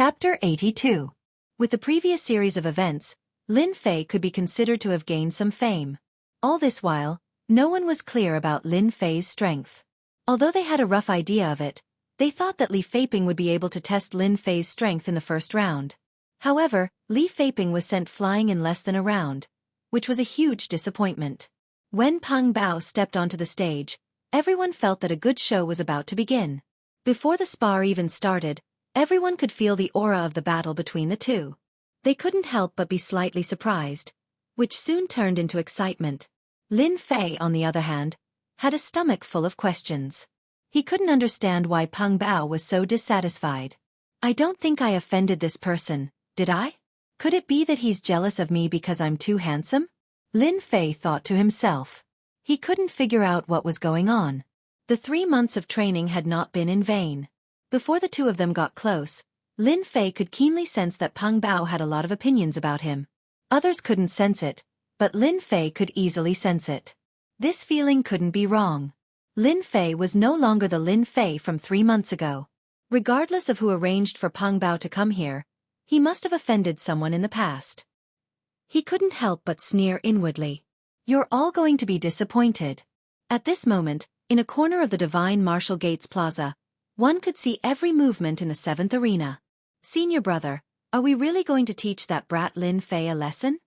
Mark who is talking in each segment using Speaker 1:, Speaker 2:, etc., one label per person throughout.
Speaker 1: Chapter 82. With the previous series of events, Lin Fei could be considered to have gained some fame. All this while, no one was clear about Lin Fei's strength. Although they had a rough idea of it, they thought that Li Feiping would be able to test Lin Fei's strength in the first round. However, Li Feiping was sent flying in less than a round, which was a huge disappointment. When Peng Bao stepped onto the stage, everyone felt that a good show was about to begin. Before the spar even started, everyone could feel the aura of the battle between the two. They couldn't help but be slightly surprised, which soon turned into excitement. Lin Fei, on the other hand, had a stomach full of questions. He couldn't understand why Peng Bao was so dissatisfied. I don't think I offended this person, did I? Could it be that he's jealous of me because I'm too handsome? Lin Fei thought to himself. He couldn't figure out what was going on. The 3 months of training had not been in vain. Before the two of them got close, Lin Fei could keenly sense that Peng Bao had a lot of opinions about him. Others couldn't sense it, but Lin Fei could easily sense it. This feeling couldn't be wrong. Lin Fei was no longer the Lin Fei from 3 months ago. Regardless of who arranged for Peng Bao to come here, he must have offended someone in the past. He couldn't help but sneer inwardly. You're all going to be disappointed. At this moment, in a corner of the Divine Martial Gates Plaza, one could see every movement in the 7th arena. Senior brother, are we really going to teach that brat Lin Fei a lesson?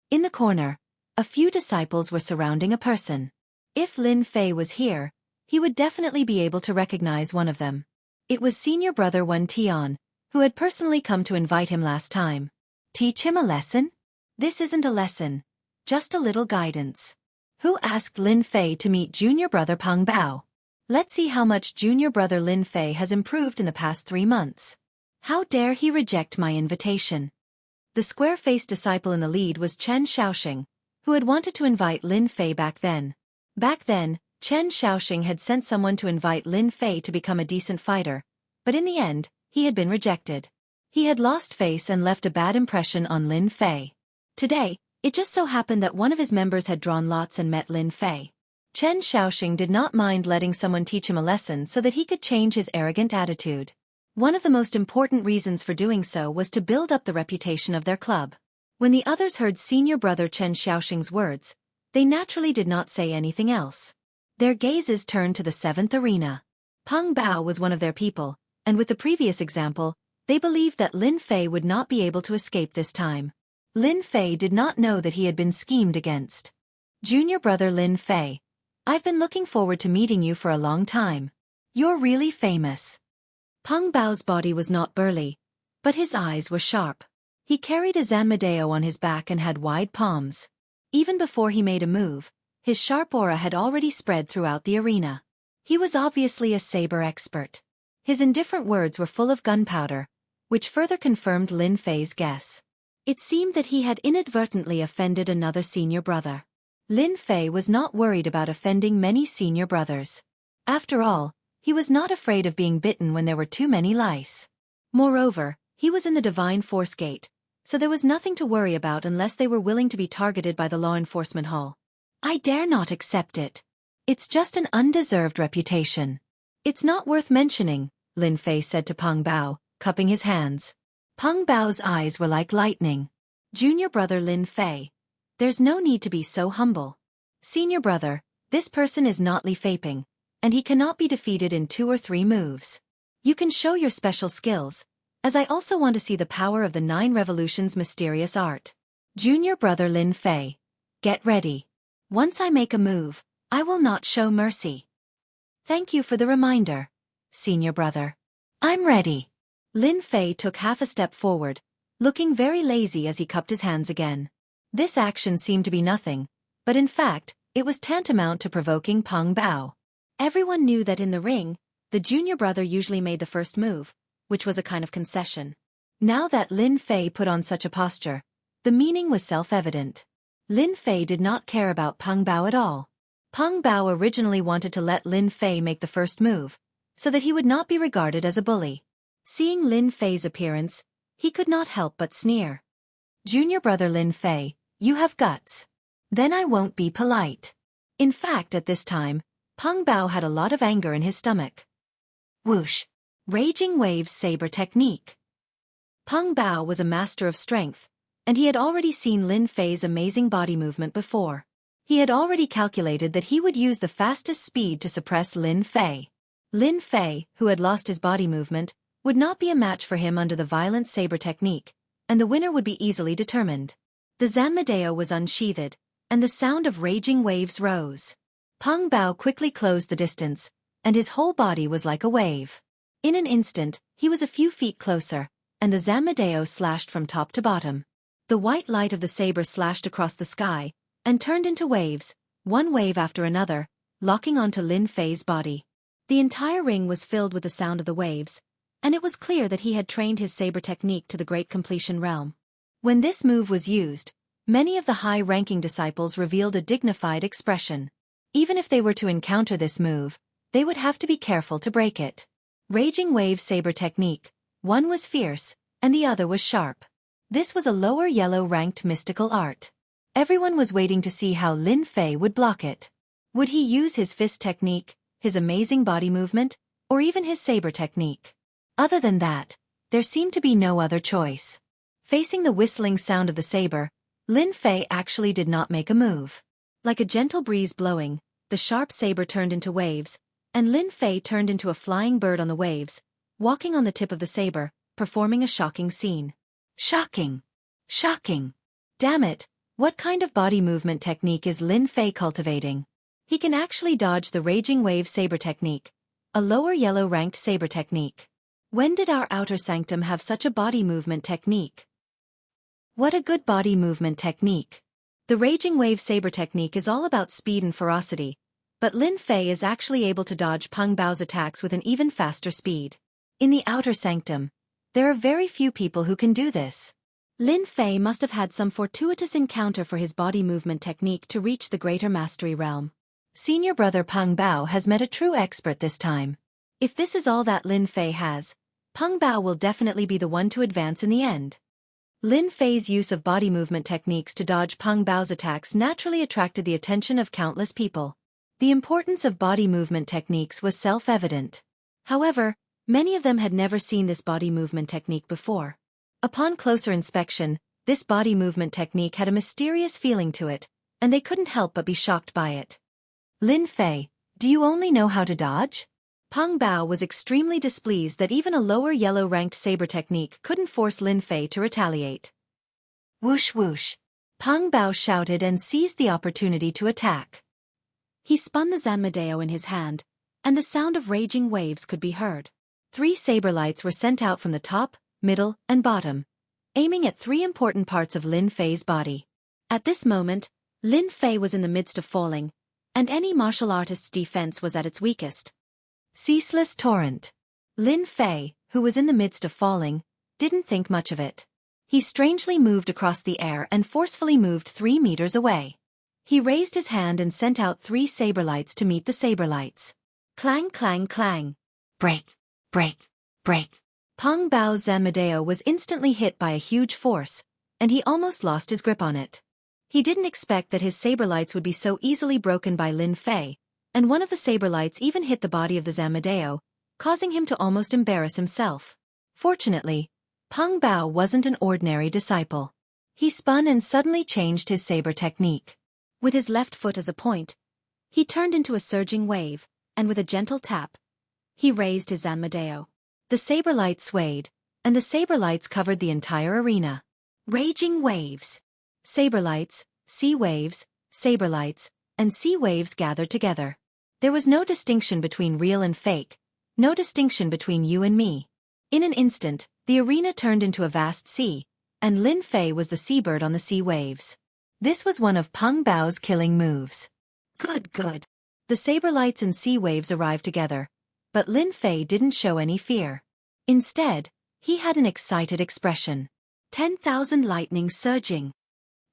Speaker 1: In the corner, a few disciples were surrounding a person. If Lin Fei was here, he would definitely be able to recognize one of them. It was senior brother Wen Tian, who had personally come to invite him last time. Teach him a lesson? This isn't a lesson, just a little guidance. Who asked Lin Fei to meet junior brother Peng Bao? Let's see how much junior brother Lin Fei has improved in the past 3 months. How dare he reject my invitation? The square-faced disciple in the lead was Chen Shaoxing, who had wanted to invite Lin Fei back then. Back then, Chen Shaoxing had sent someone to invite Lin Fei to become a decent fighter, but in the end, he had been rejected. He had lost face and left a bad impression on Lin Fei. Today, it just so happened that one of his members had drawn lots and met Lin Fei. Chen Shaoxing did not mind letting someone teach him a lesson so that he could change his arrogant attitude. One of the most important reasons for doing so was to build up the reputation of their club. When the others heard senior brother Chen Shaoxing's words, they naturally did not say anything else. Their gazes turned to the 7th arena. Peng Bao was one of their people, and with the previous example, they believed that Lin Fei would not be able to escape this time. Lin Fei did not know that he had been schemed against. Junior brother Lin Fei, I've been looking forward to meeting you for a long time. You're really famous. Peng Bao's body was not burly, but his eyes were sharp. He carried a Zanmadeo on his back and had wide palms. Even before he made a move, his sharp aura had already spread throughout the arena. He was obviously a saber expert. His indifferent words were full of gunpowder, which further confirmed Lin Fei's guess. It seemed that he had inadvertently offended another senior brother. Lin Fei was not worried about offending many senior brothers. After all, he was not afraid of being bitten when there were too many lice. Moreover, he was in the Divine Force Gate, so there was nothing to worry about unless they were willing to be targeted by the law enforcement hall. I dare not accept it. It's just an undeserved reputation. It's not worth mentioning, Lin Fei said to Peng Bao, cupping his hands. Peng Bao's eyes were like lightning. Junior brother Lin Fei, there's no need to be so humble. Senior brother, this person is not Li Feiping, and he cannot be defeated in 2 or 3 moves. You can show your special skills, as I also want to see the power of the 9 Revolutions' mysterious art. Junior brother Lin Fei, get ready. Once I make a move, I will not show mercy. Thank you for the reminder, senior brother. I'm ready. Lin Fei took half a step forward, looking very lazy as he cupped his hands again. This action seemed to be nothing, but in fact, it was tantamount to provoking Peng Bao. Everyone knew that in the ring, the junior brother usually made the first move, which was a kind of concession. Now that Lin Fei put on such a posture, the meaning was self-evident. Lin Fei did not care about Peng Bao at all. Peng Bao originally wanted to let Lin Fei make the first move, so that he would not be regarded as a bully. Seeing Lin Fei's appearance, he could not help but sneer. Junior brother Lin Fei, you have guts. Then I won't be polite. In fact, at this time, Peng Bao had a lot of anger in his stomach. Whoosh! Raging Waves Saber Technique. Peng Bao was a master of strength, and he had already seen Lin Fei's amazing body movement before. He had already calculated that he would use the fastest speed to suppress Lin Fei. Lin Fei, who had lost his body movement, would not be a match for him under the violent saber technique, and the winner would be easily determined. The Zanmadeo was unsheathed, and the sound of raging waves rose. Peng Bao quickly closed the distance, and his whole body was like a wave. In an instant, he was a few feet closer, and the Zanmadeo slashed from top to bottom. The white light of the saber slashed across the sky, and turned into waves, one wave after another, locking onto Lin Fei's body. The entire ring was filled with the sound of the waves, and it was clear that he had trained his saber technique to the great completion realm. When this move was used, many of the high-ranking disciples revealed a dignified expression. Even if they were to encounter this move, they would have to be careful to break it. Raging wave saber technique, one was fierce, and the other was sharp. This was a lower yellow-ranked mystical art. Everyone was waiting to see how Lin Fei would block it. Would he use his fist technique, his amazing body movement, or even his saber technique? Other than that, there seemed to be no other choice. Facing the whistling sound of the saber, Lin Fei actually did not make a move. Like a gentle breeze blowing, the sharp saber turned into waves, and Lin Fei turned into a flying bird on the waves, walking on the tip of the saber, performing a shocking scene. Shocking! Shocking! Damn it! What kind of body movement technique is Lin Fei cultivating? He can actually dodge the raging wave saber technique, a lower yellow-ranked saber technique. When did our outer sanctum have such a body movement technique? What a good body movement technique. The raging wave saber technique is all about speed and ferocity, but Lin Fei is actually able to dodge Peng Bao's attacks with an even faster speed. In the outer sanctum, there are very few people who can do this. Lin Fei must have had some fortuitous encounter for his body movement technique to reach the greater mastery realm. Senior brother Peng Bao has met a true expert this time. If this is all that Lin Fei has, Peng Bao will definitely be the one to advance in the end. Lin Fei's use of body movement techniques to dodge Peng Bao's attacks naturally attracted the attention of countless people. The importance of body movement techniques was self-evident. However, many of them had never seen this body movement technique before. Upon closer inspection, this body movement technique had a mysterious feeling to it, and they couldn't help but be shocked by it. Lin Fei, do you only know how to dodge? Peng Bao was extremely displeased that even a lower yellow-ranked saber technique couldn't force Lin Fei to retaliate. Whoosh whoosh! Peng Bao shouted and seized the opportunity to attack. He spun the Zanmadeo in his hand, and the sound of raging waves could be heard. 3 saber lights were sent out from the top, middle, and bottom, aiming at 3 important parts of Lin Fei's body. At this moment, Lin Fei was in the midst of falling, and any martial artist's defense was at its weakest. Ceaseless torrent. Lin Fei, who was in the midst of falling, didn't think much of it. He strangely moved across the air and forcefully moved 3 meters away. He raised his hand and sent out 3 saber lights to meet the saber lights. Clang clang clang. Break, break, break. Peng Bao's Zanmadeo was instantly hit by a huge force, and he almost lost his grip on it. He didn't expect that his saber lights would be so easily broken by Lin Fei, and one of the saber lights even hit the body of the Zanmadeo, causing him to almost embarrass himself. Fortunately, Peng Bao wasn't an ordinary disciple. He spun and suddenly changed his saber technique. With his left foot as a point, he turned into a surging wave, and with a gentle tap, he raised his Zanmadeo. The saber lights swayed, and the saber lights covered the entire arena. Raging waves. Saber lights, sea waves, saber lights, and sea waves gathered together. There was no distinction between real and fake, no distinction between you and me. In an instant, the arena turned into a vast sea, and Lin Fei was the seabird on the sea waves. This was one of Peng Bao's killing moves. Good, good. The saber lights and sea waves arrived together, but Lin Fei didn't show any fear. Instead, he had an excited expression. 10,000 lightnings surging.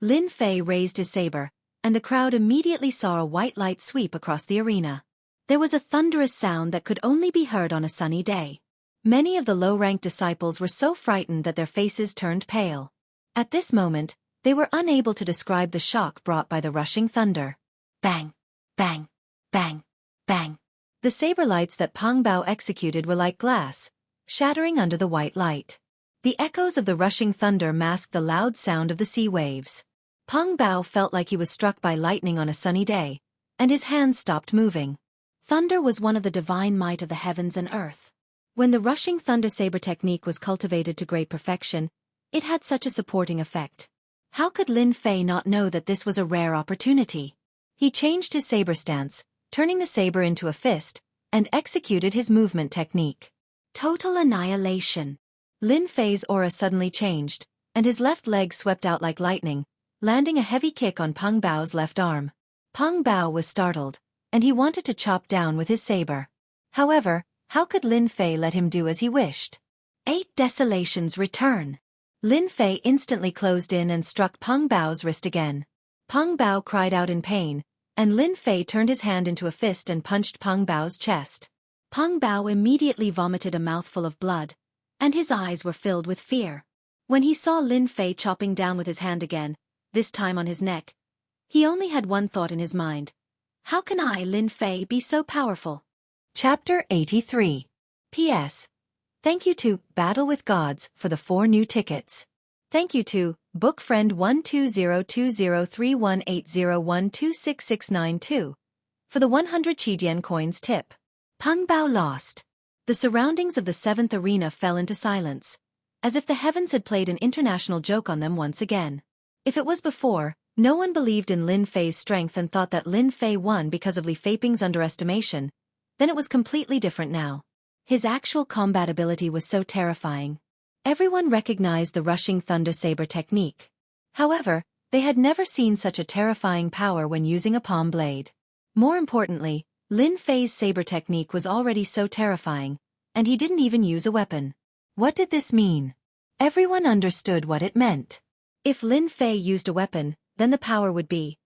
Speaker 1: Lin Fei raised his saber, and the crowd immediately saw a white light sweep across the arena. There was a thunderous sound that could only be heard on a sunny day. Many of the low-ranked disciples were so frightened that their faces turned pale. At this moment, they were unable to describe the shock brought by the rushing thunder. Bang! Bang! Bang! Bang! The saber lights that Peng Bao executed were like glass, shattering under the white light. The echoes of the rushing thunder masked the loud sound of the sea waves. Peng Bao felt like he was struck by lightning on a sunny day, and his hands stopped moving. Thunder was one of the divine might of the heavens and earth. When the rushing thunder saber technique was cultivated to great perfection, it had such a supporting effect. How could Lin Fei not know that this was a rare opportunity? He changed his saber stance, turning the saber into a fist, and executed his movement technique. Total annihilation. Lin Fei's aura suddenly changed, and his left leg swept out like lightning, landing a heavy kick on Peng Bao's left arm. Peng Bao was startled, and he wanted to chop down with his saber. However, how could Lin Fei let him do as he wished? 8 Desolations return. Lin Fei instantly closed in and struck Peng Bao's wrist again. Peng Bao cried out in pain, and Lin Fei turned his hand into a fist and punched Peng Bao's chest. Peng Bao immediately vomited a mouthful of blood, and his eyes were filled with fear. When he saw Lin Fei chopping down with his hand again, this time on his neck, he only had one thought in his mind. How can I, Lin Fei, be so powerful? Chapter 83. P.S. Thank you to Battle with Gods for the 4 new tickets. Thank you to Bookfriend 120203180126692 for the 100 Qidian coins tip. Peng Bao lost. The surroundings of the 7th arena fell into silence, as if the heavens had played an international joke on them once again. If it was before, no one believed in Lin Fei's strength and thought that Lin Fei won because of Li Feiping's underestimation, then it was completely different now. His actual combat ability was so terrifying. Everyone recognized the rushing thunder saber technique. However, they had never seen such a terrifying power when using a palm blade. More importantly, Lin Fei's saber technique was already so terrifying, and he didn't even use a weapon. What did this mean? Everyone understood what it meant. If Lin Fei used a weapon, then the power would be.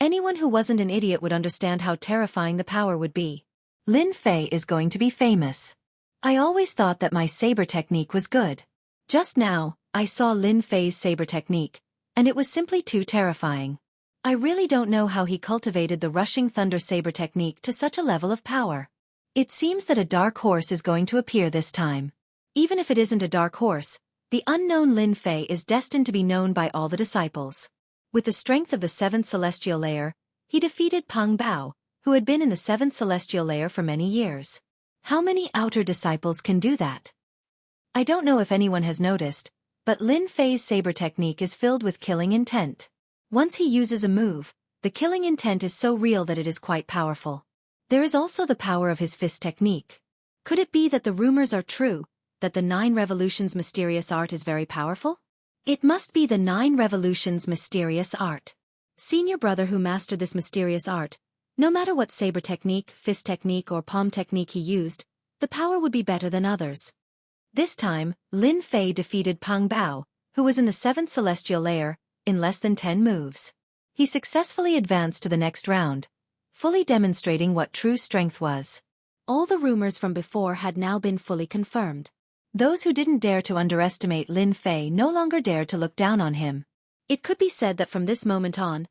Speaker 1: Anyone who wasn't an idiot would understand how terrifying the power would be. Lin Fei is going to be famous. I always thought that my saber technique was good. Just now, I saw Lin Fei's saber technique, and it was simply too terrifying. I really don't know how he cultivated the rushing thunder saber technique to such a level of power. It seems that a dark horse is going to appear this time. Even if it isn't a dark horse, the unknown Lin Fei is destined to be known by all the disciples. With the strength of the 7th celestial layer, he defeated Peng Bao, who had been in the 7th celestial layer for many years. How many outer disciples can do that? I don't know if anyone has noticed, but Lin Fei's saber technique is filled with killing intent. Once he uses a move, the killing intent is so real that it is quite powerful. There is also the power of his fist technique. Could it be that the rumors are true, that the 9 Revolutions mysterious art is very powerful? It must be the 9 Revolutions mysterious art. Senior brother who mastered this mysterious art, no matter what saber technique, fist technique or palm technique he used, the power would be better than others. This time, Lin Fei defeated Peng Bao, who was in the 7th celestial layer, in less than 10 moves. He successfully advanced to the next round, fully demonstrating what true strength was. All the rumors from before had now been fully confirmed. Those who didn't dare to underestimate Lin Fei no longer dared to look down on him. It could be said that from this moment on,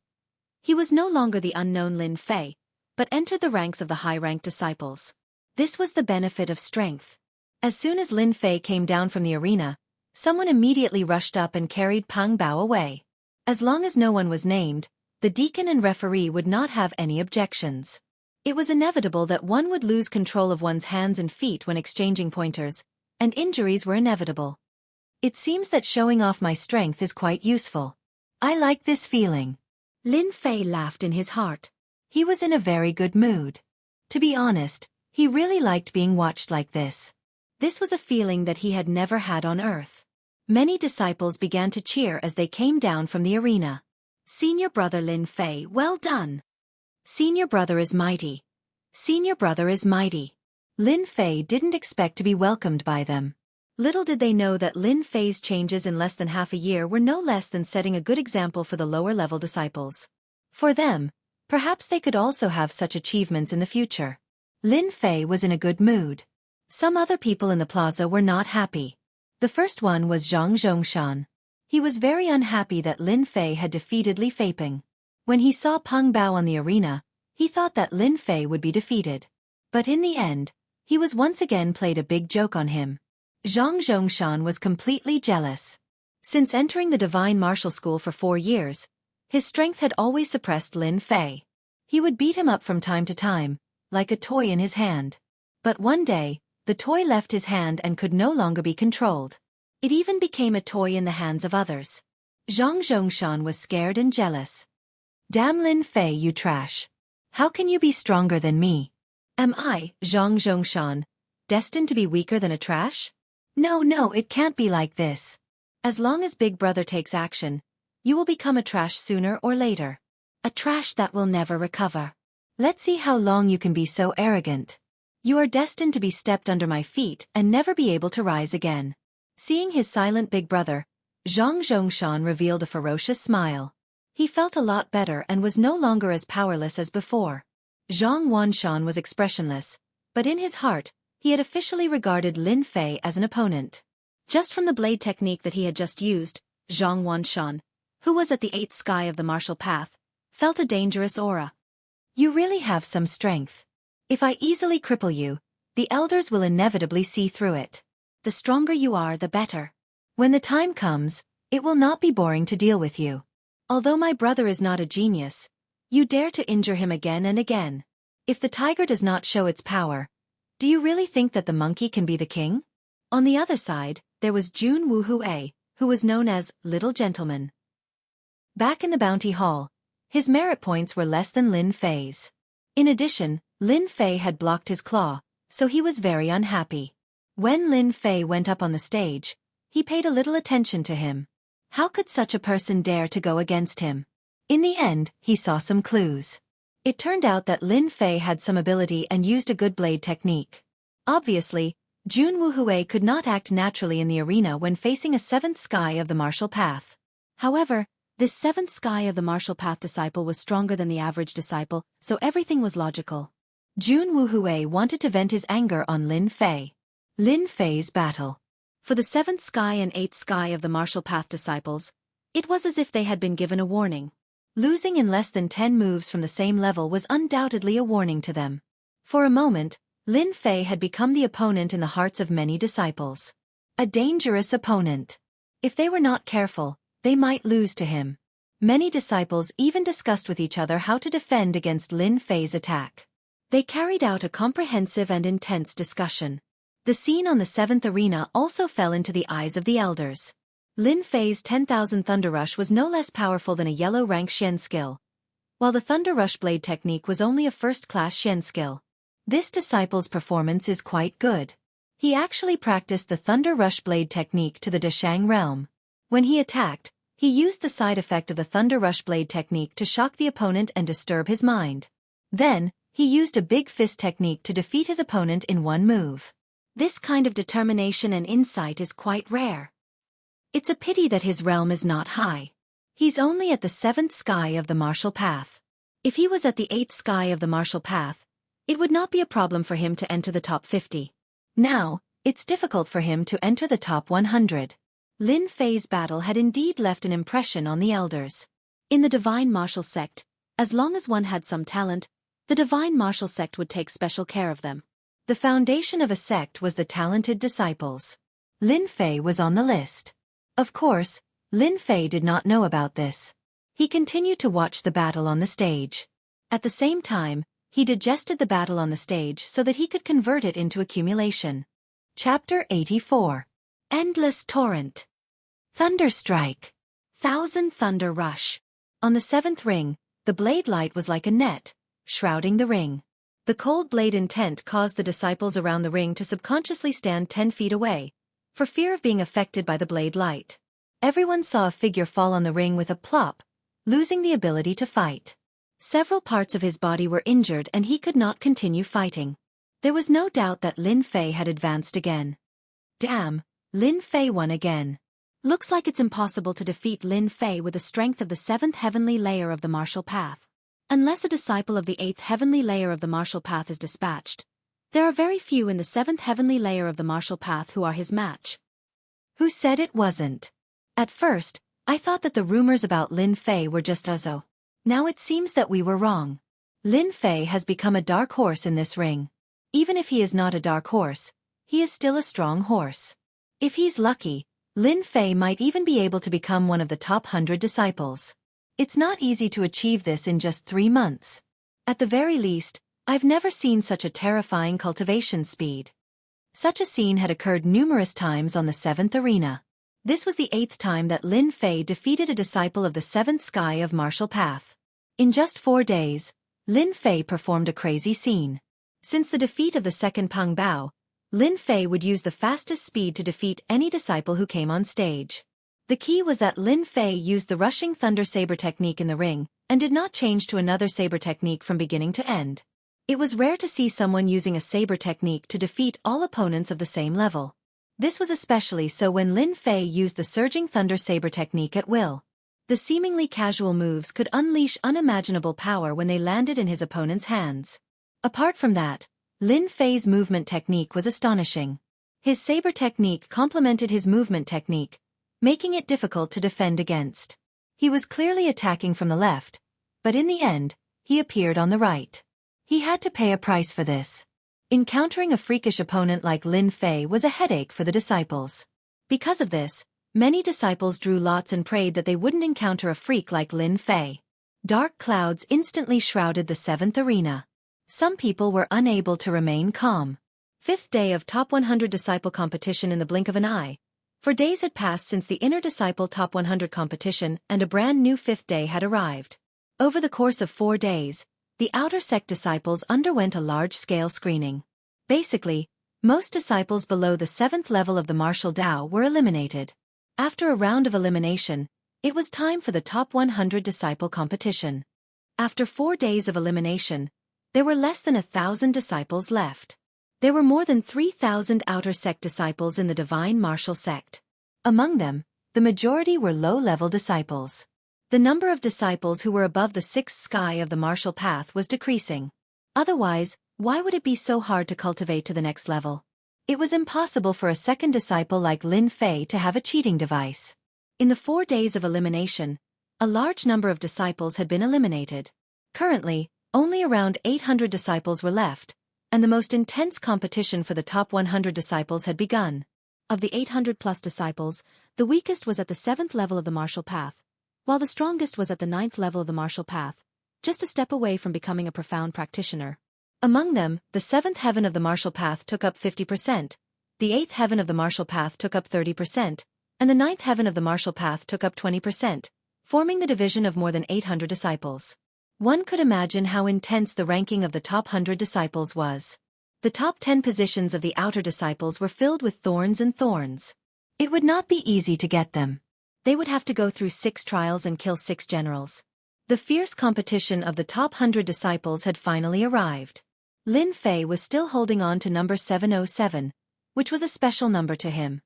Speaker 1: he was no longer the unknown Lin Fei, but entered the ranks of the high-ranked disciples. This was the benefit of strength. As soon as Lin Fei came down from the arena, someone immediately rushed up and carried Peng Bao away. As long as no one was named, the deacon and referee would not have any objections. It was inevitable that one would lose control of one's hands and feet when exchanging pointers, and injuries were inevitable. It seems that showing off my strength is quite useful. I like this feeling. Lin Fei laughed in his heart. He was in a very good mood. To be honest, he really liked being watched like this. This was a feeling that he had never had on Earth. Many disciples began to cheer as they came down from the arena. Senior brother Lin Fei, well done. Senior brother is mighty. Senior brother is mighty. Lin Fei didn't expect to be welcomed by them. Little did they know that Lin Fei's changes in less than half a year were no less than setting a good example for the lower-level disciples. For them, perhaps they could also have such achievements in the future. Lin Fei was in a good mood. Some other people in the plaza were not happy. The first one was Zhang Zhongshan. He was very unhappy that Lin Fei had defeated Li Feiping. When he saw Peng Bao on the arena, he thought that Lin Fei would be defeated. But in the end, he was once again played a big joke on him. Zhang Zhongshan was completely jealous. Since entering the Divine Martial School for 4 years, his strength had always suppressed Lin Fei. He would beat him up from time to time, like a toy in his hand. But one day, the toy left his hand and could no longer be controlled. It even became a toy in the hands of others. Zhang Zhongshan was scared and jealous. Damn Lin Fei, you trash. How can you be stronger than me? Am I, Zhang Zhongshan, destined to be weaker than a trash? No, it can't be like this. As long as Big Brother takes action, you will become a trash sooner or later. A trash that will never recover. Let's see how long you can be so arrogant. You are destined to be stepped under my feet and never be able to rise again. Seeing his silent big brother, Zhang Zhongshan revealed a ferocious smile. He felt a lot better and was no longer as powerless as before. Zhang Wanshan was expressionless, but in his heart, he had officially regarded Lin Fei as an opponent. Just from the blade technique that he had just used, Zhang Wanshan, who was at the 8th sky of the martial path, felt a dangerous aura. You really have some strength. If I easily cripple you, the elders will inevitably see through it. The stronger you are, the better. When the time comes, it will not be boring to deal with you. Although my brother is not a genius, you dare to injure him again and again. If the tiger does not show its power, do you really think that the monkey can be the king? On the other side, there was Jun Wuhue, who was known as Little Gentleman. Back in the bounty hall, his merit points were less than Lin Fei's. In addition, Lin Fei had blocked his claw, so he was very unhappy. When Lin Fei went up on the stage, he paid a little attention to him. How could such a person dare to go against him? In the end, he saw some clues. It turned out that Lin Fei had some ability and used a good blade technique. Obviously, Jun Wuhue could not act naturally in the arena when facing a 7th sky of the martial path. However, this 7th sky of the martial path disciple was stronger than the average disciple, so everything was logical. Jun Wuhue wanted to vent his anger on Lin Fei. Lin Fei's battle. For the 7th sky and 8th sky of the martial path disciples, it was as if they had been given a warning. Losing in less than 10 moves from the same level was undoubtedly a warning to them. For a moment, Lin Fei had become the opponent in the hearts of many disciples. A dangerous opponent. If they were not careful, they might lose to him. Many disciples even discussed with each other how to defend against Lin Fei's attack. They carried out a comprehensive and intense discussion. The scene on the 7th arena also fell into the eyes of the elders. Lin Fei's 10,000 Thunder Rush was no less powerful than a yellow rank Xian skill, while the Thunder Rush blade technique was only a first-class Xian skill. This disciple's performance is quite good. He actually practiced the Thunder Rush blade technique to the Deshang realm. When he attacked, he used the side effect of the Thunder Rush blade technique to shock the opponent and disturb his mind. Then, he used a big fist technique to defeat his opponent in one move. This kind of determination and insight is quite rare. It's a pity that his realm is not high. He's only at the 7th sky of the martial path. If he was at the 8th sky of the martial path, it would not be a problem for him to enter the top 50. Now, it's difficult for him to enter the top 100. Lin Fei's battle had indeed left an impression on the elders. In the Divine Martial Sect, as long as one had some talent, the Divine Martial Sect would take special care of them. The foundation of a sect was the talented disciples. Lin Fei was on the list. Of course, Lin Fei did not know about this. He continued to watch the battle on the stage. At the same time, he digested the battle on the stage so that he could convert it into accumulation. Chapter 84. Endless Torrent. Thunder Strike. Thousand Thunder Rush. On the 7th ring, the blade light was like a net, shrouding the ring. The cold blade intent caused the disciples around the ring to subconsciously stand 10 feet away, for fear of being affected by the blade light. Everyone saw a figure fall on the ring with a plop, losing the ability to fight. Several parts of his body were injured and he could not continue fighting. There was no doubt that Lin Fei had advanced again. Damn, Lin Fei won again. Looks like it's impossible to defeat Lin Fei with the strength of the 7th heavenly layer of the martial path. Unless a disciple of the 8th heavenly layer of the martial path is dispatched, there are very few in the 7th heavenly layer of the martial path who are his match. Who said it wasn't? At first, I thought that the rumors about Lin Fei were just uzzo. Now it seems that we were wrong. Lin Fei has become a dark horse in this ring. Even if he is not a dark horse, he is still a strong horse. If he's lucky, Lin Fei might even be able to become one of the top 100 disciples. It's not easy to achieve this in just 3 months. At the very least, I've never seen such a terrifying cultivation speed. Such a scene had occurred numerous times on the 7th arena. This was the 8th time that Lin Fei defeated a disciple of the 7th sky of Martial Path. In just 4 days, Lin Fei performed a crazy scene. Since the defeat of the 2nd Peng Bao, Lin Fei would use the fastest speed to defeat any disciple who came on stage. The key was that Lin Fei used the rushing thunder saber technique in the ring, and did not change to another saber technique from beginning to end. It was rare to see someone using a saber technique to defeat all opponents of the same level. This was especially so when Lin Fei used the surging thunder saber technique at will. The seemingly casual moves could unleash unimaginable power when they landed in his opponent's hands. Apart from that, Lin Fei's movement technique was astonishing. His saber technique complemented his movement technique, making it difficult to defend against. He was clearly attacking from the left, but in the end, he appeared on the right. He had to pay a price for this. Encountering a freakish opponent like Lin Fei was a headache for the disciples. Because of this, many disciples drew lots and prayed that they wouldn't encounter a freak like Lin Fei. Dark clouds instantly shrouded the 7th arena. Some people were unable to remain calm. 5th day of Top 100 Disciple competition in the blink of an eye. For days had passed since the Inner Disciple Top 100 competition, and a brand new 5th day had arrived. Over the course of 4 days, the outer sect disciples underwent a large-scale screening. Basically, most disciples below the 7th level of the martial Dao were eliminated. After a round of elimination, it was time for the Top 100 Disciple competition. After 4 days of elimination, there were less than 1,000 disciples left. There were more than 3,000 outer sect disciples in the Divine Martial Sect. Among them, the majority were low-level disciples. The number of disciples who were above the 6th sky of the martial path was decreasing. Otherwise, why would it be so hard to cultivate to the next level? It was impossible for a second disciple like Lin Fei to have a cheating device. In the 4 days of elimination, a large number of disciples had been eliminated. Currently, only around 800 disciples were left, and the most intense competition for the top 100 disciples had begun. Of the 800-plus disciples, the weakest was at the 7th level of the martial path, while the strongest was at the 9th level of the martial path, just a step away from becoming a profound practitioner. Among them, the 7th heaven of the martial path took up 50%, the 8th heaven of the martial path took up 30%, and the 9th heaven of the martial path took up 20%, forming the division of more than 800 disciples. One could imagine how intense the ranking of the top 100 disciples was. The top 10 positions of the outer disciples were filled with thorns and thorns. It would not be easy to get them. They would have to go through 6 trials and kill 6 generals. The fierce competition of the top 100 disciples had finally arrived. Lin Fei was still holding on to number 707, which was a special number to him.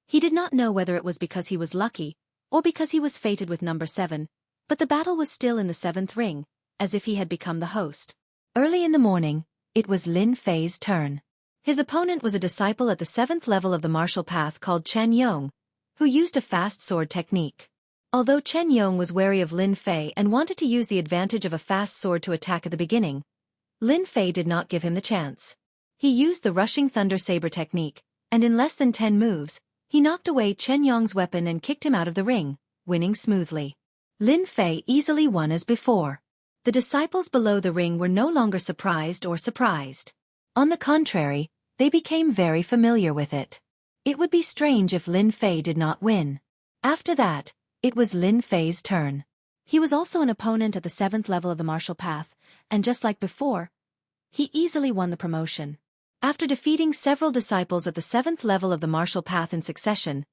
Speaker 1: He did not know whether it was because he was lucky, or because he was fated with number 7, but the battle was still in the 7th ring, as if he had become the host. Early in the morning, it was Lin Fei's turn. His opponent was a disciple at the 7th level of the martial path called Chen Yong, who used a fast sword technique. Although Chen Yong was wary of Lin Fei and wanted to use the advantage of a fast sword to attack at the beginning, Lin Fei did not give him the chance. He used the rushing thunder saber technique, and in less than 10 moves, he knocked away Chen Yong's weapon and kicked him out of the ring, winning smoothly. Lin Fei easily won as before. The disciples below the ring were no longer surprised. On the contrary, they became very familiar with it. It would be strange if Lin Fei did not win. After that, it was Lin Fei's turn. He was also an opponent at the 7th level of the martial path, and just like before, he easily won the promotion. After defeating several disciples at the 7th level of the martial path in succession,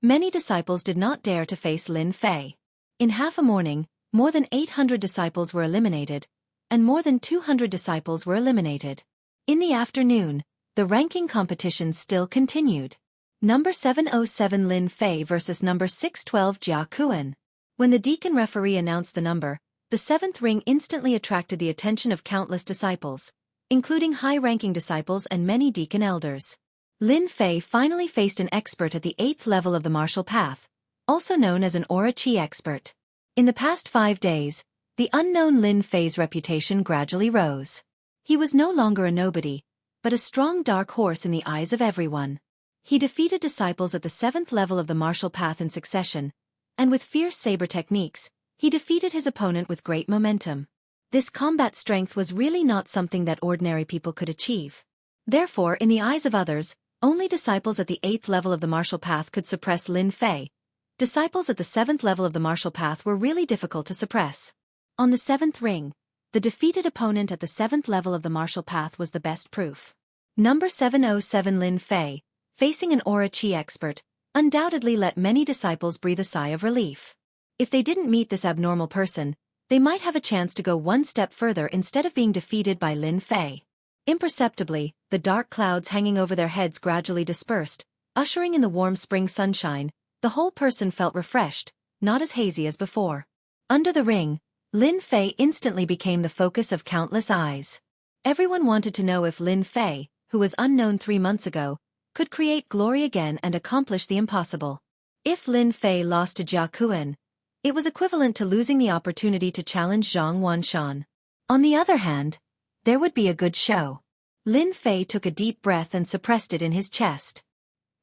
Speaker 1: many disciples did not dare to face Lin Fei. In half a morning, more than 800 disciples were eliminated, and more than 200 disciples were eliminated. In the afternoon, the ranking competition still continued. Number 707 Lin Fei versus number 612 Jia Kuan. When the deacon referee announced the number, the 7th ring instantly attracted the attention of countless disciples, including high-ranking disciples and many deacon elders. Lin Fei finally faced an expert at the 8th level of the martial path, also known as an aura chi expert. In the past 5 days, the unknown Lin Fei's reputation gradually rose. He was no longer a nobody, but a strong dark horse in the eyes of everyone. He defeated disciples at the 7th level of the martial path in succession, and with fierce saber techniques, he defeated his opponent with great momentum. This combat strength was really not something that ordinary people could achieve. Therefore, in the eyes of others, only disciples at the 8th level of the martial path could suppress Lin Fei. Disciples at the 7th level of the martial path were really difficult to suppress. On the 7th ring, the defeated opponent at the 7th level of the martial path was the best proof. Number 707 Lin Fei, facing an aura chi expert, undoubtedly let many disciples breathe a sigh of relief. If they didn't meet this abnormal person, they might have a chance to go one step further instead of being defeated by Lin Fei. Imperceptibly, the dark clouds hanging over their heads gradually dispersed, ushering in the warm spring sunshine. The whole person felt refreshed, not as hazy as before. Under the ring, Lin Fei instantly became the focus of countless eyes. Everyone wanted to know if Lin Fei, who was unknown 3 months ago, could create glory again and accomplish the impossible. If Lin Fei lost to Jia Kuan, it was equivalent to losing the opportunity to challenge Zhang Wanshan. On the other hand, there would be a good show. Lin Fei took a deep breath and suppressed it in his chest.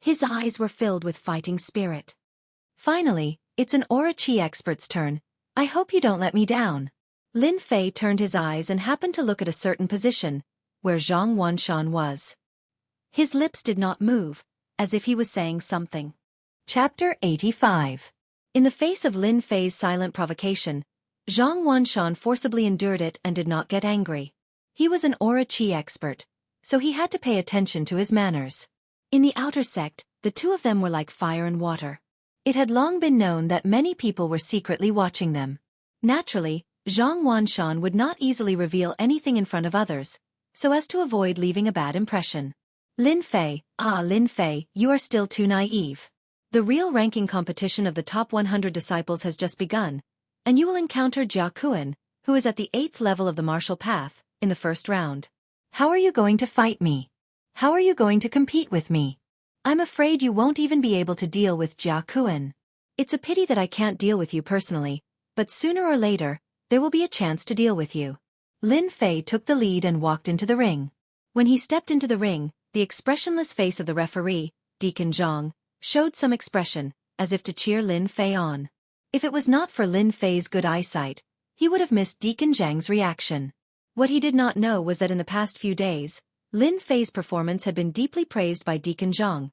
Speaker 1: His eyes were filled with fighting spirit. Finally, it's an aura chi expert's turn. I hope you don't let me down. Lin Fei turned his eyes and happened to look at a certain position, where Zhang Wanshan was. His lips did not move, as if he was saying something. Chapter 85. In the face of Lin Fei's silent provocation, Zhang Wanshan forcibly endured it and did not get angry. He was an aura chi expert, so he had to pay attention to his manners. In the outer sect, the two of them were like fire and water. It had long been known that many people were secretly watching them. Naturally, Zhang Wanshan would not easily reveal anything in front of others, so as to avoid leaving a bad impression. Lin Fei, Lin Fei, you are still too naive. The real ranking competition of the top 100 disciples has just begun, and you will encounter Jia Kuan, who is at the 8th level of the martial path, in the first round. How are you going to fight me? How are you going to compete with me? I'm afraid you won't even be able to deal with Jia Kuan. It's a pity that I can't deal with you personally, but sooner or later, there will be a chance to deal with you. Lin Fei took the lead and walked into the ring. When he stepped into the ring, the expressionless face of the referee, Deacon Zhang, showed some expression, as if to cheer Lin Fei on. If it was not for Lin Fei's good eyesight, he would have missed Deacon Zhang's reaction. What he did not know was that in the past few days, Lin Fei's performance had been deeply praised by Deacon Zhang,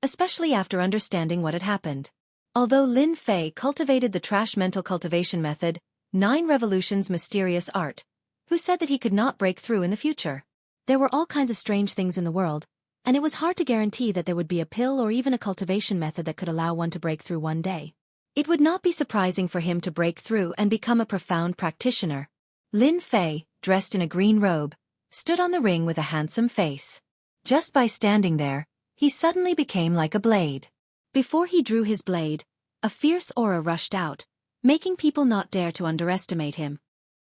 Speaker 1: especially after understanding what had happened. Although Lin Fei cultivated the trash mental cultivation method, 9 Revolution's mysterious art, who said that he could not break through in the future. There were all kinds of strange things in the world, and it was hard to guarantee that there would be a pill or even a cultivation method that could allow one to break through one day. It would not be surprising for him to break through and become a profound practitioner. Lin Fei, dressed in a green robe, stood on the ring with a handsome face. Just by standing there, he suddenly became like a blade. Before he drew his blade, a fierce aura rushed out, making people not dare to underestimate him.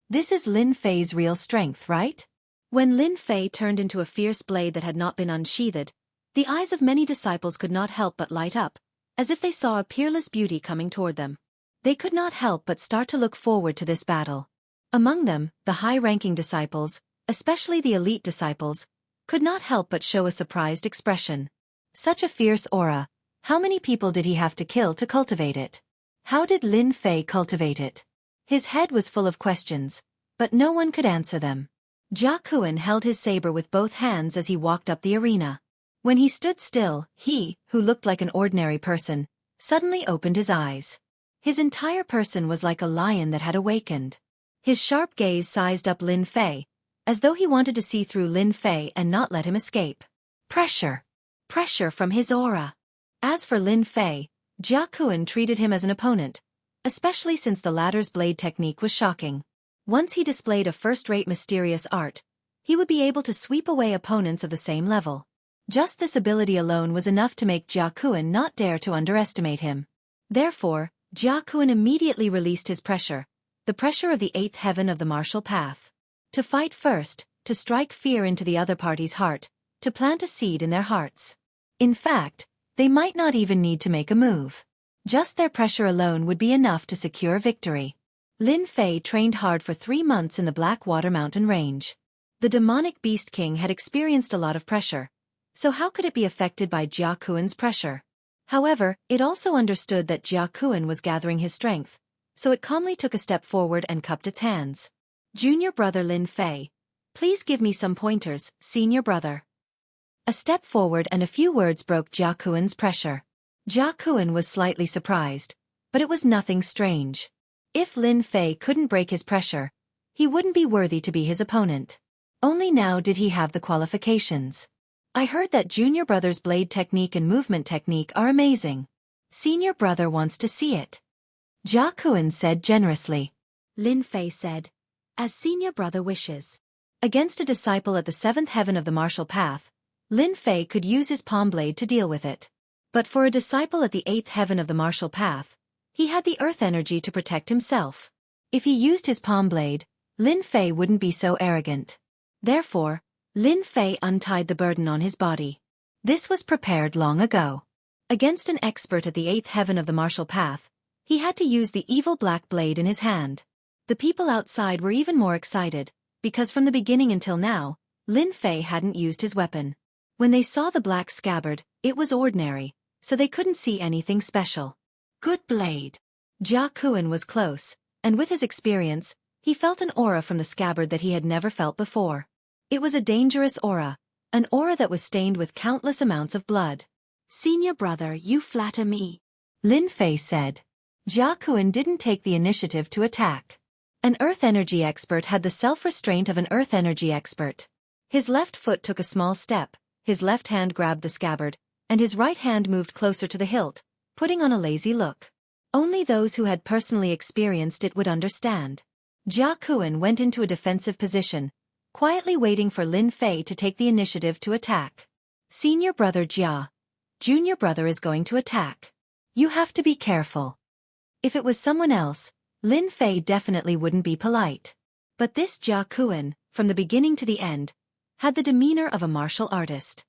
Speaker 1: This is Lin Fei's real strength, right? When Lin Fei turned into a fierce blade that had not been unsheathed, the eyes of many disciples could not help but light up, as if they saw a peerless beauty coming toward them. They could not help but start to look forward to this battle. Among them, the high-ranking disciples, especially the elite disciples, could not help but show a surprised expression. Such a fierce aura, how many people did he have to kill to cultivate it? How did Lin Fei cultivate it? His head was full of questions, but no one could answer them. Jia Kuan held his saber with both hands as he walked up the arena. When he stood still, he, who looked like an ordinary person, suddenly opened his eyes. His entire person was like a lion that had awakened. His sharp gaze sized up Lin Fei, as though he wanted to see through Lin Fei and not let him escape. Pressure. Pressure from his aura. As for Lin Fei, Jia Kuan treated him as an opponent, especially since the latter's blade technique was shocking. Once he displayed a first-rate mysterious art, he would be able to sweep away opponents of the same level. Just this ability alone was enough to make Jia Kuan not dare to underestimate him. Therefore, Jia Kuan immediately released his pressure, the pressure of the 8th heaven of the martial path. To fight first, to strike fear into the other party's heart, to plant a seed in their hearts. In fact, they might not even need to make a move. Just their pressure alone would be enough to secure victory. Lin Fei trained hard for 3 months in the Blackwater Mountain Range. The demonic Beast King had experienced a lot of pressure, So how could it be affected by Jia Kuan's pressure? However, it also understood that Jia Kuan was gathering his strength, so it calmly took a step forward and cupped its hands. Junior brother Lin Fei, please give me some pointers, senior brother. A step forward and a few words broke Jia Kuan's pressure. Jia Kuan was slightly surprised, but it was nothing strange. If Lin Fei couldn't break his pressure, he wouldn't be worthy to be his opponent. Only now did he have the qualifications. I heard that junior brother's blade technique and movement technique are amazing. Senior brother wants to see it. Jia Kuan said generously. Lin Fei said, as senior brother wishes. Against a disciple at the seventh heaven of the martial path, Lin Fei could use his palm blade to deal with it. But for a disciple at the eighth heaven of the martial path, he had the earth energy to protect himself. If he used his palm blade, Lin Fei wouldn't be so arrogant. Therefore, Lin Fei untied the burden on his body. This was prepared long ago. Against an expert at the eighth heaven of the martial path, he had to use the evil black blade in his hand. The people outside were even more excited, because from the beginning until now, Lin Fei hadn't used his weapon. When they saw the black scabbard, it was ordinary, so they couldn't see anything special. Good blade. Jia Kuan was close, and with his experience, he felt an aura from the scabbard that he had never felt before. It was a dangerous aura, an aura that was stained with countless amounts of blood. Senior brother, you flatter me, Lin Fei said. Jia Kuan didn't take the initiative to attack. An earth energy expert had the self-restraint of an earth energy expert. His left foot took a small step, his left hand grabbed the scabbard, and his right hand moved closer to the hilt, putting on a lazy look. Only those who had personally experienced it would understand. Jia Kuan went into a defensive position, quietly waiting for Lin Fei to take the initiative to attack. Senior brother Jia, junior brother is going to attack. You have to be careful. If it was someone else, Lin Fei definitely wouldn't be polite. But this Jia Kuan, from the beginning to the end, had the demeanor of a martial artist.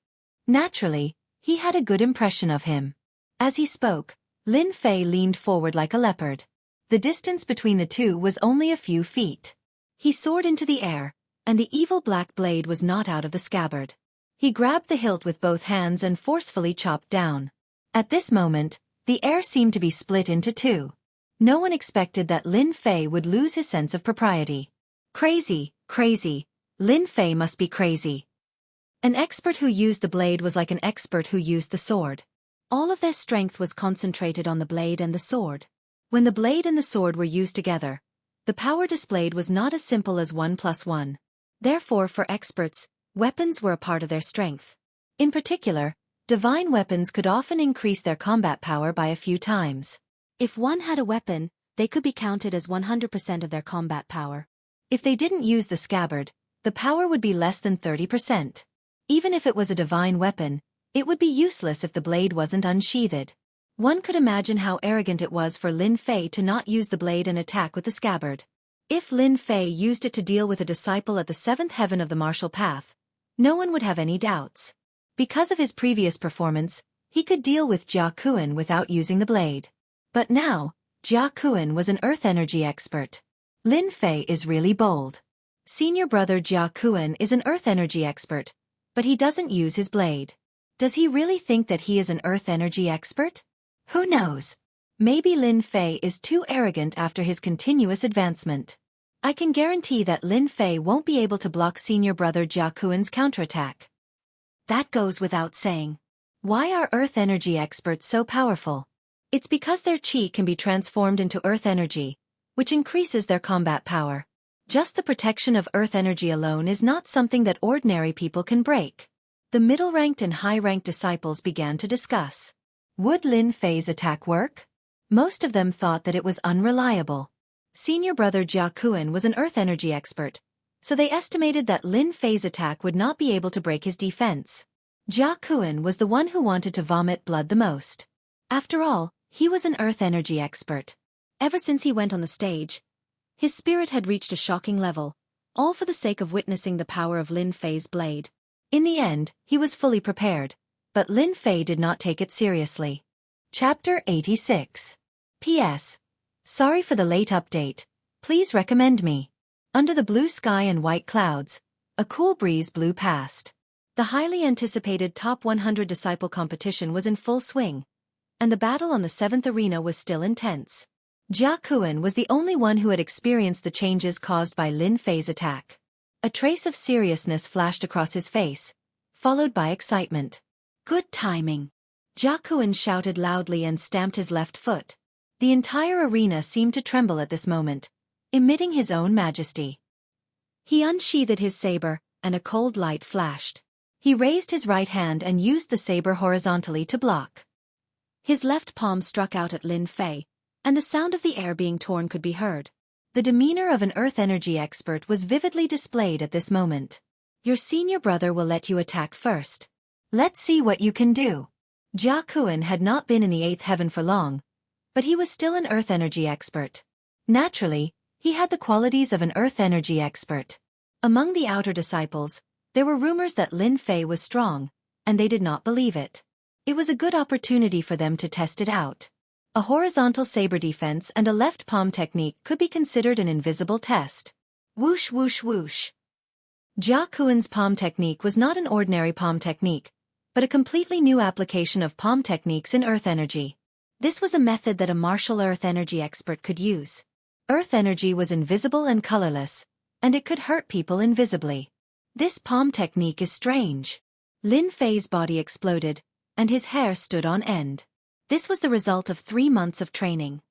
Speaker 1: Naturally, he had a good impression of him. As he spoke, Lin Fei leaned forward like a leopard. The distance between the two was only a few feet. He soared into the air, and the evil black blade was not out of the scabbard. He grabbed the hilt with both hands and forcefully chopped down. At this moment, the air seemed to be split into two. No one expected that Lin Fei would lose his sense of propriety. Crazy, crazy. Lin Fei must be crazy. An expert who used the blade was like an expert who used the sword. All of their strength was concentrated on the blade and the sword. When the blade and the sword were used together, the power displayed was not as simple as 1 + 1. Therefore, for experts, weapons were a part of their strength. In particular, divine weapons could often increase their combat power by a few times. If one had a weapon, they could be counted as 100% of their combat power. If they didn't use the scabbard, the power would be less than 30%. Even if it was a divine weapon, it would be useless if the blade wasn't unsheathed. One could imagine how arrogant it was for Lin Fei to not use the blade and attack with the scabbard. If Lin Fei used it to deal with a disciple at the seventh heaven of the martial path, no one would have any doubts. Because of his previous performance, he could deal with Jia Kuan without using the blade. But now, Jia Kuan was an earth energy expert. Lin Fei is really bold. Senior brother Jia Kuan is an earth energy expert, but he doesn't use his blade. Does he really think that he is an earth energy expert? Who knows? Maybe Lin Fei is too arrogant after his continuous advancement. I can guarantee that Lin Fei won't be able to block senior brother Jia Kuan's counterattack. That goes without saying. Why are earth energy experts so powerful? It's because their chi can be transformed into earth energy, which increases their combat power. Just the protection of earth energy alone is not something that ordinary people can break. The middle-ranked and high-ranked disciples began to discuss. Would Lin Fei's attack work? Most of them thought that it was unreliable. Senior brother Jia Kuan was an earth energy expert, so they estimated that Lin Fei's attack would not be able to break his defense. Jia Kuan was the one who wanted to vomit blood the most. After all, he was an earth energy expert. Ever since he went on the stage, his spirit had reached a shocking level, all for the sake of witnessing the power of Lin Fei's blade. In the end, he was fully prepared, but Lin Fei did not take it seriously. Chapter 86. P.S. Sorry for the late update. Please recommend me. Under the blue sky and white clouds, a cool breeze blew past. The The highly anticipated Top 100 Disciple competition was in full swing, and the battle on the 7th arena was still intense. Jia Kuan was the only one who had experienced the changes caused by Lin Fei's attack. A trace of seriousness flashed across his face, followed by excitement. Good timing. Jia Kuan shouted loudly and stamped his left foot. The entire arena seemed to tremble at this moment, emitting his own majesty. He unsheathed his saber, and a cold light flashed. He raised his right hand and used the saber horizontally to block. His left palm struck out at Lin Fei, and the sound of the air being torn could be heard. The demeanor of an earth energy expert was vividly displayed at this moment. Your senior brother will let you attack first. Let's see what you can do. Jia Kuan had not been in the 8th heaven for long, but he was still an earth energy expert. Naturally, he had the qualities of an earth energy expert. Among the outer disciples, there were rumors that Lin Fei was strong, and they did not believe it. It was a good opportunity for them to test it out. A horizontal saber defense and a left palm technique could be considered an invisible test. Whoosh whoosh whoosh. Jia Kuan's palm technique was not an ordinary palm technique, but a completely new application of palm techniques in earth energy. This was a method that a martial earth energy expert could use. Earth energy was invisible and colorless, and it could hurt people invisibly. This palm technique is strange. Lin Fei's body exploded, and his hair stood on end. This was the result of 3 months of training.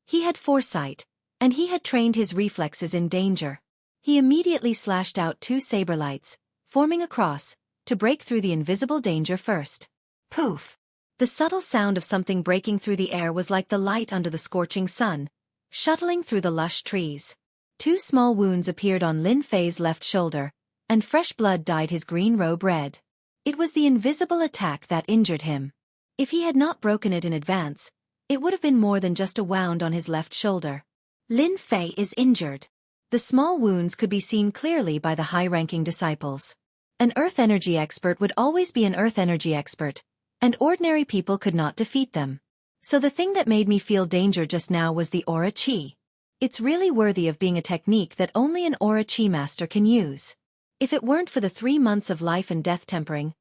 Speaker 1: He had foresight, and he had trained his reflexes in danger. He immediately slashed out 2 saber lights, forming a cross, to break through the invisible danger first. Poof! The subtle sound of something breaking through the air was like the light under the scorching sun, shuttling through the lush trees. 2 small wounds appeared on Lin Fei's left shoulder, and fresh blood dyed his green robe red. It was the invisible attack that injured him. If he had not broken it in advance, it would have been more than just a wound on his left shoulder. Lin Fei is injured. The small wounds could be seen clearly by the high-ranking disciples. An earth energy expert would always be an earth energy expert, and ordinary people could not defeat them. So the thing that made me feel danger just now was the aura chi. It's really worthy of being a technique that only an aura chi master can use. If it weren't for the 3 months of life and death tempering,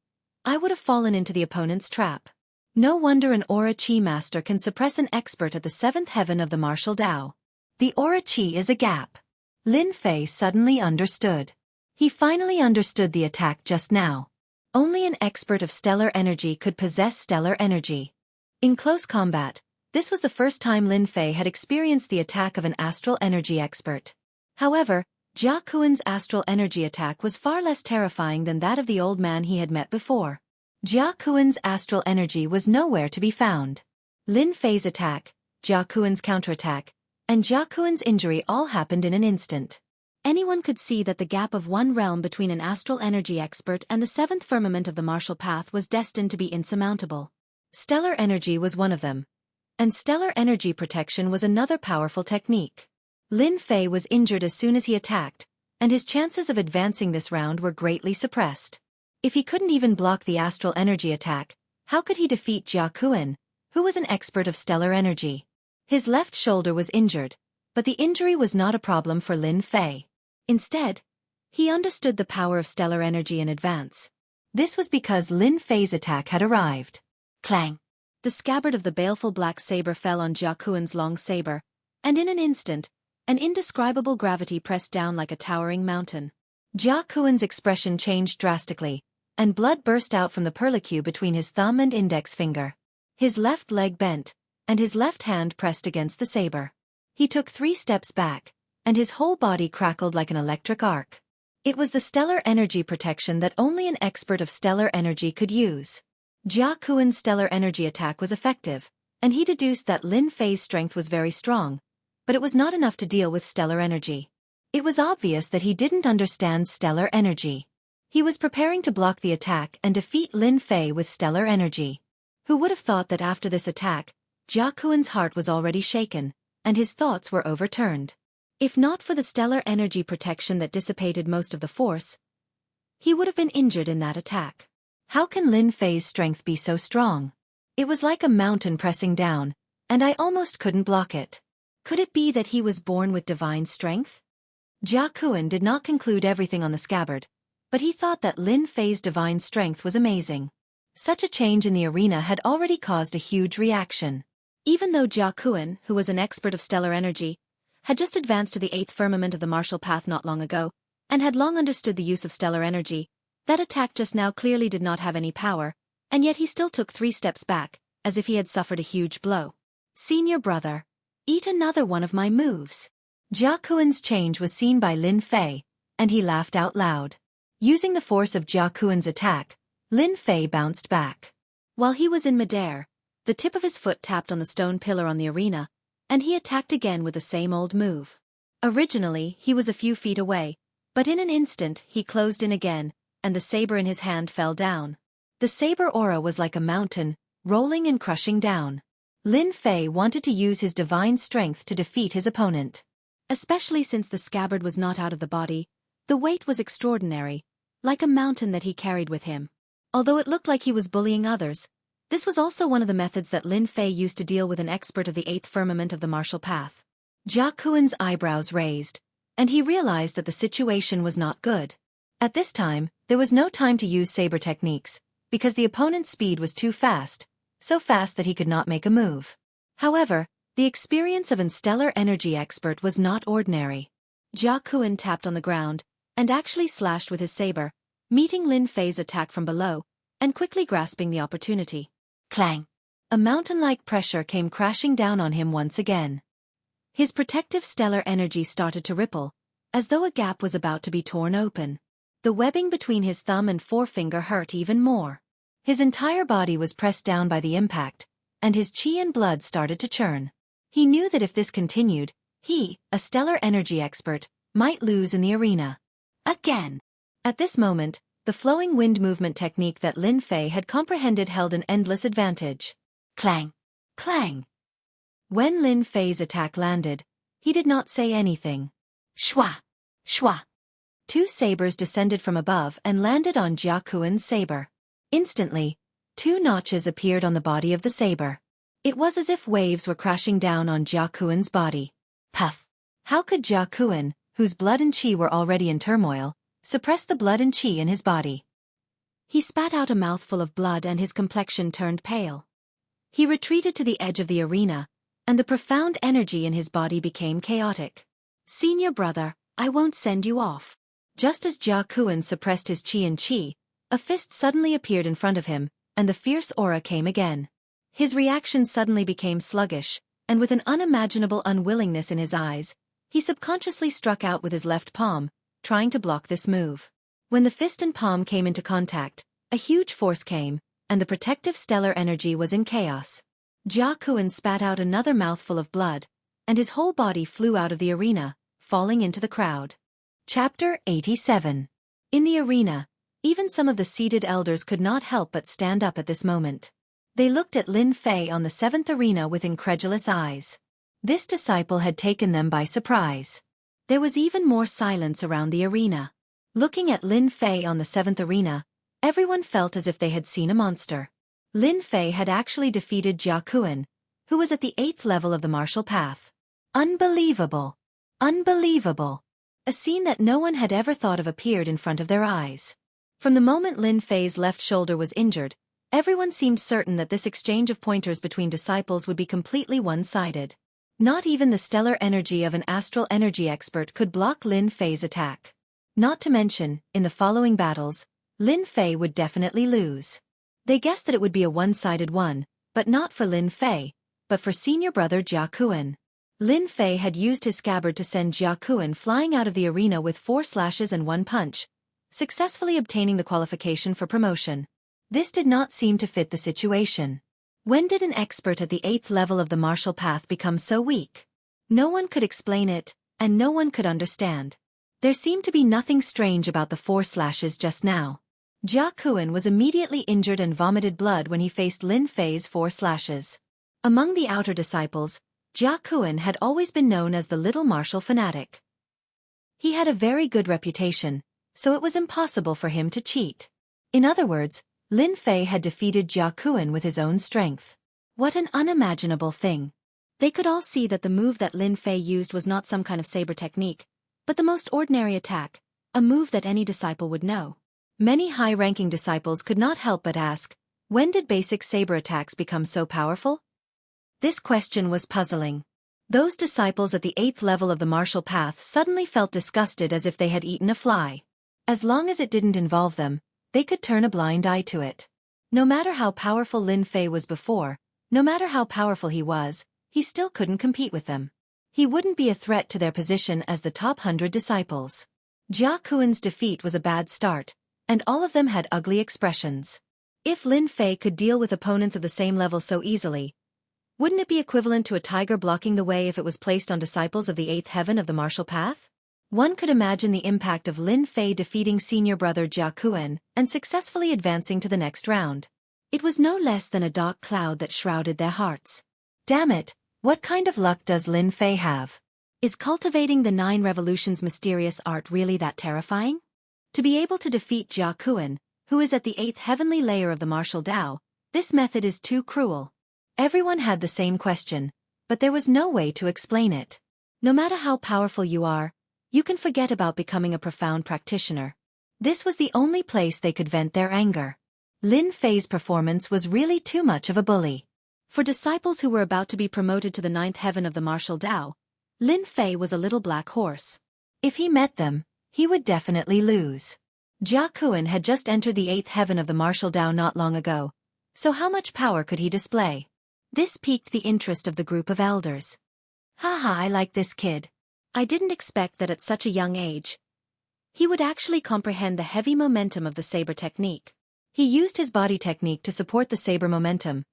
Speaker 1: I would have fallen into the opponent's trap. No wonder an aura chi master can suppress an expert at the 7th heaven of the martial Tao. The aura chi is a gap. Lin Fei suddenly understood. He finally understood the attack just now. Only an expert of stellar energy could possess stellar energy. In close combat, this was the first time Lin Fei had experienced the attack of an astral energy expert. However, Jia Kuan's astral energy attack was far less terrifying than that of the old man he had met before. Jia Kuan's astral energy was nowhere to be found. Lin Fei's attack, Jia Kuan's counterattack, and Jia Kuan's injury all happened in an instant. Anyone could see that the gap of one realm between an astral energy expert and the 7th firmament of the martial path was destined to be insurmountable. Stellar energy was one of them, and stellar energy protection was another powerful technique. Lin Fei was injured as soon as he attacked, and his chances of advancing this round were greatly suppressed. If he couldn't even block the astral energy attack, how could he defeat Jia Kuan, who was an expert of stellar energy? His left shoulder was injured, but the injury was not a problem for Lin Fei. Instead, he understood the power of stellar energy in advance. This was because Lin Fei's attack had arrived. Clang! The scabbard of the baleful black saber fell on Jia Kuan's long saber, and in an instant, an indescribable gravity pressed down like a towering mountain. Jia Kuan's expression changed drastically, and blood burst out from the perlicue between his thumb and index finger. His left leg bent, and his left hand pressed against the saber. He took 3 steps back, and his whole body crackled like an electric arc. It was the stellar energy protection that only an expert of stellar energy could use. Jia Kuan's stellar energy attack was effective, and he deduced that Lin Fei's strength was very strong, but it was not enough to deal with stellar energy. It was obvious that he didn't understand stellar energy. He was preparing to block the attack and defeat Lin Fei with stellar energy. Who would have thought that after this attack, Jia Kuan's heart was already shaken, and his thoughts were overturned. If not for the stellar energy protection that dissipated most of the force, he would have been injured in that attack. How can Lin Fei's strength be so strong? It was like a mountain pressing down, and I almost couldn't block it. Could it be that he was born with divine strength? Jia Kuan did not conclude everything on the scabbard, but he thought that Lin Fei's divine strength was amazing. Such a change in the arena had already caused a huge reaction. Even though Jia Kuan, who was an expert of stellar energy, had just advanced to the 8th firmament of the martial path not long ago, and had long understood the use of stellar energy, that attack just now clearly did not have any power, and yet he still took 3 steps back, as if he had suffered a huge blow. Senior brother, eat another one of my moves. Jia Kuan's change was seen by Lin Fei, and he laughed out loud. Using the force of Jia Kuan's attack, Lin Fei bounced back. While he was in midair, the tip of his foot tapped on the stone pillar on the arena, and he attacked again with the same old move. Originally, he was a few feet away, but in an instant he closed in again, and the saber in his hand fell down. The saber aura was like a mountain, rolling and crushing down. Lin Fei wanted to use his divine strength to defeat his opponent. Especially since the scabbard was not out of the body, the weight was extraordinary, like a mountain that he carried with him. Although it looked like he was bullying others, this was also one of the methods that Lin Fei used to deal with an expert of the 8th firmament of the martial path. Jia Kuan's eyebrows raised, and he realized that the situation was not good. At this time, there was no time to use saber techniques, because the opponent's speed was too fast, so fast that he could not make a move. However, the experience of an stellar energy expert was not ordinary. Jia Kuan tapped on the ground, and actually slashed with his saber, meeting Lin Fei's attack from below, and quickly grasping the opportunity. Clang! A mountain-like pressure came crashing down on him once again. His protective stellar energy started to ripple, as though a gap was about to be torn open. The webbing between his thumb and forefinger hurt even more. His entire body was pressed down by the impact, and his chi and blood started to churn. He knew that if this continued, he, a stellar energy expert, might lose in the arena. Again! At this moment, the flowing wind movement technique that Lin Fei had comprehended held an endless advantage. Clang! Clang! When Lin Fei's attack landed, he did not say anything. Shwa! Shwa! 2 sabers descended from above and landed on Jia Kuan's saber. Instantly, 2 notches appeared on the body of the saber. It was as if waves were crashing down on Jia Kuan's body. Puff! How could Jia Kuan, whose blood and chi were already in turmoil, suppress the blood and chi in his body? He spat out a mouthful of blood and his complexion turned pale. He retreated to the edge of the arena, and the profound energy in his body became chaotic. Senior brother, I won't send you off. Just as Jia Kuan suppressed his chi and chi, a fist suddenly appeared in front of him, and the fierce aura came again. His reaction suddenly became sluggish, and with an unimaginable unwillingness in his eyes, he subconsciously struck out with his left palm, trying to block this move. When the fist and palm came into contact, a huge force came, and the protective stellar energy was in chaos. Jia Kuan spat out another mouthful of blood, and his whole body flew out of the arena, falling into the crowd. Chapter 87. In the arena, even some of the seated elders could not help but stand up at this moment. They looked at Lin Fei on the 7th arena with incredulous eyes. This disciple had taken them by surprise. There was even more silence around the arena. Looking at Lin Fei on the 7th arena, everyone felt as if they had seen a monster. Lin Fei had actually defeated Jia Kuan, who was at the 8th level of the martial path. Unbelievable! Unbelievable! A scene that no one had ever thought of appeared in front of their eyes. From the moment Lin Fei's left shoulder was injured, everyone seemed certain that this exchange of pointers between disciples would be completely one-sided. Not even the stellar energy of an astral energy expert could block Lin Fei's attack. Not to mention, in the following battles, Lin Fei would definitely lose. They guessed that it would be a one-sided one, but not for Lin Fei, but for senior brother Jia Kuan. Lin Fei had used his scabbard to send Jia Kuan flying out of the arena with 4 slashes and 1 punch, successfully obtaining the qualification for promotion. This did not seem to fit the situation. When did an expert at the 8th level of the martial path become so weak? No one could explain it, and no one could understand. There seemed to be nothing strange about the 4 slashes just now. Jia Kuan was immediately injured and vomited blood when he faced Lin Fei's 4 slashes. Among the outer disciples, Jia Kuan had always been known as the little martial fanatic. He had a very good reputation, so it was impossible for him to cheat. In other words, Lin Fei had defeated Jia Kuan with his own strength. What an unimaginable thing. They could all see that the move that Lin Fei used was not some kind of saber technique, but the most ordinary attack, a move that any disciple would know. Many high-ranking disciples could not help but ask, when did basic saber attacks become so powerful? This question was puzzling. Those disciples at the 8th level of the martial path suddenly felt disgusted as if they had eaten a fly. As long as it didn't involve them, they could turn a blind eye to it. No matter how powerful Lin Fei was before, no matter how powerful he was, he still couldn't compete with them. He wouldn't be a threat to their position as the top 100 disciples. Jia Kuan's defeat was a bad start, and all of them had ugly expressions. If Lin Fei could deal with opponents of the same level so easily, wouldn't it be equivalent to a tiger blocking the way if it was placed on disciples of the 8th heaven of the martial path? One could imagine the impact of Lin Fei defeating senior brother Jia Kuan and successfully advancing to the next round. It was no less than a dark cloud that shrouded their hearts. Damn it, what kind of luck does Lin Fei have? Is cultivating the 9 revolutions mysterious art really that terrifying? To be able to defeat Jia Kuan, who is at the 8th heavenly layer of the martial Tao, this method is too cruel. Everyone had the same question, but there was no way to explain it. No matter how powerful you are, you can forget about becoming a profound practitioner. This was the only place they could vent their anger. Lin Fei's performance was really too much of a bully. For disciples who were about to be promoted to the 9th heaven of the martial Tao, Lin Fei was a little black horse. If he met them, he would definitely lose. Jia Kuan had just entered the 8th heaven of the martial Tao not long ago, so how much power could he display? This piqued the interest of the group of elders. Haha, I like this kid. I didn't expect that at such a young age he would actually comprehend the heavy momentum of the saber technique. He used his body technique to support the saber momentum,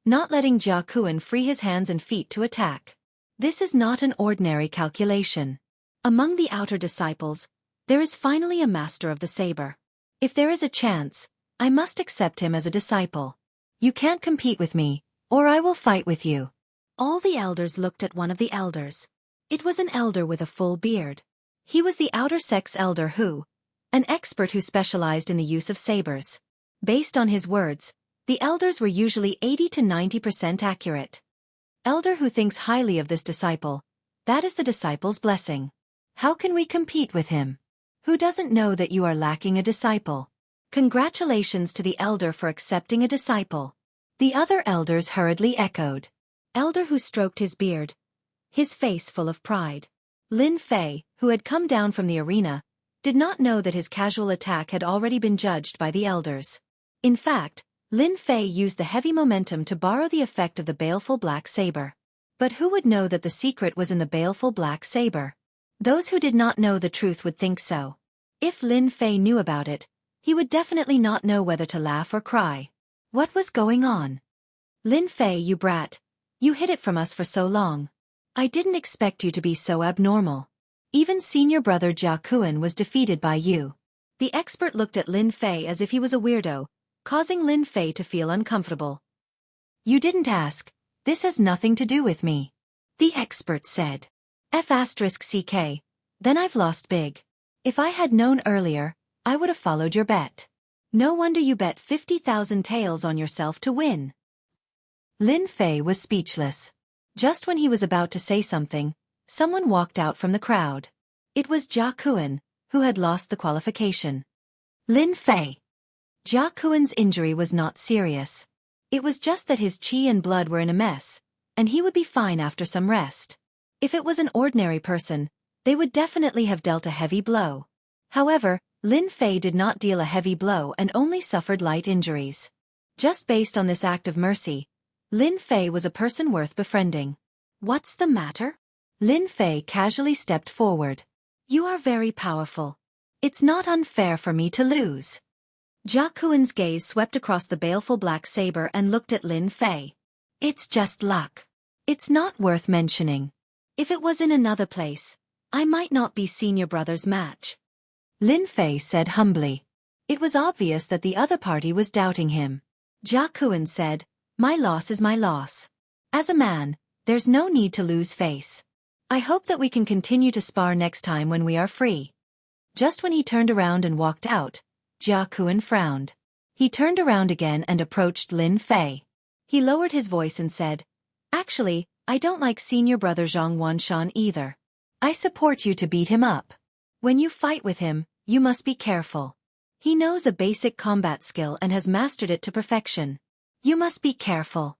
Speaker 1: not letting Jia Kuan free his hands and feet to attack. This is not an ordinary calculation. Among the outer disciples, there is finally a master of the saber. If there is a chance, I must accept him as a disciple. You can't compete with me, or I will fight with you. All the elders looked at one of the elders. It was an elder with a full beard. He was the outer sex elder who, an expert who specialized in the use of sabers. Based on his words, the elders were usually 80 to 90% accurate. Elder who thinks highly of this disciple, that is the disciple's blessing. How can we compete with him? Who doesn't know that you are lacking a disciple? Congratulations to the elder for accepting a disciple. The other elders hurriedly echoed. Elder who stroked his beard, his face full of pride. Lin Fei, who had come down from the arena, did not know that his casual attack had already been judged by the elders. In fact, Lin Fei used the heavy momentum to borrow the effect of the baleful black saber. But who would know that the secret was in the baleful black saber? Those who did not know the truth would think so. If Lin Fei knew about it, he would definitely not know whether to laugh or cry. What was going on? Lin Fei, you brat. You hid it from us for so long. I didn't expect you to be so abnormal. Even senior brother Jia Kuan was defeated by you. The expert looked at Lin Fei as if he was a weirdo, causing Lin Fei to feel uncomfortable. You didn't ask. This has nothing to do with me. The expert said. F*CK, then I've lost big. If I had known earlier, I would have followed your bet. No wonder you bet 50,000 taels on yourself to win. Lin Fei was speechless. Just when he was about to say something, someone walked out from the crowd. It was Jia Kuan, who had lost the qualification. Lin Fei. Jia Kuan's injury was not serious. It was just that his qi and blood were in a mess, and he would be fine after some rest. If it was an ordinary person, they would definitely have dealt a heavy blow. However, Lin Fei did not deal a heavy blow and only suffered light injuries. Just based on this act of mercy, Lin Fei was a person worth befriending. What's the matter? Lin Fei casually stepped forward. You are very powerful. It's not unfair for me to lose. Jia Kuan's gaze swept across the baleful black saber and looked at Lin Fei. It's just luck. It's not worth mentioning. If it was in another place, I might not be senior brother's match. Lin Fei said humbly. It was obvious that the other party was doubting him. Jia Kuan said, my loss is my loss. As a man, there's no need to lose face. I hope that we can continue to spar next time when we are free. Just when he turned around and walked out, Jia Kuan frowned. He turned around again and approached Lin Fei. He lowered his voice and said, actually, I don't like senior brother Zhang Wanshan either. I support you to beat him up. When you fight with him, you must be careful. He knows a basic combat skill and has mastered it to perfection. You must be careful.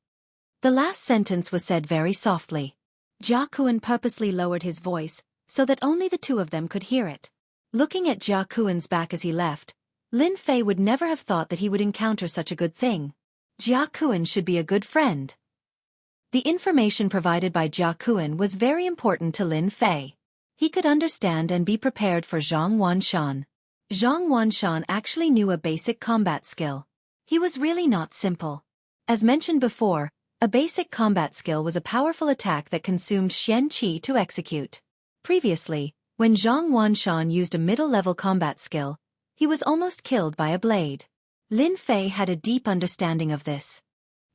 Speaker 1: The last sentence was said very softly. Jia Kuan purposely lowered his voice, so that only the two of them could hear it. Looking at Jia Kuan's back as he left, Lin Fei would never have thought that he would encounter such a good thing. Jia Kuan should be a good friend. The information provided by Jia Kuan was very important to Lin Fei. He could understand and be prepared for Zhang Wanshan. Zhang Wanshan actually knew a basic combat skill. He was really not simple. As mentioned before, a basic combat skill was a powerful attack that consumed Xian Qi to execute. Previously, when Zhang Wanshan used a middle-level combat skill, he was almost killed by a blade. Lin Fei had a deep understanding of this.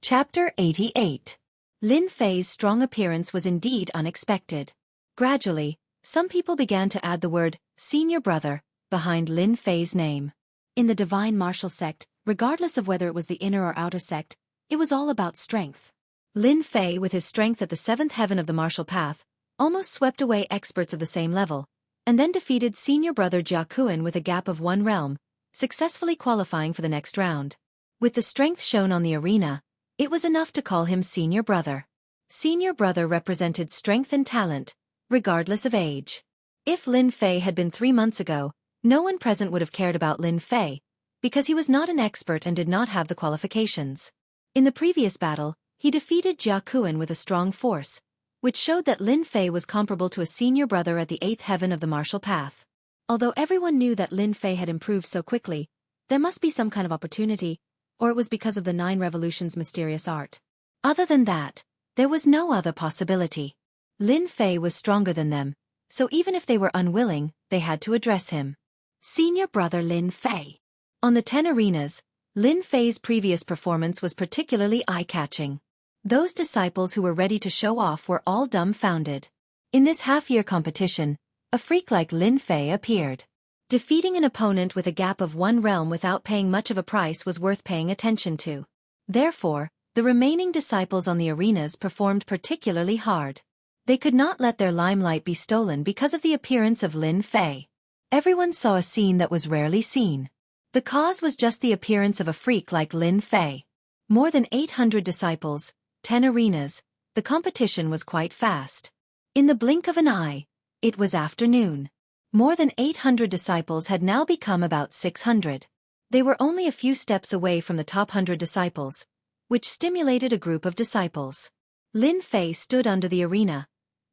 Speaker 1: Chapter 88. Lin Fei's strong appearance was indeed unexpected. Gradually, some people began to add the word, senior brother, behind Lin Fei's name. In the divine martial sect, regardless of whether it was the inner or outer sect, it was all about strength. Lin Fei, with his strength at the seventh heaven of the martial path, almost swept away experts of the same level, and then defeated senior brother Jia Kuan with a gap of 1 realm, successfully qualifying for the next round. With the strength shown on the arena, it was enough to call him senior brother. Senior brother represented strength and talent, regardless of age. If Lin Fei had been 3 months ago, no one present would have cared about Lin Fei, because he was not an expert and did not have the qualifications. In the previous battle, he defeated Jia Kuan with a strong force, which showed that Lin Fei was comparable to a senior brother at the 8th heaven of the martial path. Although everyone knew that Lin Fei had improved so quickly, there must be some kind of opportunity, or it was because of the 9 revolutions' mysterious art. Other than that, there was no other possibility. Lin Fei was stronger than them, so even if they were unwilling, they had to address him. Senior brother Lin Fei. On the 10 arenas, Lin Fei's previous performance was particularly eye-catching. Those disciples who were ready to show off were all dumbfounded. In this half-year competition, a freak like Lin Fei appeared. Defeating an opponent with a gap of 1 realm without paying much of a price was worth paying attention to. Therefore, the remaining disciples on the arenas performed particularly hard. They could not let their limelight be stolen because of the appearance of Lin Fei. Everyone saw a scene that was rarely seen. The cause was just the appearance of a freak like Lin Fei. More than 800 disciples, 10 arenas, the competition was quite fast. In the blink of an eye, it was afternoon. More than 800 disciples had now become about 600. They were only a few steps away from the top 100 disciples, which stimulated a group of disciples. Lin Fei stood under the arena,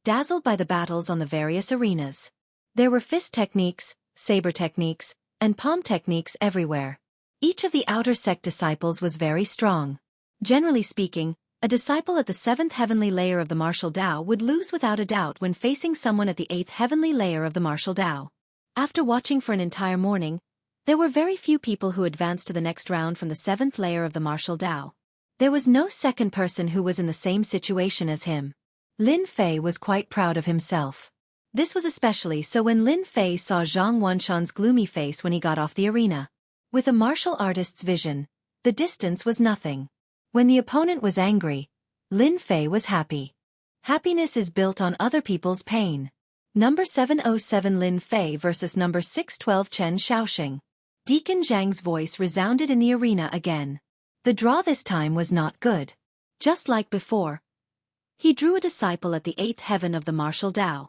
Speaker 1: dazzled by the battles on the various arenas. There were fist techniques, saber techniques, and palm techniques everywhere. Each of the outer sect disciples was very strong. Generally speaking, a disciple at the 7th heavenly layer of the martial Dao would lose without a doubt when facing someone at the 8th heavenly layer of the martial Dao. After watching for an entire morning, there were very few people who advanced to the next round from the 7th layer of the martial Dao. There was no second person who was in the same situation as him. Lin Fei was quite proud of himself. This was especially so when Lin Fei saw Zhang Wanshan's gloomy face when he got off the arena. With a martial artist's vision, the distance was nothing. When the opponent was angry, Lin Fei was happy. Happiness is built on other people's pain. Number 707 Lin Fei versus number 612 Chen Shaoxing. Deacon Zhang's voice resounded in the arena again. The draw this time was not good. Just like before, he drew a disciple at the 8th heaven of the martial Dao.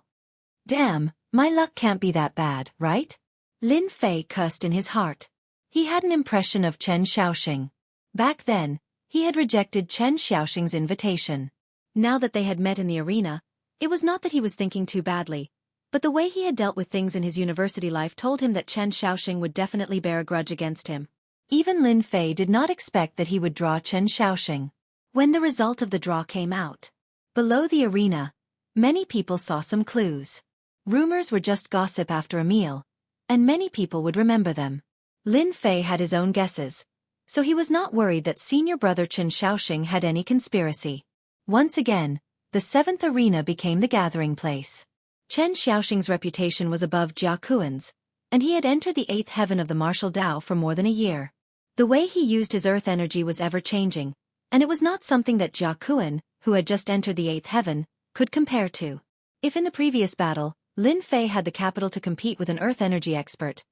Speaker 1: Damn, my luck can't be that bad, right? Lin Fei cursed in his heart. He had an impression of Chen Shaoxing. Back then, he had rejected Chen Shaoxing's invitation. Now that they had met in the arena, it was not that he was thinking too badly, but the way he had dealt with things in his university life told him that Chen Shaoxing would definitely bear a grudge against him. Even Lin Fei did not expect that he would draw Chen Shaoxing. When the result of the draw came out, below the arena, many people saw some clues. Rumors were just gossip after a meal, and many people would remember them. Lin Fei had his own guesses, so he was not worried that senior brother Chen Shaoxing had any conspiracy. Once again, the 7th arena became the gathering place. Chen Shaoxing's reputation was above Jia Kuan's, and he had entered the 8th heaven of the martial Dao for more than a year. The way he used his earth energy was ever-changing, and it was not something that Jia Kuan, who had just entered the 8th heaven, could compare to. If in the previous battle, Lin Fei had the capital to compete with an earth energy expert,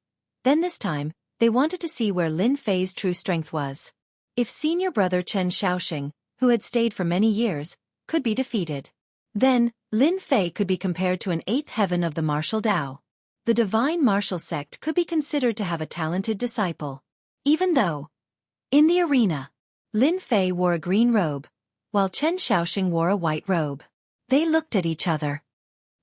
Speaker 1: then this time, They wanted to see where Lin Fei's true strength was. If senior brother Chen Xiaoxing, who had stayed for many years, could be defeated, then Lin Fei could be compared to an eighth heaven of the martial Dao. The divine martial sect could be considered to have a talented disciple. Even though, in the arena, Lin Fei wore a green robe, while Chen Xiaoxing wore a white robe. They looked at each other.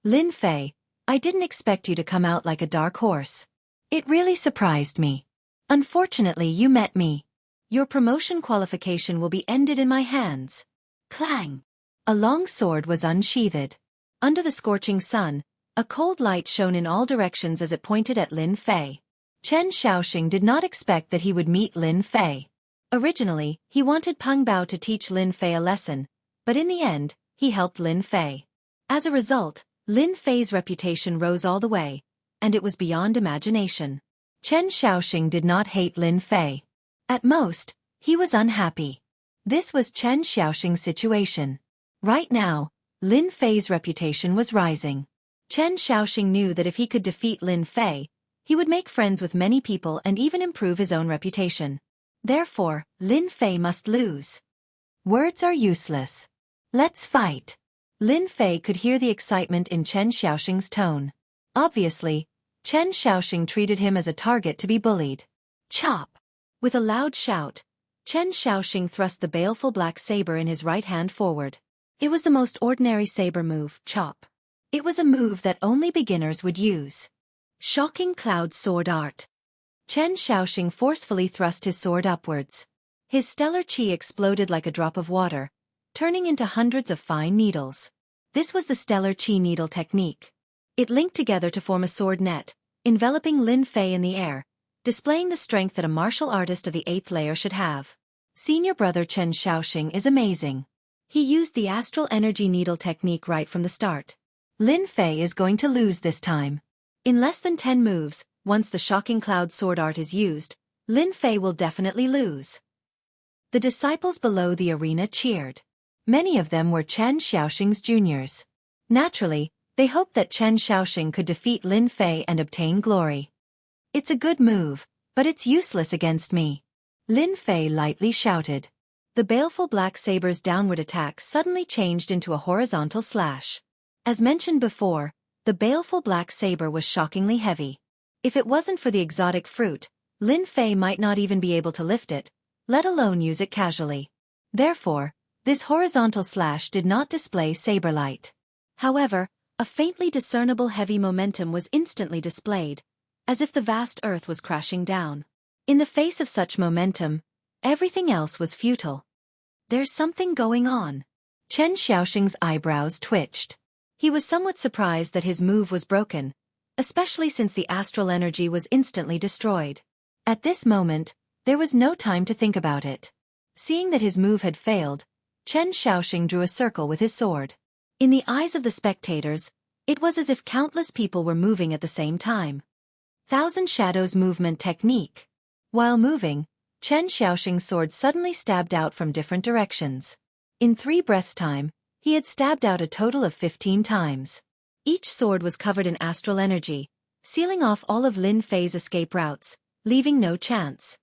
Speaker 1: Lin Fei, I didn't expect you to come out like a dark horse. It really surprised me. Unfortunately, you met me. Your promotion qualification will be ended in my hands. Clang! A long sword was unsheathed. Under the scorching sun, a cold light shone in all directions as it pointed at Lin Fei. Chen Xiaoxing did not expect that he would meet Lin Fei. Originally, he wanted Peng Bao to teach Lin Fei a lesson, but in the end, he helped Lin Fei. As a result, Lin Fei's reputation rose all the way, and it was beyond imagination. Chen Xiaoxing did not hate Lin Fei. At most, he was unhappy. This was Chen Xiaoxing's situation. Right now, Lin Fei's reputation was rising. Chen Xiaoxing knew that if he could defeat Lin Fei, he would make friends with many people and even improve his own reputation. Therefore, Lin Fei must lose. Words are useless. Let's fight. Lin Fei could hear the excitement in Chen Xiaoxing's tone. Obviously, Chen Xiaoxing treated him as a target to be bullied. Chop! With a loud shout, Chen Xiaoxing thrust the baleful black saber in his right hand forward. It was the most ordinary saber move, chop. It was a move that only beginners would use. Shocking cloud sword art. Chen Xiaoxing forcefully thrust his sword upwards. His stellar qi exploded like a drop of water, turning into hundreds of fine needles. This was the stellar qi needle technique. It linked together to form a sword net, enveloping Lin Fei in the air, displaying the strength that a martial artist of the 8th layer should have. Senior brother Chen Xiaoxing is amazing. He used the astral energy needle technique right from the start. Lin Fei is going to lose this time. In less than 10 moves, once the shocking cloud sword art is used, Lin Fei will definitely lose. The disciples below the arena cheered. Many of them were Chen Xiaoxing's juniors. Naturally, they hoped that Chen Xiaoxing could defeat Lin Fei and obtain glory. It's a good move, but it's useless against me. Lin Fei lightly shouted. The baleful black saber's downward attack suddenly changed into a horizontal slash. As mentioned before, the baleful black saber was shockingly heavy. If it wasn't for the exotic fruit, Lin Fei might not even be able to lift it, let alone use it casually. Therefore, this horizontal slash did not display saber light. However, a faintly discernible heavy momentum was instantly displayed, as if the vast earth was crashing down. In the face of such momentum, everything else was futile. There's something going on. Chen Xiaoxing's eyebrows twitched. He was somewhat surprised that his move was broken, especially since the astral energy was instantly destroyed. At this moment, there was no time to think about it. Seeing that his move had failed, Chen Xiaoxing drew a circle with his sword. In the eyes of the spectators, it was as if countless people were moving at the same time. Thousand Shadows movement technique. While moving, Chen Xiaoxing's sword suddenly stabbed out from different directions. In 3 breaths' time, he had stabbed out a total of 15 times. Each sword was covered in astral energy, sealing off all of Lin Fei's escape routes, leaving no chance.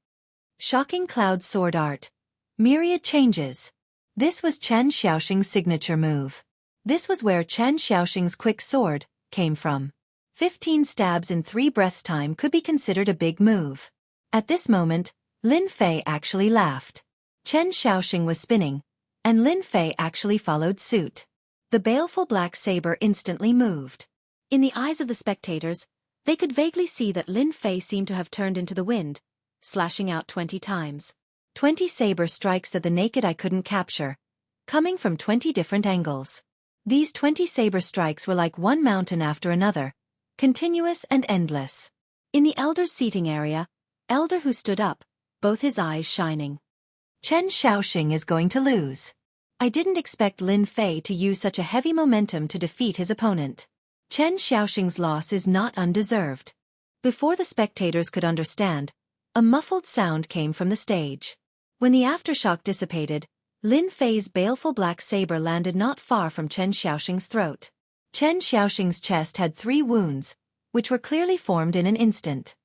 Speaker 1: Shocking cloud sword art. Myriad changes. This was Chen Xiaoxing's signature move. This was where Chen Xiaoxing's quick sword came from. 15 stabs in 3 breaths' time could be considered a big move. At this moment, Lin Fei actually laughed. Chen Xiaoxing was spinning, and Lin Fei actually followed suit. The baleful black saber instantly moved. In the eyes of the spectators, they could vaguely see that Lin Fei seemed to have turned into the wind, slashing out 20 times. 20 saber strikes that the naked eye couldn't capture, coming from 20 different angles. These 20 saber strikes were like one mountain after another, continuous and endless. In the elder's seating area, Elder Hu stood up, both his eyes shining. Chen Xiaoxing is going to lose. I didn't expect Lin Fei to use such a heavy momentum to defeat his opponent. Chen Xiaoxing's loss is not undeserved. Before the spectators could understand, a muffled sound came from the stage. When the aftershock dissipated, Lin Fei's baleful black saber landed not far from Chen Xiaoxing's throat. Chen Xiaoxing's chest had 3 wounds, which were clearly formed in an instant.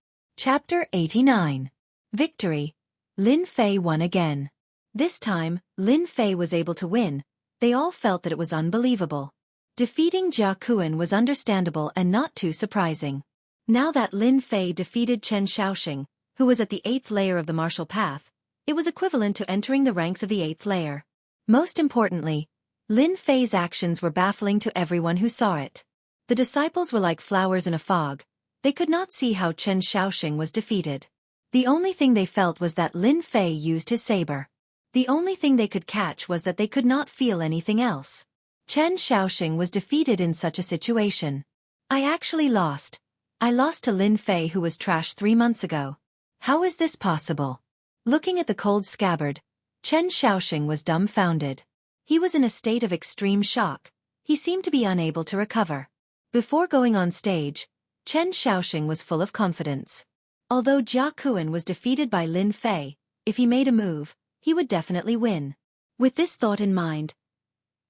Speaker 1: Chapter 89. Victory. Lin Fei won again. This time, Lin Fei was able to win. They all felt that it was unbelievable. Defeating Jia Kuan was understandable and not too surprising. Now that Lin Fei defeated Chen Xiaoxing, who was at the 8th layer of the martial path, it was equivalent to entering the ranks of the 8th layer. Most importantly, Lin Fei's actions were baffling to everyone who saw it. The disciples were like flowers in a fog. They could not see how Chen Xiaoxing was defeated. The only thing they felt was that Lin Fei used his saber. The only thing they could catch was that they could not feel anything else. Chen Xiaoxing was defeated in such a situation. I actually lost. I lost to Lin Fei, who was trash 3 months ago. How is this possible? Looking at the cold scabbard, Chen Xiaoxing was dumbfounded. He was in a state of extreme shock. He seemed to be unable to recover. Before going on stage, Chen Xiaoxing was full of confidence. Although Jia Kuan was defeated by Lin Fei, if he made a move, he would definitely win. With this thought in mind,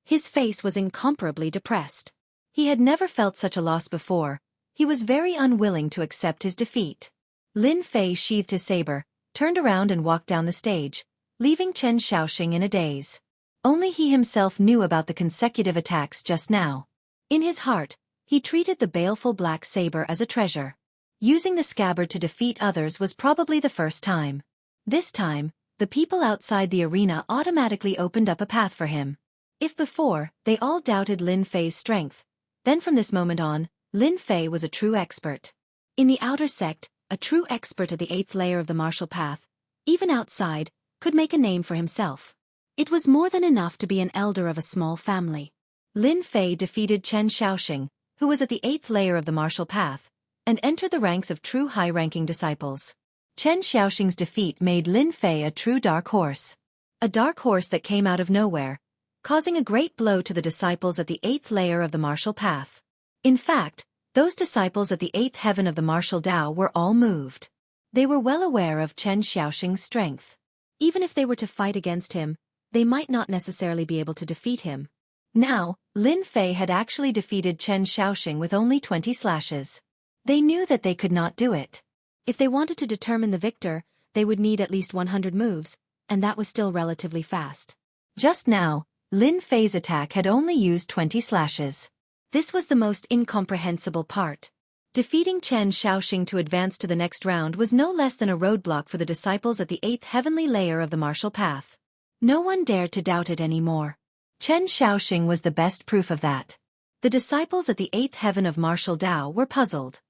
Speaker 1: his face was incomparably depressed. He had never felt such a loss before. He was very unwilling to accept his defeat. Lin Fei sheathed his saber, turned around and walked down the stage, leaving Chen Xiaoxing in a daze. Only he himself knew about the consecutive attacks just now. In his heart, he treated the baleful black saber as a treasure. Using the scabbard to defeat others was probably the first time. This time, the people outside the arena automatically opened up a path for him. If before, they all doubted Lin Fei's strength, then from this moment on, Lin Fei was a true expert. In the outer sect, a true expert at the 8th layer of the martial path, even outside, could make a name for himself. It was more than enough to be an elder of a small family. Lin Fei defeated Chen Xiaoxing, who was at the 8th layer of the martial path, and entered the ranks of true high-ranking disciples. Chen Xiaoxing's defeat made Lin Fei a true dark horse. A dark horse that came out of nowhere, causing a great blow to the disciples at the 8th layer of the martial path. In fact, those disciples at the 8th heaven of the martial Tao were all moved. They were well aware of Chen Xiaoxing's strength. Even if they were to fight against him, they might not necessarily be able to defeat him. Now, Lin Fei had actually defeated Chen Xiaoxing with only 20 slashes. They knew that they could not do it. If they wanted to determine the victor, they would need at least 100 moves, and that was still relatively fast. Just now, Lin Fei's attack had only used 20 slashes. This was the most incomprehensible part. Defeating Chen Xiaoxing to advance to the next round was no less than a roadblock for the disciples at the 8th heavenly layer of the martial path. No one dared to doubt it anymore. Chen Xiaoxing was the best proof of that. The disciples at the 8th heaven of martial Tao were puzzled.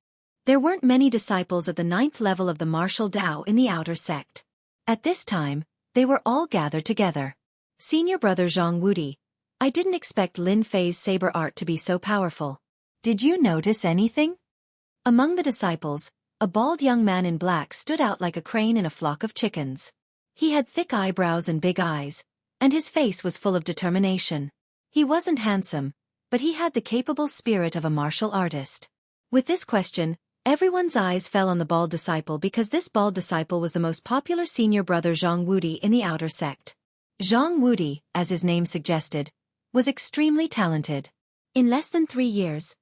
Speaker 1: There weren't many disciples at the 9th level of the martial Tao in the outer sect. At this time, they were all gathered together. Senior brother Zhang Wudi, I didn't expect Lin Fei's saber art to be so powerful. Did you notice anything? Among the disciples, a bald young man in black stood out like a crane in a flock of chickens. He had thick eyebrows and big eyes, and his face was full of determination. He wasn't handsome, but he had the capable spirit of a martial artist. With this question, everyone's eyes fell on the bald disciple because this bald disciple was the most popular senior brother Zhang Wudi in the outer sect. Zhang Wudi, as his name suggested, was extremely talented. In less than 3 years,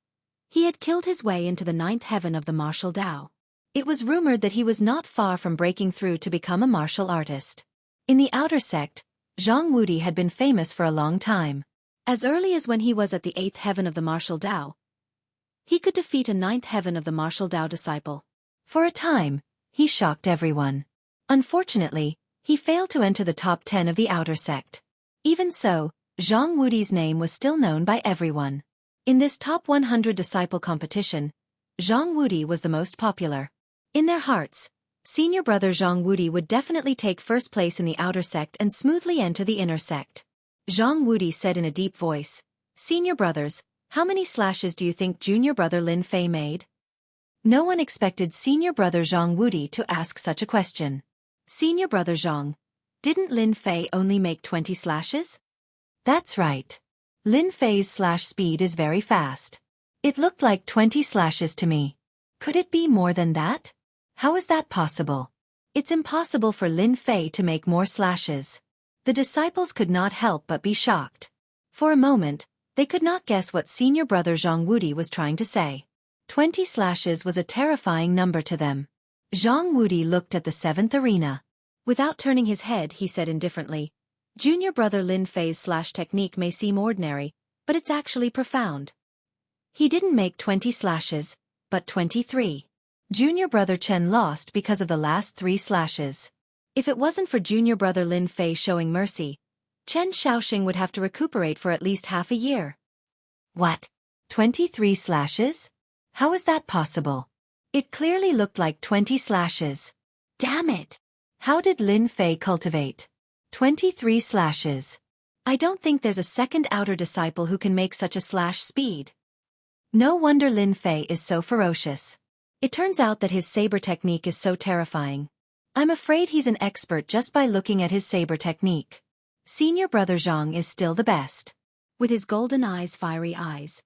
Speaker 1: he had killed his way into the 9th heaven of the martial Tao. It was rumored that he was not far from breaking through to become a martial artist. In the outer sect, Zhang Wudi had been famous for a long time. As early as when he was at the 8th heaven of the martial Tao, he could defeat a 9th heaven of the martial Tao disciple. For a time, he shocked everyone. Unfortunately, he failed to enter the top 10 of the outer sect. Even so, Zhang Wudi's name was still known by everyone. In this top 100 disciple competition, Zhang Wudi was the most popular. In their hearts, senior brother Zhang Wudi would definitely take first place in the outer sect and smoothly enter the inner sect. Zhang Wudi said in a deep voice, "Senior brothers, how many slashes do you think junior brother Lin Fei made?" No one expected senior brother Zhang Wudi to ask such a question. Senior brother Zhang, didn't Lin Fei only make 20 slashes? That's right. Lin Fei's slash speed is very fast. It looked like 20 slashes to me. Could it be more than that? How is that possible? It's impossible for Lin Fei to make more slashes. The disciples could not help but be shocked. For a moment, they could not guess what senior brother Zhang Wudi was trying to say. 20 slashes was a terrifying number to them. Zhang Wudi looked at the 7th arena. Without turning his head, he said indifferently, "Junior brother Lin Fei's slash technique may seem ordinary, but it's actually profound. He didn't make 20 slashes, but 23. Junior brother Chen lost because of the last 3 slashes. If it wasn't for junior brother Lin Fei showing mercy, Chen Shaoxing would have to recuperate for at least half a year." What? 23 slashes? How is that possible? It clearly looked like 20 slashes. Damn it! How did Lin Fei cultivate 23 slashes? I don't think there's a second outer disciple who can make such a slash speed. No wonder Lin Fei is so ferocious. It turns out that his saber technique is so terrifying. I'm afraid he's an expert just by looking at his saber technique. Senior brother Zhang is still the best. With his golden eyes, fiery eyes,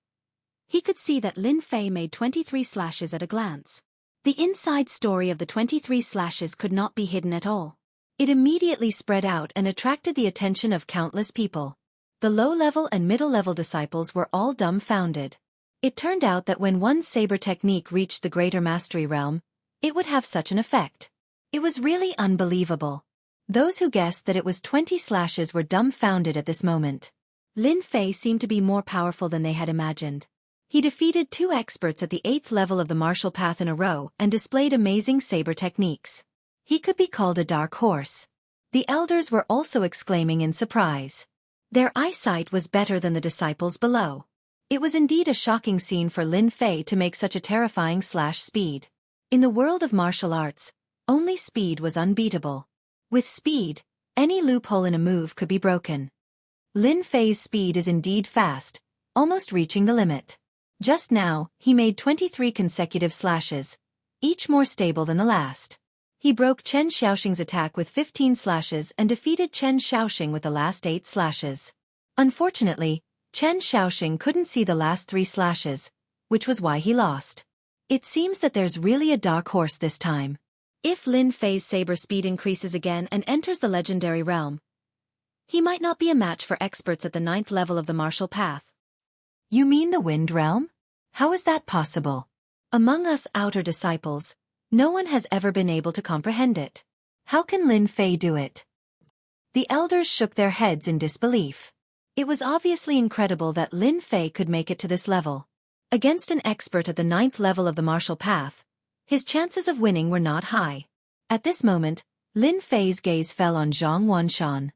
Speaker 1: he could see that Lin Fei made 23 slashes at a glance. The inside story of the 23 slashes could not be hidden at all. It immediately spread out and attracted the attention of countless people. The low-level and middle-level disciples were all dumbfounded. It turned out that when one saber technique reached the greater mastery realm, it would have such an effect. It was really unbelievable. Those who guessed that it was 20 slashes were dumbfounded at this moment. Lin Fei seemed to be more powerful than they had imagined. He defeated 2 experts at the 8th level of the martial path in a row and displayed amazing saber techniques. He could be called a dark horse. The elders were also exclaiming in surprise. Their eyesight was better than the disciples below. It was indeed a shocking scene for Lin Fei to make such a terrifying slash speed. In the world of martial arts, only speed was unbeatable. With speed, any loophole in a move could be broken. Lin Fei's speed is indeed fast, almost reaching the limit. Just now, he made 23 consecutive slashes, each more stable than the last. He broke Chen Shaoxing's attack with 15 slashes and defeated Chen Shaoxing with the last 8 slashes. Unfortunately, Chen Shaoxing couldn't see the last 3 slashes, which was why he lost. It seems that there's really a dark horse this time. If Lin Fei's saber speed increases again and enters the legendary realm, he might not be a match for experts at the 9th level of the martial path. You mean the Wind Realm? How is that possible? Among us outer disciples, no one has ever been able to comprehend it. How can Lin Fei do it? The elders shook their heads in disbelief. It was obviously incredible that Lin Fei could make it to this level. Against an expert at the 9th level of the martial path, his chances of winning were not high. At this moment, Lin Fei's gaze fell on Zhang Wanshan.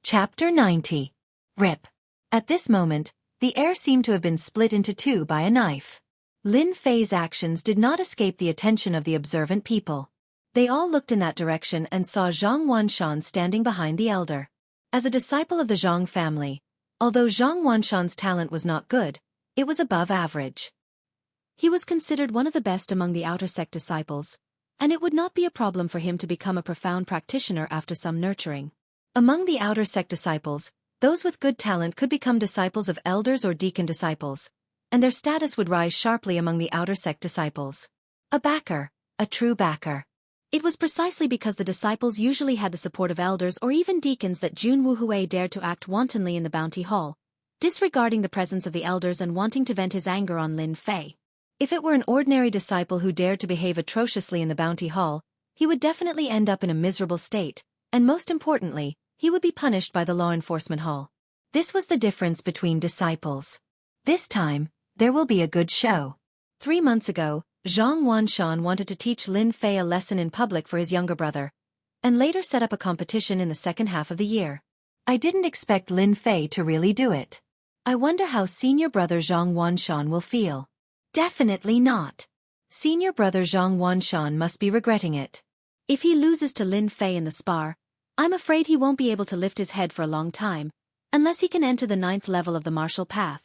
Speaker 1: Chapter 90. Rip. At this moment, the air seemed to have been split into 2 by a knife. Lin Fei's actions did not escape the attention of the observant people. They all looked in that direction and saw Zhang Wanshan standing behind the elder. As a disciple of the Zhang family, although Zhang Wanshan's talent was not good, it was above average. He was considered one of the best among the outer sect disciples, and it would not be a problem for him to become a profound practitioner after some nurturing. Among the outer sect disciples, those with good talent could become disciples of elders or deacon disciples, and their status would rise sharply among the outer sect disciples. A backer, a true backer. It was precisely because the disciples usually had the support of elders or even deacons that Jun Wuhui dared to act wantonly in the bounty hall, disregarding the presence of the elders and wanting to vent his anger on Lin Fei. If it were an ordinary disciple who dared to behave atrociously in the bounty hall, he would definitely end up in a miserable state, and most importantly, he would be punished by the law enforcement hall. This was the difference between disciples. This time, there will be a good show. 3 months ago, Zhang Wanshan wanted to teach Lin Fei a lesson in public for his younger brother, and later set up a competition in the second half of the year. I didn't expect Lin Fei to really do it. I wonder how senior brother Zhang Wanshan will feel. Definitely not. Senior brother Zhang Wanshan must be regretting it. If he loses to Lin Fei in the spar, I'm afraid he won't be able to lift his head for a long time, unless he can enter the 9th level of the martial path.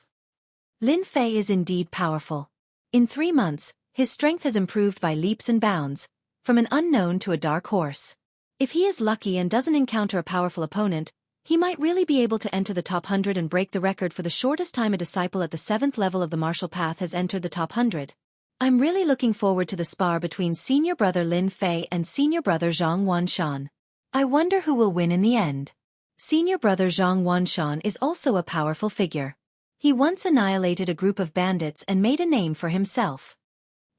Speaker 1: Lin Fei is indeed powerful. In 3 months, his strength has improved by leaps and bounds, from an unknown to a dark horse. If he is lucky and doesn't encounter a powerful opponent, he might really be able to enter the top 100 and break the record for the shortest time a disciple at the 7th level of the martial path has entered the top 100. I'm really looking forward to the spar between senior brother Lin Fei and senior brother Zhang Wanshan. I wonder who will win in the end. Senior brother Zhang Wanshan is also a powerful figure. He once annihilated a group of bandits and made a name for himself.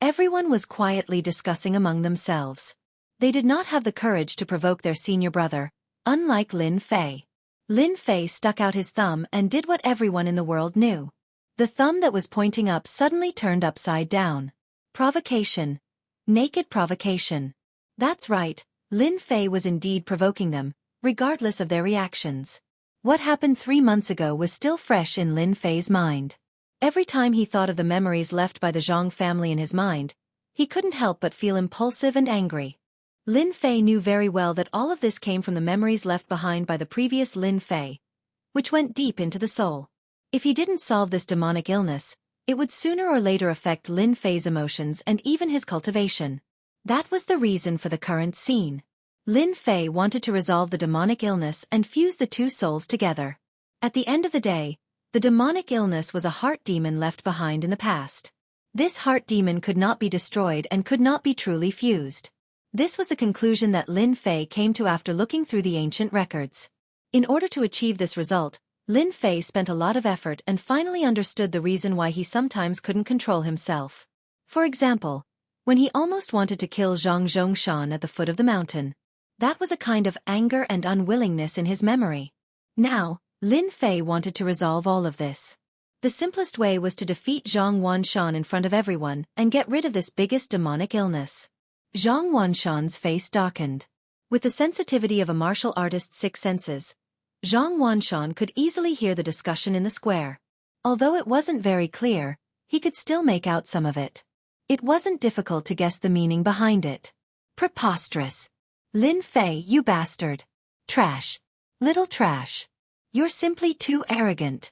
Speaker 1: Everyone was quietly discussing among themselves. They did not have the courage to provoke their senior brother, unlike Lin Fei. Lin Fei stuck out his thumb and did what everyone in the world knew. The thumb that was pointing up suddenly turned upside down. Provocation. Naked provocation. That's right, Lin Fei was indeed provoking them, regardless of their reactions. What happened 3 months ago was still fresh in Lin Fei's mind. Every time he thought of the memories left by the Zhang family in his mind, he couldn't help but feel impulsive and angry. Lin Fei knew very well that all of this came from the memories left behind by the previous Lin Fei, which went deep into the soul. If he didn't solve this demonic illness, it would sooner or later affect Lin Fei's emotions and even his cultivation. That was the reason for the current scene. Lin Fei wanted to resolve the demonic illness and fuse the two souls together. At the end of the day, the demonic illness was a heart demon left behind in the past. This heart demon could not be destroyed and could not be truly fused. This was the conclusion that Lin Fei came to after looking through the ancient records. In order to achieve this result, Lin Fei spent a lot of effort and finally understood the reason why he sometimes couldn't control himself. For example, when he almost wanted to kill Zhang Zhongshan at the foot of the mountain. That was a kind of anger and unwillingness in his memory. Now, Lin Fei wanted to resolve all of this. The simplest way was to defeat Zhang Wanshan in front of everyone and get rid of this biggest demonic illness. Zhang Wanshan's face darkened. With the sensitivity of a martial artist's 6 senses, Zhang Wanshan could easily hear the discussion in the square. Although it wasn't very clear, he could still make out some of it. It wasn't difficult to guess the meaning behind it. Preposterous. Lin Fei, you bastard. Trash. Little trash. You're simply too arrogant.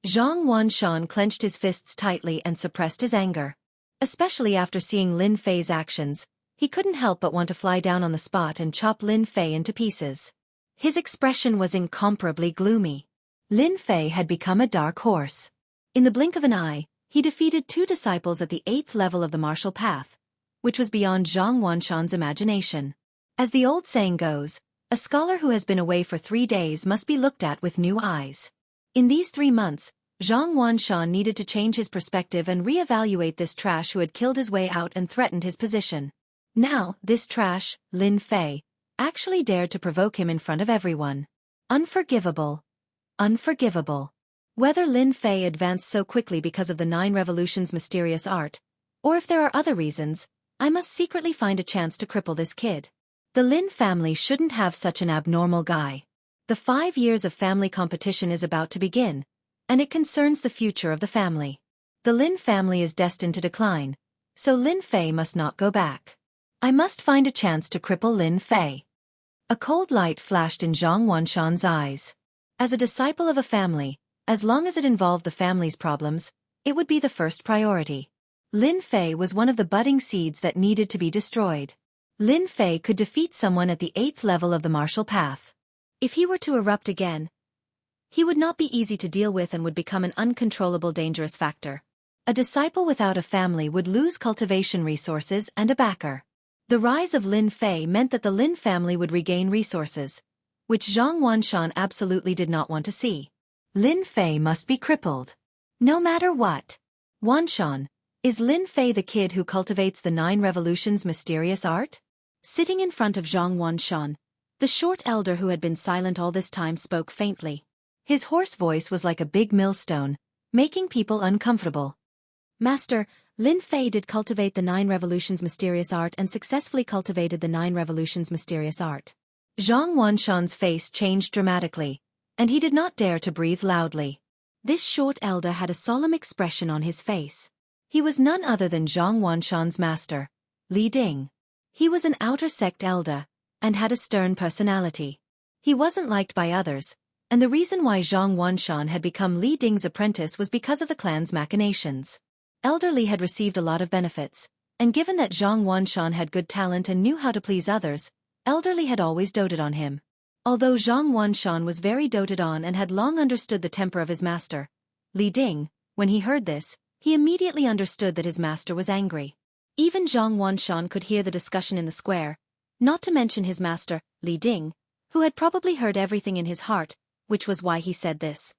Speaker 1: Zhang Wanshan clenched his fists tightly and suppressed his anger. Especially after seeing Lin Fei's actions, he couldn't help but want to fly down on the spot and chop Lin Fei into pieces. His expression was incomparably gloomy. Lin Fei had become a dark horse. In the blink of an eye, he defeated 2 disciples at the 8th level of the martial path, which was beyond Zhang Wanshan's imagination. As the old saying goes, a scholar who has been away for 3 days must be looked at with new eyes. In these 3 months, Zhang Wanshan needed to change his perspective and re-evaluate this trash who had killed his way out and threatened his position. Now, this trash, Lin Fei, actually dared to provoke him in front of everyone. Unforgivable. Unforgivable. Whether Lin Fei advanced so quickly because of the 9 Revolutions' mysterious art, or if there are other reasons, I must secretly find a chance to cripple this kid. The Lin family shouldn't have such an abnormal guy. The 5 years of family competition is about to begin, and it concerns the future of the family. The Lin family is destined to decline, so Lin Fei must not go back. I must find a chance to cripple Lin Fei. A cold light flashed in Zhang Wanshan's eyes. As a disciple of a family, as long as it involved the family's problems, it would be the first priority. Lin Fei was one of the budding seeds that needed to be destroyed. Lin Fei could defeat someone at the 8th level of the martial path. If he were to erupt again, he would not be easy to deal with and would become an uncontrollable dangerous factor. A disciple without a family would lose cultivation resources and a backer. The rise of Lin Fei meant that the Lin family would regain resources, which Zhang Wanshan absolutely did not want to see. Lin Fei must be crippled. No matter what. Wanshan, is Lin Fei the kid who cultivates the 9 Revolutions' mysterious art? Sitting in front of Zhang Wanshan, the short elder who had been silent all this time spoke faintly. His hoarse voice was like a big millstone, making people uncomfortable. Master, Lin Fei did cultivate the 9 Revolutions' mysterious art and successfully cultivated the 9 Revolutions' mysterious art. Zhang Wanshan's face changed dramatically, and he did not dare to breathe loudly. This short elder had a solemn expression on his face. He was none other than Zhang Wanshan's master, Li Ding. He was an outer sect elder, and had a stern personality. He wasn't liked by others, and the reason why Zhang Wanshan had become Li Ding's apprentice was because of the clan's machinations. Elder Li had received a lot of benefits, and given that Zhang Wanshan had good talent and knew how to please others, Elder Li had always doted on him. Although Zhang Wanshan was very doted on and had long understood the temper of his master, Li Ding, when he heard this, he immediately understood that his master was angry. Even Zhang Wanshan could hear the discussion in the square, not to mention his master, Li Ding, who had probably heard everything in his heart, which was why he said this.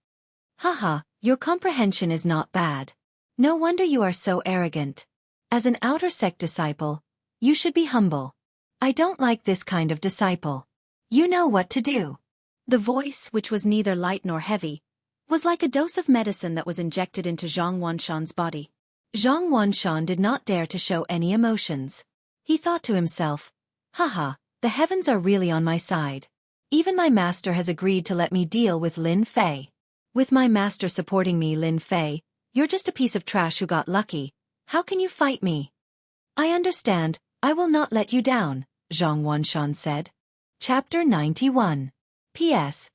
Speaker 1: Haha, your comprehension is not bad. No wonder you are so arrogant. As an outer sect disciple, you should be humble. I don't like this kind of disciple. You know what to do. The voice, which was neither light nor heavy, was like a dose of medicine that was injected into Zhang Wanshan's body. Zhang Wanshan did not dare to show any emotions. He thought to himself, haha, the heavens are really on my side. Even my master has agreed to let me deal with Lin Fei. With my master supporting me, Lin Fei, you're just a piece of trash who got lucky. How can you fight me? I understand, I will not let you down, Zhang Wanshan said. Chapter 91. P.S.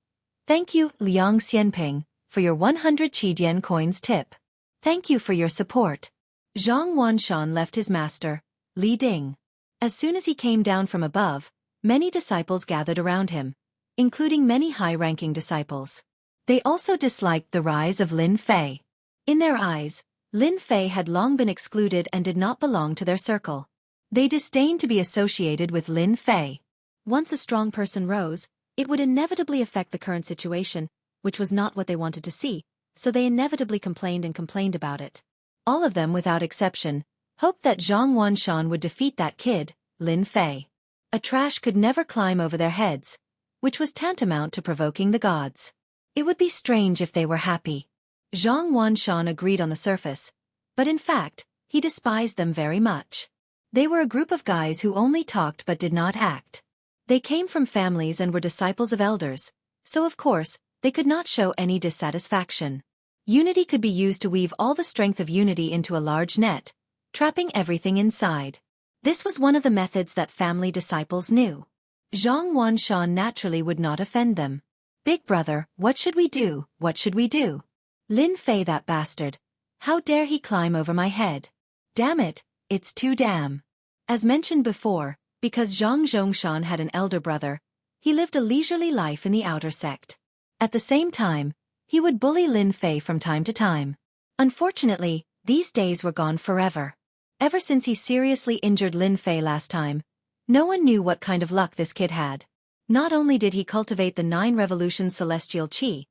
Speaker 1: Thank you, Liang Xianping, for your 100 Qidian coins tip. Thank you for your support. Zhang Wanshan left his master, Li Ding. As soon as he came down from above, many disciples gathered around him, including many high-ranking disciples. They also disliked the rise of Lin Fei. In their eyes, Lin Fei had long been excluded and did not belong to their circle. They disdained to be associated with Lin Fei. Once a strong person rose, it would inevitably affect the current situation, which was not what they wanted to see, so they inevitably complained and complained about it. All of them, without exception, hoped that Zhang Wanshan would defeat that kid, Lin Fei. A trash could never climb over their heads, which was tantamount to provoking the gods. It would be strange if they were happy. Zhang Wanshan agreed on the surface, but in fact, he despised them very much. They were a group of guys who only talked but did not act. They came from families and were disciples of elders, so of course, they could not show any dissatisfaction. Unity could be used to weave all the strength of unity into a large net, trapping everything inside. This was one of the methods that family disciples knew. Zhang Wanshan naturally would not offend them. Big brother, what should we do? What should we do? Lin Fei, that bastard. How dare he climb over my head? Damn it, it's too damn. As mentioned before, because Zhang Zhongshan had an elder brother, he lived a leisurely life in the outer sect. At the same time, he would bully Lin Fei from time to time. Unfortunately, these days were gone forever. Ever since he seriously injured Lin Fei last time, no one knew what kind of luck this kid had. Not only did he cultivate the 9 revolutions celestial qi,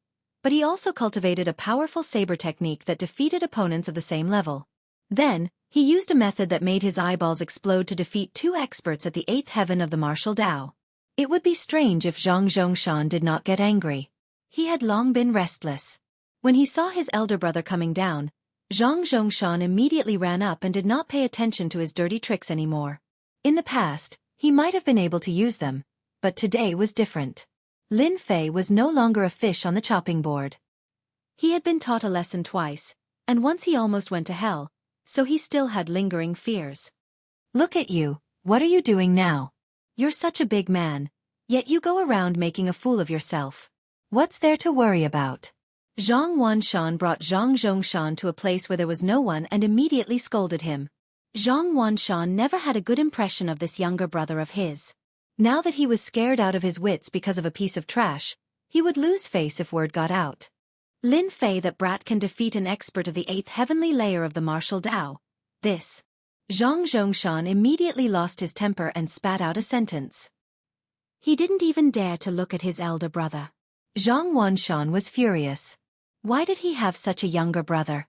Speaker 1: but he also cultivated a powerful saber technique that defeated opponents of the same level. Then, he used a method that made his eyeballs explode to defeat 2 experts at the 8th heaven of the martial Tao. It would be strange if Zhang Zhongshan did not get angry. He had long been restless. When he saw his elder brother coming down, Zhang Zhongshan immediately ran up and did not pay attention to his dirty tricks anymore. In the past, he might have been able to use them, but today was different. Lin Fei was no longer a fish on the chopping board. He had been taught a lesson twice, and once he almost went to hell, so he still had lingering fears. Look at you, what are you doing now? You're such a big man, yet you go around making a fool of yourself. What's there to worry about? Zhang Wanshan brought Zhang Zhongshan to a place where there was no one and immediately scolded him. Zhang Wanshan never had a good impression of this younger brother of his. Now that he was scared out of his wits because of a piece of trash, he would lose face if word got out. Lin Fei, that brat can defeat an expert of the 8th heavenly layer of the martial Tao. This. Zhang Zhongshan immediately lost his temper and spat out a sentence. He didn't even dare to look at his elder brother. Zhang Wanshan was furious. Why did he have such a younger brother?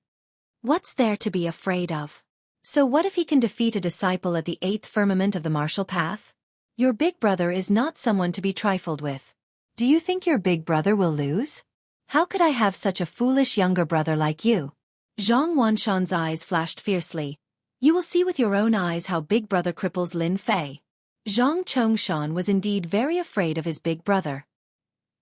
Speaker 1: What's there to be afraid of? So what if he can defeat a disciple at the 8th firmament of the martial path? Your big brother is not someone to be trifled with. Do you think your big brother will lose? How could I have such a foolish younger brother like you? Zhang Wanshan's eyes flashed fiercely. You will see with your own eyes how big brother cripples Lin Fei. Zhang Chongshan was indeed very afraid of his big brother.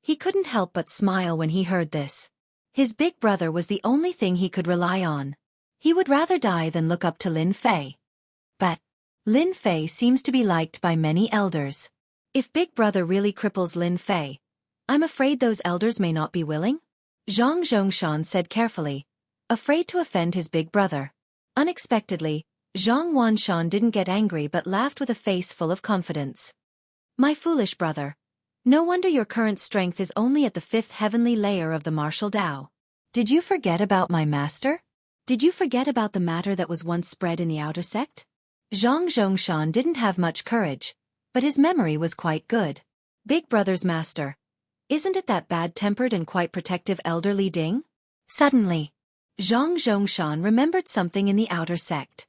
Speaker 1: He couldn't help but smile when he heard this. His big brother was the only thing he could rely on. He would rather die than look up to Lin Fei. But Lin Fei seems to be liked by many elders. If big brother really cripples Lin Fei, I'm afraid those elders may not be willing? Zhang Zhongshan said carefully, afraid to offend his big brother. Unexpectedly, Zhang Wanshan didn't get angry but laughed with a face full of confidence. My foolish brother. No wonder your current strength is only at the 5th heavenly layer of the martial Tao. Did you forget about my master? Did you forget about the matter that was once spread in the outer sect? Zhang Zhongshan didn't have much courage, but his memory was quite good. Big brother's master. Isn't it that bad-tempered and quite protective elder Li Ding? Suddenly, Zhang Zhongshan remembered something in the outer sect.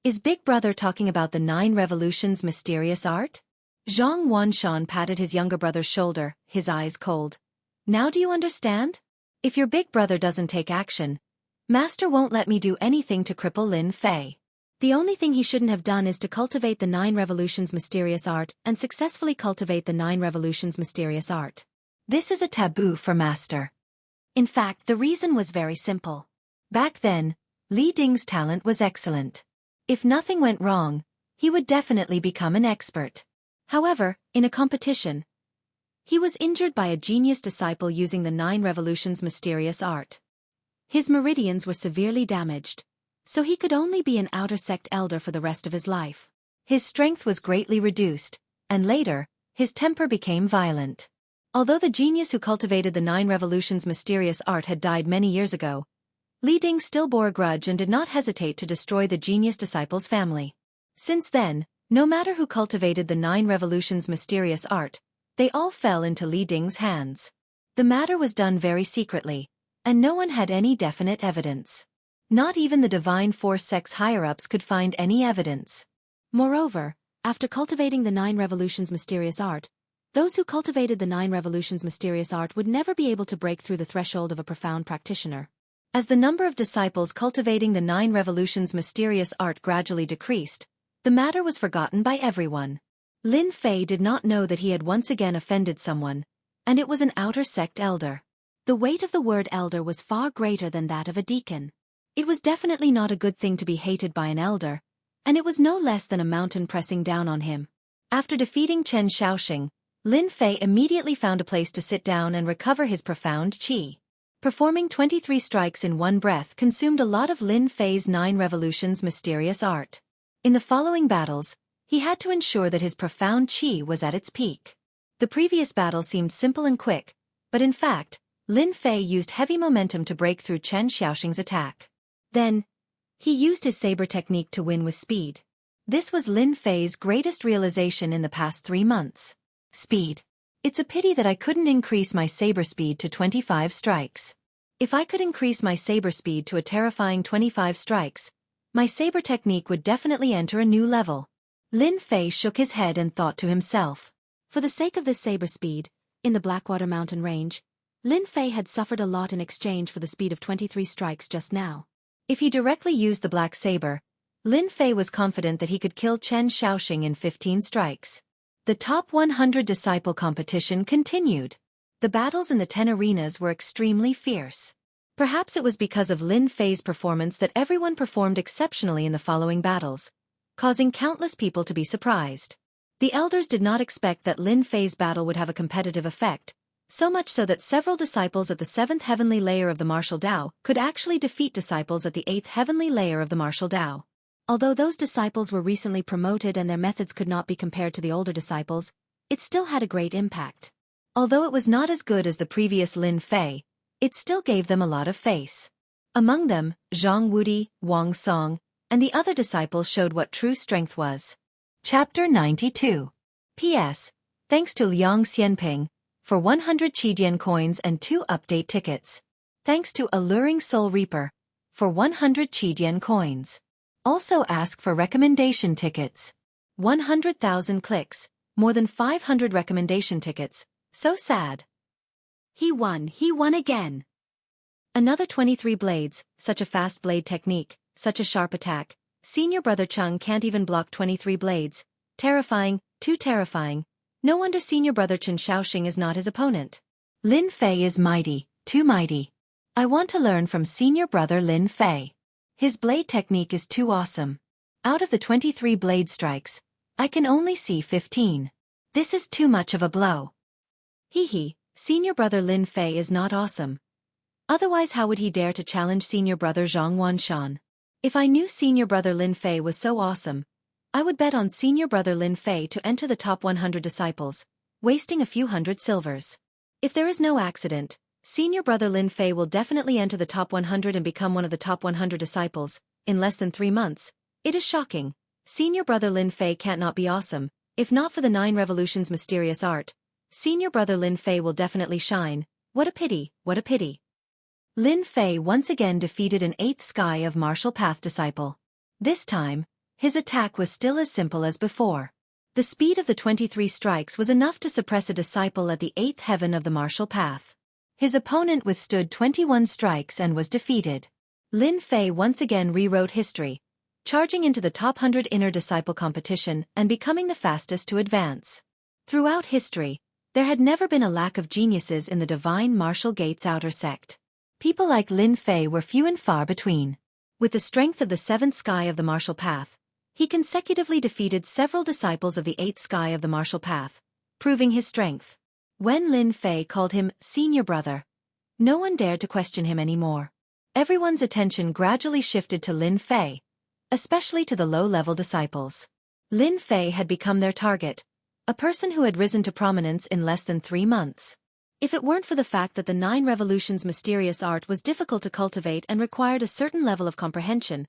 Speaker 1: Is Big Brother talking about the 9 Revolutions mysterious art? Zhang Wanshan patted his younger brother's shoulder, his eyes cold. Now do you understand? If your big brother doesn't take action, Master won't let me do anything to cripple Lin Fei. The only thing he shouldn't have done is to cultivate the 9 Revolutions mysterious art and successfully cultivate the 9 Revolutions mysterious art. This is a taboo for Master. In fact, the reason was very simple. Back then, Li Ding's talent was excellent. If nothing went wrong, he would definitely become an expert. However, in a competition, he was injured by a genius disciple using the 9 Revolutions mysterious art. His meridians were severely damaged, so he could only be an outer sect elder for the rest of his life. His strength was greatly reduced, and later, his temper became violent. Although the genius who cultivated the 9 Revolutions mysterious art had died many years ago, Li Ding still bore a grudge and did not hesitate to destroy the genius disciple's family. Since then, no matter who cultivated the 9 Revolutions mysterious art, they all fell into Li Ding's hands. The matter was done very secretly, and no one had any definite evidence. Not even the Divine Force sect's higher-ups could find any evidence. Moreover, after cultivating the 9 Revolutions mysterious art, those who cultivated the 9 Revolutions mysterious art would never be able to break through the threshold of a profound practitioner. As the number of disciples cultivating the 9 Revolutions mysterious art gradually decreased, the matter was forgotten by everyone. Lin Fei did not know that he had once again offended someone, and it was an outer sect elder. The weight of the word elder was far greater than that of a deacon. It was definitely not a good thing to be hated by an elder, and it was no less than a mountain pressing down on him. After defeating Chen Shaoxing, Lin Fei immediately found a place to sit down and recover his profound qi. Performing 23 strikes in one breath consumed a lot of Lin Fei's 9 Revolutions mysterious art. In the following battles, he had to ensure that his profound qi was at its peak. The previous battle seemed simple and quick, but in fact, Lin Fei used heavy momentum to break through Chen Shaoxing's attack. Then, he used his saber technique to win with speed. This was Lin Fei's greatest realization in the past 3 months. Speed. It's a pity that I couldn't increase my saber speed to 25 strikes. If I could increase my saber speed to a terrifying 25 strikes, my saber technique would definitely enter a new level. Lin Fei shook his head and thought to himself. For the sake of this saber speed, in the Blackwater Mountain range, Lin Fei had suffered a lot in exchange for the speed of 23 strikes just now. If he directly used the black saber, Lin Fei was confident that he could kill Chen Shaoxing in 15 strikes. The top 100 disciple competition continued. The battles in the 10 arenas were extremely fierce. Perhaps it was because of Lin Fei's performance that everyone performed exceptionally in the following battles, causing countless people to be surprised. The elders did not expect that Lin Fei's battle would have a competitive effect, so much so that several disciples at the 7th heavenly layer of the martial Dao could actually defeat disciples at the 8th heavenly layer of the martial Dao. Although those disciples were recently promoted and their methods could not be compared to the older disciples, it still had a great impact. Although it was not as good as the previous Lin Fei, it still gave them a lot of face. Among them, Zhang Wudi, Wang Song, and the other disciples showed what true strength was. Chapter 92. P.S. Thanks to Liang Xianping for 100 Qidian coins and 2 update tickets. Thanks to Alluring Soul Reaper for 100 Qidian coins. Also ask for recommendation tickets. 100,000 clicks, more than 500 recommendation tickets. So sad. He won again. Another 23 blades, such a fast blade technique, such a sharp attack. Senior brother Chung can't even block 23 blades. Terrifying, too terrifying. No wonder senior brother Chen Shaoxing is not his opponent. Lin Fei is mighty, too mighty. I want to learn from senior brother Lin Fei. His blade technique is too awesome. Out of the 23 blade strikes, I can only see 15. This is too much of a blow. Hee, senior brother Lin Fei is not awesome. Otherwise how would he dare to challenge senior brother Zhang Wanshan? If I knew senior brother Lin Fei was so awesome, I would bet on senior brother Lin Fei to enter the top 100 disciples, wasting a few hundred silvers. If there is no accident, senior brother Lin Fei will definitely enter the top 100 and become one of the top 100 disciples, in less than 3 months. It is shocking. Senior brother Lin Fei can't not be awesome. If not for the 9 Revolutions mysterious art, senior brother Lin Fei will definitely shine. What a pity, what a pity. Lin Fei once again defeated an 8th sky of martial path disciple. This time, His attack was still as simple as before. The speed of the 23 strikes was enough to suppress a disciple at the 8th heaven of the martial path. His opponent withstood 21 strikes and was defeated. Lin Fei once again rewrote history, charging into the top 100 inner disciple competition and becoming the fastest to advance. Throughout history, there had never been a lack of geniuses in the divine martial gates outer sect. People like Lin Fei were few and far between. With the strength of the 7th sky of the martial path, he consecutively defeated several disciples of the 8th sky of the martial path, proving his strength. When Lin Fei called him senior brother, no one dared to question him anymore. Everyone's attention gradually shifted to Lin Fei, especially to the low-level disciples. Lin Fei had become their target, a person who had risen to prominence in less than 3 months. If it weren't for the fact that the 9 Revolutions' mysterious art was difficult to cultivate and required a certain level of comprehension,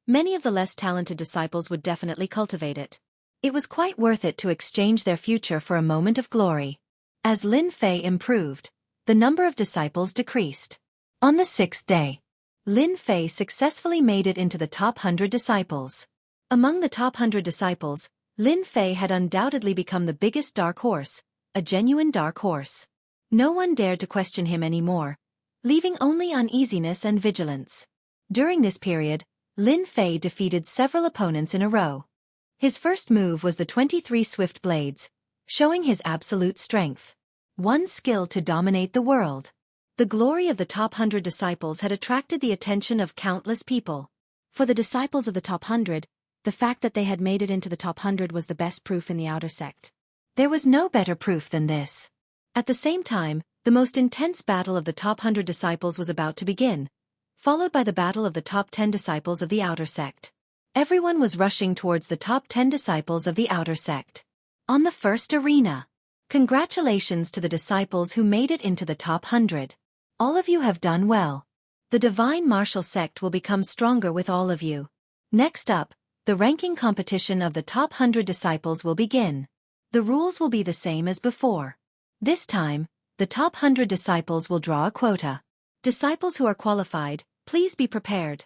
Speaker 1: many of the less talented disciples would definitely cultivate it. It was quite worth it to exchange their future for a moment of glory. As Lin Fei improved, the number of disciples decreased. On the 6th day, Lin Fei successfully made it into the top 100 disciples. Among the top 100 disciples, Lin Fei had undoubtedly become the biggest dark horse, a genuine dark horse. No one dared to question him anymore, leaving only uneasiness and vigilance. During this period, Lin Fei defeated several opponents in a row. His first move was the 23 swift blades, showing his absolute strength. One skill to dominate the world. The glory of the top 100 disciples had attracted the attention of countless people. For the disciples of the top 100, the fact that they had made it into the top 100 was the best proof in the outer sect. There was no better proof than this. At the same time, the most intense battle of the top 100 disciples was about to begin, followed by the battle of the top 10 disciples of the outer sect. Everyone was rushing towards the top 10 disciples of the outer sect. On the first arena. Congratulations to the disciples who made it into the top 100. All of you have done well. The divine martial sect will become stronger with all of you. Next up, the ranking competition of the top 100 disciples will begin. The rules will be the same as before. This time, the top 100 disciples will draw a quota. Disciples who are qualified, please be prepared.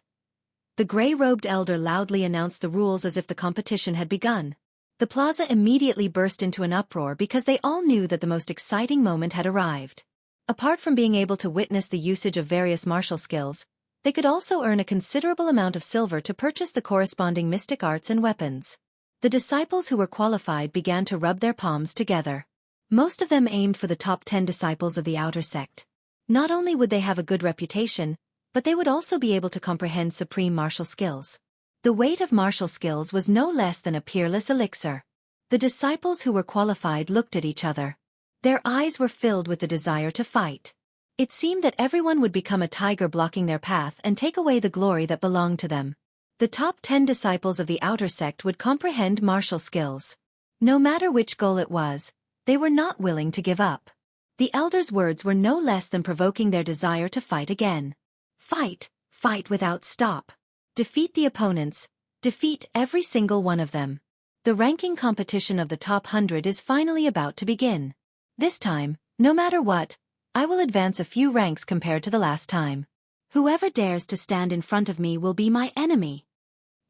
Speaker 1: The gray-robed elder loudly announced the rules as if the competition had begun. The plaza immediately burst into an uproar because they all knew that the most exciting moment had arrived. Apart from being able to witness the usage of various martial skills, they could also earn a considerable amount of silver to purchase the corresponding mystic arts and weapons. The disciples who were qualified began to rub their palms together. Most of them aimed for the top 10 disciples of the outer sect. Not only would they have a good reputation, but they would also be able to comprehend supreme martial skills. The weight of martial skills was no less than a peerless elixir. The disciples who were qualified looked at each other. Their eyes were filled with the desire to fight. It seemed that everyone would become a tiger blocking their path and take away the glory that belonged to them. The top 10 disciples of the outer sect would comprehend martial skills. No matter which goal it was, they were not willing to give up. The elder's words were no less than provoking their desire to fight again. Fight, fight without stop. Defeat the opponents, defeat every single one of them. The ranking competition of the top 100 is finally about to begin. This time, no matter what, I will advance a few ranks compared to the last time. Whoever dares to stand in front of me will be my enemy.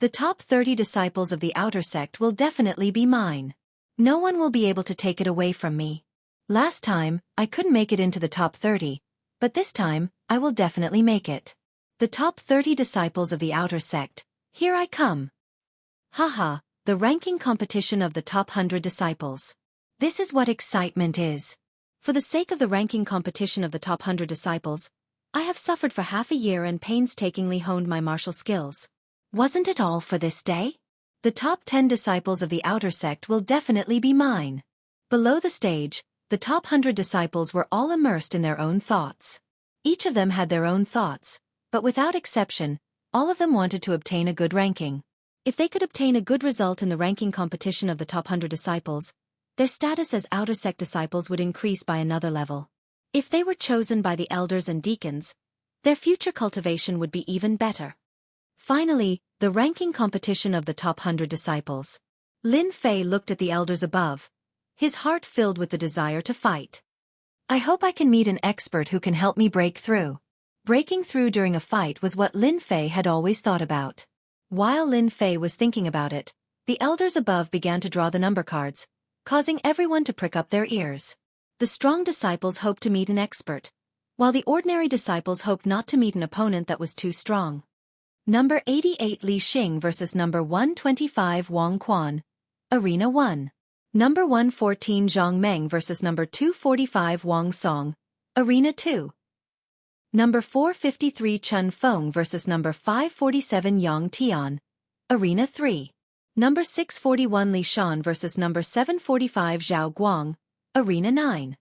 Speaker 1: The top 30 disciples of the outer sect will definitely be mine. No one will be able to take it away from me. Last time, I couldn't make it into the top 30, but this time, I will definitely make it. The top 30 disciples of the outer sect, here I come. Haha, the ranking competition of the top 100 disciples. This is what excitement is. For the sake of the ranking competition of the top 100 disciples, I have suffered for half a year and painstakingly honed my martial skills. Wasn't it all for this day? The top 10 disciples of the outer sect will definitely be mine. Below the stage, the top 100 disciples were all immersed in their own thoughts. Each of them had their own thoughts, but without exception, all of them wanted to obtain a good ranking. If they could obtain a good result in the ranking competition of the top 100 disciples, their status as outer sect disciples would increase by another level. If they were chosen by the elders and deacons, their future cultivation would be even better. Finally, the ranking competition of the top 100 disciples. Lin Fei looked at the elders above, his heart filled with the desire to fight. I hope I can meet an expert who can help me break through. Breaking through during a fight was what Lin Fei had always thought about. While Lin Fei was thinking about it, the elders above began to draw the number cards, causing everyone to prick up their ears. The strong disciples hoped to meet an expert, while the ordinary disciples hoped not to meet an opponent that was too strong. Number 88 Li Xing versus number 125 Wang Quan. Arena 1. Number 114 Zhang Meng versus number 245 Wang Song. Arena 2. Number 453 Chun Feng versus number 547 Yang Tian. Arena 3. Number 641 Li Shan versus number 745 Zhao Guang. Arena 9.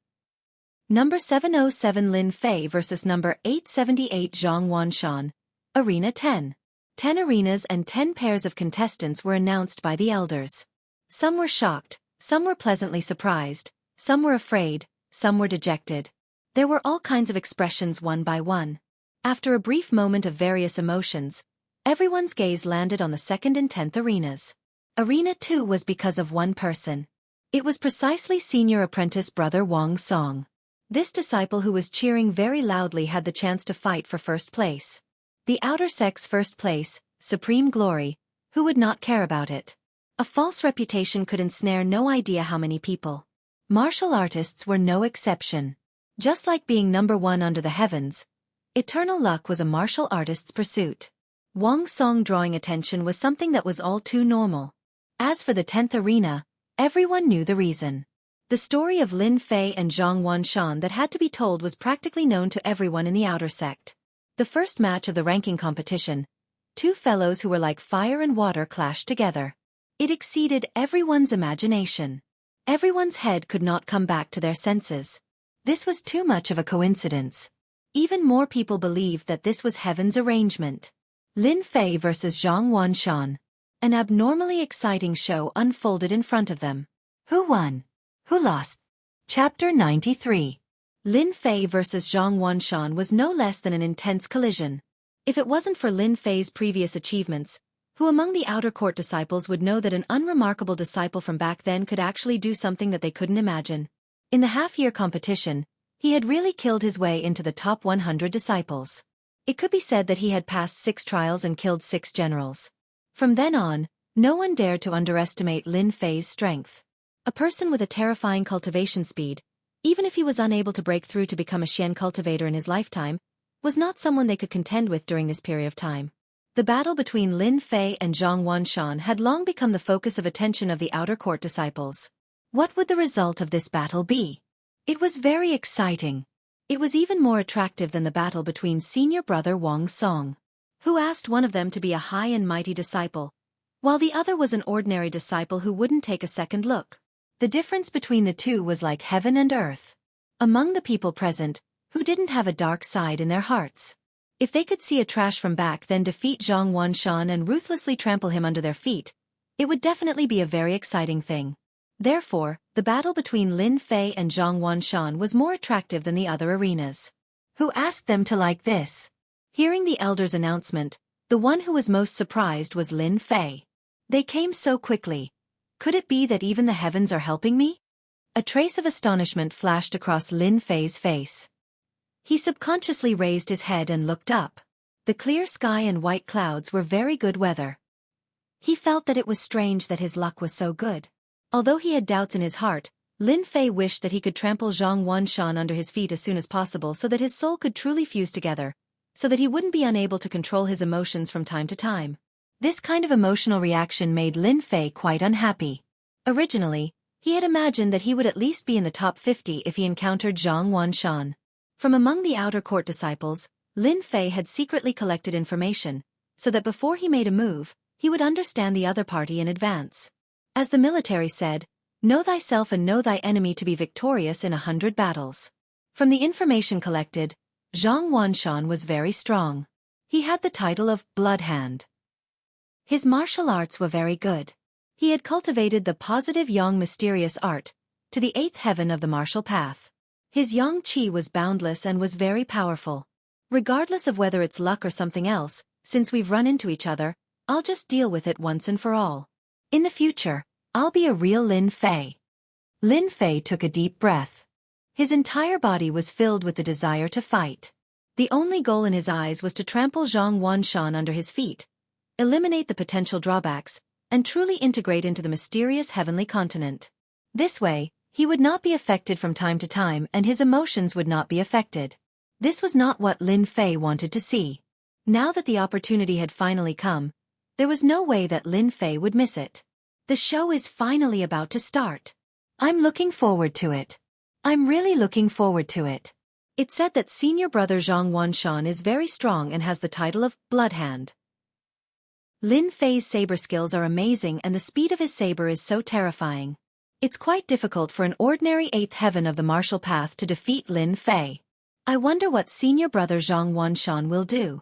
Speaker 1: Number 707 Lin Fei versus number 878 Zhang Wanshan. Arena 10. 10 arenas and 10 pairs of contestants were announced by the elders. Some were shocked, some were pleasantly surprised, some were afraid, some were dejected. There were all kinds of expressions one by one. After a brief moment of various emotions, everyone's gaze landed on the 2nd and 10th arenas. Arena 2 was because of one person. It was precisely senior apprentice brother Wang Song. This disciple who was cheering very loudly had the chance to fight for first place. The outer sex first place, supreme glory, who would not care about it? A false reputation could ensnare no idea how many people. Martial artists were no exception. Just like being number one under the heavens, eternal luck was a martial artist's pursuit. Wang Song drawing attention was something that was all too normal. As for the 10th arena, everyone knew the reason. The story of Lin Fei and Zhang Wanshan that had to be told was practically known to everyone in the outer sect. The first match of the ranking competition, two fellows who were like fire and water clashed together. It exceeded everyone's imagination. Everyone's head could not come back to their senses. This was too much of a coincidence. Even more people believed that this was heaven's arrangement. Lin Fei versus Zhang Wanshan. An abnormally exciting show unfolded in front of them. Who won? Who lost? Chapter 93. Lin Fei versus Zhang Wanshan was no less than an intense collision. If it wasn't for Lin Fei's previous achievements, who among the outer court disciples would know that an unremarkable disciple from back then could actually do something that they couldn't imagine? In the half-year competition, he had really killed his way into the top 100 disciples. It could be said that he had passed 6 trials and killed 6 generals. From then on, no one dared to underestimate Lin Fei's strength. A person with a terrifying cultivation speed, even if he was unable to break through to become a Xian cultivator in his lifetime, was not someone they could contend with during this period of time. The battle between Lin Fei and Zhang Wanshan had long become the focus of attention of the outer court disciples. What would the result of this battle be? It was very exciting. It was even more attractive than the battle between senior brother Wang Song, who asked one of them to be a high and mighty disciple, while the other was an ordinary disciple who wouldn't take a second look. The difference between the two was like heaven and earth. Among the people present, who didn't have a dark side in their hearts, if they could see a trash from back then defeat Zhang Wanshan and ruthlessly trample him under their feet, it would definitely be a very exciting thing. Therefore, the battle between Lin Fei and Zhang Wanshan was more attractive than the other arenas. Who asked them to like this? Hearing the elder's announcement, the one who was most surprised was Lin Fei. They came so quickly. Could it be that even the heavens are helping me? A trace of astonishment flashed across Lin Fei's face. He subconsciously raised his head and looked up. The clear sky and white clouds were very good weather. He felt that it was strange that his luck was so good. Although he had doubts in his heart, Lin Fei wished that he could trample Zhang Wanshan under his feet as soon as possible so that his soul could truly fuse together, so that he wouldn't be unable to control his emotions from time to time. This kind of emotional reaction made Lin Fei quite unhappy. Originally, he had imagined that he would at least be in the top 50 if he encountered Zhang Wanshan. From among the outer court disciples, Lin Fei had secretly collected information, so that before he made a move, he would understand the other party in advance. As the military said, know thyself and know thy enemy to be victorious in 100 battles. From the information collected, Zhang Wanshan was very strong. He had the title of Blood Hand. His martial arts were very good. He had cultivated the positive yang mysterious art, to the 8th heaven of the martial path. His yang qi was boundless and was very powerful. Regardless of whether it's luck or something else, since we've run into each other, I'll just deal with it once and for all. In the future, I'll be a real Lin Fei. Lin Fei took a deep breath. His entire body was filled with the desire to fight. The only goal in his eyes was to trample Zhang Wanshan under his feet, eliminate the potential drawbacks, and truly integrate into the mysterious heavenly continent. This way, he would not be affected from time to time and his emotions would not be affected. This was not what Lin Fei wanted to see. Now that the opportunity had finally come, there was no way that Lin Fei would miss it. The show is finally about to start. I'm looking forward to it. I'm really looking forward to it. It's said that senior brother Zhang Wanshan is very strong and has the title of Bloodhand. Lin Fei's saber skills are amazing and the speed of his saber is so terrifying. It's quite difficult for an ordinary 8th heaven of the martial path to defeat Lin Fei. I wonder what senior brother Zhang Wanshan will do.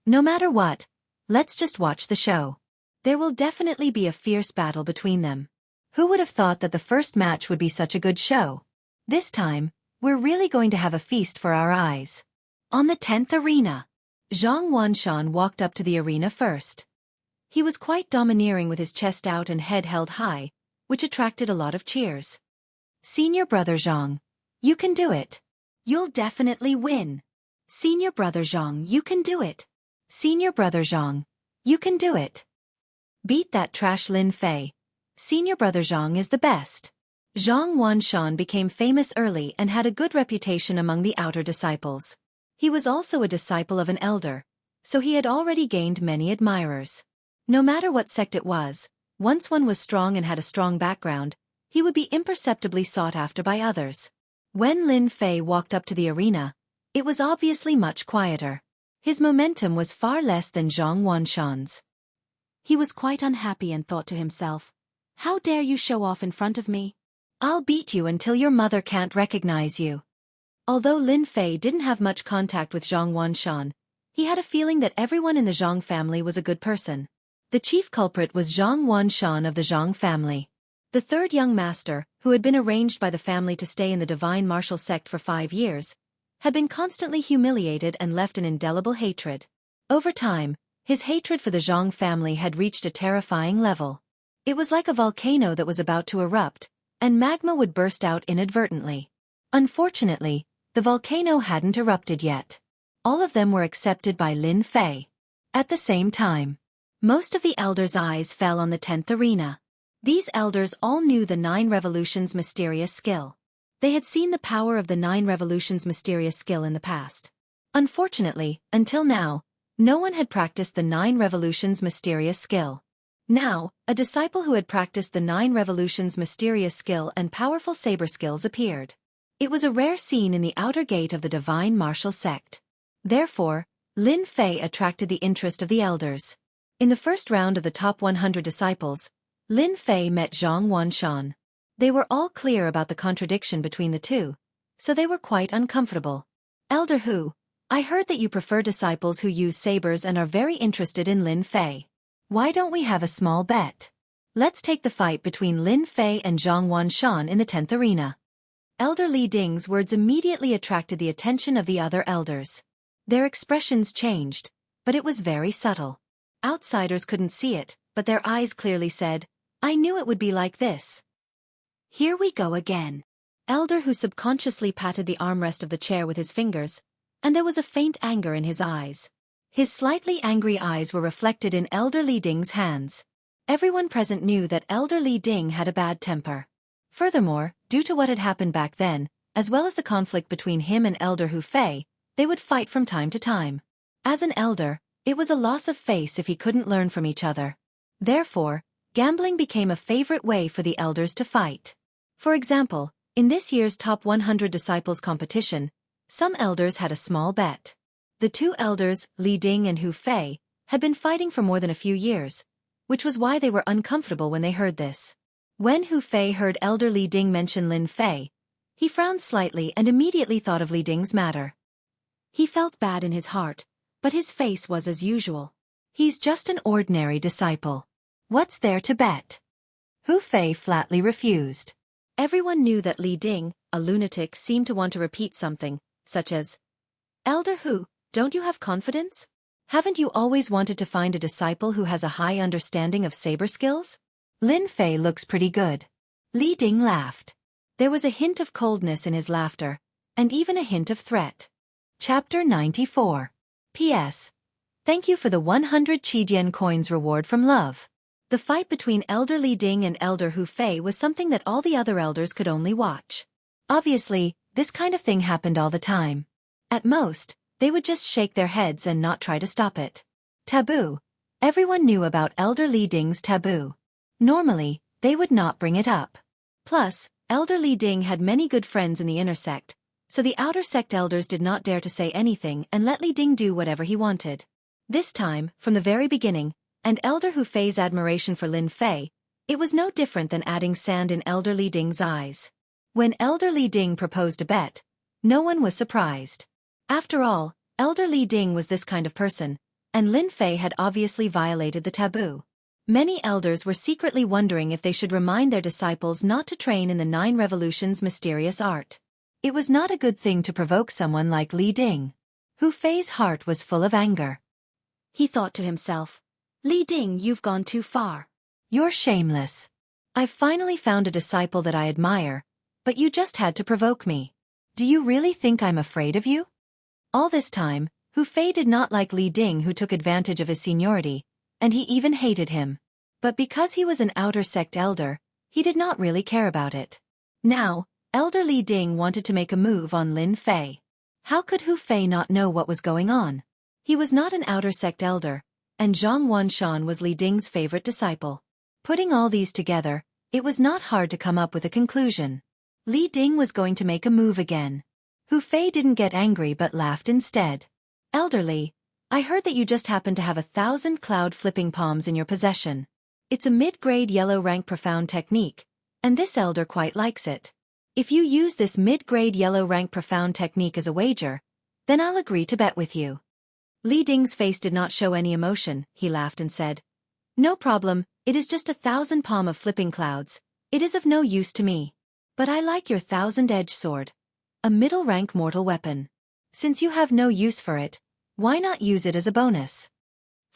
Speaker 1: No matter what, let's just watch the show. There will definitely be a fierce battle between them. Who would have thought that the first match would be such a good show? This time, we're really going to have a feast for our eyes. On the 10th arena, Zhang Wanshan walked up to the arena first. He was quite domineering with his chest out and head held high, which attracted a lot of cheers. Senior brother Zhang, you can do it. You'll definitely win. Senior brother Zhang, you can do it. Senior brother Zhang, you can do it. Beat that trash Lin Fei. Senior brother Zhang is the best. Zhang Wanshan became famous early and had a good reputation among the outer disciples. He was also a disciple of an elder, so he had already gained many admirers. No matter what sect it was, once one was strong and had a strong background, he would be imperceptibly sought after by others. When Lin Fei walked up to the arena, it was obviously much quieter. His momentum was far less than Zhang Wanshan's. He was quite unhappy and thought to himself, "How dare you show off in front of me? I'll beat you until your mother can't recognize you." Although Lin Fei didn't have much contact with Zhang Wanshan, he had a feeling that everyone in the Zhang family was a good person. The chief culprit was Zhang Wanshan of the Zhang family. The third young master, who had been arranged by the family to stay in the divine martial sect for 5 years, had been constantly humiliated and left an indelible hatred. Over time, his hatred for the Zhang family had reached a terrifying level. It was like a volcano that was about to erupt, and magma would burst out inadvertently. Unfortunately, the volcano hadn't erupted yet. All of them were accepted by Lin Fei. At the same time, most of the elders' eyes fell on the 10th arena. These elders all knew the 9 Revolutions' mysterious skill. They had seen the power of the 9 Revolutions' mysterious skill in the past. Unfortunately, until now, no one had practiced the 9 Revolutions' mysterious skill. Now, a disciple who had practiced the 9 Revolutions' mysterious skill and powerful saber skills appeared. It was a rare scene in the outer gate of the divine martial sect. Therefore, Lin Fei attracted the interest of the elders. In the first round of the top 100 disciples, Lin Fei met Zhang Wanshan. They were all clear about the contradiction between the two, so they were quite uncomfortable. "Elder Hu, I heard that you prefer disciples who use sabers and are very interested in Lin Fei. Why don't we have a small bet? Let's take the fight between Lin Fei and Zhang Wanshan in the 10th arena." Elder Li Ding's words immediately attracted the attention of the other elders. Their expressions changed, but it was very subtle. Outsiders couldn't see it, but their eyes clearly said, "I knew it would be like this." "Here we go again." Elder Hu subconsciously patted the armrest of the chair with his fingers, and there was a faint anger in his eyes. His slightly angry eyes were reflected in Elder Li Ding's hands. Everyone present knew that Elder Li Ding had a bad temper. Furthermore, due to what had happened back then, as well as the conflict between him and Elder Hu Fei, they would fight from time to time. As an elder, it was a loss of face if he couldn't learn from each other. Therefore, gambling became a favorite way for the elders to fight. For example, in this year's Top 100 Disciples competition, some elders had a small bet. The two elders, Li Ding and Hu Fei, had been fighting for more than a few years, which was why they were uncomfortable when they heard this. When Hu Fei heard Elder Li Ding mention Lin Fei, he frowned slightly and immediately thought of Li Ding's matter. He felt bad in his heart, but his face was as usual. He's just an ordinary disciple. What's there to bet? Hu Fei flatly refused. Everyone knew that Li Ding, a lunatic, seemed to want to repeat something, such as, "Elder Hu, don't you have confidence? Haven't you always wanted to find a disciple who has a high understanding of saber skills? Lin Fei looks pretty good." Li Ding laughed. There was a hint of coldness in his laughter, and even a hint of threat. Chapter 94. P.S. Thank you for the 100 Qidian coins reward from Love. The fight between Elder Li Ding and Elder Hu Fei was something that all the other elders could only watch. Obviously, this kind of thing happened all the time. At most, they would just shake their heads and not try to stop it. Taboo. Everyone knew about Elder Li Ding's taboo. Normally, they would not bring it up. Plus, Elder Li Ding had many good friends in the inner sect, so the outer sect elders did not dare to say anything and let Li Ding do whatever he wanted. This time, from the very beginning, and Elder Hu Fei's admiration for Lin Fei, it was no different than adding sand in Elder Li Ding's eyes. When Elder Li Ding proposed a bet, no one was surprised. After all, Elder Li Ding was this kind of person, and Lin Fei had obviously violated the taboo. Many elders were secretly wondering if they should remind their disciples not to train in the 9 Revolutions' mysterious art. It was not a good thing to provoke someone like Li Ding. Hu Fei's heart was full of anger. He thought to himself, Li Ding, you've gone too far. You're shameless. I've finally found a disciple that I admire, but you just had to provoke me. Do you really think I'm afraid of you? All this time, Hu Fei did not like Li Ding, who took advantage of his seniority, and he even hated him. But because he was an outer sect elder, he did not really care about it. Now, Elder Li Ding wanted to make a move on Lin Fei. How could Hu Fei not know what was going on? He was not an outer sect elder, and Zhang Wanshan was Li Ding's favorite disciple. Putting all these together, it was not hard to come up with a conclusion. Li Ding was going to make a move again. Hu Fei didn't get angry but laughed instead. Elder Li, I heard that you just happen to have 1,000 cloud flipping palms in your possession. It's a mid-grade yellow rank profound technique, and this elder quite likes it. If you use this mid-grade yellow rank profound technique as a wager, then I'll agree to bet with you. Li Ding's face did not show any emotion. He laughed and said, No problem, it is just 1,000 palm of flipping clouds. It is of no use to me. But I like your 1,000-edge sword. A middle-rank mortal weapon. Since you have no use for it, why not use it as a bonus?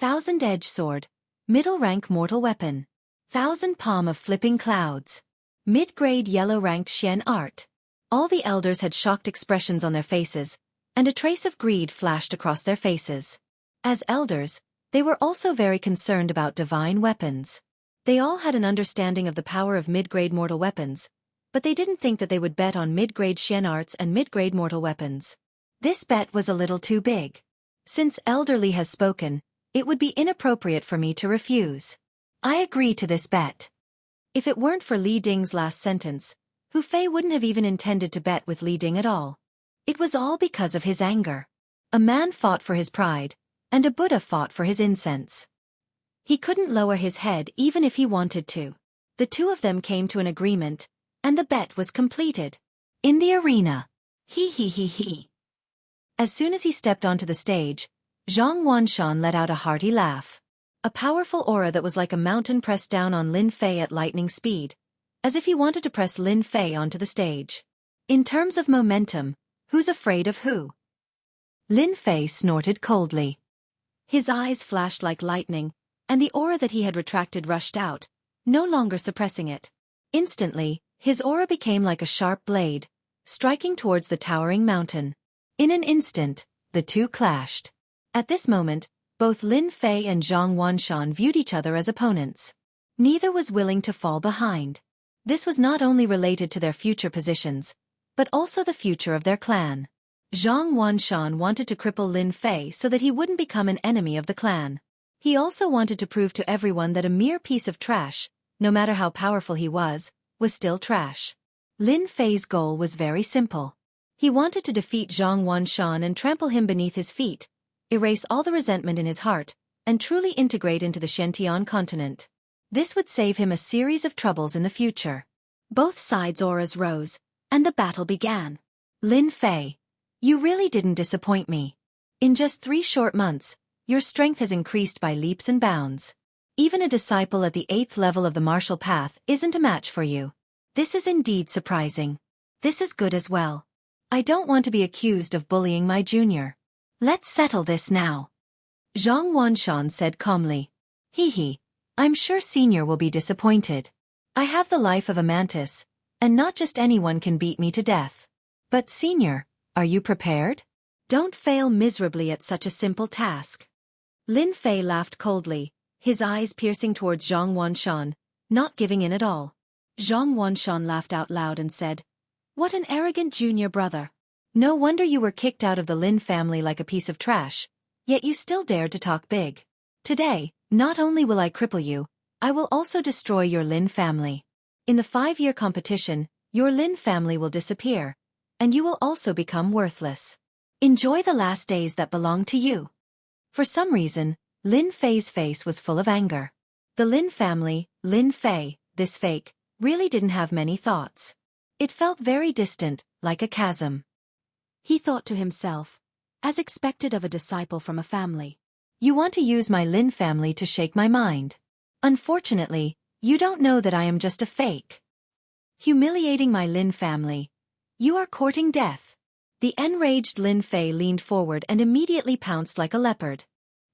Speaker 1: 1,000-edge sword. Middle-rank mortal weapon. 1,000 palm of flipping clouds. Mid-grade yellow-ranked Xian art. All the elders had shocked expressions on their faces, and a trace of greed flashed across their faces. As elders, they were also very concerned about divine weapons. They all had an understanding of the power of mid-grade mortal weapons, but they didn't think that they would bet on mid-grade Xian arts and mid-grade mortal weapons. This bet was a little too big. Since Elder Li has spoken, it would be inappropriate for me to refuse. I agree to this bet. If it weren't for Li Ding's last sentence, Hu Fei wouldn't have even intended to bet with Li Ding at all. It was all because of his anger. A man fought for his pride, and a Buddha fought for his incense. He couldn't lower his head even if he wanted to. The two of them came to an agreement, and the bet was completed. In the arena. He. As soon as he stepped onto the stage, Zhang Wanshan let out a hearty laugh. A powerful aura that was like a mountain pressed down on Lin Fei at lightning speed, as if he wanted to press Lin Fei onto the stage. In terms of momentum, who's afraid of who? Lin Fei snorted coldly. His eyes flashed like lightning, and the aura that he had retracted rushed out, no longer suppressing it. Instantly, his aura became like a sharp blade, striking towards the towering mountain. In an instant, the two clashed. At this moment, both Lin Fei and Zhang Wanshan viewed each other as opponents. Neither was willing to fall behind. This was not only related to their future positions, but also the future of their clan. Zhang Wanshan wanted to cripple Lin Fei so that he wouldn't become an enemy of the clan. He also wanted to prove to everyone that a mere piece of trash, no matter how powerful he was still trash. Lin Fei's goal was very simple. He wanted to defeat Zhang Wanshan and trample him beneath his feet, erase all the resentment in his heart, and truly integrate into the Shantian continent. This would save him a series of troubles in the future. Both sides' auras rose, and the battle began. Lin Fei, you really didn't disappoint me. In just 3 short months, your strength has increased by leaps and bounds. Even a disciple at the 8th level of the martial path isn't a match for you. This is indeed surprising. This is good as well. I don't want to be accused of bullying my junior. Let's settle this now. Zhang Wanshan said calmly. I'm sure senior will be disappointed. I have the life of a mantis, and not just anyone can beat me to death. But senior, are you prepared? Don't fail miserably at such a simple task. Lin Fei laughed coldly, his eyes piercing towards Zhang Wanshan, not giving in at all. Zhang Wanshan laughed out loud and said, "What an arrogant junior brother. No wonder you were kicked out of the Lin family like a piece of trash, yet you still dared to talk big. Today, not only will I cripple you, I will also destroy your Lin family. In the 5-year competition, your Lin family will disappear, and you will also become worthless. Enjoy the last days that belong to you." For some reason, Lin Fei's face was full of anger. The Lin family, Lin Fei, this fake, really didn't have many thoughts. It felt very distant, like a chasm. He thought to himself, as expected of a disciple from a family. You want to use my Lin family to shake my mind. Unfortunately, you don't know that I am just a fake. Humiliating my Lin family. You are courting death. The enraged Lin Fei leaned forward and immediately pounced like a leopard.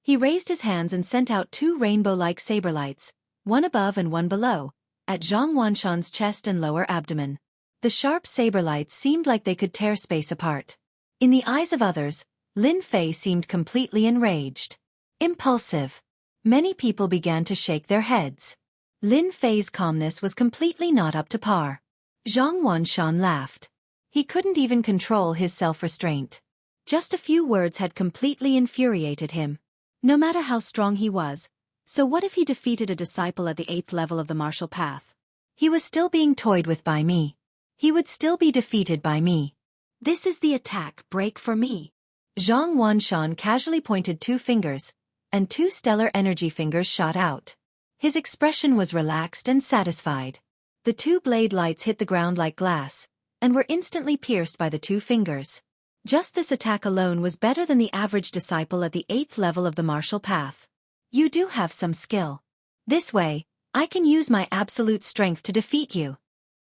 Speaker 1: He raised his hands and sent out 2 rainbow-like saber lights, one above and one below, at Zhang Wanshan's chest and lower abdomen. The sharp saber lights seemed like they could tear space apart. In the eyes of others, Lin Fei seemed completely enraged. Impulsive. Many people began to shake their heads. Lin Fei's calmness was completely not up to par. Zhang Wanshan laughed. He couldn't even control his self-restraint. Just a few words had completely infuriated him. No matter how strong he was, so what if he defeated a disciple at the 8th level of the martial path? He was still being toyed with by me. He would still be defeated by me. This is the attack break for me. Zhang Wanshan casually pointed 2 fingers, and 2 stellar energy fingers shot out. His expression was relaxed and satisfied. The 2 blade lights hit the ground like glass, and were instantly pierced by the 2 fingers. Just this attack alone was better than the average disciple at the 8th level of the martial path. You do have some skill. This way, I can use my absolute strength to defeat you.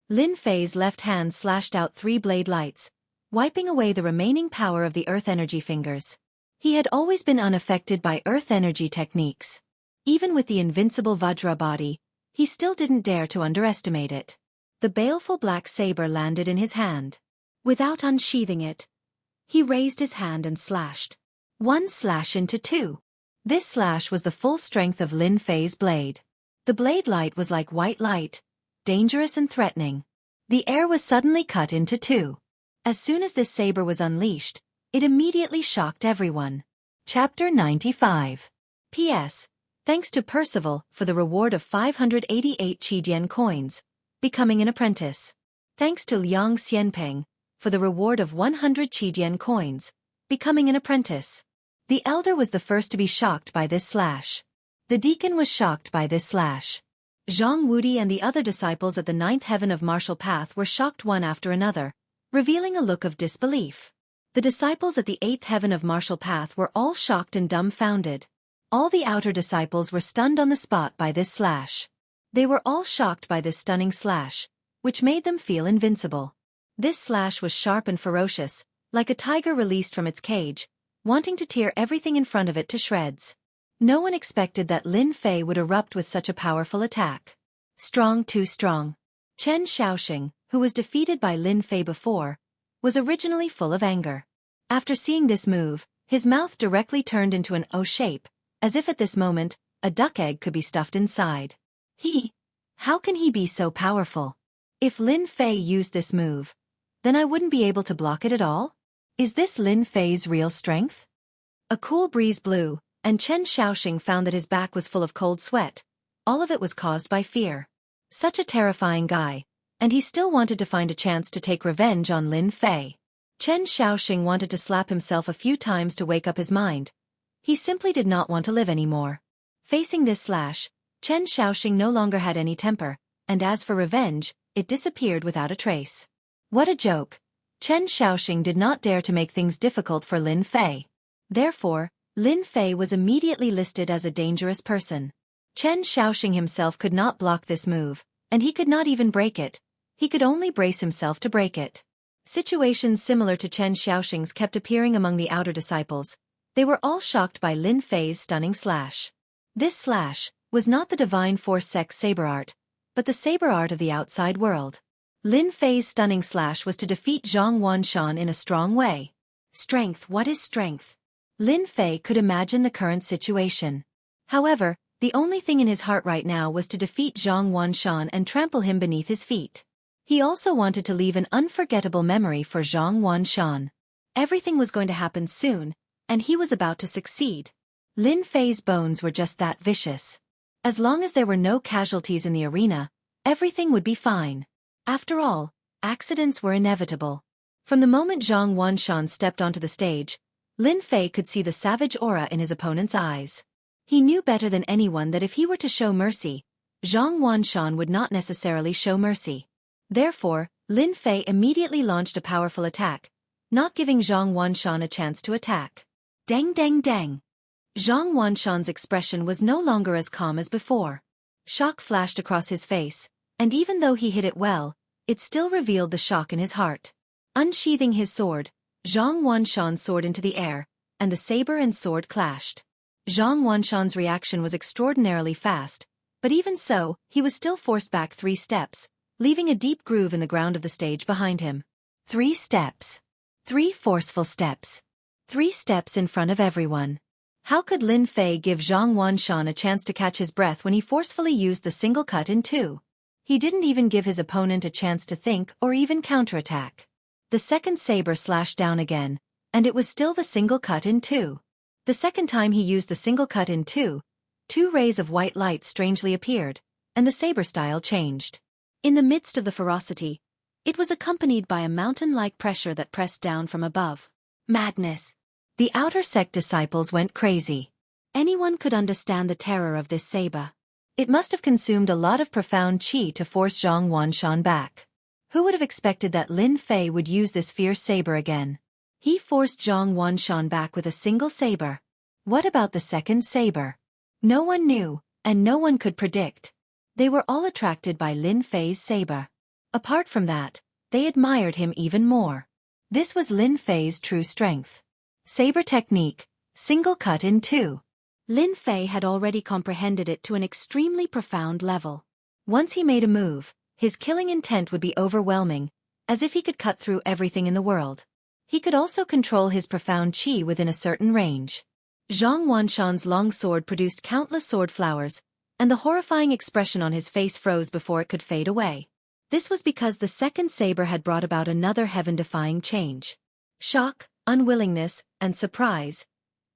Speaker 1: Lin Fei's left hand slashed out 3 blade lights, wiping away the remaining power of the earth energy fingers. He had always been unaffected by earth energy techniques. Even with the invincible Vajra body, he still didn't dare to underestimate it. The baleful black saber landed in his hand. Without unsheathing it, he raised his hand and slashed. 1 slash into 2. This slash was the full strength of Lin Fei's blade. The blade light was like white light, dangerous and threatening. The air was suddenly cut into 2. As soon as this saber was unleashed, it immediately shocked everyone. Chapter 95. P.S. Thanks to Percival for the reward of 588 Qidian coins, becoming an apprentice. Thanks to Liang Xianpeng for the reward of 100 Qidian coins, becoming an apprentice. The elder was the first to be shocked by this slash. The deacon was shocked by this slash. Zhang Wudi and the other disciples at the 9th heaven of martial path were shocked one after another, revealing a look of disbelief. The disciples at the 8th heaven of martial path were all shocked and dumbfounded. All the outer disciples were stunned on the spot by this slash. They were all shocked by this stunning slash, which made them feel invincible. This slash was sharp and ferocious, like a tiger released from its cage, wanting to tear everything in front of it to shreds. No one expected that Lin Fei would erupt with such a powerful attack. Strong, too strong. Chen Shaoxing, who was defeated by Lin Fei before, was originally full of anger. After seeing this move, his mouth directly turned into an O shape, as if at this moment, a duck egg could be stuffed inside. How can he be so powerful? If Lin Fei used this move, then I wouldn't be able to block it at all? Is this Lin Fei's real strength? A cool breeze blew, and Chen Shaoxing found that his back was full of cold sweat. All of it was caused by fear. Such a terrifying guy, and he still wanted to find a chance to take revenge on Lin Fei. Chen Shaoxing wanted to slap himself a few times to wake up his mind. He simply did not want to live anymore. Facing this slash, Chen Shaoxing no longer had any temper, and as for revenge, it disappeared without a trace. What a joke! Chen Shaoxing did not dare to make things difficult for Lin Fei. Therefore, Lin Fei was immediately listed as a dangerous person. Chen Shaoxing himself could not block this move, and he could not even break it. He could only brace himself to break it. Situations similar to Chen Shaoxing's kept appearing among the outer disciples. They were all shocked by Lin Fei's stunning slash. This slash was not the divine force sex saber art, but the saber art of the outside world. Lin Fei's stunning slash was to defeat Zhang Wanshan in a strong way. Strength, what is strength? Lin Fei could imagine the current situation. However, the only thing in his heart right now was to defeat Zhang Wanshan and trample him beneath his feet. He also wanted to leave an unforgettable memory for Zhang Wanshan. Everything was going to happen soon, and he was about to succeed. Lin Fei's bones were just that vicious. As long as there were no casualties in the arena, everything would be fine. After all, accidents were inevitable. From the moment Zhang Wanshan stepped onto the stage, Lin Fei could see the savage aura in his opponent's eyes. He knew better than anyone that if he were to show mercy, Zhang Wanshan would not necessarily show mercy. Therefore, Lin Fei immediately launched a powerful attack, not giving Zhang Wanshan a chance to attack. Dang dang dang. Zhang Wanshan's expression was no longer as calm as before. Shock flashed across his face, and even though he hit it well, it still revealed the shock in his heart. Unsheathing his sword, Zhang Wanshan soared into the air, and the saber and sword clashed. Zhang Wanshan's reaction was extraordinarily fast, but even so, he was still forced back 3 steps, leaving a deep groove in the ground of the stage behind him. 3 steps. 3 forceful steps. 3 steps in front of everyone. How could Lin Fei give Zhang Wanshan a chance to catch his breath when he forcefully used the single cut in 2? He didn't even give his opponent a chance to think or even counterattack. The second saber slashed down again, and it was still the single cut in 2. The second time he used the single cut in 2, 2 rays of white light strangely appeared, and the saber style changed. In the midst of the ferocity, it was accompanied by a mountain-like pressure that pressed down from above. Madness. The outer sect disciples went crazy. Anyone could understand the terror of this saber. It must have consumed a lot of profound qi to force Zhang Wanshan back. Who would have expected that Lin Fei would use this fierce saber again? He forced Zhang Wanshan back with a single saber. What about the second saber? No one knew, and no one could predict. They were all attracted by Lin Fei's saber. Apart from that, they admired him even more. This was Lin Fei's true strength. Saber technique, single cut in 2. Lin Fei had already comprehended it to an extremely profound level. Once he made a move, his killing intent would be overwhelming, as if he could cut through everything in the world. He could also control his profound qi within a certain range. Zhang Wanshan's long sword produced countless sword flowers, and the horrifying expression on his face froze before it could fade away. This was because the second saber had brought about another heaven-defying change. Shock, unwillingness, and surprise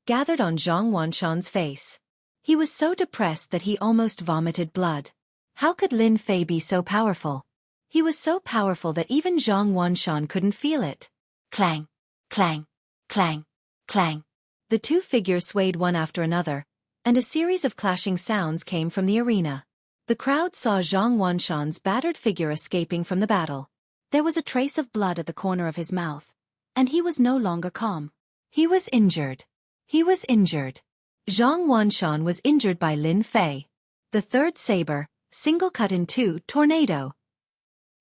Speaker 1: gathered on Zhang Wanshan's face. He was so depressed that he almost vomited blood. How could Lin Fei be so powerful? He was so powerful that even Zhang Wanshan couldn't feel it. Clang, clang, clang, clang. The 2 figures swayed one after another, and a series of clashing sounds came from the arena. The crowd saw Zhang Wanshan's battered figure escaping from the battle. There was a trace of blood at the corner of his mouth, and he was no longer calm. He was injured. He was injured. Zhang Wanshan was injured by Lin Fei. The third saber, single cut in 2, tornado.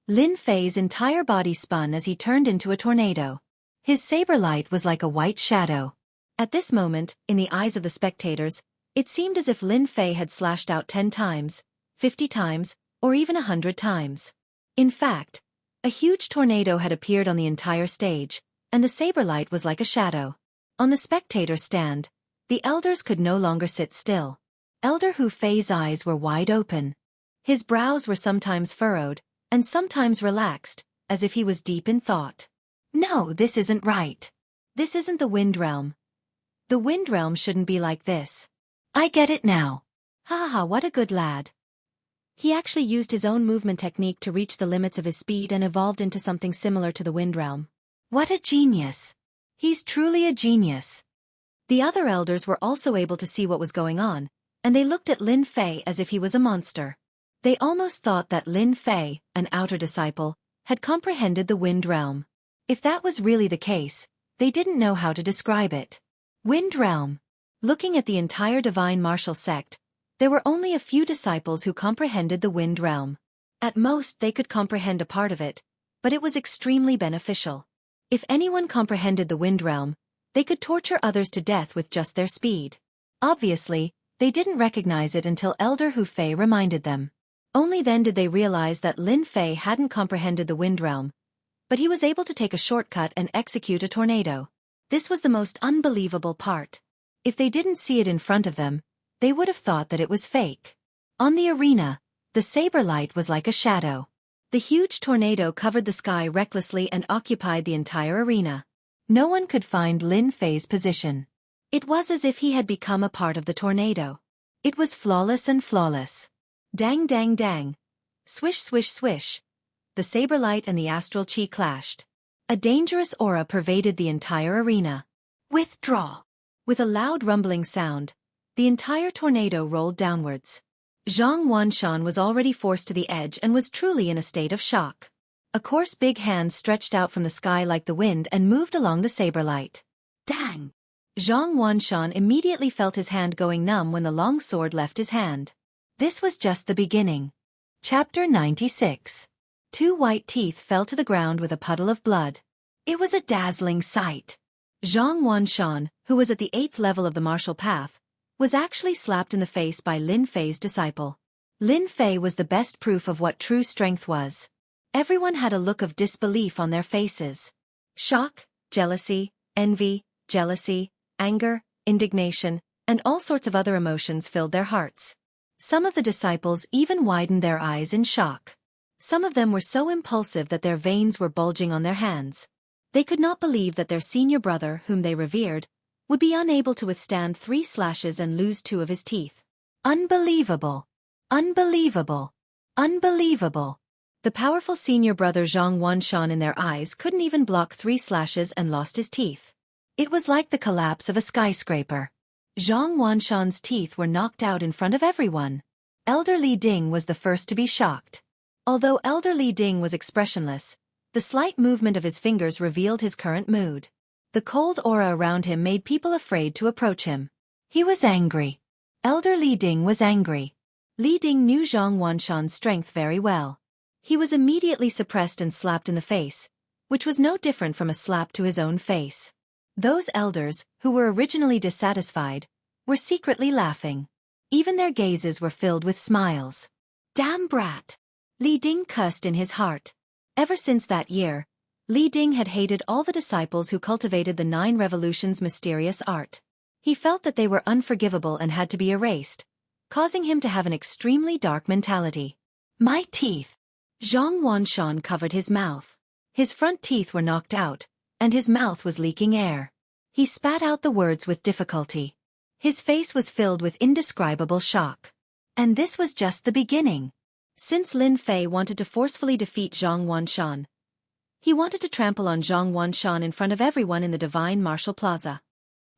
Speaker 1: Lin Fei's entire body spun as he turned into a tornado. His saber light was like a white shadow. At this moment, in the eyes of the spectators, it seemed as if Lin Fei had slashed out 10 times, 50 times, or even 100 times. In fact, a huge tornado had appeared on the entire stage, and the saber light was like a shadow. On the spectator stand, the elders could no longer sit still. Elder Hu Fei's eyes were wide open. His brows were sometimes furrowed, and sometimes relaxed, as if he was deep in thought. No, this isn't right. This isn't the Wind Realm. The Wind Realm shouldn't be like this. I get it now. Ha ha, what a good lad. He actually used his own movement technique to reach the limits of his speed and evolved into something similar to the Wind Realm. What a genius. He's truly a genius. The other elders were also able to see what was going on, and they looked at Lin Fei as if he was a monster. They almost thought that Lin Fei, an outer disciple, had comprehended the Wind Realm. If that was really the case, they didn't know how to describe it. Wind Realm. Looking at the entire divine martial sect, there were only a few disciples who comprehended the Wind Realm. At most they could comprehend a part of it, but it was extremely beneficial. If anyone comprehended the Wind Realm, they could torture others to death with just their speed. Obviously, they didn't recognize it until Elder Hu Fei reminded them. Only then did they realize that Lin Fei hadn't comprehended the Wind Realm, but he was able to take a shortcut and execute a tornado. This was the most unbelievable part. If they didn't see it in front of them, they would have thought that it was fake. On the arena, the saber light was like a shadow. The huge tornado covered the sky recklessly and occupied the entire arena. No one could find Lin Fei's position. It was as if he had become a part of the tornado. It was flawless and flawless. Dang dang dang. Swish swish swish. The saber light and the astral chi clashed. A dangerous aura pervaded the entire arena. Withdraw. With a loud rumbling sound, the entire tornado rolled downwards. Zhang Wanshan was already forced to the edge and was truly in a state of shock. A coarse big hand stretched out from the sky like the wind and moved along the saber light. Dang! Zhang Wanshan immediately felt his hand going numb when the long sword left his hand. This was just the beginning. Chapter 96. 2 white teeth fell to the ground with a puddle of blood. It was a dazzling sight. Zhang Wanshan, who was at the 8th level of the martial path, was actually slapped in the face by Lin Fei's disciple. Lin Fei was the best proof of what true strength was. Everyone had a look of disbelief on their faces. Shock, jealousy, envy, jealousy, anger, indignation, and all sorts of other emotions filled their hearts. Some of the disciples even widened their eyes in shock. Some of them were so impulsive that their veins were bulging on their hands. They could not believe that their senior brother, whom they revered, would be unable to withstand 3 slashes and lose 2 of his teeth. Unbelievable! Unbelievable! Unbelievable! The powerful senior brother Zhang Wanshan in their eyes couldn't even block 3 slashes and lost his teeth. It was like the collapse of a skyscraper. Zhang Wanshan's teeth were knocked out in front of everyone. Elder Li Ding was the first to be shocked. Although Elder Li Ding was expressionless, the slight movement of his fingers revealed his current mood. The cold aura around him made people afraid to approach him. He was angry. Elder Li Ding was angry. Li Ding knew Zhang Wanshan's strength very well. He was immediately suppressed and slapped in the face, which was no different from a slap to his own face. Those elders, who were originally dissatisfied, were secretly laughing. Even their gazes were filled with smiles. Damn brat! Li Ding cussed in his heart. Ever since that year, Li Ding had hated all the disciples who cultivated the 9 revolutions mysterious art. He felt that they were unforgivable and had to be erased, causing him to have an extremely dark mentality. My teeth! Zhang Wanshan covered his mouth. His front teeth were knocked out, and his mouth was leaking air. He spat out the words with difficulty. His face was filled with indescribable shock. And this was just the beginning. Since Lin Fei wanted to forcefully defeat Zhang Wanshan, he wanted to trample on Zhang Wanshan in front of everyone in the Divine Martial Plaza.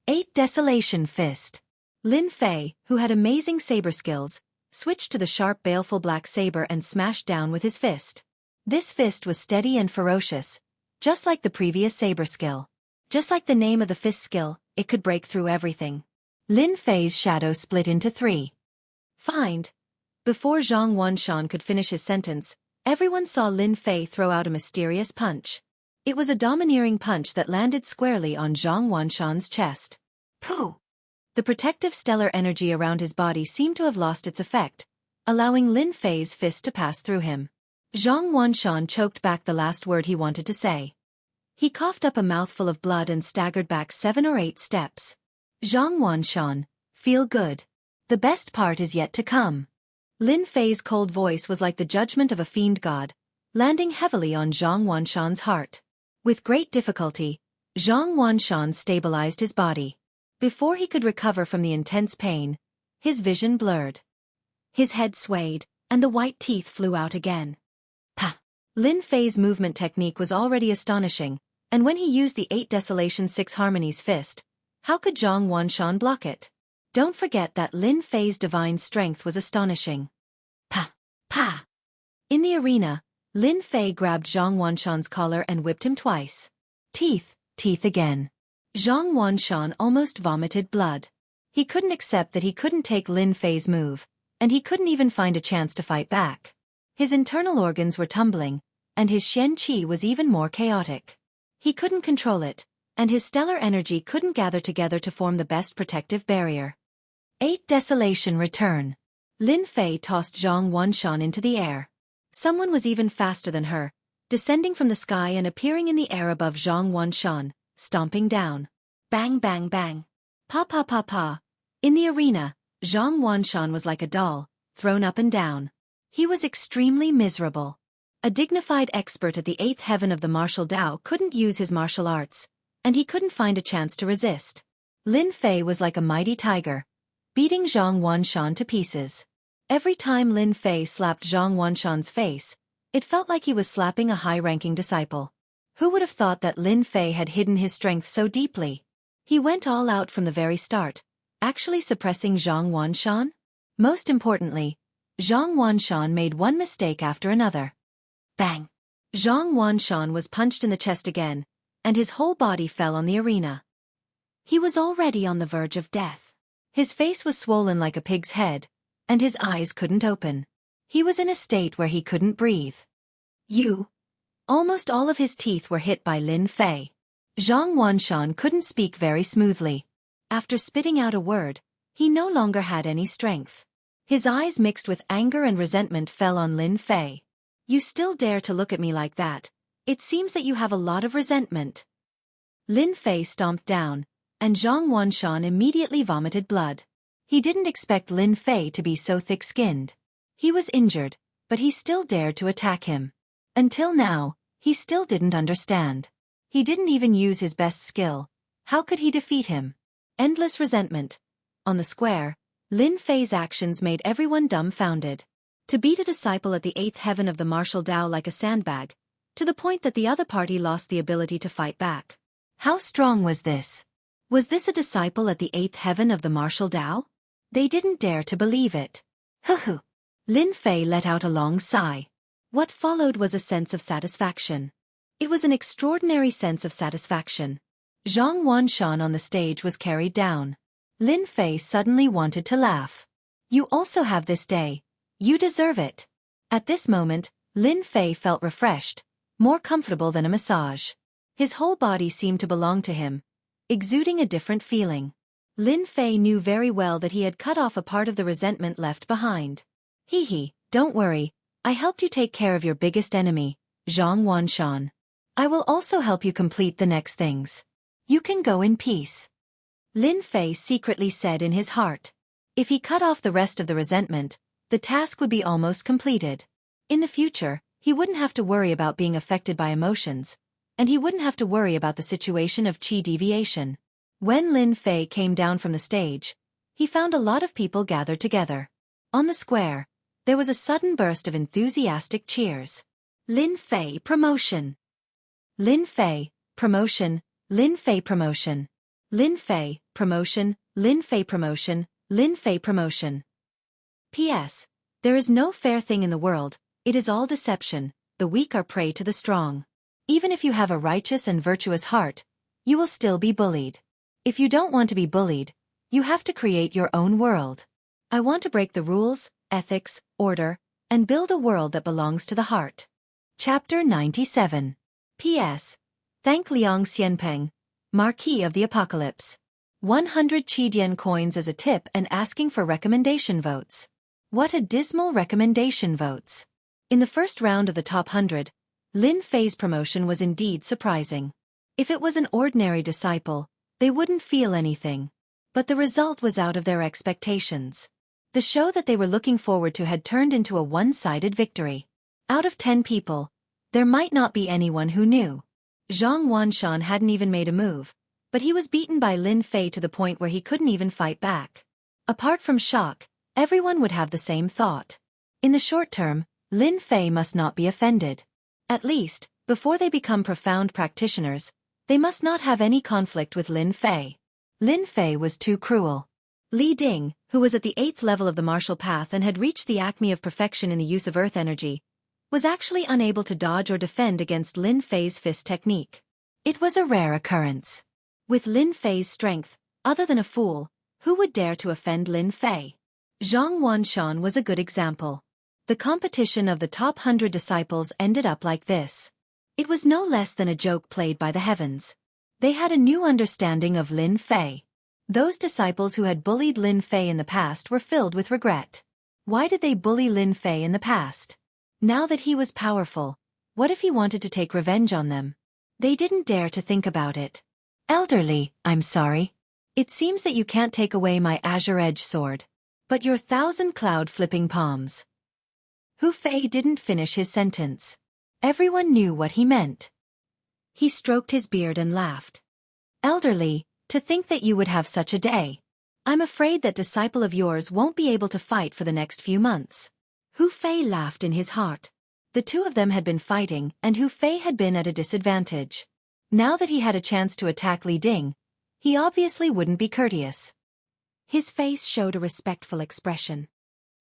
Speaker 1: 8 Desolation Fist. Lin Fei, who had amazing saber skills, switched to the sharp baleful black saber and smashed down with his fist. This fist was steady and ferocious, just like the previous saber skill. Just like the name of the fist skill, it could break through everything. Lin Fei's shadow split into 3. Find. Before Zhang Wanshan could finish his sentence, everyone saw Lin Fei throw out a mysterious punch. It was a domineering punch that landed squarely on Zhang Wanshan's chest. Pooh! The protective stellar energy around his body seemed to have lost its effect, allowing Lin Fei's fist to pass through him. Zhang Wanshan choked back the last word he wanted to say. He coughed up a mouthful of blood and staggered back 7 or 8 steps. Zhang Wanshan, feel good. The best part is yet to come. Lin Fei's cold voice was like the judgment of a fiend god, landing heavily on Zhang Wanshan's heart. With great difficulty, Zhang Wanshan stabilized his body. Before he could recover from the intense pain, his vision blurred. His head swayed, and the white teeth flew out again. Pah! Lin Fei's movement technique was already astonishing, and when he used the 8 Desolation 6 Harmonies fist, how could Zhang Wanshan block it? Don't forget that Lin Fei's divine strength was astonishing. Pa! Pa! In the arena, Lin Fei grabbed Zhang Wanshan's collar and whipped him twice. Teeth, teeth again. Zhang Wanshan almost vomited blood. He couldn't accept that he couldn't take Lin Fei's move, and he couldn't even find a chance to fight back. His internal organs were tumbling, and his Shen Qi was even more chaotic. He couldn't control it, and his stellar energy couldn't gather together to form the best protective barrier. 8 Desolation Return. Lin Fei tossed Zhang Wanshan into the air. Someone was even faster than her, descending from the sky and appearing in the air above Zhang Wanshan, stomping down. Bang bang bang. Pa pa pa pa. In the arena, Zhang Wanshan was like a doll, thrown up and down. He was extremely miserable. A dignified expert at the 8th heaven of the martial Tao couldn't use his martial arts, and he couldn't find a chance to resist. Lin Fei was like a mighty tiger, beating Zhang Wanshan to pieces. Every time Lin Fei slapped Zhang Wanshan's face, it felt like he was slapping a high-ranking disciple. Who would have thought that Lin Fei had hidden his strength so deeply? He went all out from the very start, actually suppressing Zhang Wanshan? Most importantly, Zhang Wanshan made one mistake after another. Bang! Zhang Wanshan was punched in the chest again, and his whole body fell on the arena. He was already on the verge of death. His face was swollen like a pig's head, and his eyes couldn't open. He was in a state where he couldn't breathe. Almost all of his teeth were hit by Lin Fei. Zhang Wanshan couldn't speak very smoothly. After spitting out a word, he no longer had any strength. His eyes mixed with anger and resentment fell on Lin Fei. You still dare to look at me like that? It seems that you have a lot of resentment. Lin Fei stomped down, and Zhang Wanshan immediately vomited blood. He didn't expect Lin Fei to be so thick-skinned. He was injured, but he still dared to attack him. Until now, he still didn't understand. He didn't even use his best skill. How could he defeat him? Endless resentment. On the square, Lin Fei's actions made everyone dumbfounded. To beat a disciple at the 8th heaven of the martial Tao like a sandbag, to the point that the other party lost the ability to fight back. How strong was this? Was this a disciple at the 8th heaven of the martial Tao? They didn't dare to believe it. Hoo. Lin Fei let out a long sigh. What followed was a sense of satisfaction. It was an extraordinary sense of satisfaction. Zhang Wanshan on the stage was carried down. Lin Fei suddenly wanted to laugh. You also have this day. You deserve it. At this moment, Lin Fei felt refreshed, more comfortable than a massage. His whole body seemed to belong to him, exuding a different feeling. Lin Fei knew very well that he had cut off a part of the resentment left behind. Don't worry, I helped you take care of your biggest enemy, Zhang Wanshan. I will also help you complete the next things. You can go in peace. Lin Fei secretly said in his heart. If he cut off the rest of the resentment, the task would be almost completed. In the future, he wouldn't have to worry about being affected by emotions, and he wouldn't have to worry about the situation of qi deviation. When Lin Fei came down from the stage, he found a lot of people gathered together. On the square, there was a sudden burst of enthusiastic cheers. Lin Fei promotion. Lin Fei promotion. Lin Fei promotion. Lin Fei promotion. Lin Fei promotion. Lin Fei promotion. P.S. There is no fair thing in the world, it is all deception, the weak are prey to the strong. Even if you have a righteous and virtuous heart, you will still be bullied. If you don't want to be bullied, you have to create your own world. I want to break the rules, ethics, order, and build a world that belongs to the heart. Chapter 97. P.S. Thank Liang Xianpeng, Marquis of the Apocalypse. 100 Qidian coins as a tip and asking for recommendation votes. What a dismal recommendation votes. In the first round of the top 100, Lin Fei's promotion was indeed surprising. If it was an ordinary disciple, they wouldn't feel anything. But the result was out of their expectations. The show that they were looking forward to had turned into a one-sided victory. Out of 10 people, there might not be anyone who knew. Zhang Wanshan hadn't even made a move, but he was beaten by Lin Fei to the point where he couldn't even fight back. Apart from shock, everyone would have the same thought. In the short term, Lin Fei must not be offended. At least, before they become profound practitioners, they must not have any conflict with Lin Fei. Lin Fei was too cruel. Li Ding, who was at the 8th level of the martial path and had reached the acme of perfection in the use of earth energy, was actually unable to dodge or defend against Lin Fei's fist technique. It was a rare occurrence. With Lin Fei's strength, other than a fool, who would dare to offend Lin Fei? Zhang Wanshan was a good example. The competition of the top 100 disciples ended up like this. It was no less than a joke played by the heavens. They had a new understanding of Lin Fei. Those disciples who had bullied Lin Fei in the past were filled with regret. Why did they bully Lin Fei in the past? Now that he was powerful, what if he wanted to take revenge on them? They didn't dare to think about it. Elderly, I'm sorry. It seems that you can't take away my azure edge sword. But your 1,000 cloud-flipping palms. Hu Fei didn't finish his sentence. Everyone knew what he meant. He stroked his beard and laughed. Elderly, to think that you would have such a day. I'm afraid that disciple of yours won't be able to fight for the next few months. Hu Fei laughed in his heart. The two of them had been fighting, and Hu Fei had been at a disadvantage. Now that he had a chance to attack Li Ding, he obviously wouldn't be courteous. His face showed a respectful expression.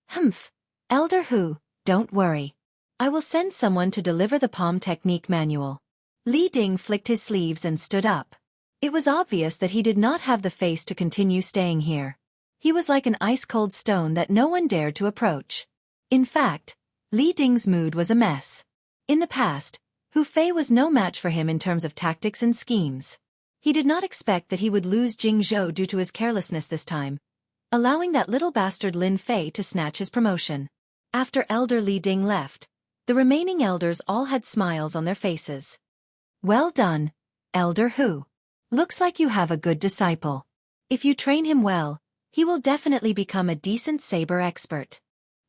Speaker 1: Humph, Elder Hu, don't worry. I will send someone to deliver the palm technique manual. Li Ding flicked his sleeves and stood up. It was obvious that he did not have the face to continue staying here. He was like an ice-cold stone that no one dared to approach. In fact, Li Ding's mood was a mess. In the past, Hu Fei was no match for him in terms of tactics and schemes. He did not expect that he would lose Jing Zhou due to his carelessness this time, allowing that little bastard Lin Fei to snatch his promotion. After Elder Li Ding left, the remaining elders all had smiles on their faces. Well done, Elder Hu. Looks like you have a good disciple. If you train him well, he will definitely become a decent saber expert.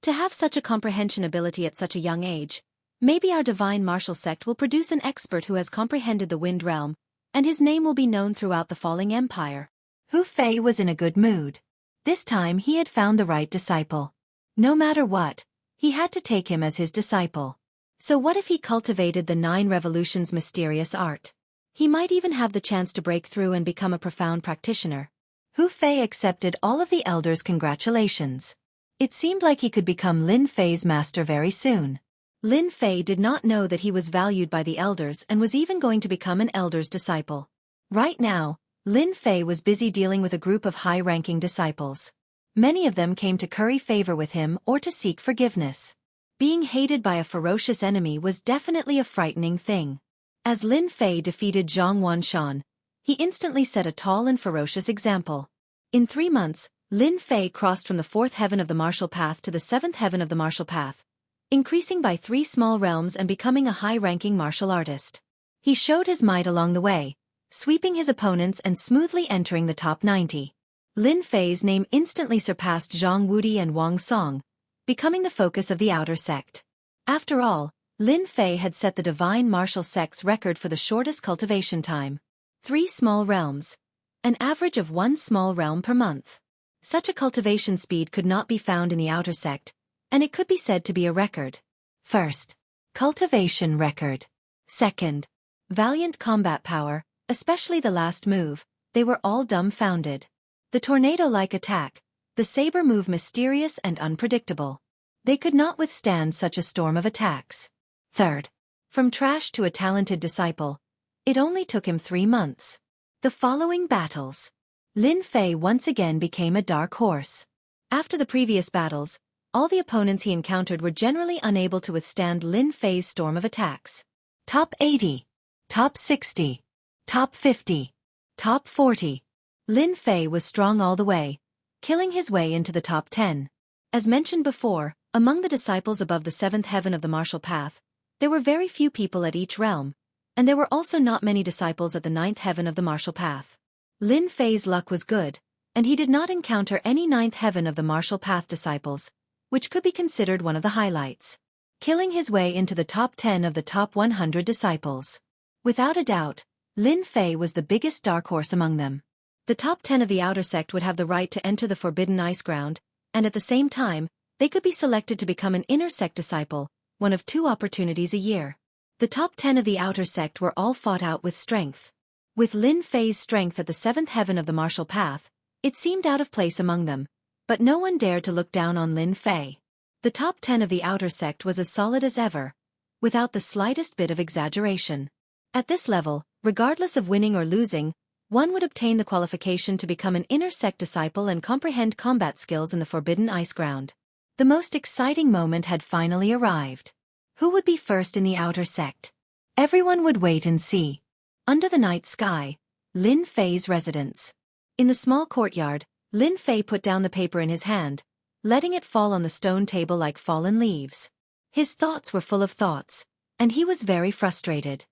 Speaker 1: To have such a comprehension ability at such a young age, maybe our divine martial sect will produce an expert who has comprehended the Wind Realm, and his name will be known throughout the falling empire. Hu Fei was in a good mood. This time he had found the right disciple. No matter what, he had to take him as his disciple. So what if he cultivated the 9 revolutions mysterious art? He might even have the chance to break through and become a profound practitioner. Hu Fei accepted all of the elders' congratulations. It seemed like he could become Lin Fei's master very soon. Lin Fei did not know that he was valued by the elders and was even going to become an elder's disciple. Right now, Lin Fei was busy dealing with a group of high-ranking disciples. Many of them came to curry favor with him or to seek forgiveness. Being hated by a ferocious enemy was definitely a frightening thing. As Lin Fei defeated Zhang Wanshan, he instantly set a tall and ferocious example. In 3 months, Lin Fei crossed from the 4th heaven of the martial path to the 7th heaven of the martial path, increasing by 3 small realms and becoming a high-ranking martial artist. He showed his might along the way, sweeping his opponents and smoothly entering the top 90. Lin Fei's name instantly surpassed Zhang Wudi and Wang Song, becoming the focus of the outer sect. After all, Lin Fei had set the divine martial sect's record for the shortest cultivation time. 3 small realms. An average of 1 small realm per month. Such a cultivation speed could not be found in the outer sect, and it could be said to be a record. First, cultivation record. Second, valiant combat power, especially the last move. They were all dumbfounded. The tornado-like attack, the saber move mysterious and unpredictable. They could not withstand such a storm of attacks. Third, from trash to a talented disciple, it only took him 3 months. The following battles. Lin Fei once again became a dark horse. After the previous battles, all the opponents he encountered were generally unable to withstand Lin Fei's storm of attacks. Top 80. Top 60. Top 50. Top 40. Lin Fei was strong all the way, killing his way into the top 10. As mentioned before, among the disciples above the 7th heaven of the martial path, there were very few people at each realm, and there were also not many disciples at the 9th heaven of the martial path. Lin Fei's luck was good, and he did not encounter any 9th heaven of the martial path disciples, which could be considered one of the highlights. Killing his way into the top 10 of the top 100 disciples. Without a doubt, Lin Fei was the biggest dark horse among them. The top 10 of the outer sect would have the right to enter the Forbidden Ice Ground, and at the same time, they could be selected to become an inner sect disciple, one of 2 opportunities a year. The top 10 of the outer sect were all fought out with strength. With Lin Fei's strength at the 7th heaven of the martial path, it seemed out of place among them, but no one dared to look down on Lin Fei. The top 10 of the outer sect was as solid as ever, without the slightest bit of exaggeration. At this level, regardless of winning or losing, one would obtain the qualification to become an inner sect disciple and comprehend combat skills in the Forbidden Ice Ground. The most exciting moment had finally arrived. Who would be first in the outer sect? Everyone would wait and see. Under the night sky, Lin Fei's residence. In the small courtyard, Lin Fei put down the paper in his hand, letting it fall on the stone table like fallen leaves. His thoughts were full of thoughts, and he was very frustrated.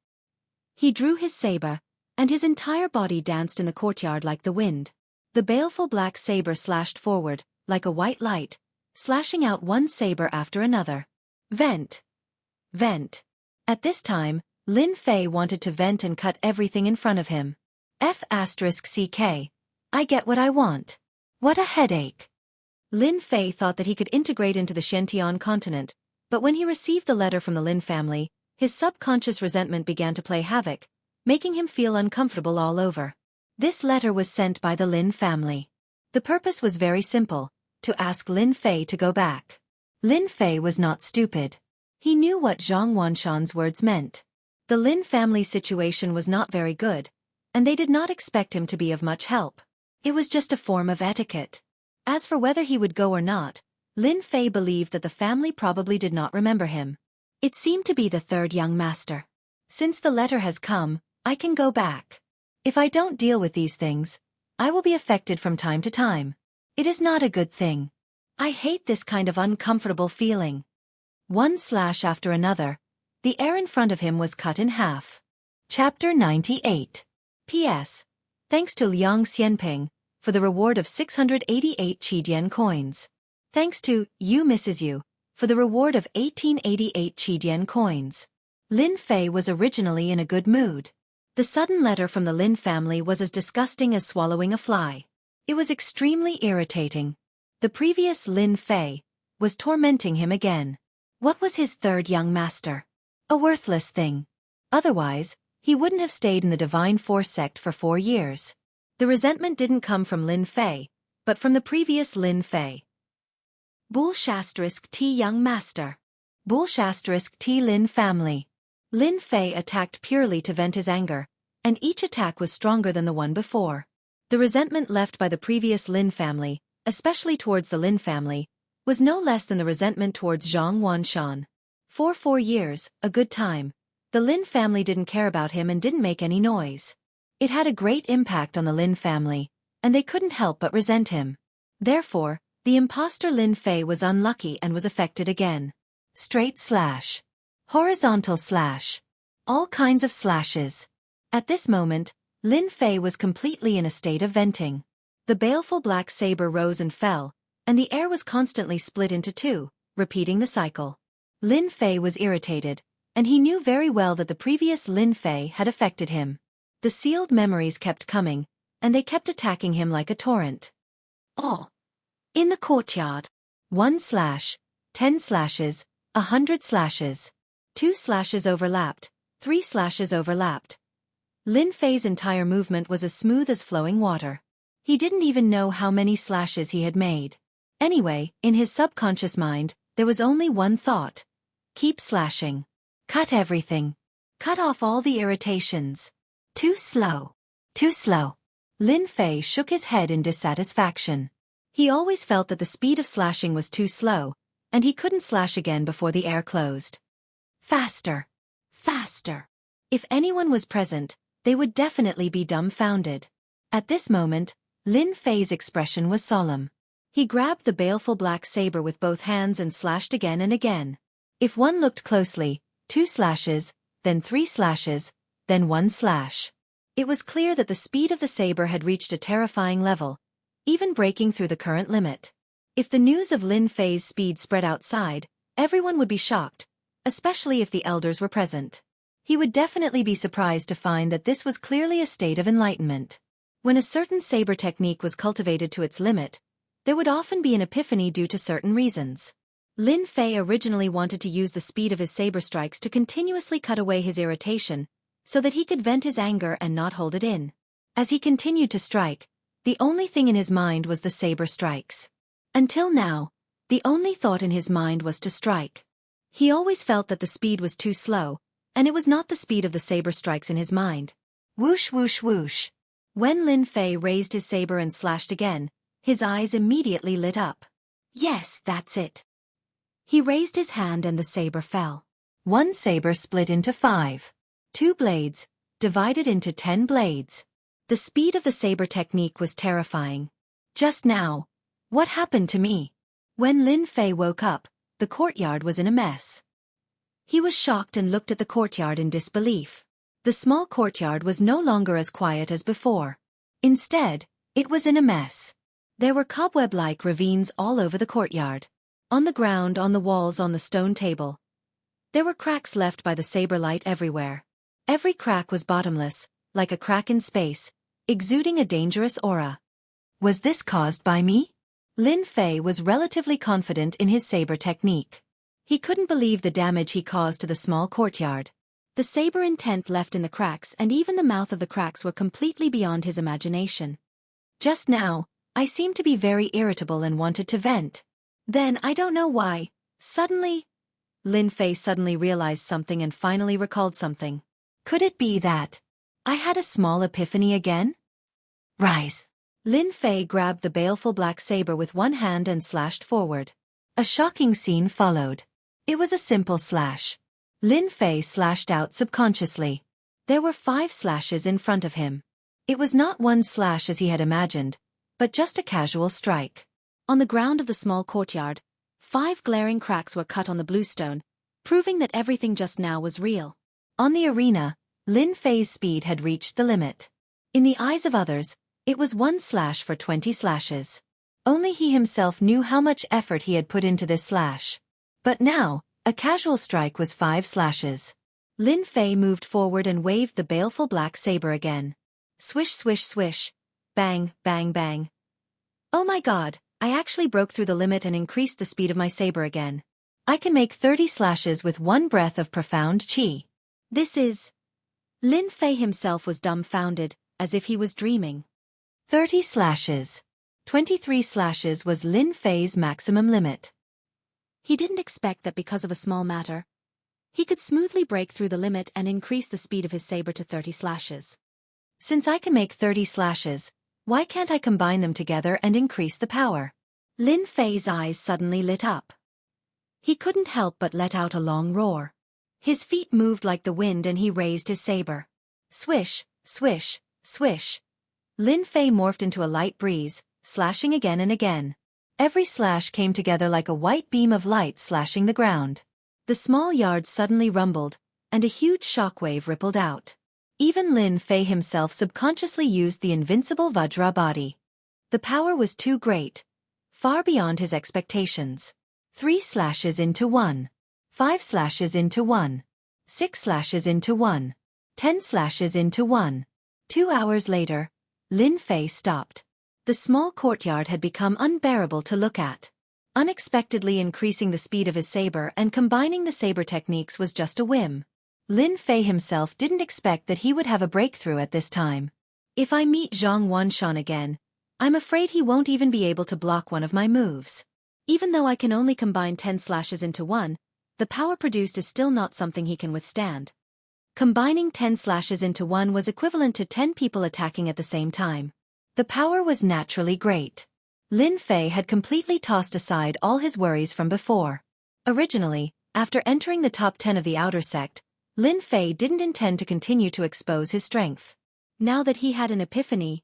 Speaker 1: He drew his saber, and his entire body danced in the courtyard like the wind. The baleful black saber slashed forward, like a white light, slashing out one saber after another. Vent. Vent. At this time, Lin Fei wanted to vent and cut everything in front of him. F***ck. I get what I want. What a headache. Lin Fei thought that he could integrate into the Shentian continent, but when he received the letter from the Lin family, his subconscious resentment began to play havoc, making him feel uncomfortable all over. This letter was sent by the Lin family. The purpose was very simple, to ask Lin Fei to go back. Lin Fei was not stupid. He knew what Zhang Wanshan's words meant. The Lin family situation was not very good, and they did not expect him to be of much help. It was just a form of etiquette. As for whether he would go or not, Lin Fei believed that the family probably did not remember him. It seemed to be the third young master. Since the letter has come, I can go back. If I don't deal with these things, I will be affected from time to time. It is not a good thing. I hate this kind of uncomfortable feeling. One slash after another, the air in front of him was cut in half. Chapter 98. P.S. Thanks to Liang Xianping for the reward of 688 Qidian coins. Thanks to You Mrs. You for the reward of 1888 Qidian coins. Lin Fei was originally in a good mood. The sudden letter from the Lin family was as disgusting as swallowing a fly. It was extremely irritating. The previous Lin Fei was tormenting him again. What was his third young master? A worthless thing. Otherwise, he wouldn't have stayed in the Divine Force sect for 4 years. The resentment didn't come from Lin Fei, but from the previous Lin Fei. T young master. T Lin family. Lin Fei attacked purely to vent his anger, and each attack was stronger than the one before. The resentment left by the previous Lin family, especially towards the Lin family, was no less than the resentment towards Zhang Wanshan. For 4 years, a good time, the Lin family didn't care about him and didn't make any noise. It had a great impact on the Lin family, and they couldn't help but resent him. Therefore, the imposter Lin Fei was unlucky and was affected again. Straight slash. Horizontal slash. All kinds of slashes. At this moment, Lin Fei was completely in a state of venting. The baleful black saber rose and fell, and the air was constantly split into two, repeating the cycle. Lin Fei was irritated, and he knew very well that the previous Lin Fei had affected him. The sealed memories kept coming, and they kept attacking him like a torrent. Oh! In the courtyard. 1 slash, 10 slashes, 100 slashes. 2 slashes overlapped, 3 slashes overlapped. Lin Fei's entire movement was as smooth as flowing water. He didn't even know how many slashes he had made. Anyway, in his subconscious mind, there was only one thought. Keep slashing. Cut everything. Cut off all the irritations. Too slow. Too slow. Lin Fei shook his head in dissatisfaction. He always felt that the speed of slashing was too slow, and he couldn't slash again before the air closed. Faster. Faster. If anyone was present, they would definitely be dumbfounded. At this moment, Lin Fei's expression was solemn. He grabbed the baleful black saber with both hands and slashed again and again. If one looked closely, 2 slashes, then 3 slashes, then 1 slash. It was clear that the speed of the saber had reached a terrifying level, even breaking through the current limit. If the news of Lin Fei's speed spread outside, everyone would be shocked, especially if the elders were present. He would definitely be surprised to find that this was clearly a state of enlightenment. When a certain saber technique was cultivated to its limit, there would often be an epiphany due to certain reasons. Lin Fei originally wanted to use the speed of his saber strikes to continuously cut away his irritation, so that he could vent his anger and not hold it in. As he continued to strike, the only thing in his mind was the saber strikes. Until now, the only thought in his mind was to strike. He always felt that the speed was too slow, and it was not the speed of the saber strikes in his mind. Whoosh whoosh whoosh. When Lin Fei raised his saber and slashed again, his eyes immediately lit up. Yes, that's it. He raised his hand and the saber fell. One saber split into 5. 2 blades, divided into 10 blades. The speed of the saber technique was terrifying. Just now, what happened to me? When Lin Fei woke up, the courtyard was in a mess. He was shocked and looked at the courtyard in disbelief. The small courtyard was no longer as quiet as before. Instead, it was in a mess. There were cobweb-like ravines all over the courtyard. On the ground, on the walls, on the stone table. There were cracks left by the saber light everywhere. Every crack was bottomless, like a crack in space, exuding a dangerous aura. Was this caused by me? Lin Fei was relatively confident in his saber technique. He couldn't believe the damage he caused to the small courtyard. The saber intent left in the cracks, and even the mouth of the cracks were completely beyond his imagination. Just now, I seemed to be very irritable and wanted to vent. Then, I don't know why, suddenly... Lin Fei suddenly realized something and finally recalled something. Could it be that I had a small epiphany again? Rise! Lin Fei grabbed the baleful black saber with one hand and slashed forward. A shocking scene followed. It was a simple slash. Lin Fei slashed out subconsciously. There were 5 slashes in front of him. It was not one slash as he had imagined, but just a casual strike. On the ground of the small courtyard, 5 glaring cracks were cut on the bluestone, proving that everything just now was real. On the arena, Lin Fei's speed had reached the limit. In the eyes of others, it was 1 slash for 20 slashes. Only he himself knew how much effort he had put into this slash. But now, a casual strike was 5 slashes. Lin Fei moved forward and waved the baleful black saber again. Swish, swish, swish. Bang, bang, bang. Oh my god, I actually broke through the limit and increased the speed of my saber again. I can make 30 slashes with 1 breath of profound chi. This is... Lin Fei himself was dumbfounded, as if he was dreaming. 30 slashes. 23 slashes was Lin Fei's maximum limit. He didn't expect that because of a small matter, he could smoothly break through the limit and increase the speed of his saber to 30 slashes. Since I can make 30 slashes, why can't I combine them together and increase the power? Lin Fei's eyes suddenly lit up. He couldn't help but let out a long roar. His feet moved like the wind and he raised his saber. Swish, swish, swish. Lin Fei morphed into a light breeze, slashing again and again. Every slash came together like a white beam of light slashing the ground. The small yard suddenly rumbled, and a huge shockwave rippled out. Even Lin Fei himself subconsciously used the invincible Vajra body. The power was too great, far beyond his expectations. 3 slashes into 1. 5 slashes into 1. 6 slashes into 1. 10 slashes into 1. 2 hours later, Lin Fei stopped. The small courtyard had become unbearable to look at. Unexpectedly increasing the speed of his saber and combining the saber techniques was just a whim. Lin Fei himself didn't expect that he would have a breakthrough at this time. If I meet Zhang Wanshan again, I'm afraid he won't even be able to block one of my moves. Even though I can only combine 10 slashes into 1, the power produced is still not something he can withstand. Combining 10 slashes into 1 was equivalent to 10 people attacking at the same time. The power was naturally great. Lin Fei had completely tossed aside all his worries from before. Originally, after entering the top 10 of the outer sect, Lin Fei didn't intend to continue to expose his strength. Now that he had an epiphany,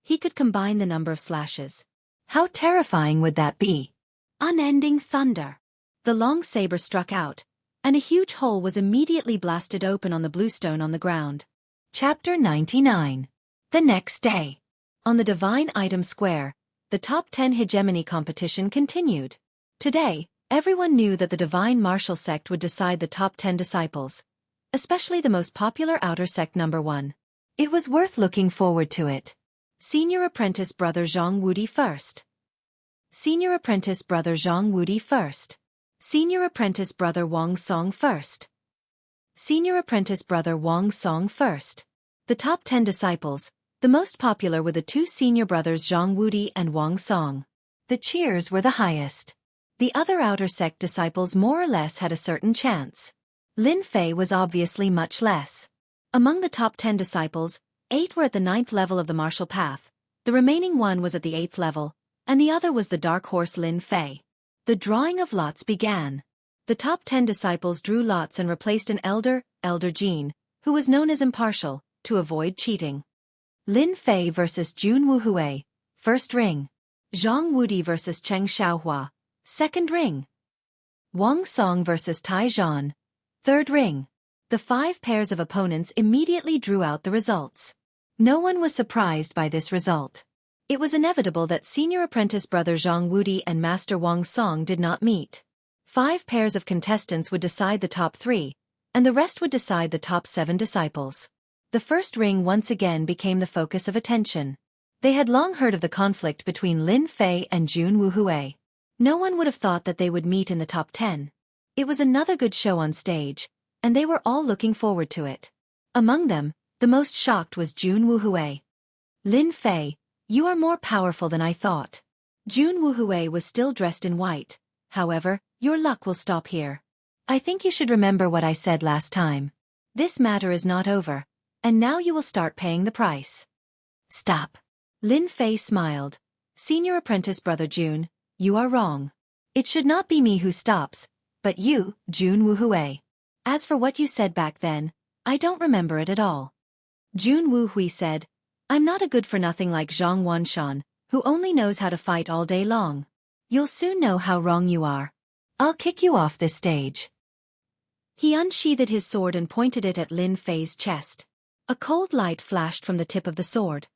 Speaker 1: he could combine the number of slashes. How terrifying would that be? Unending thunder. The long saber struck out, and a huge hole was immediately blasted open on the bluestone on the ground. Chapter 99. The next day. On the Divine Item Square, the top 10 hegemony competition continued. Today, everyone knew that the Divine Martial Sect would decide the top 10 disciples, especially the most popular outer sect number 1. It was worth looking forward to it. Senior Apprentice Brother Zhang Wudi first. Senior Apprentice Brother Zhang Wudi first. Senior Apprentice Brother Wang Song first. Senior Apprentice Brother Wang Song first. The top 10 disciples, the most popular were the 2 senior brothers Zhang Wudi and Wang Song. The cheers were the highest. The other outer sect disciples more or less had a certain chance. Lin Fei was obviously much less. Among the top 10 disciples, 8 were at the 9th level of the martial path, the remaining 1 was at the 8th level, and the other was the dark horse Lin Fei. The drawing of lots began. The top 10 disciples drew lots and replaced an Elder Jin, who was known as impartial, to avoid cheating. Lin Fei vs. Jun Wuhui, first ring. Zhang Wudi vs. Cheng Xiaohua, second ring. Wang Song vs. Tai Zhan, third ring. The 5 pairs of opponents immediately drew out the results. No one was surprised by this result. It was inevitable that senior apprentice brother Zhang Wudi and Master Wang Song did not meet. 5 pairs of contestants would decide the top 3, and the rest would decide the top 7 disciples. The first ring once again became the focus of attention. They had long heard of the conflict between Lin Fei and Jun Wuhui. No one would have thought that they would meet in the top 10. It was another good show on stage, and they were all looking forward to it. Among them, the most shocked was Jun Wuhui. Lin Fei, you are more powerful than I thought. Jun Wuhui was still dressed in white. However, your luck will stop here. I think you should remember what I said last time. This matter is not over, and now you will start paying the price. Stop. Lin Fei smiled. Senior apprentice brother Jun, you are wrong. It should not be me who stops, but you, Jun Wuhui. As for what you said back then, I don't remember it at all. Jun Wuhui said, I'm not a good-for-nothing like Zhang Wanshan, who only knows how to fight all day long. You'll soon know how wrong you are. I'll kick you off this stage. He unsheathed his sword and pointed it at Lin Fei's chest. A cold light flashed from the tip of the sword.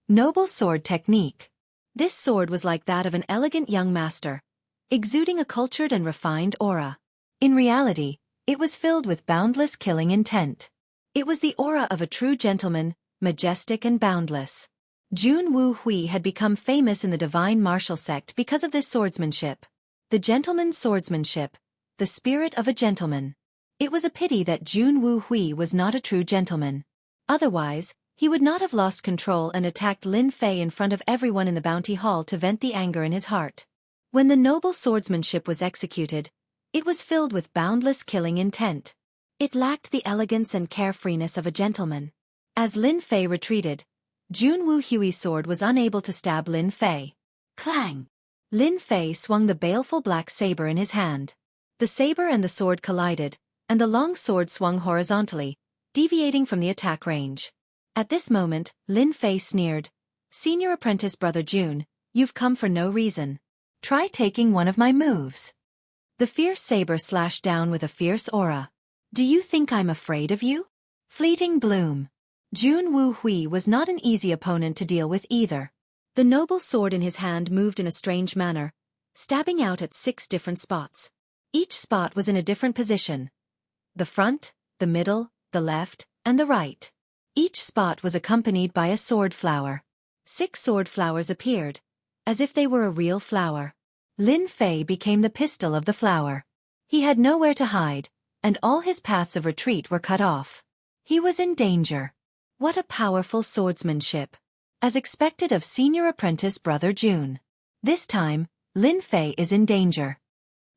Speaker 1: Noble sword technique. This sword was like that of an elegant young master, exuding a cultured and refined aura. In reality, it was filled with boundless killing intent. It was the aura of a true gentleman, majestic and boundless. Jun Wuhui had become famous in the divine martial sect because of this swordsmanship. The gentleman's swordsmanship, the spirit of a gentleman. It was a pity that Jun Wuhui was not a true gentleman. Otherwise, he would not have lost control and attacked Lin Fei in front of everyone in the bounty hall to vent the anger in his heart. When the noble swordsmanship was executed, it was filled with boundless killing intent. It lacked the elegance and carefreeness of a gentleman. As Lin Fei retreated, Jun Wuhui's sword was unable to stab Lin Fei. Clang! Lin Fei swung the baleful black saber in his hand. The saber and the sword collided, and the long sword swung horizontally, deviating from the attack range. At this moment, Lin Fei sneered, Senior apprentice brother Jun, you've come for no reason. Try taking one of my moves. The fierce saber slashed down with a fierce aura. Do you think I'm afraid of you? Fleeting bloom. Jun Wuhui was not an easy opponent to deal with either. The noble sword in his hand moved in a strange manner, stabbing out at 6 different spots. Each spot was in a different position. The front, the middle, the left, and the right. Each spot was accompanied by a sword flower. 6 sword flowers appeared, as if they were a real flower. Lin Fei became the pistol of the flower. He had nowhere to hide, and all his paths of retreat were cut off. He was in danger. What a powerful swordsmanship! As expected of senior apprentice brother Jun. This time, Lin Fei is in danger.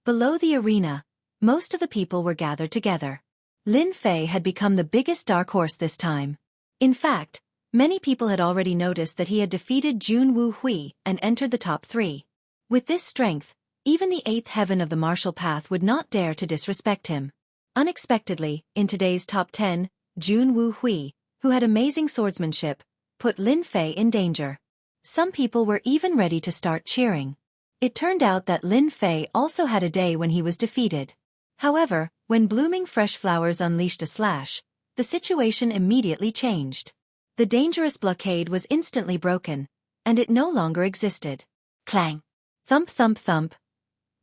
Speaker 1: Below the arena, most of the people were gathered together. Lin Fei had become the biggest dark horse this time. In fact, many people had already noticed that he had defeated Jun Wuhui and entered the top 3. With this strength, even the 8th heaven of the martial path would not dare to disrespect him. Unexpectedly, in today's top 10, Jun Wuhui, who had amazing swordsmanship, put Lin Fei in danger. Some people were even ready to start cheering. It turned out that Lin Fei also had a day when he was defeated. However, when blooming fresh flowers unleashed a slash, the situation immediately changed. The dangerous blockade was instantly broken, and it no longer existed. Clang! Thump thump thump.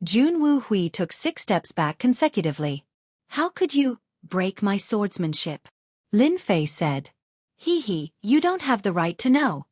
Speaker 1: Jun Wuhui took 6 steps back consecutively. How could you break my swordsmanship? Lin Fei said. Hee, you don't have the right to know.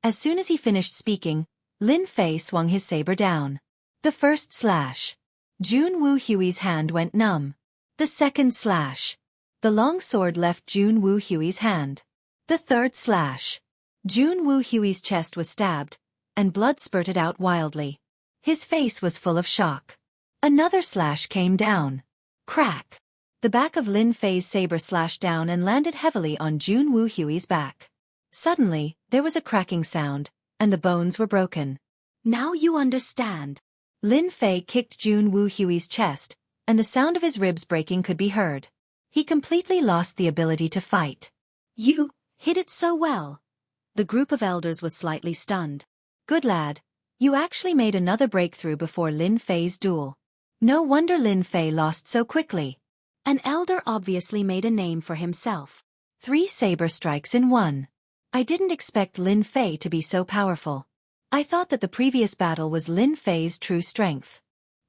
Speaker 1: As soon as he finished speaking, Lin Fei swung his saber down. The first slash. Jun Wuhui's hand went numb. The second slash. The long sword left Jun Wuhui's hand. The third slash. Jun Wuhui's chest was stabbed, and blood spurted out wildly. His face was full of shock. Another slash came down. Crack! The back of Lin Fei's saber slashed down and landed heavily on Jun Wuhui's back. Suddenly, there was a cracking sound, and the bones were broken. Now you understand. Lin Fei kicked Jun Wuhui's chest, and the sound of his ribs breaking could be heard. He completely lost the ability to fight. You hit it so well. The group of elders was slightly stunned. Good lad. You actually made another breakthrough before Lin Fei's duel. No wonder Lin Fei lost so quickly. An elder obviously made a name for himself. 3 saber strikes in 1. I didn't expect Lin Fei to be so powerful. I thought that the previous battle was Lin Fei's true strength.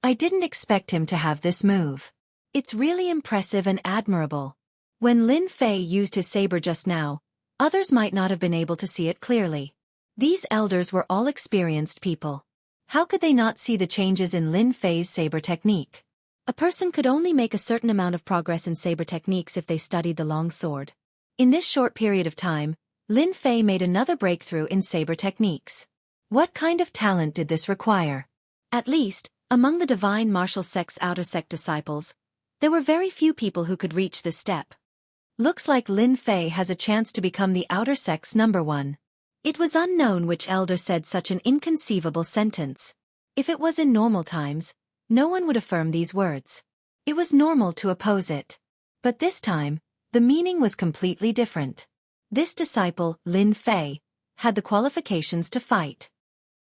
Speaker 1: I didn't expect him to have this move. It's really impressive and admirable. When Lin Fei used his saber just now, others might not have been able to see it clearly. These elders were all experienced people. How could they not see the changes in Lin Fei's saber technique? A person could only make a certain amount of progress in saber techniques if they studied the long sword. In this short period of time, Lin Fei made another breakthrough in saber techniques. What kind of talent did this require? At least, among the divine martial sect's outer sect disciples, there were very few people who could reach this step. Looks like Lin Fei has a chance to become the outer sect's #1. It was unknown which elder said such an inconceivable sentence. If it was in normal times, no one would affirm these words. It was normal to oppose it. But this time, the meaning was completely different. This disciple, Lin Fei, had the qualifications to fight.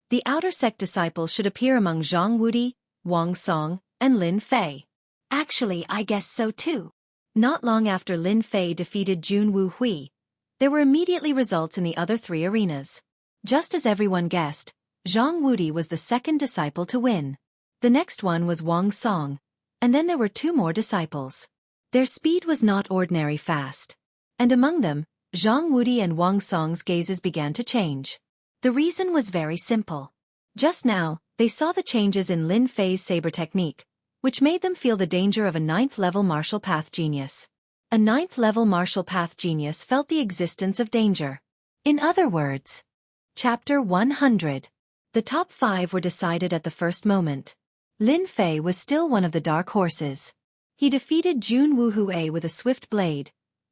Speaker 1: The outer sect disciples should appear among Zhang Wudi, Wang Song, and Lin Fei. Actually, I guess so too. Not long after Lin Fei defeated Jun Wu Hui, there were immediately results in the other 3 arenas. Just as everyone guessed, Zhang Wudi was the second disciple to win. The next one was Wang Song, and then there were 2 more disciples. Their speed was not ordinary fast. And among them, Zhang Wudi and Wang Song's gazes began to change. The reason was very simple. Just now, they saw the changes in Lin Fei's saber technique, which made them feel the danger of a 9th-level martial path genius. A 9th-level martial path genius felt the existence of danger. In other words, Chapter 100. The top 5 were decided at the first moment. Lin Fei was still one of the dark horses. He defeated Jun Wu Hui with a swift blade,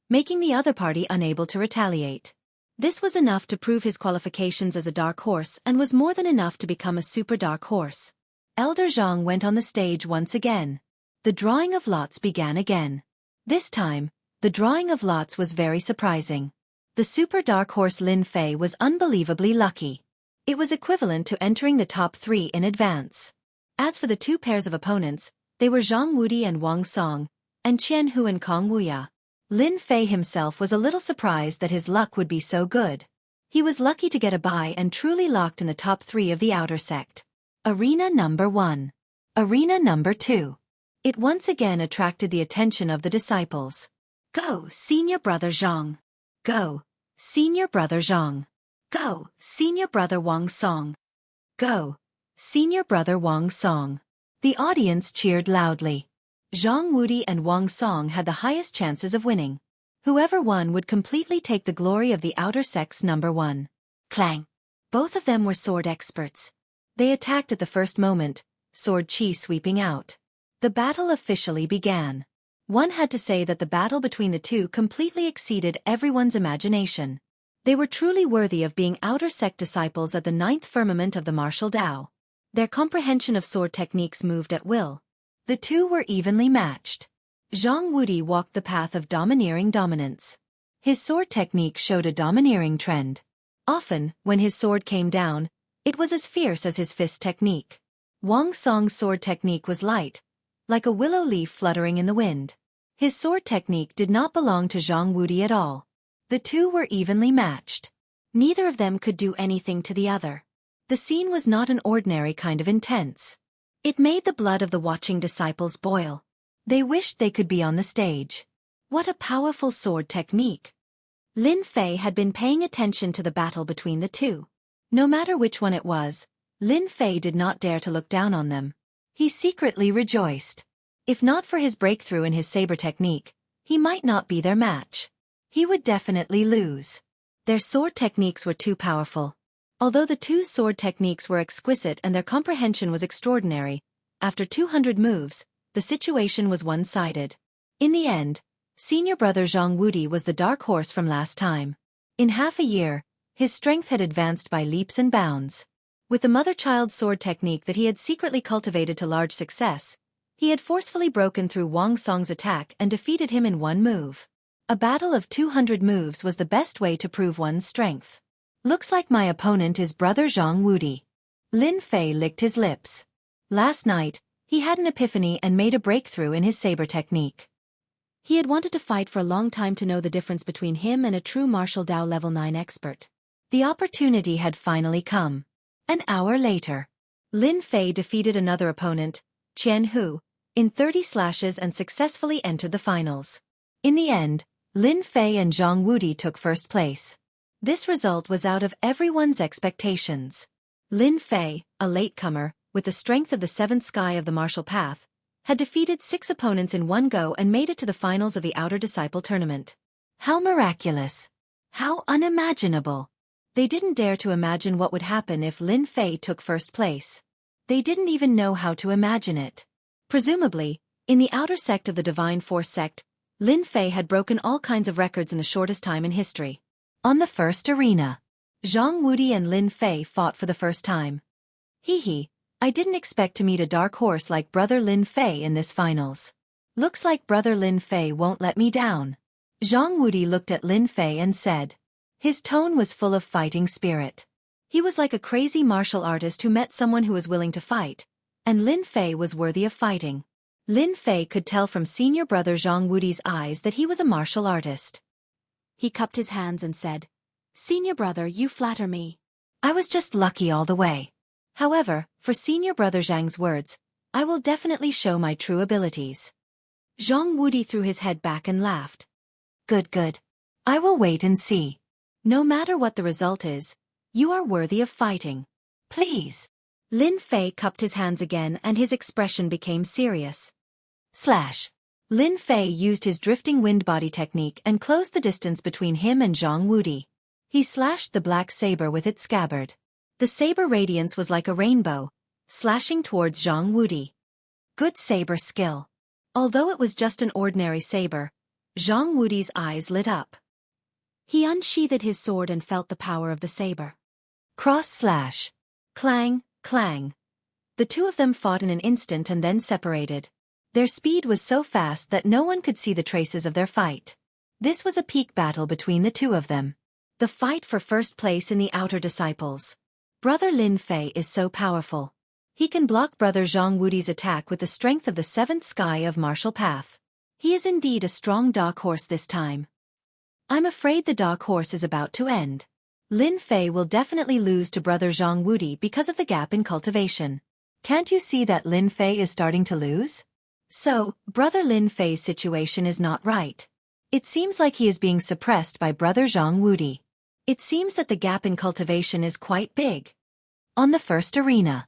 Speaker 1: making the other party unable to retaliate. This was enough to prove his qualifications as a dark horse and was more than enough to become a super dark horse. Elder Zhang went on the stage once again. The drawing of lots began again. This time, the drawing of lots was very surprising. The super dark horse Lin Fei was unbelievably lucky. It was equivalent to entering the top 3 in advance. As for the 2 pairs of opponents, they were Zhang Wudi and Wang Song, and Qian Hu and Kong Wuya. Lin Fei himself was a little surprised that his luck would be so good. He was lucky to get a bye and truly locked in the top 3 of the outer sect. Arena number 1. Arena number 2. It once again attracted the attention of the disciples. Go, senior brother Zhang. Go, senior brother Zhang. Go, senior brother Wang Song. Go, senior brother Wang Song. The audience cheered loudly. Zhang Wudi and Wang Song had the highest chances of winning. Whoever won would completely take the glory of the outer sect's #1. Clang. Both of them were sword experts. They attacked at the first moment, sword chi sweeping out. The battle officially began. One had to say that the battle between the 2 completely exceeded everyone's imagination. They were truly worthy of being outer sect disciples at the 9th firmament of the martial Tao. Their comprehension of sword techniques moved at will. The 2 were evenly matched. Zhang Wudi walked the path of domineering dominance. His sword technique showed a domineering trend. Often, when his sword came down, it was as fierce as his fist technique. Wang Song's sword technique was light, like a willow leaf fluttering in the wind. His sword technique did not belong to Zhang Wudi at all. The 2 were evenly matched. Neither of them could do anything to the other. The scene was not an ordinary kind of intense. It made the blood of the watching disciples boil. They wished they could be on the stage. What a powerful sword technique! Lin Fei had been paying attention to the battle between the 2. No matter which one it was, Lin Fei did not dare to look down on them. He secretly rejoiced. If not for his breakthrough in his saber technique, he might not be their match. He would definitely lose. Their sword techniques were too powerful. Although the 2 sword techniques were exquisite and their comprehension was extraordinary, after 200 moves, the situation was one-sided. In the end, senior brother Zhang Wudi was the dark horse from last time. In half a year, his strength had advanced by leaps and bounds. With the mother-child sword technique that he had secretly cultivated to large success, he had forcefully broken through Wang Song's attack and defeated him in 1 move. A battle of 200 moves was the best way to prove one's strength. Looks like my opponent is brother Zhang Wudi. Lin Fei licked his lips. Last night, he had an epiphany and made a breakthrough in his saber technique. He had wanted to fight for a long time to know the difference between him and a true martial Dao level 9 expert. The opportunity had finally come. An hour later, Lin Fei defeated another opponent, Qian Hu, in 30 slashes and successfully entered the finals. In the end, Lin Fei and Zhang Wudi took first place. This result was out of everyone's expectations. Lin Fei, a latecomer, with the strength of the seventh sky of the martial path, had defeated 6 opponents in one go and made it to the finals of the Outer Disciple Tournament. How miraculous! How unimaginable! They didn't dare to imagine what would happen if Lin Fei took first place. They didn't even know how to imagine it. Presumably, in the outer sect of the Divine Force sect, Lin Fei had broken all kinds of records in the shortest time in history. On the first arena, Zhang Wudi and Lin Fei fought for the first time. Hee, I didn't expect to meet a dark horse like Brother Lin Fei in this finals. Looks like Brother Lin Fei won't let me down. Zhang Wudi looked at Lin Fei and said. His tone was full of fighting spirit. He was like a crazy martial artist who met someone who was willing to fight, and Lin Fei was worthy of fighting. Lin Fei could tell from senior brother Zhang Wudi's eyes that he was a martial artist. He cupped his hands and said, Senior brother, you flatter me. I was just lucky all the way. However, for senior brother Zhang's words, I will definitely show my true abilities. Zhang Wudi threw his head back and laughed. Good. I will wait and see. No matter what the result is, you are worthy of fighting. Please. Lin Fei cupped his hands again and his expression became serious. Slash. Lin Fei used his drifting wind body technique and closed the distance between him and Zhang Wudi. He slashed the black saber with its scabbard. The saber radiance was like a rainbow, slashing towards Zhang Wudi. Good saber skill. Although it was just an ordinary saber, Zhang Wudi's eyes lit up. He unsheathed his sword and felt the power of the saber. Cross slash. Clang, clang. The two of them fought in an instant and then separated. Their speed was so fast that no one could see the traces of their fight. This was a peak battle between the two of them. The fight for first place in the Outer Disciples. Brother Lin Fei is so powerful. He can block Brother Zhang Wudi's attack with the strength of the seventh sky of martial path. He is indeed a strong dark horse this time. I'm afraid the dark horse is about to end. Lin Fei will definitely lose to Brother Zhang Wudi because of the gap in cultivation. Can't you see that Lin Fei is starting to lose? So, Brother Lin Fei's situation is not right. It seems like he is being suppressed by Brother Zhang Wudi. It seems that the gap in cultivation is quite big. On the first arena,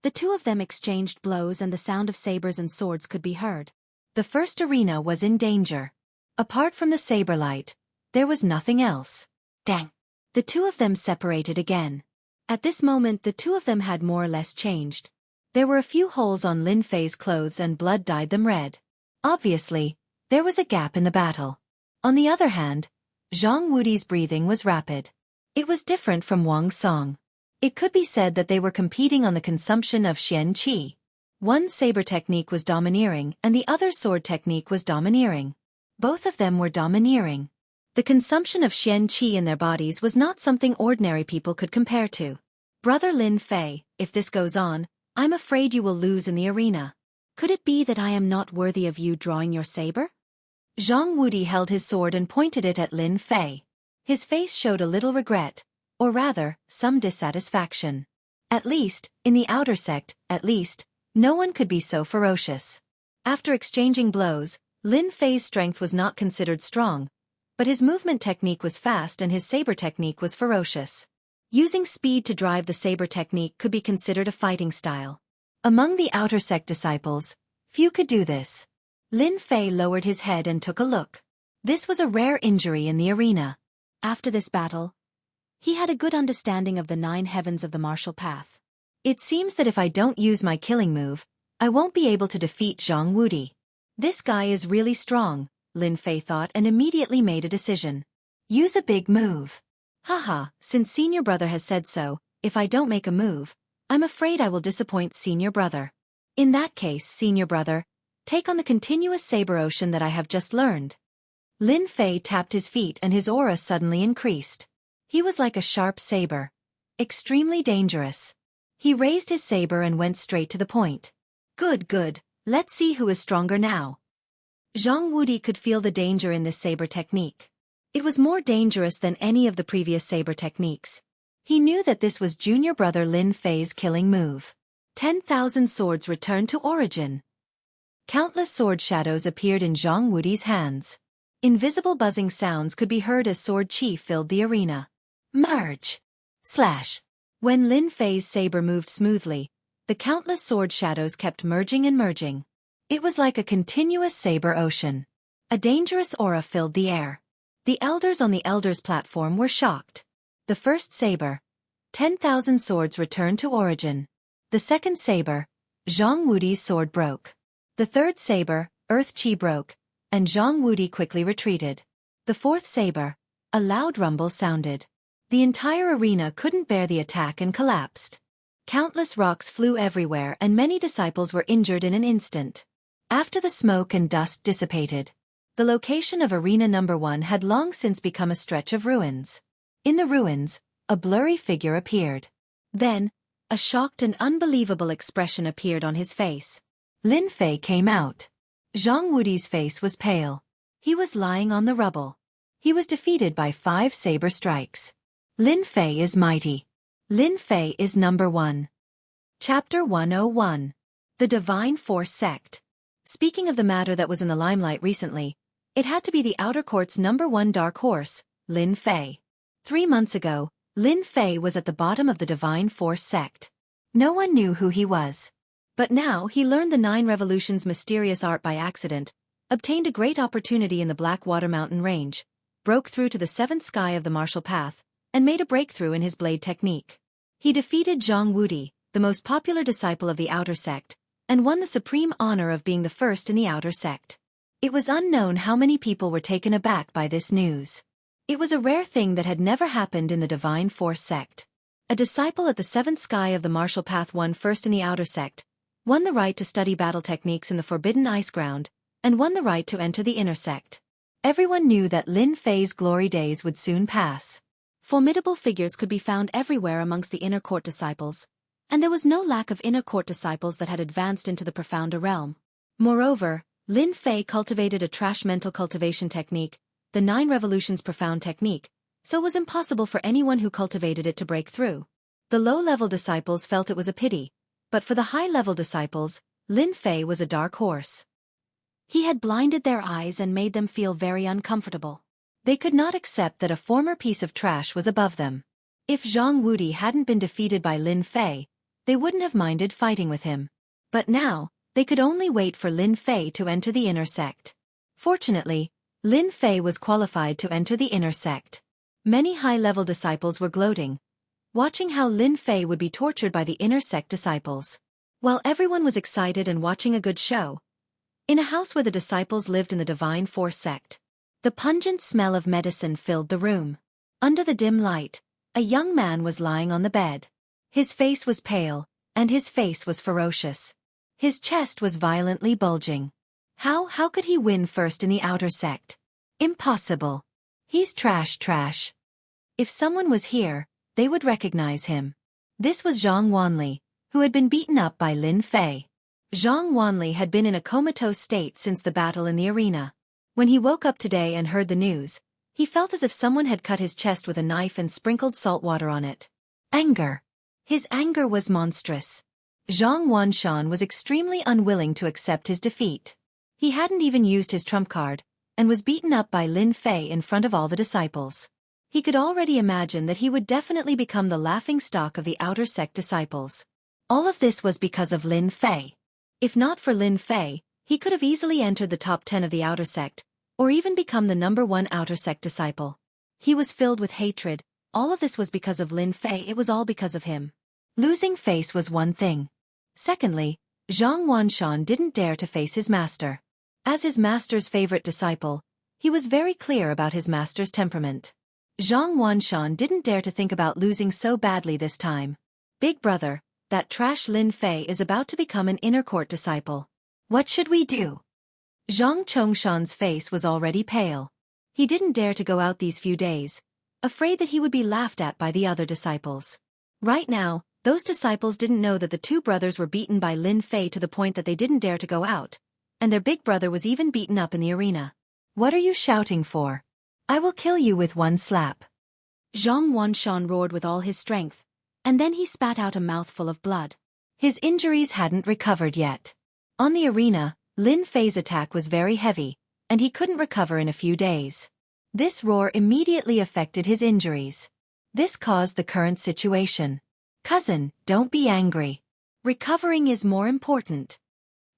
Speaker 1: the two of them exchanged blows and the sound of sabers and swords could be heard. The first arena was in danger. Apart from the saber light, there was nothing else. Dang! The two of them separated again. At this moment the two of them had more or less changed. There were a few holes on Lin Fei's clothes and blood dyed them red. Obviously, there was a gap in the battle. On the other hand, Zhang Wudi's breathing was rapid. It was different from Wang's song. It could be said that they were competing on the consumption of Xian Qi. One saber technique was domineering and the other sword technique was domineering. Both of them were domineering. The consumption of Xian Qi in their bodies was not something ordinary people could compare to. Brother Lin Fei, if this goes on, I'm afraid you will lose in the arena. Could it be that I am not worthy of you drawing your saber? Zhang Wudi held his sword and pointed it at Lin Fei. His face showed a little regret, or rather, some dissatisfaction. At least, in the outer sect, no one could be so ferocious. After exchanging blows, Lin Fei's strength was not considered strong, but his movement technique was fast and his saber technique was ferocious. Using speed to drive the saber technique could be considered a fighting style. Among the outer sect disciples, few could do this. Lin Fei lowered his head and took a look. This was a rare injury in the arena. After this battle, he had a good understanding of the 9 heavens of the martial path. It seems that if I don't use my killing move, I won't be able to defeat Zhang Wudi. This guy is really strong, Lin Fei thought and immediately made a decision. Use a big move. Haha, since senior brother has said so, if I don't make a move, I'm afraid I will disappoint senior brother. In that case, senior brother, take on the continuous saber ocean that I have just learned. Lin Fei tapped his feet and his aura suddenly increased. He was like a sharp saber. Extremely dangerous. He raised his saber and went straight to the point. Good. Let's see who is stronger now. Zhang Wudi could feel the danger in this saber technique. It was more dangerous than any of the previous saber techniques. He knew that this was junior brother Lin Fei's killing move. 10,000 swords returned to origin. Countless sword shadows appeared in Zhang Wudi's hands. Invisible buzzing sounds could be heard as sword chi filled the arena. Merge. Slash. When Lin Fei's saber moved smoothly, the countless sword shadows kept merging and merging. It was like a continuous saber ocean. A dangerous aura filled the air. The elders on the elders platform were shocked. The first saber. 10,000 swords returned to origin. The second saber. Zhang Wudi's sword broke. The third saber, Earth Chi broke, and Zhang Wudi quickly retreated. The fourth saber. A loud rumble sounded. The entire arena couldn't bear the attack and collapsed. Countless rocks flew everywhere and many disciples were injured in an instant. After the smoke and dust dissipated, the location of Arena Number 1 had long since become a stretch of ruins. In the ruins, a blurry figure appeared. Then, a shocked and unbelievable expression appeared on his face. Lin Fei came out. Zhang Wudi's face was pale. He was lying on the rubble. He was defeated by 5 saber strikes. Lin Fei is mighty. Lin Fei is number 1. Chapter 101. The Divine Force Sect. Speaking of the matter that was in the limelight recently, it had to be the Outer Court's number 1 dark horse, Lin Fei. 3 months ago, Lin Fei was at the bottom of the Divine Force Sect. No one knew who he was. But now he learned the 9 Revolutions' mysterious art by accident, obtained a great opportunity in the Blackwater Mountain Range, broke through to the 7th sky of the Martial Path, and made a breakthrough in his blade technique. He defeated Zhang Wudi, the most popular disciple of the Outer Sect, and won the supreme honor of being the first in the Outer Sect. It was unknown how many people were taken aback by this news. It was a rare thing that had never happened in the Divine Force Sect. A disciple at the 7th sky of the Martial Path won first in the Outer Sect, won the right to study battle techniques in the Forbidden Ice Ground, and won the right to enter the Inner Sect. Everyone knew that Lin Fei's glory days would soon pass. Formidable figures could be found everywhere amongst the Inner Court disciples, and there was no lack of Inner Court disciples that had advanced into the profounder realm. Moreover, Lin Fei cultivated a trash mental cultivation technique, the 9 Revolutions profound technique, so it was impossible for anyone who cultivated it to break through. The low-level disciples felt it was a pity, but for the high-level disciples, Lin Fei was a dark horse. He had blinded their eyes and made them feel very uncomfortable. They could not accept that a former piece of trash was above them. If Zhang Wudi hadn't been defeated by Lin Fei, they wouldn't have minded fighting with him. But now, they could only wait for Lin Fei to enter the Inner Sect. Fortunately, Lin Fei was qualified to enter the Inner Sect. Many high-level disciples were gloating, watching how Lin Fei would be tortured by the Inner Sect disciples. While everyone was excited and watching a good show, in a house where the disciples lived in the Divine Force Sect, the pungent smell of medicine filled the room. Under the dim light, a young man was lying on the bed. His face was pale, and his face was ferocious. His chest was violently bulging. How could he win first in the Outer Sect? Impossible. He's trash. If someone was here, they would recognize him. This was Zhang Wanli, who had been beaten up by Lin Fei. Zhang Wanli had been in a comatose state since the battle in the arena. When he woke up today and heard the news, he felt as if someone had cut his chest with a knife and sprinkled salt water on it. Anger. His anger was monstrous. Zhang Wanshan was extremely unwilling to accept his defeat. He hadn't even used his trump card, and was beaten up by Lin Fei in front of all the disciples. He could already imagine that he would definitely become the laughingstock of the Outer Sect disciples. All of this was because of Lin Fei. If not for Lin Fei, he could have easily entered the top 10 of the Outer Sect, or even become the number 1 Outer Sect disciple. He was filled with hatred. All of this was because of Lin Fei. It was all because of him. Losing face was one thing. Secondly, Zhang Wanshan didn't dare to face his master. As his master's favorite disciple, he was very clear about his master's temperament. Zhang Wanshan didn't dare to think about losing so badly this time. Big brother, that trash Lin Fei is about to become an Inner Court disciple. What should we do? Zhang Chongshan's face was already pale. He didn't dare to go out these few days, afraid that he would be laughed at by the other disciples. Right now, those disciples didn't know that the 2 brothers were beaten by Lin Fei to the point that they didn't dare to go out. and their big brother was even beaten up in the arena. "What are you shouting for? I will kill you with one slap." Zhang Wanshan roared with all his strength, and then he spat out a mouthful of blood. His injuries hadn't recovered yet. On the arena, Lin Fei's attack was very heavy, and he couldn't recover in a few days. This roar immediately affected his injuries. This caused the current situation. "Cousin, don't be angry. Recovering is more important."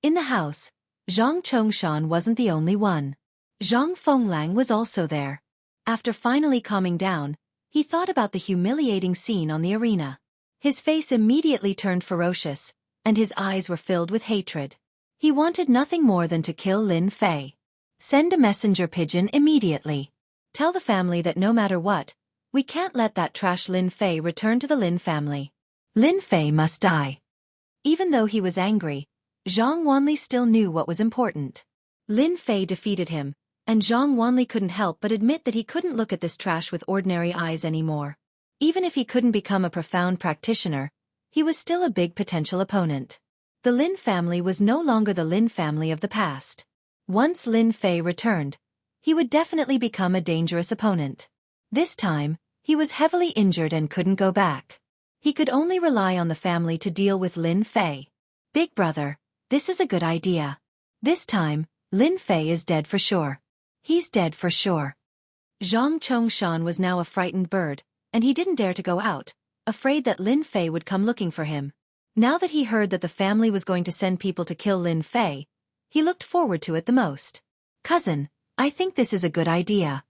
Speaker 1: In the house, Zhang Chongshan wasn't the only one. Zhang Fenglang was also there. After finally calming down, he thought about the humiliating scene on the arena. His face immediately turned ferocious, and his eyes were filled with hatred. He wanted nothing more than to kill Lin Fei. "Send a messenger pigeon immediately. Tell the family that no matter what, we can't let that trash Lin Fei return to the Lin family. Lin Fei must die." Even though he was angry, Zhang Wanli still knew what was important. Lin Fei defeated him, and Zhang Wanli couldn't help but admit that he couldn't look at this trash with ordinary eyes anymore. Even if he couldn't become a profound practitioner, he was still a big potential opponent. The Lin family was no longer the Lin family of the past. Once Lin Fei returned, he would definitely become a dangerous opponent. This time, he was heavily injured and couldn't go back. He could only rely on the family to deal with Lin Fei. "Big brother, this is a good idea. This time, Lin Fei is dead for sure. He's dead for sure." Zhang Chongshan was now a frightened bird, and he didn't dare to go out, afraid that Lin Fei would come looking for him. Now that he heard that the family was going to send people to kill Lin Fei, he looked forward to it the most. "Cousin, I think this is a good idea."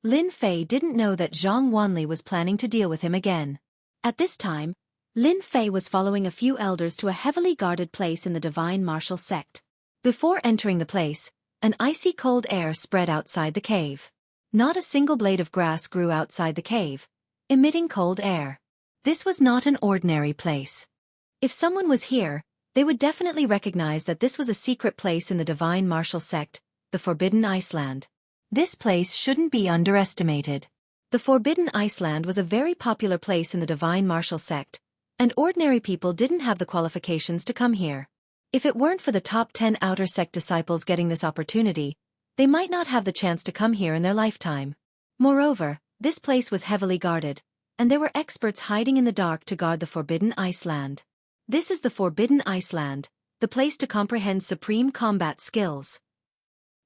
Speaker 1: Lin Fei didn't know that Zhang Wanli was planning to deal with him again. At this time, Lin Fei was following a few elders to a heavily guarded place in the divine martial sect. Before entering the place, an icy cold air spread outside the cave. Not a single blade of grass grew outside the cave, emitting cold air. This was not an ordinary place. If someone was here, they would definitely recognize that this was a secret place in the divine martial sect, the Forbidden Iceland. This place shouldn't be underestimated. The Forbidden Iceland was a very popular place in the divine martial sect, and ordinary people didn't have the qualifications to come here. If it weren't for the top 10 outer sect disciples getting this opportunity, they might not have the chance to come here in their lifetime. Moreover, this place was heavily guarded, and there were experts hiding in the dark to guard the Forbidden Iceland. This is the Forbidden Iceland, the place to comprehend supreme combat skills.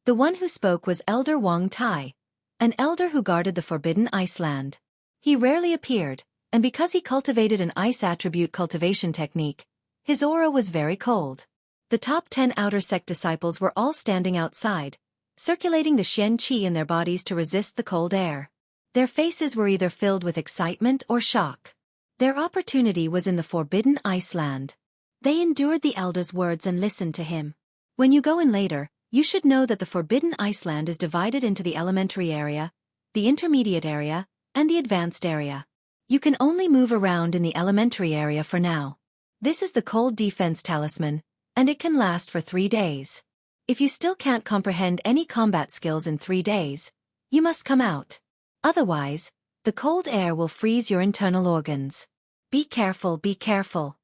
Speaker 1: The one who spoke was Elder Wang Tai, an elder who guarded the Forbidden Iceland. He rarely appeared, and because he cultivated an ice attribute cultivation technique, his aura was very cold. The top 10 outer sect disciples were all standing outside, circulating the Xian Qi in their bodies to resist the cold air. Their faces were either filled with excitement or shock. Their opportunity was in the Forbidden Iceland. They endured the elder's words and listened to him. When you go in later, you should know that the Forbidden Iceland is divided into the elementary area, the intermediate area, and the advanced area. You can only move around in the elementary area for now. This is the Cold Defense Talisman, and it can last for 3 days. If you still can't comprehend any combat skills in 3 days, you must come out. Otherwise, the cold air will freeze your internal organs. Be careful, be careful.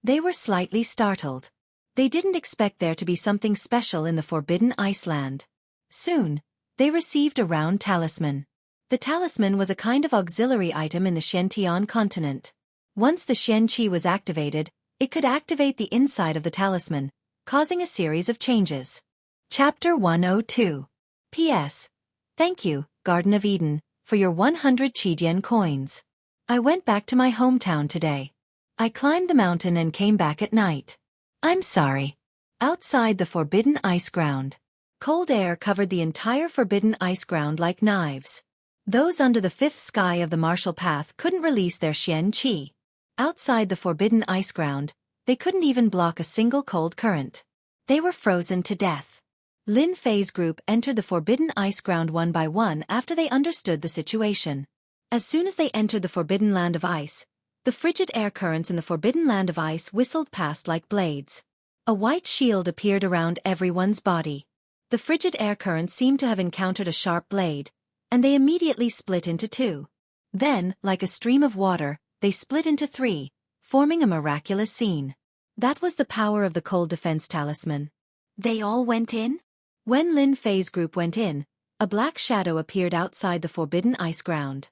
Speaker 1: They were slightly startled. They didn't expect there to be something special in the Forbidden Iceland. Soon, they received a round talisman. The talisman was a kind of auxiliary item in the Xiantian continent. Once the Xian Qi was activated, it could activate the inside of the talisman, causing a series of changes. Chapter 102. P.S. Thank you, Garden of Eden, for your 100 Qidian coins. I went back to my hometown today. I climbed the mountain and came back at night. I'm sorry. Outside the Forbidden Ice Ground. Cold air covered the entire Forbidden Ice Ground like knives. Those under the 5th sky of the martial path couldn't release their Xian Qi. Outside the Forbidden Ice Ground, they couldn't even block a single cold current. They were frozen to death. Lin Fei's group entered the Forbidden Ice Ground one by one after they understood the situation. As soon as they entered the Forbidden Land of Ice, the frigid air currents in the Forbidden Land of Ice whistled past like blades. A white shield appeared around everyone's body. The frigid air currents seemed to have encountered a sharp blade, and they immediately split into 2. Then, like a stream of water, they split into 3, forming a miraculous scene. That was the power of the Cold Defense Talisman. They all went in? When Lin Fei's group went in, a black shadow appeared outside the forbidden ice ground.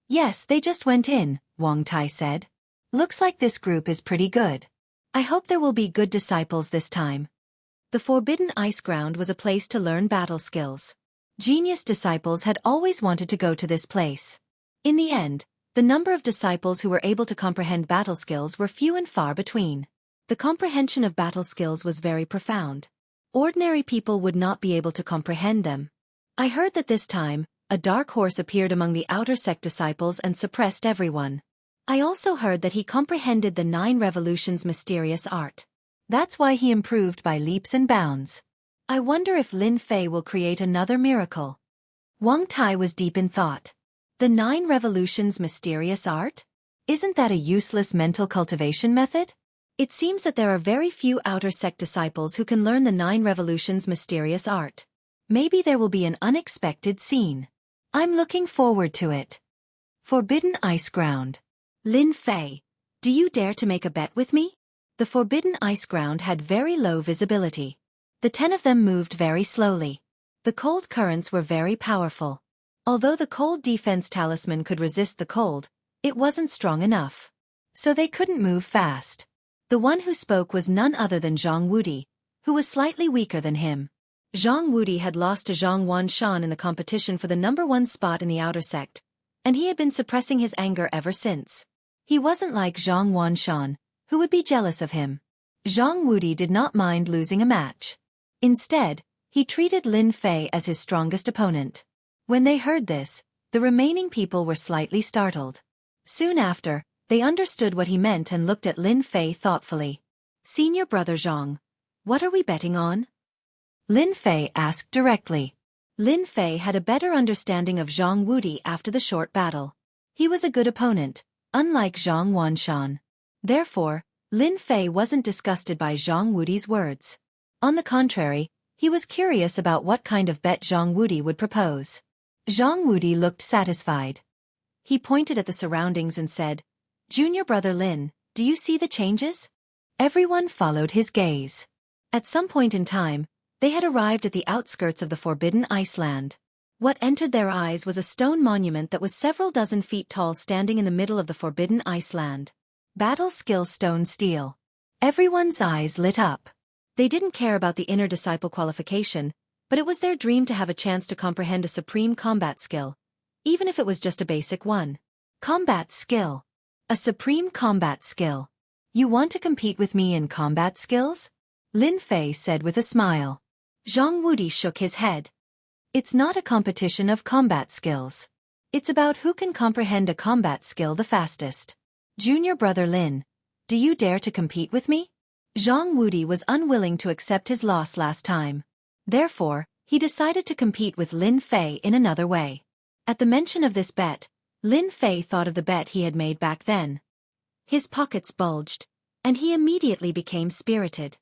Speaker 1: Yes, they just went in, Wang Tai said. Looks like this group is pretty good. I hope there will be good disciples this time. The forbidden ice ground was a place to learn battle skills. Genius disciples had always wanted to go to this place. In the end, the number of disciples who were able to comprehend battle skills were few and far between. The comprehension of battle skills was very profound. Ordinary people would not be able to comprehend them. I heard that this time, a dark horse appeared among the outer sect disciples and suppressed everyone. I also heard that he comprehended the 9 revolutions' mysterious art. That's why he improved by leaps and bounds. I wonder if Lin Fei will create another miracle. Wang Tai was deep in thought. The 9 revolutions' mysterious art? Isn't that a useless mental cultivation method? It seems that there are very few outer sect disciples who can learn the 9 revolutions' mysterious art. Maybe there will be an unexpected scene. I'm looking forward to it. Forbidden Ice Ground. Lin Fei, do you dare to make a bet with me? The forbidden ice ground had very low visibility. The 10 of them moved very slowly. The cold currents were very powerful. Although the cold defense talisman could resist the cold, it wasn't strong enough. So they couldn't move fast. The one who spoke was none other than Zhang Wudi, who was slightly weaker than him. Zhang Wudi had lost to Zhang Wanshan in the competition for the #1 spot in the outer sect, and he had been suppressing his anger ever since. He wasn't like Zhang Wanshan, who would be jealous of him. Zhang Wudi did not mind losing a match. Instead, he treated Lin Fei as his strongest opponent. When they heard this, the remaining people were slightly startled. Soon after, they understood what he meant and looked at Lin Fei thoughtfully. Senior brother Zhang, what are we betting on? Lin Fei asked directly. Lin Fei had a better understanding of Zhang Wudi after the short battle. He was a good opponent, unlike Zhang Wanshan. Therefore, Lin Fei wasn't disgusted by Zhang Wudi's words. On the contrary, he was curious about what kind of bet Zhang Wudi would propose. Zhang Wudi looked satisfied. He pointed at the surroundings and said, Junior brother Lin, do you see the changes? Everyone followed his gaze. At some point in time, they had arrived at the outskirts of the forbidden Iceland. What entered their eyes was a stone monument that was several dozen feet tall standing in the middle of the forbidden Iceland. Battle skill stone steel. Everyone's eyes lit up. They didn't care about the inner disciple qualification, but it was their dream to have a chance to comprehend a supreme combat skill, even if it was just a basic one. Combat skill. A supreme combat skill. You want to compete with me in combat skills? Lin Fei said with a smile. Zhang Wudi shook his head. It's not a competition of combat skills. It's about who can comprehend a combat skill the fastest. Junior brother Lin, do you dare to compete with me? Zhang Wudi was unwilling to accept his loss last time. Therefore, he decided to compete with Lin Fei in another way. At the mention of this bet, Lin Fei thought of the bet he had made back then. His pockets bulged, and he immediately became spirited.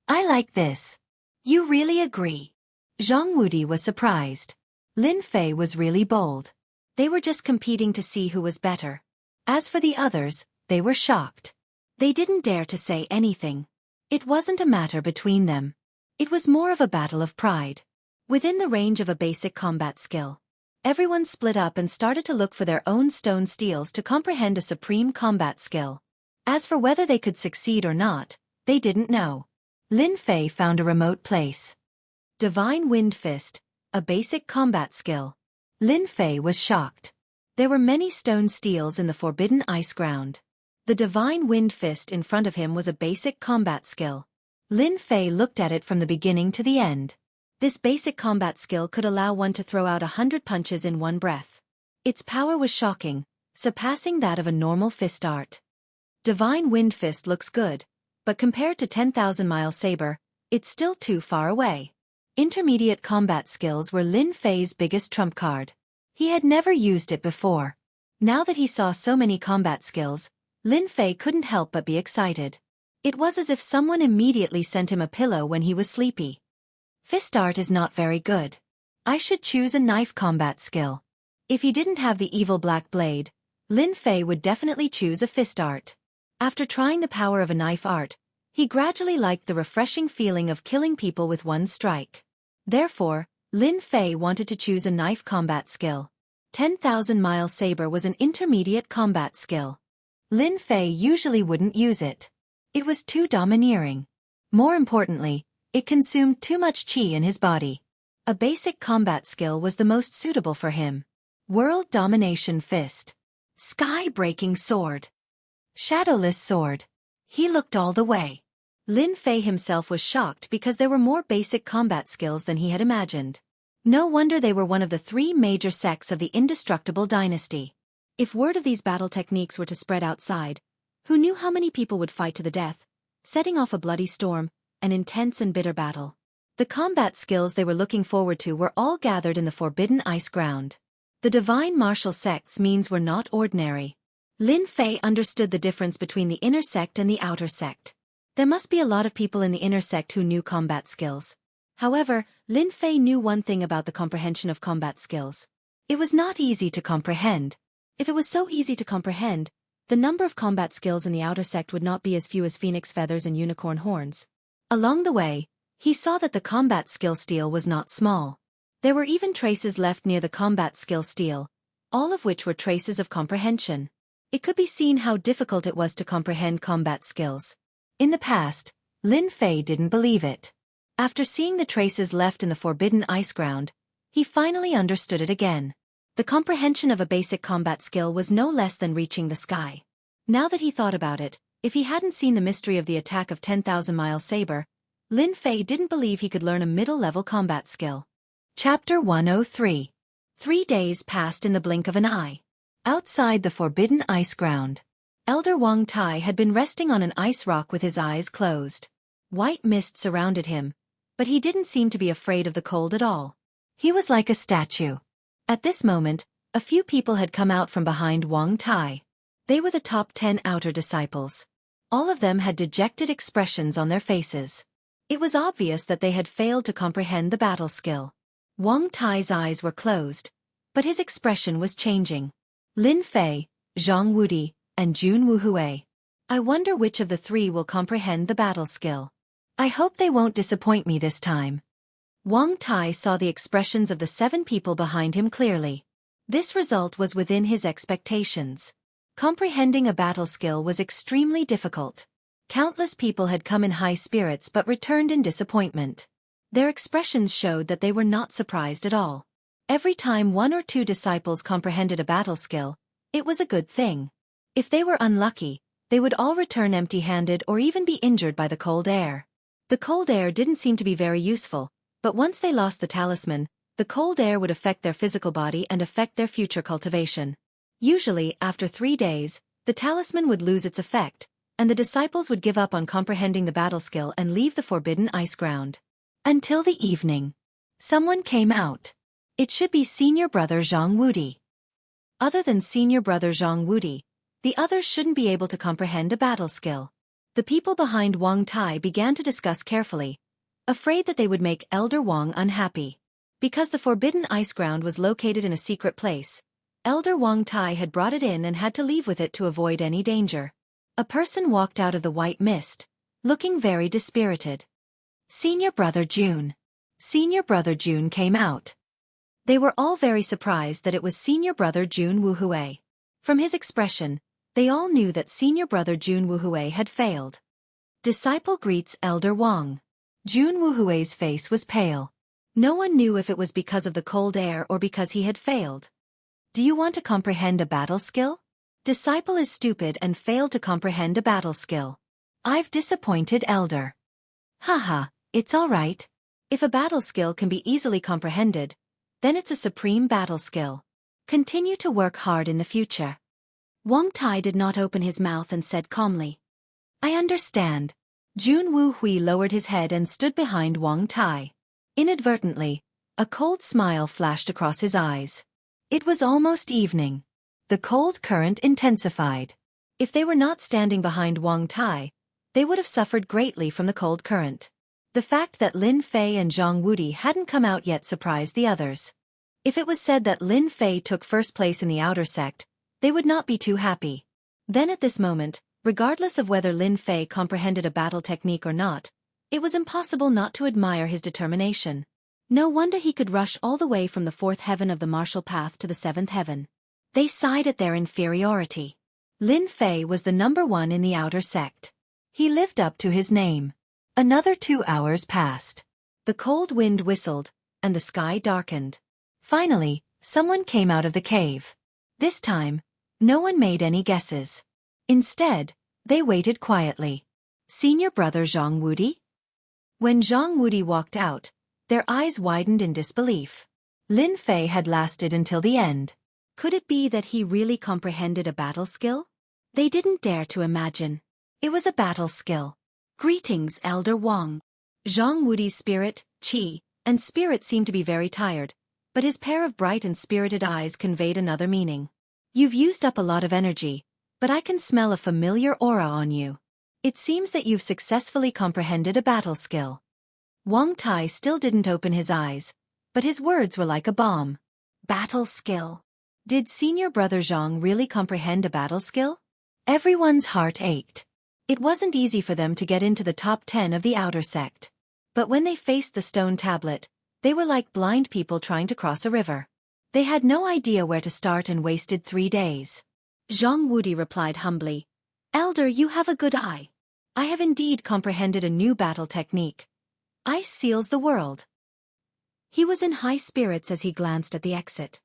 Speaker 1: I like this. You really agree? Zhang Wudi was surprised. Lin Fei was really bold. They were just competing to see who was better. As for the others, they were shocked. They didn't dare to say anything. It wasn't a matter between them. It was more of a battle of pride. Within the range of a basic combat skill, everyone split up and started to look for their own stone steels to comprehend a supreme combat skill. As for whether they could succeed or not, they didn't know. Lin Fei found a remote place. Divine Wind Fist, a basic combat skill. Lin Fei was shocked. There were many stone steels in the forbidden ice ground. The Divine Wind Fist in front of him was a basic combat skill. Lin Fei looked at it from the beginning to the end. This basic combat skill could allow one to throw out 100 punches in one breath. Its power was shocking, surpassing that of a normal fist art. Divine Wind Fist looks good, but compared to 10,000-mile saber, it's still too far away. Intermediate combat skills were Lin Fei's biggest trump card. He had never used it before. Now that he saw so many combat skills, Lin Fei couldn't help but be excited. It was as if someone immediately sent him a pillow when he was sleepy. Fist art is not very good. I should choose a knife combat skill. If he didn't have the evil black blade, Lin Fei would definitely choose a fist art. After trying the power of a knife art, He gradually liked the refreshing feeling of killing people with one strike. Therefore, Lin Fei wanted to choose a knife combat skill. 10,000-mile saber was an intermediate combat skill. Lin Fei usually wouldn't use it. It was too domineering. More importantly, it consumed too much qi in his body. A basic combat skill was the most suitable for him. World Domination Fist. Sky-breaking sword. Shadowless sword. He looked all the way. Lin Fei himself was shocked because there were more basic combat skills than he had imagined. No wonder they were one of the 3 major sects of the indestructible dynasty. If word of these battle techniques were to spread outside, who knew how many people would fight to the death, setting off a bloody storm, an intense and bitter battle. The combat skills they were looking forward to were all gathered in the Forbidden Ice Ground. The divine martial sect's means were not ordinary. Lin Fei understood the difference between the inner sect and the outer sect. There must be a lot of people in the inner sect who knew combat skills. However, Lin Fei knew one thing about the comprehension of combat skills. It was not easy to comprehend. If it was so easy to comprehend, the number of combat skills in the outer sect would not be as few as phoenix feathers and unicorn horns. Along the way, he saw that the combat skill steel was not small. There were even traces left near the combat skill steel, all of which were traces of comprehension. It could be seen how difficult it was to comprehend combat skills. In the past, Lin Fei didn't believe it. After seeing the traces left in the Forbidden Ice Ground, he finally understood it again. The comprehension of a basic combat skill was no less than reaching the sky. Now that he thought about it, if he hadn't seen the mystery of the attack of 10,000-mile saber, Lin Fei didn't believe he could learn a middle-level combat skill. Chapter 103. 3 days passed in the blink of an eye. Outside the Forbidden Ice Ground, Elder Wang Tai had been resting on an ice rock with his eyes closed. White mist surrounded him, but he didn't seem to be afraid of the cold at all. He was like a statue. At this moment, a few people had come out from behind Wang Tai. They were the top 10 outer disciples. All of them had dejected expressions on their faces. It was obvious that they had failed to comprehend the battle skill. Wang Tai's eyes were closed, but his expression was changing. Lin Fei, Zhang Wudi, and Jun Wuhui. I wonder which of the 3 will comprehend the battle skill. I hope they won't disappoint me this time. Wang Tai saw the expressions of the 7 people behind him clearly. This result was within his expectations. Comprehending a battle skill was extremely difficult. Countless people had come in high spirits but returned in disappointment. Their expressions showed that they were not surprised at all. Every time 1 or 2 disciples comprehended a battle skill, it was a good thing. If they were unlucky, they would all return empty-handed or even be injured by the cold air. The cold air didn't seem to be very useful, but once they lost the talisman, the cold air would affect their physical body and affect their future cultivation. Usually, after 3 days, the talisman would lose its effect, and the disciples would give up on comprehending the battle skill and leave the Forbidden Ice Ground. Until the evening. Someone came out. It should be Senior Brother Zhang Wudi. Other than Senior Brother Zhang Wudi, the others shouldn't be able to comprehend a battle skill. The people behind Wang Tai began to discuss carefully, afraid that they would make Elder Wang unhappy. Because the Forbidden Ice Ground was located in a secret place, Elder Wang Tai had brought it in and had to leave with it to avoid any danger. A person walked out of the white mist, looking very dispirited. Senior Brother Jun. Senior Brother Jun came out. They were all very surprised that it was Senior Brother Jun Wuhui. From his expression, they all knew that Senior Brother Jun Wuhui had failed. Disciple greets Elder Wang. Jun Wuhui's face was pale. No one knew if it was because of the cold air or because he had failed. Do you want to comprehend a battle skill? Disciple is stupid and failed to comprehend a battle skill. I've disappointed Elder. Haha, it's all right. If a battle skill can be easily comprehended, then it's a supreme battle skill. Continue to work hard in the future. Wang Tai did not open his mouth and said calmly. I understand. Jun Wuhui lowered his head and stood behind Wang Tai. Inadvertently, a cold smile flashed across his eyes. It was almost evening. The cold current intensified. If they were not standing behind Wang Tai, they would have suffered greatly from the cold current. The fact that Lin Fei and Zhang Wudi hadn't come out yet surprised the others. If it was said that Lin Fei took first place in the outer sect, they would not be too happy. Then at this moment, Regardless of whether Lin Fei comprehended a battle technique or not, it was impossible not to admire his determination. No wonder he could rush all the way from the 4th heaven of the martial path to the 7th heaven. They sighed at their inferiority. Lin Fei was the #1 in the outer sect. He lived up to his name. Another 2 hours passed. The cold wind whistled, and the sky darkened. Finally, someone came out of the cave. This time, no one made any guesses. Instead, they waited quietly. Senior brother Zhang Wudi? When Zhang Wudi walked out, their eyes widened in disbelief. Lin Fei had lasted until the end. Could it be that he really comprehended a battle skill? They didn't dare to imagine. It was a battle skill. Greetings, Elder Wang. Zhang Wudi's spirit, qi, and spirit seemed to be very tired, but his pair of bright and spirited eyes conveyed another meaning. You've used up a lot of energy, but I can smell a familiar aura on you. It seems that you've successfully comprehended a battle skill. Wang Tai still didn't open his eyes, but his words were like a bomb. Battle skill. Did senior brother Zhang really comprehend a battle skill? Everyone's heart ached. It wasn't easy for them to get into the top 10 of the outer sect. But when they faced the stone tablet, they were like blind people trying to cross a river. They had no idea where to start and wasted 3 days. Zhang Wudi replied humbly, Elder, you have a good eye. I have indeed comprehended a new battle technique. Ice seals the world. He was in high spirits as he glanced at the exit.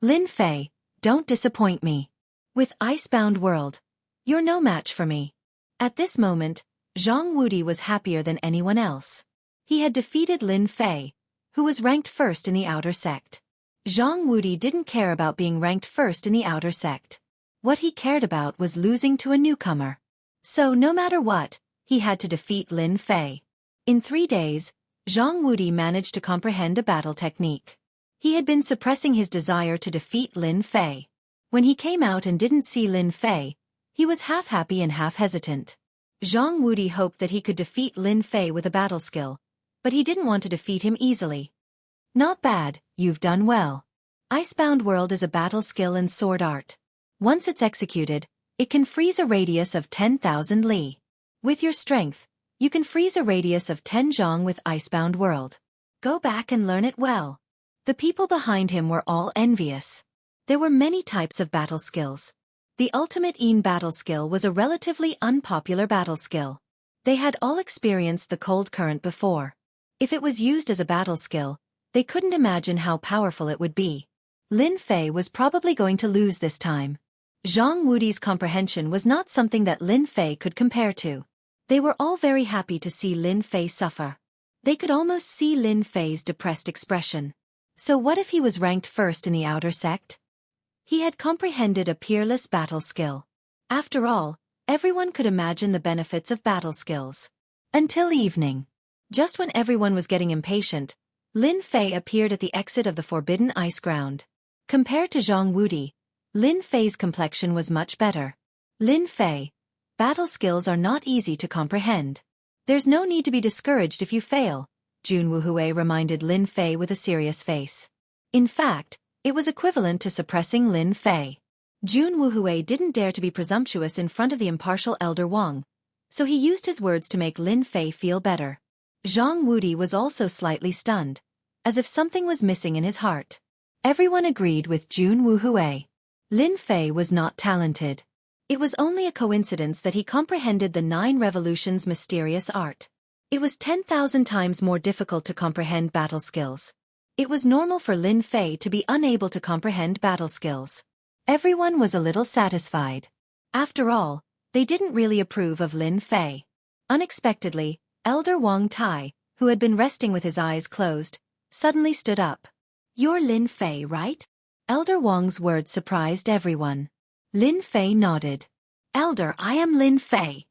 Speaker 1: Lin Fei, don't disappoint me. With Icebound World, you're no match for me. At this moment, Zhang Wudi was happier than anyone else. He had defeated Lin Fei, who was ranked first in the outer sect. Zhang Wudi didn't care about being ranked first in the outer sect. What he cared about was losing to a newcomer. So no matter what, he had to defeat Lin Fei. In 3 days, Zhang Wudi managed to comprehend a battle technique. He had been suppressing his desire to defeat Lin Fei. When he came out and didn't see Lin Fei, he was half happy and half hesitant. Zhang Wudi hoped that he could defeat Lin Fei with a battle skill, but he didn't want to defeat him easily. Not bad, you've done well. Icebound World is a battle skill and sword art. Once it's executed, it can freeze a radius of 10,000 li. With your strength, you can freeze a radius of 10 zhang with Icebound World. Go back and learn it well. The people behind him were all envious. There were many types of battle skills. The ultimate Yin battle skill was a relatively unpopular battle skill. They had all experienced the cold current before. If it was used as a battle skill, they couldn't imagine how powerful it would be. Lin Fei was probably going to lose this time. Zhang Wudi's comprehension was not something that Lin Fei could compare to. They were all very happy to see Lin Fei suffer. They could almost see Lin Fei's depressed expression. So what if he was ranked first in the outer sect? He had comprehended a peerless battle skill. After all, everyone could imagine the benefits of battle skills. Until evening. Just when everyone was getting impatient, Lin Fei appeared at the exit of the Forbidden Ice Ground. Compared to Zhang Wudi, Lin Fei's complexion was much better. Lin Fei, battle skills are not easy to comprehend. There's no need to be discouraged if you fail, Jun Wuhui reminded Lin Fei with a serious face. In fact, it was equivalent to suppressing Lin Fei. Jun Wuhui didn't dare to be presumptuous in front of the impartial Elder Wang, so he used his words to make Lin Fei feel better. Zhang Wudi was also slightly stunned, as if something was missing in his heart. Everyone agreed with Jun Wuhui. Lin Fei was not talented. It was only a coincidence that he comprehended the 9 revolutions' mysterious art. It was 10,000 times more difficult to comprehend battle skills. It was normal for Lin Fei to be unable to comprehend battle skills. Everyone was a little satisfied. After all, they didn't really approve of Lin Fei. Unexpectedly, Elder Wang Tai, who had been resting with his eyes closed, suddenly stood up. You're Lin Fei, right? Elder Wang's words surprised everyone. Lin Fei nodded. Elder, I am Lin Fei.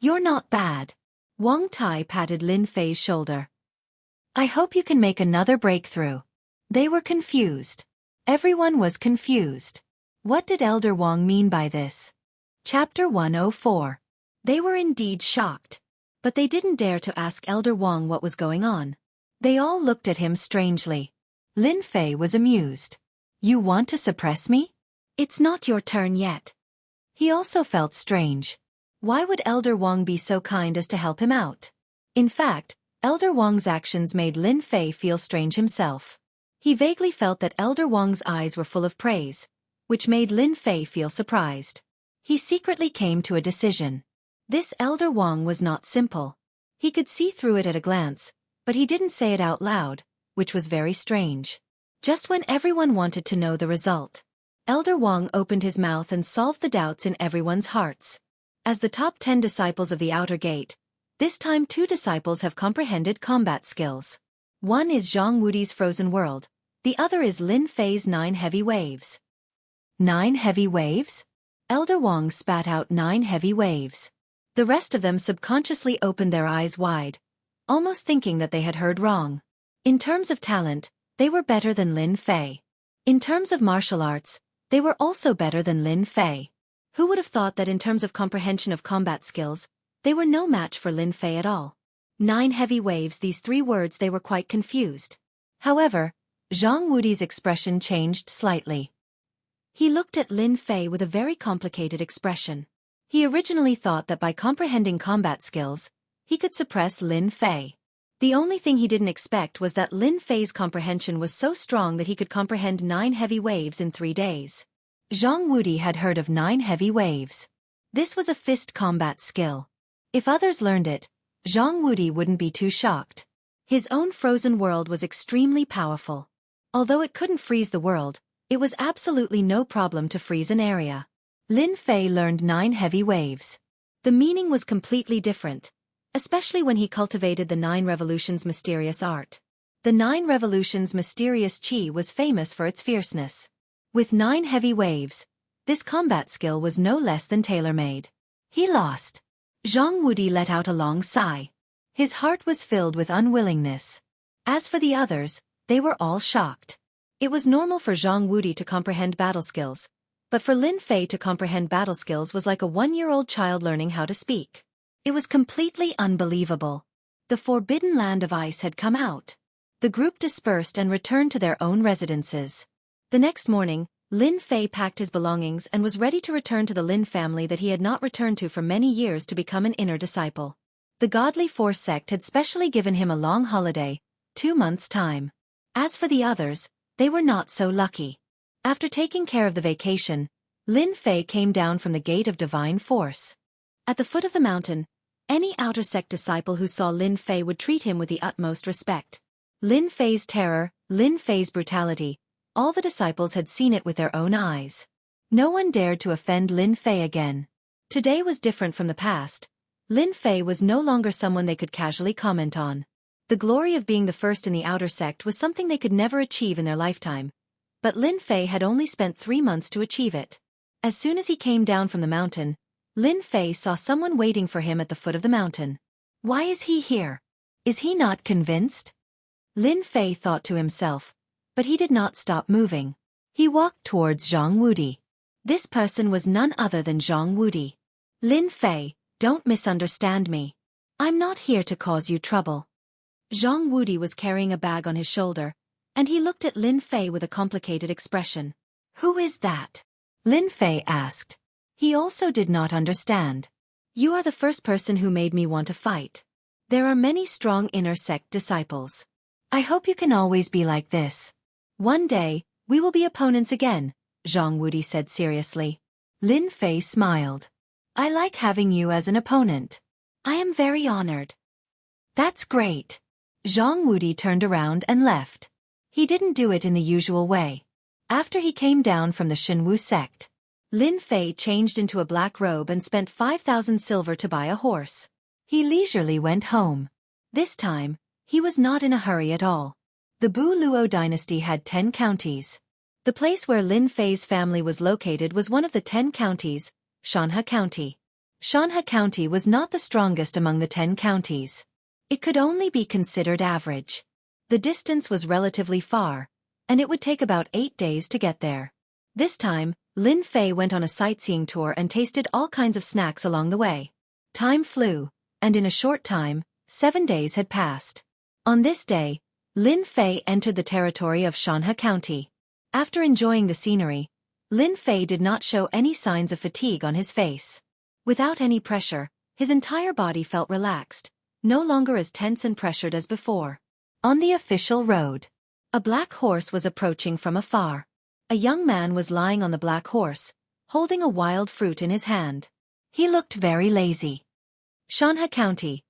Speaker 1: You're not bad. Wang Tai patted Lin Fei's shoulder. I hope you can make another breakthrough. They were confused. Everyone was confused. What did Elder Wang mean by this? Chapter 104. They were indeed shocked. But they didn't dare to ask Elder Wang what was going on. They all looked at him strangely. Lin Fei was amused. You want to suppress me? It's not your turn yet. He also felt strange. Why would Elder Wang be so kind as to help him out? In fact, Elder Wang's actions made Lin Fei feel strange himself. He vaguely felt that Elder Wang's eyes were full of praise, which made Lin Fei feel surprised. He secretly came to a decision. This Elder Wang was not simple. He could see through it at a glance, but he didn't say it out loud, which was very strange. Just when everyone wanted to know the result, Elder Wang opened his mouth and solved the doubts in everyone's hearts. As the top 10 disciples of the Outer Gate, this time 2 disciples have comprehended combat skills. One is Zhang Wudi's Frozen World, the other is Lin Fei's 9 Heavy Waves. 9 heavy waves? Elder Wang spat out 9 heavy waves. The rest of them subconsciously opened their eyes wide, almost thinking that they had heard wrong. In terms of talent, they were better than Lin Fei. In terms of martial arts, they were also better than Lin Fei. Who would have thought that in terms of comprehension of combat skills, they were no match for Lin Fei at all? 9 heavy waves, these 3 words, they were quite confused. However, Zhang Wudi's expression changed slightly. He looked at Lin Fei with a very complicated expression. He originally thought that by comprehending combat skills, he could suppress Lin Fei. The only thing he didn't expect was that Lin Fei's comprehension was so strong that he could comprehend 9 heavy waves in 3 days. Zhang Wudi had heard of 9 heavy waves. This was a fist combat skill. If others learned it, Zhang Wudi wouldn't be too shocked. His own frozen world was extremely powerful. Although it couldn't freeze the world, it was absolutely no problem to freeze an area. Lin Fei learned 9 heavy waves. The meaning was completely different, especially when he cultivated the 9 Revolutions' mysterious art. The 9 Revolutions' mysterious chi was famous for its fierceness. With 9 heavy waves, this combat skill was no less than tailor-made. He lost. Zhang Wudi let out a long sigh. His heart was filled with unwillingness. As for the others, they were all shocked. It was normal for Zhang Wudi to comprehend battle skills, but for Lin Fei to comprehend battle skills was like a 1-year-old child learning how to speak. It was completely unbelievable. The Forbidden Land of Ice had come out. The group dispersed and returned to their own residences. The next morning, Lin Fei packed his belongings and was ready to return to the Lin family that he had not returned to for many years to become an inner disciple. The Godly Force sect had specially given him a long holiday, 2 months' time. As for the others, they were not so lucky. After taking care of the vacation, Lin Fei came down from the Gate of Divine Force. At the foot of the mountain, any outer sect disciple who saw Lin Fei would treat him with the utmost respect. Lin Fei's terror, Lin Fei's brutality, all the disciples had seen it with their own eyes. No one dared to offend Lin Fei again. Today was different from the past. Lin Fei was no longer someone they could casually comment on. The glory of being the first in the outer sect was something they could never achieve in their lifetime, but Lin Fei had only spent 3 months to achieve it. As soon as he came down from the mountain, Lin Fei saw someone waiting for him at the foot of the mountain. Why is he here? Is he not convinced? Lin Fei thought to himself, but he did not stop moving. He walked towards Zhang Wudi. This person was none other than Zhang Wudi. Lin Fei, don't misunderstand me. I'm not here to cause you trouble. Zhang Wudi was carrying a bag on his shoulder, and he looked at Lin Fei with a complicated expression. Who is that? Lin Fei asked. He also did not understand. You are the first person who made me want to fight. There are many strong inner sect disciples. I hope you can always be like this. One day, we will be opponents again, Zhang Wudi said seriously. Lin Fei smiled. I like having you as an opponent. I am very honored. That's great. Zhang Wudi turned around and left. He didn't do it in the usual way. After he came down from the Shenwu sect, Lin Fei changed into a black robe and spent 5,000 silver to buy a horse. He leisurely went home. This time, he was not in a hurry at all. The Bu Luo dynasty had 10 counties. The place where Lin Fei's family was located was one of the 10 counties, Shanhe County. Shanhe County was not the strongest among the 10 counties. It could only be considered average. The distance was relatively far, and it would take about 8 days to get there. This time, Lin Fei went on a sightseeing tour and tasted all kinds of snacks along the way. Time flew, and in a short time, 7 days had passed. On this day, Lin Fei entered the territory of Shanhe County. After enjoying the scenery, Lin Fei did not show any signs of fatigue on his face. Without any pressure, his entire body felt relaxed, no longer as tense and pressured as before. On the official road, a black horse was approaching from afar. A young man was lying on the black horse, holding a wild fruit in his hand. He looked very lazy. Shanha County.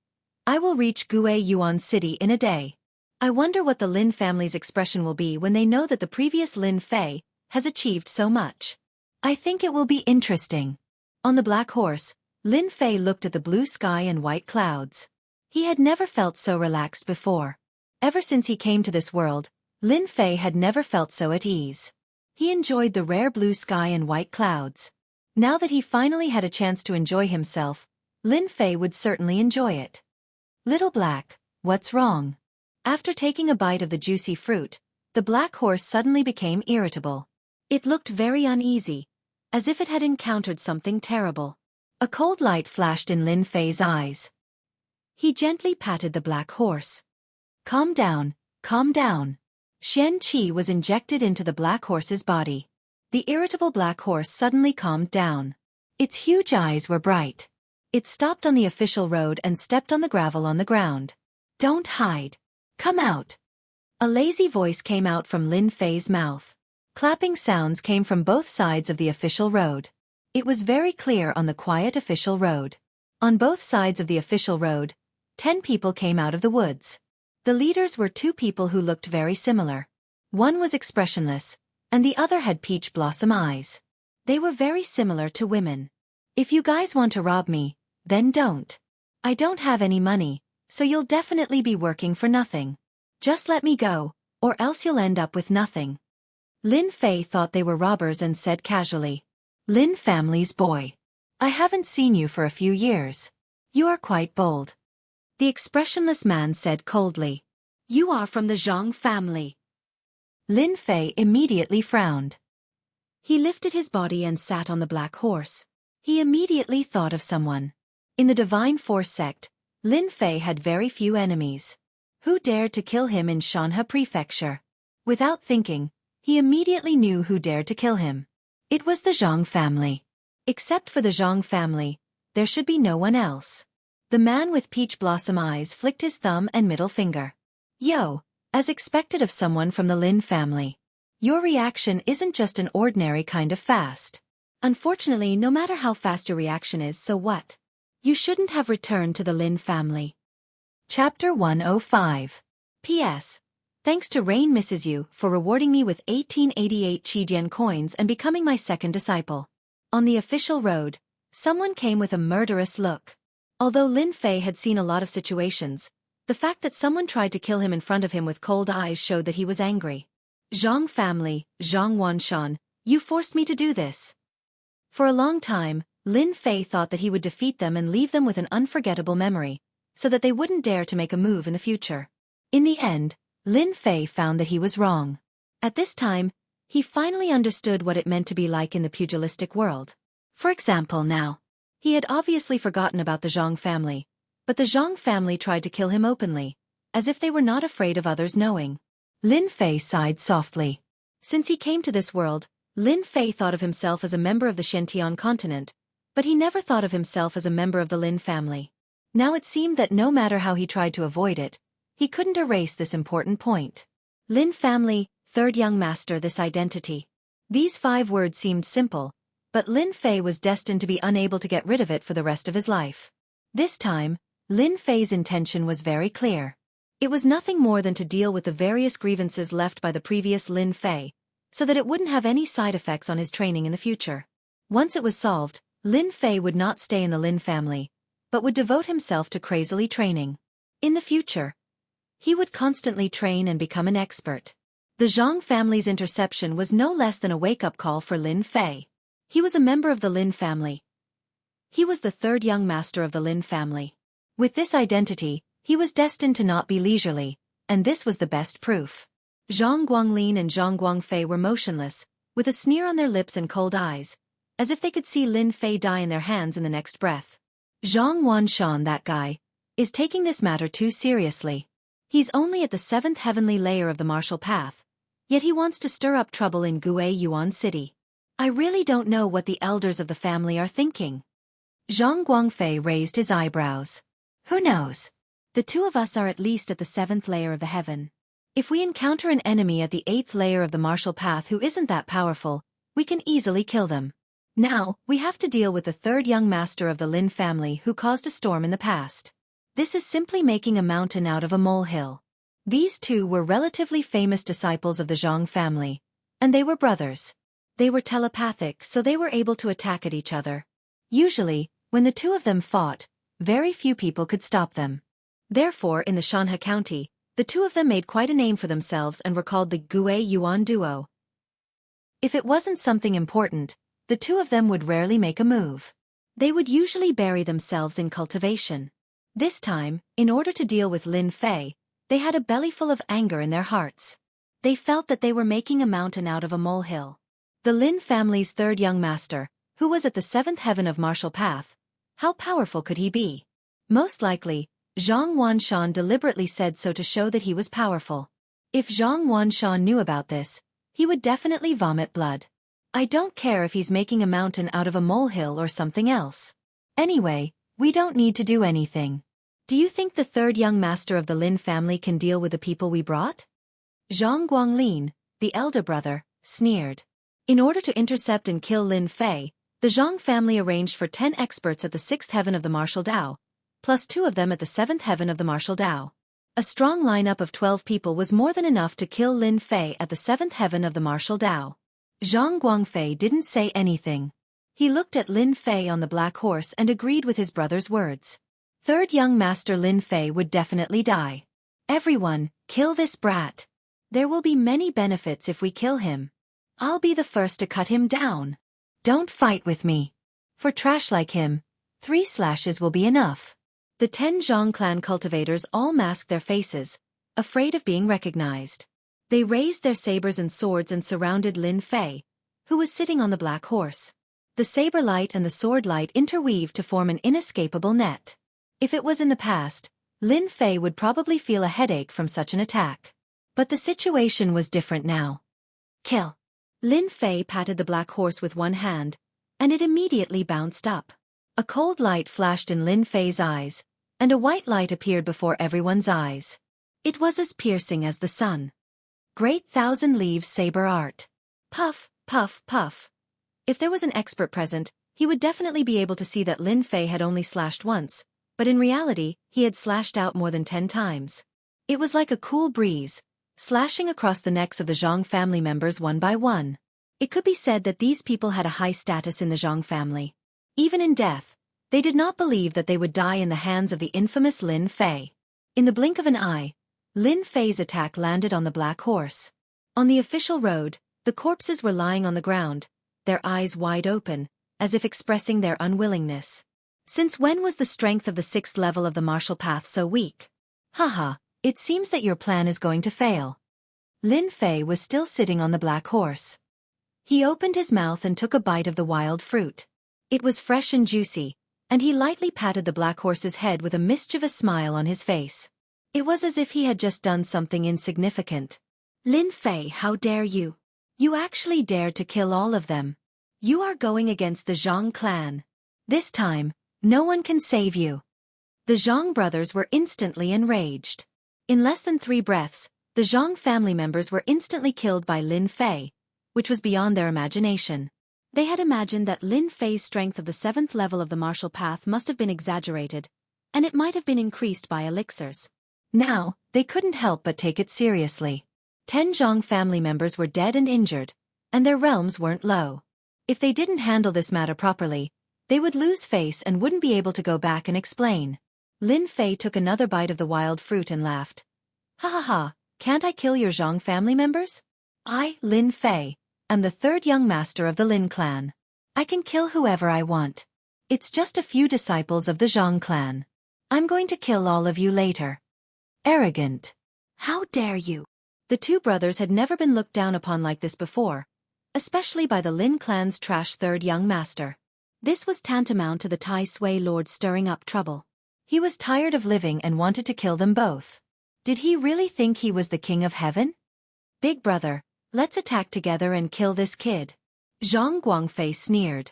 Speaker 1: I will reach Yuan City in a day. I wonder what the Lin family's expression will be when they know that the previous Lin Fei has achieved so much. I think it will be interesting. On the black horse, Lin Fei looked at the blue sky and white clouds. He had never felt so relaxed before. Ever since he came to this world, Lin Fei had never felt so at ease. He enjoyed the rare blue sky and white clouds. Now that he finally had a chance to enjoy himself, Lin Fei would certainly enjoy it. Little Black, what's wrong? After taking a bite of the juicy fruit, the black horse suddenly became irritable. It looked very uneasy, as if it had encountered something terrible. A cold light flashed in Lin Fei's eyes. He gently patted the black horse. Calm down, calm down. Xian Qi was injected into the black horse's body. The irritable black horse suddenly calmed down. Its huge eyes were bright. It stopped on the official road and stepped on the gravel on the ground. Don't hide. Come out. A lazy voice came out from Lin Fei's mouth. Clapping sounds came from both sides of the official road. It was very clear on the quiet official road. On both sides of the official road, 10 people came out of the woods. The leaders were 2 people who looked very similar. One was expressionless, and the other had peach blossom eyes. They were very similar to women. If you guys want to rob me, then don't. I don't have any money, so you'll definitely be working for nothing. Just let me go, or else you'll end up with nothing. Lin Fei thought they were robbers and said casually, Lin family's boy. I haven't seen you for a few years. You are quite bold. The expressionless man said coldly, You are from the Zhang family. Lin Fei immediately frowned. He lifted his body and sat on the black horse. He immediately thought of someone. In the Divine Force sect, Lin Fei had very few enemies. Who dared to kill him in Shanha Prefecture? Without thinking, he immediately knew who dared to kill him. It was the Zhang family. Except for the Zhang family, there should be no one else. The man with peach blossom eyes flicked his thumb and middle finger. Yo, as expected of someone from the Lin family. Your reaction isn't just an ordinary kind of fast. Unfortunately, no matter how fast your reaction is, so what? You shouldn't have returned to the Lin family. Chapter 105. P.S. Thanks to Rain misses you for rewarding me with 1888 Qidian coins and becoming my second disciple. On the official road, someone came with a murderous look. Although Lin Fei had seen a lot of situations, the fact that someone tried to kill him in front of him with cold eyes showed that he was angry. Zhang family, Zhang Wanshan, you forced me to do this. For a long time, Lin Fei thought that he would defeat them and leave them with an unforgettable memory, so that they wouldn't dare to make a move in the future. In the end, Lin Fei found that he was wrong. At this time, he finally understood what it meant to be like in the pugilistic world. For example now, he had obviously forgotten about the Zhang family, but the Zhang family tried to kill him openly, as if they were not afraid of others knowing. Lin Fei sighed softly. Since he came to this world, Lin Fei thought of himself as a member of the Shentian continent, but he never thought of himself as a member of the Lin family. Now it seemed that no matter how he tried to avoid it, he couldn't erase this important point. Lin family, third young master, this identity. These 5 words seemed simple, but Lin Fei was destined to be unable to get rid of it for the rest of his life. This time, Lin Fei's intention was very clear. It was nothing more than to deal with the various grievances left by the previous Lin Fei, so that it wouldn't have any side effects on his training in the future. Once it was solved, Lin Fei would not stay in the Lin family, but would devote himself to crazily training. In the future, he would constantly train and become an expert. The Zhang family's interception was no less than a wake-up call for Lin Fei. He was a member of the Lin family. He was the third young master of the Lin family. With this identity, he was destined to not be leisurely, and this was the best proof. Zhang Guanglin and Zhang Guangfei were motionless, with a sneer on their lips and cold eyes, as if they could see Lin Fei die in their hands in the next breath. Zhang Wanshan, that guy, is taking this matter too seriously. He's only at the 7th heavenly layer of the martial path, yet he wants to stir up trouble in Yuan City. I really don't know what the elders of the family are thinking. Zhang Guangfei raised his eyebrows. Who knows? The two of us are at least at the 7th layer of the heaven. If we encounter an enemy at the 8th layer of the martial path who isn't that powerful, we can easily kill them. Now, we have to deal with the third young master of the Lin family who caused a storm in the past. This is simply making a mountain out of a molehill. These two were relatively famous disciples of the Zhang family, and they were brothers. They were telepathic, so they were able to attack at each other. Usually, when the two of them fought, very few people could stop them. Therefore, in the Shanhe County, the two of them made quite a name for themselves and were called the Gui Yuan Duo. If it wasn't something important, the two of them would rarely make a move. They would usually bury themselves in cultivation. This time, in order to deal with Lin Fei, they had a bellyful of anger in their hearts. They felt that they were making a mountain out of a molehill. The Lin family's third young master, who was at the 7th heaven of martial path, how powerful could he be? Most likely, Zhang Wanshan deliberately said so to show that he was powerful. If Zhang Wanshan knew about this, he would definitely vomit blood. I don't care if he's making a mountain out of a molehill or something else. Anyway, we don't need to do anything. Do you think the third young master of the Lin family can deal with the people we brought? Zhang Guanglin, the elder brother, sneered. In order to intercept and kill Lin Fei, the Zhang family arranged for 10 experts at the 6th heaven of the martial Dao, plus 2 of them at the 7th heaven of the martial Dao. A strong lineup of 12 people was more than enough to kill Lin Fei at the 7th heaven of the martial Dao. Zhang Guangfei didn't say anything. He looked at Lin Fei on the black horse and agreed with his brother's words. Third young master Lin Fei would definitely die. Everyone, kill this brat. There will be many benefits if we kill him. I'll be the first to cut him down. Don't fight with me. For trash like him, 3 slashes will be enough. The 10 Zhang clan cultivators all masked their faces, afraid of being recognized. They raised their sabers and swords and surrounded Lin Fei, who was sitting on the black horse. The saber light and the sword light interweaved to form an inescapable net. If it was in the past, Lin Fei would probably feel a headache from such an attack. But the situation was different now. Kill. Lin Fei patted the black horse with one hand, and it immediately bounced up. A cold light flashed in Lin Fei's eyes, and a white light appeared before everyone's eyes. It was as piercing as the sun. Great thousand leaves saber art. Puff, puff, puff. If there was an expert present, he would definitely be able to see that Lin Fei had only slashed once, but in reality, he had slashed out more than 10 times. It was like a cool breeze, slashing across the necks of the Zhang family members one by one. It could be said that these people had a high status in the Zhang family. Even in death, they did not believe that they would die in the hands of the infamous Lin Fei. In the blink of an eye, Lin Fei's attack landed on the black horse. On the official road, the corpses were lying on the ground, their eyes wide open, as if expressing their unwillingness. Since when was the strength of the 6th level of the martial path so weak? Haha, it seems that your plan is going to fail. Lin Fei was still sitting on the black horse. He opened his mouth and took a bite of the wild fruit. It was fresh and juicy, and he lightly patted the black horse's head with a mischievous smile on his face. It was as if he had just done something insignificant. Lin Fei, how dare you? You actually dared to kill all of them. You are going against the Zhang clan. This time, no one can save you. The Zhang brothers were instantly enraged. In less than 3 breaths, the Zhang family members were instantly killed by Lin Fei, which was beyond their imagination. They had imagined that Lin Fei's strength of the 7th level of the martial path must have been exaggerated, and it might have been increased by elixirs. Now, they couldn't help but take it seriously. 10 Zhang family members were dead and injured, and their realms weren't low. If they didn't handle this matter properly, they would lose face and wouldn't be able to go back and explain. Lin Fei took another bite of the wild fruit and laughed. Ha ha ha, can't I kill your Zhang family members? I, Lin Fei, am the third young master of the Lin clan. I can kill whoever I want. It's just a few disciples of the Zhang clan. I'm going to kill all of you later. Arrogant. How dare you? The 2 brothers had never been looked down upon like this before, especially by the Lin clan's trash third young master. This was tantamount to the Tai Sui Lord stirring up trouble. He was tired of living and wanted to kill them both. Did he really think he was the king of heaven? Big brother, let's attack together and kill this kid. Zhang Guangfei sneered.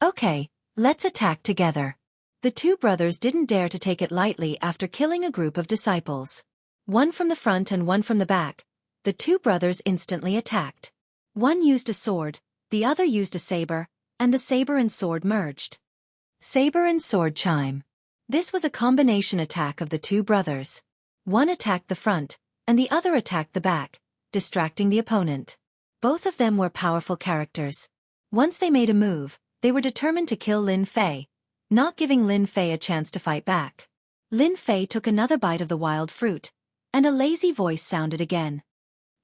Speaker 1: Okay, Let's attack together. The two brothers didn't dare to take it lightly after killing a group of disciples. One from the front and one from the back, the two brothers instantly attacked. One used a sword, the other used a saber, and the saber and sword merged. Saber and sword chime. This was a combination attack of the two brothers. One attacked the front, and the other attacked the back, distracting the opponent. Both of them were powerful characters. Once they made a move, they were determined to kill Lin Fei, not giving Lin Fei a chance to fight back. Lin Fei took another bite of the wild fruit, and a lazy voice sounded again.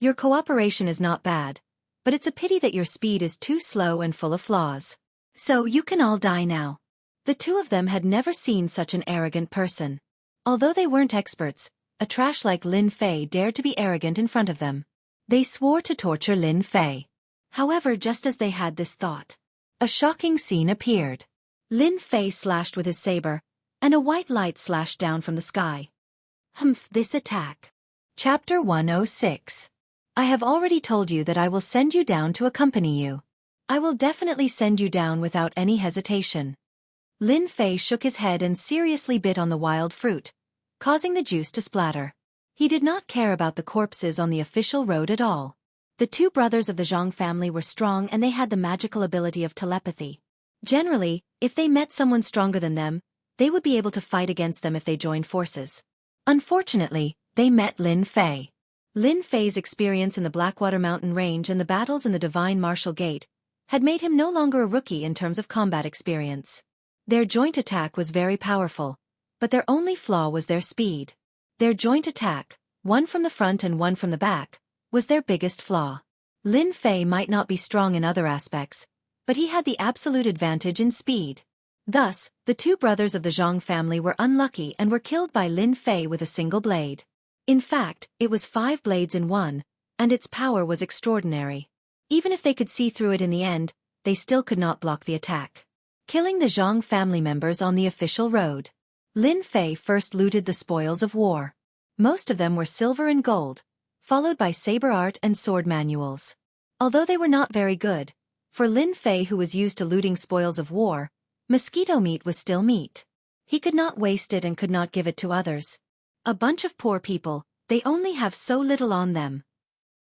Speaker 1: Your cooperation is not bad, but it's a pity that your speed is too slow and full of flaws. So you can all die now. The two of them had never seen such an arrogant person. Although they weren't experts, a trash like Lin Fei dared to be arrogant in front of them. They swore to torture Lin Fei. However, just as they had this thought, a shocking scene appeared. Lin Fei slashed with his saber, and a white light slashed down from the sky. This attack. Chapter 106. I have already told you that I will send you down to accompany you. I will definitely send you down without any hesitation. Lin Fei shook his head and seriously bit on the wild fruit, causing the juice to splatter. He did not care about the corpses on the official road at all. The two brothers of the Zhang family were strong and they had the magical ability of telepathy. Generally, if they met someone stronger than them, they would be able to fight against them if they joined forces. Unfortunately, they met Lin Fei. Lin Fei's experience in the Blackwater Mountain Range and the battles in the Divine Martial Gate had made him no longer a rookie in terms of combat experience. Their joint attack was very powerful, but their only flaw was their speed. Their joint attack, one from the front and one from the back, was their biggest flaw. Lin Fei might not be strong in other aspects, but he had the absolute advantage in speed. Thus, the two brothers of the Zhang family were unlucky and were killed by Lin Fei with a single blade. In fact, it was 5 blades in one, and its power was extraordinary. Even if they could see through it in the end, they still could not block the attack. Killing the Zhang family members on the official road. Lin Fei first looted the spoils of war. Most of them were silver and gold, followed by saber art and sword manuals. Although they were not very good, for Lin Fei, who was used to looting spoils of war, mosquito meat was still meat. He could not waste it and could not give it to others. A bunch of poor people, they only have so little on them.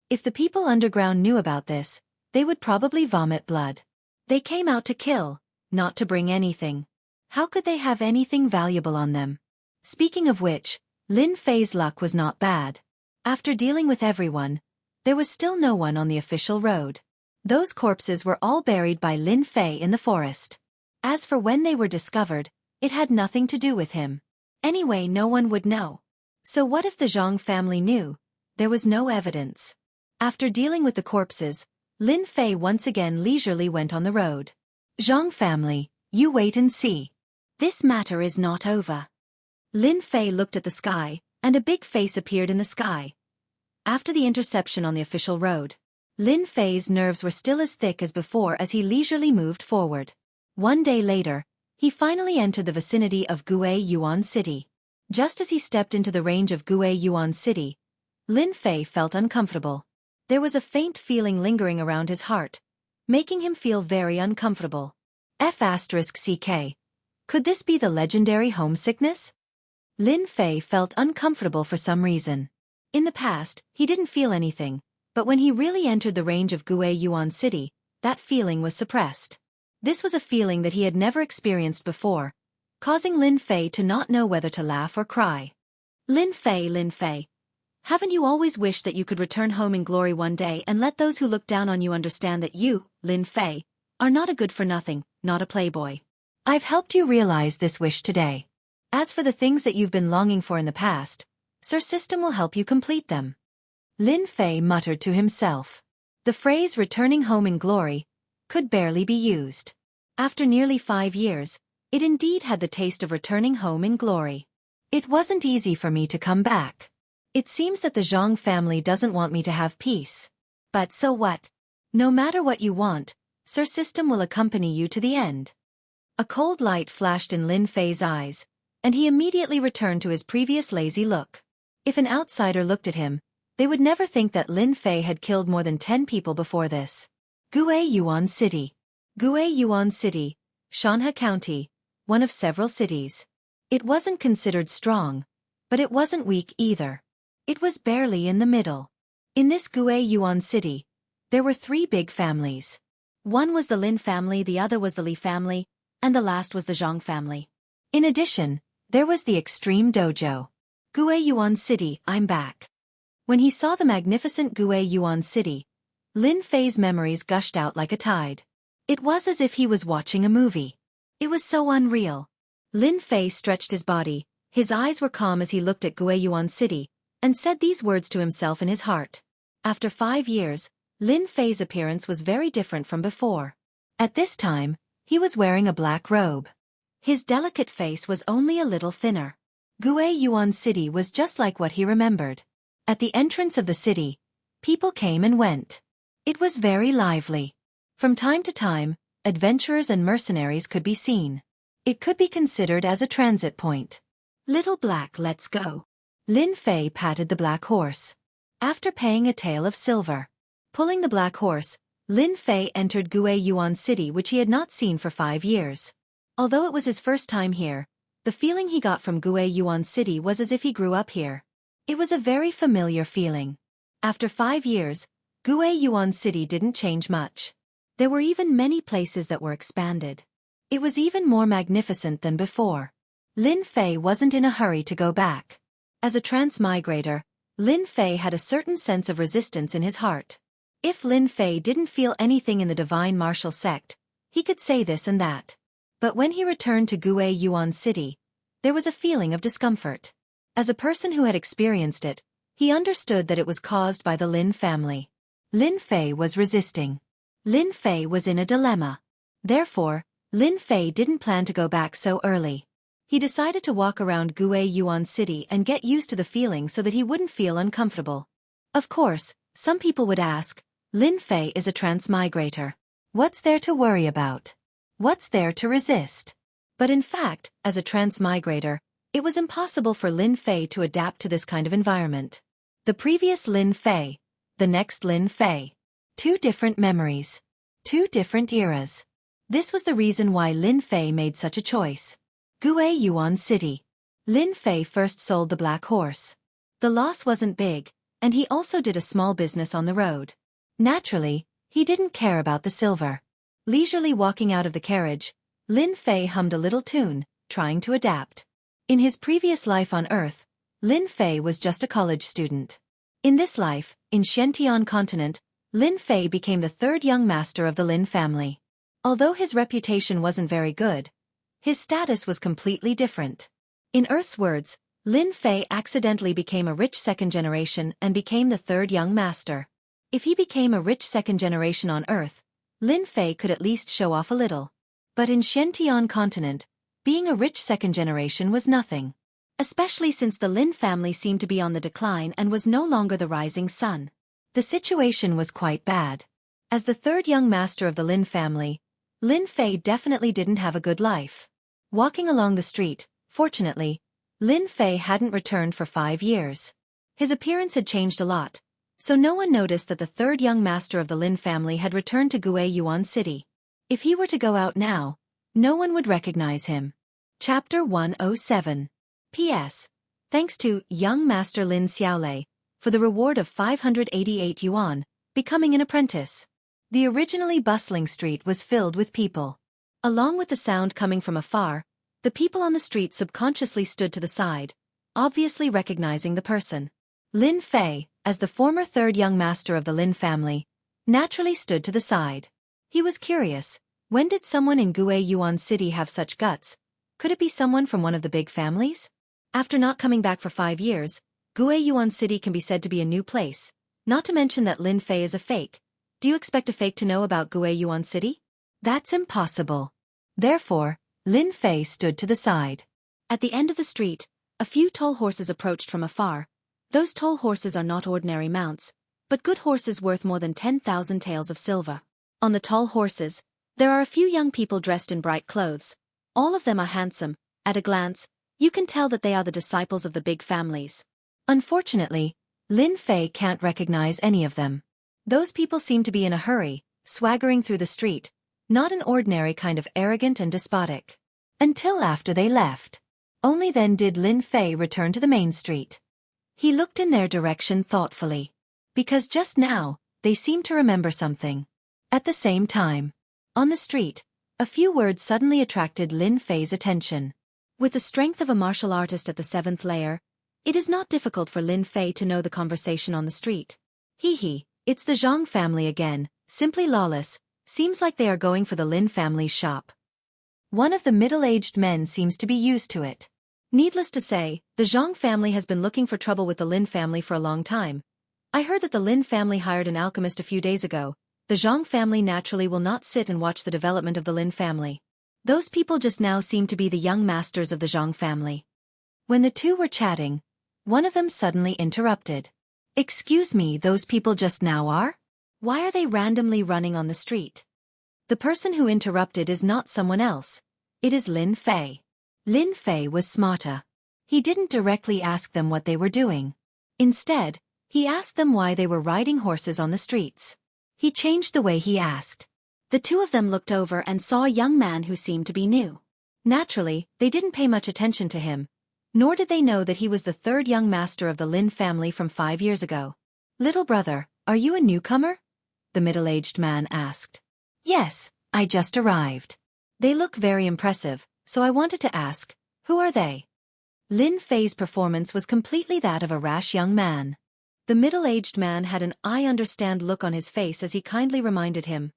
Speaker 1: If the people underground knew about this, they would probably vomit blood. They came out to kill, not to bring anything. How could they have anything valuable on them? Speaking of which, Lin Fei's luck was not bad. After dealing with everyone, there was still no one on the official road. Those corpses were all buried by Lin Fei in the forest. As for when they were discovered, it had nothing to do with him. Anyway, no one would know. So what if the Zhang family knew? There was no evidence. After dealing with the corpses, Lin Fei once again leisurely went on the road. Zhang family, you wait and see. This matter is not over. Lin Fei looked at the sky, and a big face appeared in the sky. After the interception on the official road, Lin Fei's nerves were still as thick as before as he leisurely moved forward. One day later, he finally entered the vicinity of Gue Yuan City. Just as he stepped into the range of Gue Yuan City, Lin Fei felt uncomfortable. There was a faint feeling lingering around his heart, making him feel very uncomfortable. F***CK. Could this be the legendary homesickness? Lin Fei felt uncomfortable for some reason. In the past, he didn't feel anything, but when he really entered the range of Gue Yuan City, that feeling was suppressed. This was a feeling that he had never experienced before, causing Lin Fei to not know whether to laugh or cry. Lin Fei, haven't you always wished that you could return home in glory one day and let those who look down on you understand that you, Lin Fei, are not a good-for-nothing, not a playboy? I've helped you realize this wish today. As for the things that you've been longing for in the past, Sir System will help you complete them. Lin Fei muttered to himself. The phrase returning home in glory could barely be used. After nearly 5 years, it indeed had the taste of returning home in glory. It wasn't easy for me to come back. It seems that the Zhang family doesn't want me to have peace. But so what? No matter what you want, Sir System will accompany you to the end. A cold light flashed in Lin Fei's eyes, and he immediately returned to his previous lazy look. If an outsider looked at him, they would never think that Lin Fei had killed more than 10 people before this. Gue Yuan City. Gue Yuan City, Shanha County, one of several cities. It wasn't considered strong, but it wasn't weak either. It was barely in the middle. In this Guiyuan city, there were 3 big families. One was the Lin family, the other was the Li family, and the last was the Zhang family. In addition, there was the Extreme Dojo. Guiyuan City, I'm back. When he saw the magnificent Guiyuan City, Lin Fei's memories gushed out like a tide. It was as if he was watching a movie. It was so unreal. Lin Fei stretched his body, his eyes were calm as he looked at Guiyuan City, and said these words to himself in his heart. After 5 years, Lin Fei's appearance was very different from before. At this time, he was wearing a black robe. His delicate face was only a little thinner. Guiyuan City was just like what he remembered. At the entrance of the city, people came and went. It was very lively. From time to time, adventurers and mercenaries could be seen. It could be considered as a transit point. Little Black, let's go. Lin Fei patted the black horse. After paying a tael of silver, pulling the black horse, Lin Fei entered Guiyuan City, which he had not seen for 5 years. Although it was his first time here, the feeling he got from Guiyuan City was as if he grew up here. It was a very familiar feeling. After 5 years, Guiyuan City didn't change much. There were even many places that were expanded. It was even more magnificent than before. Lin Fei wasn't in a hurry to go back. As a transmigrator, Lin Fei had a certain sense of resistance in his heart. If Lin Fei didn't feel anything in the divine martial sect, he could say this and that. But when he returned to Guiyuan City, there was a feeling of discomfort. As a person who had experienced it, he understood that it was caused by the Lin family. Lin Fei was resisting. Lin Fei was in a dilemma. Therefore, Lin Fei didn't plan to go back so early. He decided to walk around Guiyuan City and get used to the feeling so that he wouldn't feel uncomfortable. Of course, some people would ask, Lin Fei is a transmigrator. What's there to worry about? What's there to resist? But in fact, as a transmigrator, it was impossible for Lin Fei to adapt to this kind of environment. The previous Lin Fei, the next Lin Fei. 2 different memories. 2 different eras. This was the reason why Lin Fei made such a choice. Guiyuan City. Lin Fei first sold the black horse. The loss wasn't big, and he also did a small business on the road. Naturally, he didn't care about the silver. Leisurely walking out of the carriage, Lin Fei hummed a little tune, trying to adapt. In his previous life on Earth, Lin Fei was just a college student. In this life, in Xiantian continent, Lin Fei became the 3rd young master of the Lin family. Although his reputation wasn't very good, his status was completely different. In Earth's words, Lin Fei accidentally became a rich 2nd generation and became the 3rd young master. If he became a rich 2nd generation on Earth, Lin Fei could at least show off a little. But in Xiantian continent, being a rich 2nd generation was nothing. Especially since the Lin family seemed to be on the decline and was no longer the rising sun. The situation was quite bad. As the 3rd young master of the Lin family, Lin Fei definitely didn't have a good life. Walking along the street, fortunately, Lin Fei hadn't returned for 5 years. His appearance had changed a lot, so no one noticed that the 3rd young master of the Lin family had returned to Guiyuan City. If he were to go out now, no one would recognize him. Chapter 107. P.S. Thanks to young master Lin Xiaolei for the reward of 588 yuan, becoming an apprentice. The originally bustling street was filled with people. Along with the sound coming from afar, the people on the street subconsciously stood to the side, obviously recognizing the person. Lin Fei, as the former 3rd young master of the Lin family, naturally stood to the side. He was curious, when did someone in Guiyuan City have such guts? Could it be someone from one of the big families? After not coming back for 5 years, Guiyuan City can be said to be a new place, not to mention that Lin Fei is a fake. Do you expect a fake to know about Guiyuan City? That's impossible. Therefore, Lin Fei stood to the side. At the end of the street, a few tall horses approached from afar. Those tall horses are not ordinary mounts, but good horses worth more than 10,000 taels of silver. On the tall horses, there are a few young people dressed in bright clothes. All of them are handsome. At a glance, you can tell that they are the disciples of the big families. Unfortunately, Lin Fei can't recognize any of them. Those people seem to be in a hurry, swaggering through the street, Not an ordinary kind of arrogant and despotic. Until after they left. Only then did Lin Fei return to the main street. He looked in their direction thoughtfully. Because just now, they seemed to remember something. At the same time, on the street, a few words suddenly attracted Lin Fei's attention. With the strength of a martial artist at the 7th layer, it is not difficult for Lin Fei to know the conversation on the street. Hee, it's the Zhang family again, simply lawless, seems like they are going for the Lin family's shop. One of the middle-aged men seems to be used to it. Needless to say, the Zhang family has been looking for trouble with the Lin family for a long time. I heard that the Lin family hired an alchemist a few days ago. The Zhang family naturally will not sit and watch the development of the Lin family. Those people just now seem to be the young masters of the Zhang family. When the two were chatting, one of them suddenly interrupted. Excuse me, those people just now are? Why are they randomly running on the street? The person who interrupted is not someone else. It is Lin Fei. Lin Fei was smarter. He didn't directly ask them what they were doing. Instead, he asked them why they were riding horses on the streets. He changed the way he asked. The two of them looked over and saw a young man who seemed to be new. Naturally, they didn't pay much attention to him, nor did they know that he was the third young master of the Lin family from 5 years ago. Little brother, are you a newcomer? The middle-aged man asked. Yes, I just arrived. They look very impressive, so I wanted to ask, who are they? Lin Fei's performance was completely that of a rash young man. The middle-aged man had an I understand look on his face as he kindly reminded him.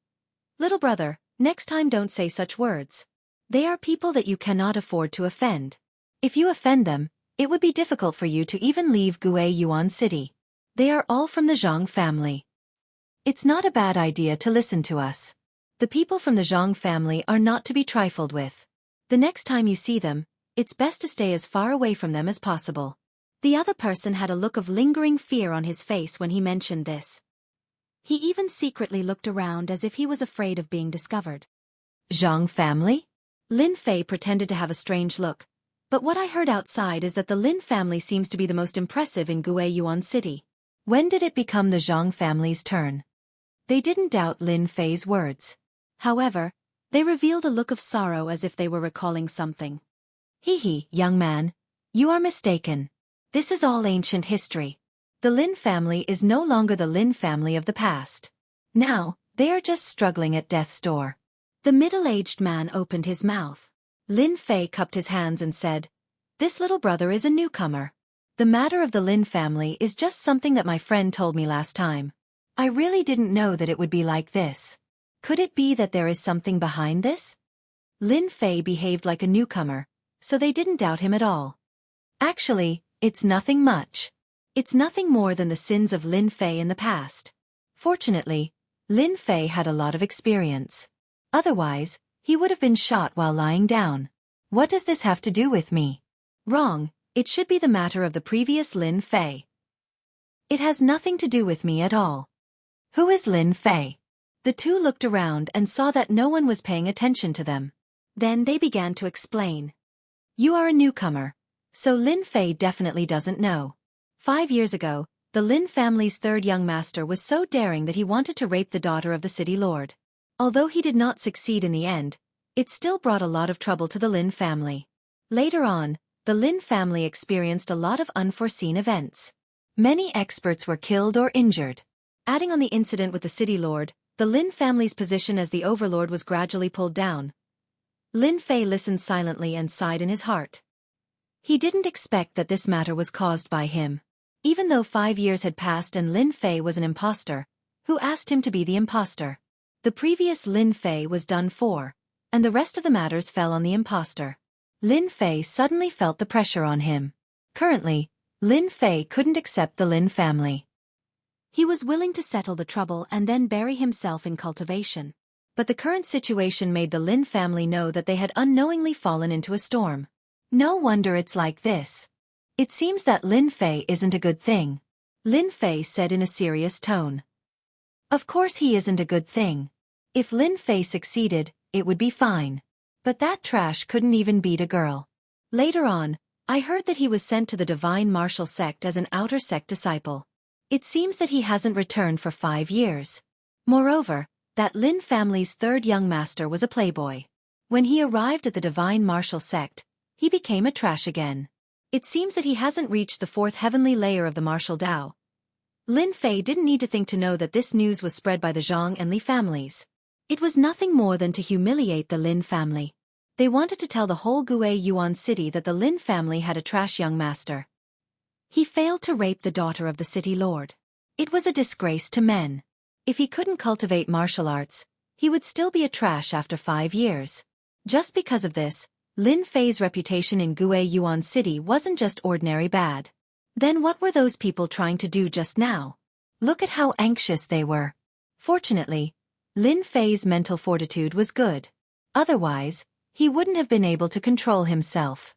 Speaker 1: Little brother, next time don't say such words. They are people that you cannot afford to offend. If you offend them, it would be difficult for you to even leave Gue Yuan City. They are all from the Zhang family. It's not a bad idea to listen to us. The people from the Zhang family are not to be trifled with. The next time you see them, it's best to stay as far away from them as possible. The other person had a look of lingering fear on his face when he mentioned this. He even secretly looked around as if he was afraid of being discovered. Zhang family? Lin Fei pretended to have a strange look, but what I heard outside is that the Lin family seems to be the most impressive in Gue Yuan City. When did it become the Zhang family's turn? They didn't doubt Lin Fei's words. However, they revealed a look of sorrow as if they were recalling something. Hee, young man, you are mistaken. This is all ancient history. The Lin family is no longer the Lin family of the past. Now, they are just struggling at death's door. The middle-aged man opened his mouth. Lin Fei cupped his hands and said, This little brother is a newcomer. The matter of the Lin family is just something that my friend told me last time. I really didn't know that it would be like this. Could it be that there is something behind this? Lin Fei behaved like a newcomer, so they didn't doubt him at all. Actually, it's nothing much. It's nothing more than the sins of Lin Fei in the past. Fortunately, Lin Fei had a lot of experience. Otherwise, he would have been shot while lying down. What does this have to do with me? Wrong, it should be the matter of the previous Lin Fei. It has nothing to do with me at all. Who is Lin Fei? The two looked around and saw that no one was paying attention to them. Then they began to explain. You are a newcomer, so Lin Fei definitely doesn't know. 5 years ago, the Lin family's third young master was so daring that he wanted to rape the daughter of the city lord. Although he did not succeed in the end, it still brought a lot of trouble to the Lin family. Later on, the Lin family experienced a lot of unforeseen events. Many experts were killed or injured. Adding on the incident with the city lord, the Lin family's position as the overlord was gradually pulled down. Lin Fei listened silently and sighed in his heart. He didn't expect that this matter was caused by him. Even though 5 years had passed and Lin Fei was an imposter, who asked him to be the imposter? The previous Lin Fei was done for, and the rest of the matters fell on the imposter. Lin Fei suddenly felt the pressure on him. Currently, Lin Fei couldn't accept the Lin family. He was willing to settle the trouble and then bury himself in cultivation. But the current situation made the Lin family know that they had unknowingly fallen into a storm. No wonder it's like this. It seems that Lin Fei isn't a good thing. Lin Fei said in a serious tone. Of course he isn't a good thing. If Lin Fei succeeded, it would be fine. But that trash couldn't even beat a girl. Later on, I heard that he was sent to the Divine Martial Sect as an outer sect disciple. It seems that he hasn't returned for 5 years. Moreover, that Lin family's third young master was a playboy. When he arrived at the divine martial sect, he became a trash again. It seems that he hasn't reached the fourth heavenly layer of the martial Tao. Lin Fei didn't need to think to know that this news was spread by the Zhang and Li families. It was nothing more than to humiliate the Lin family. They wanted to tell the whole Gui Yuan city that the Lin family had a trash young master. He failed to rape the daughter of the city lord. It was a disgrace to men. If he couldn't cultivate martial arts, he would still be a trash after 5 years. Just because of this, Lin Fei's reputation in Gui Yuan city wasn't just ordinary bad. Then what were those people trying to do just now? Look at how anxious they were. Fortunately, Lin Fei's mental fortitude was good. Otherwise, he wouldn't have been able to control himself.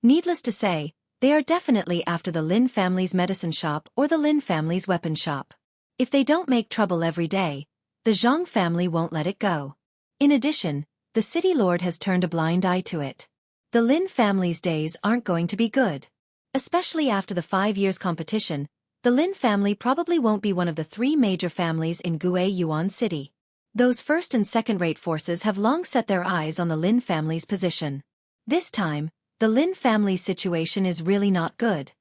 Speaker 1: Needless to say, they are definitely after the Lin family's medicine shop or the Lin family's weapon shop. If they don't make trouble every day, the Zhang family won't let it go. In addition, the city lord has turned a blind eye to it. The Lin family's days aren't going to be good. Especially after the 5 years competition, the Lin family probably won't be one of the 3 major families in Gui Yuan city. Those first and second-rate forces have long set their eyes on the Lin family's position. This time, the Lin family's situation is really not good.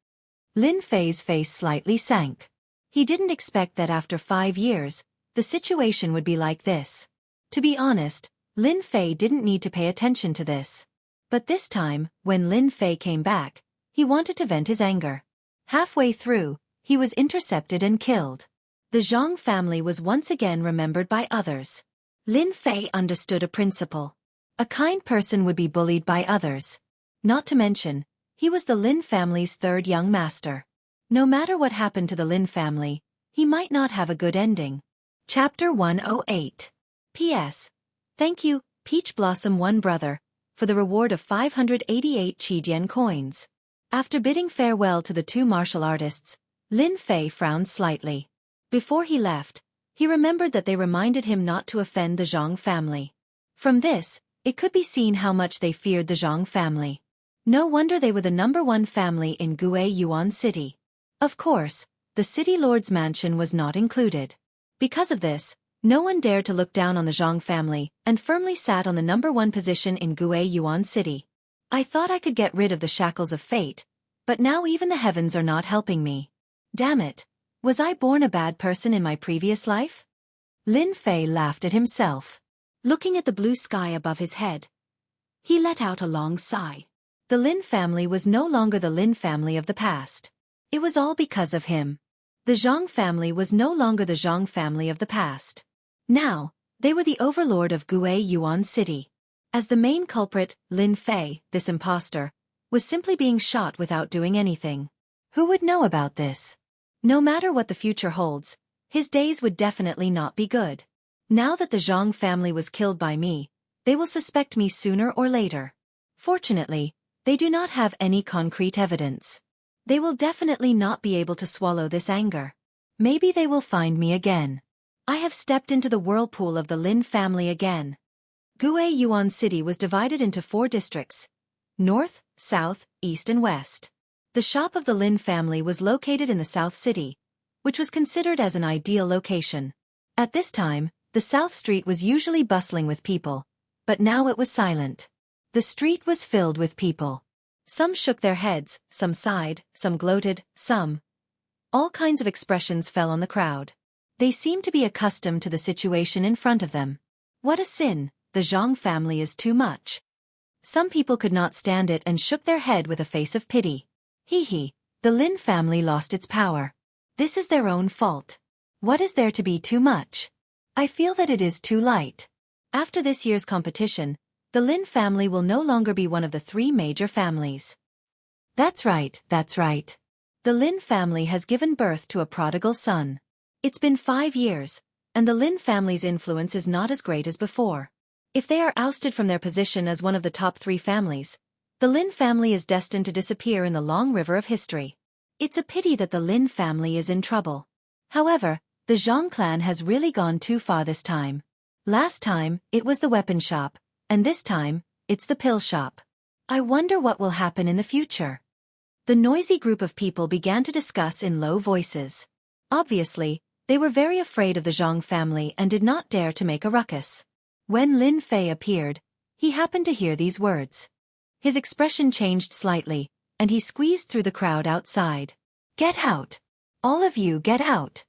Speaker 1: Lin Fei's face slightly sank. He didn't expect that after 5 years, the situation would be like this. To be honest, Lin Fei didn't need to pay attention to this. But this time, when Lin Fei came back, he wanted to vent his anger. Halfway through, he was intercepted and killed. The Zhang family was once again remembered by others. Lin Fei understood a principle. A kind person would be bullied by others. Not to mention, he was the Lin family's third young master. No matter what happened to the Lin family, he might not have a good ending. Chapter 108. P.S. Thank you, Peach Blossom One Brother, for the reward of 588 Qidian coins. After bidding farewell to the 2 martial artists, Lin Fei frowned slightly. Before he left, he remembered that they reminded him not to offend the Zhang family. From this, it could be seen how much they feared the Zhang family. No wonder they were the #1 family in Gui Yuan city. Of course, the city lord's mansion was not included. Because of this, no one dared to look down on the Zhang family and firmly sat on the #1 position in Gui Yuan city. I thought I could get rid of the shackles of fate, but now even the heavens are not helping me. Damn it, was I born a bad person in my previous life? Lin Fei laughed at himself. Looking at the blue sky above his head, he let out a long sigh. The Lin family was no longer the Lin family of the past. It was all because of him. The Zhang family was no longer the Zhang family of the past. Now, they were the overlord of Gui Yuan city. As the main culprit, Lin Fei, this imposter, was simply being shot without doing anything. Who would know about this? No matter what the future holds, his days would definitely not be good. Now that the Zhang family was killed by me, they will suspect me sooner or later. Fortunately, they do not have any concrete evidence. They will definitely not be able to swallow this anger. Maybe they will find me again. I have stepped into the whirlpool of the Lin family again. Gui Yuan city was divided into 4 districts: north, south, east and west. The shop of the Lin family was located in the South City, which was considered as an ideal location. At this time, the South Street was usually bustling with people, but now it was silent. The street was filled with people. Some shook their heads, some sighed, some gloated, some. All kinds of expressions fell on the crowd. They seemed to be accustomed to the situation in front of them. What a sin, the Zhang family is too much. Some people could not stand it and shook their head with a face of pity. Hee, the Lin family lost its power. This is their own fault. What is there to be too much? I feel that it is too light. After this year's competition, the Lin family will no longer be one of the 3 major families. That's right, that's right. The Lin family has given birth to a prodigal son. It's been 5 years, and the Lin family's influence is not as great as before. If they are ousted from their position as one of the top 3 families, the Lin family is destined to disappear in the long river of history. It's a pity that the Lin family is in trouble. However, the Zhang clan has really gone too far this time. Last time, it was the weapon shop, and this time, it's the pill shop. I wonder what will happen in the future. The noisy group of people began to discuss in low voices. Obviously, They were very afraid of the Zhang family and did not dare to make a ruckus. When Lin Fei appeared, he happened to hear these words. His expression changed slightly, and he squeezed through the crowd outside. "Get out! All of you get out!"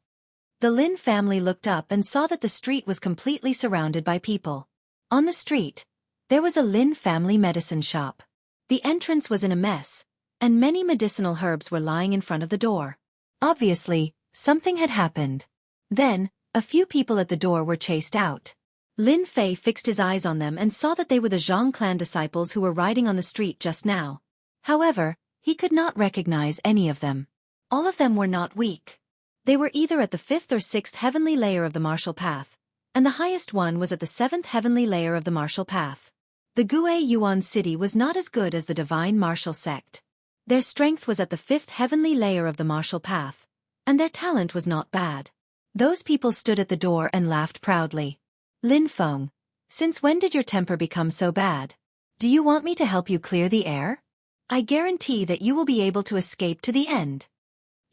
Speaker 1: The Lin family looked up and saw that the street was completely surrounded by people. On the street, there was a Lin family medicine shop. The entrance was in a mess, and many medicinal herbs were lying in front of the door. Obviously, something had happened. Then, a few people at the door were chased out. Lin Fei fixed his eyes on them and saw that they were the Zhang clan disciples who were riding on the street just now. However, he could not recognize any of them. All of them were not weak. They were either at the 5th or 6th heavenly layer of the martial path, and the highest one was at the 7th heavenly layer of the martial path. The Gue Yuan city was not as good as the divine martial sect. Their strength was at the 5th heavenly layer of the martial path, and their talent was not bad. Those people stood at the door and laughed proudly. "Lin Feng, since when did your temper become so bad? Do you want me to help you clear the air? I guarantee that you will be able to escape to the end."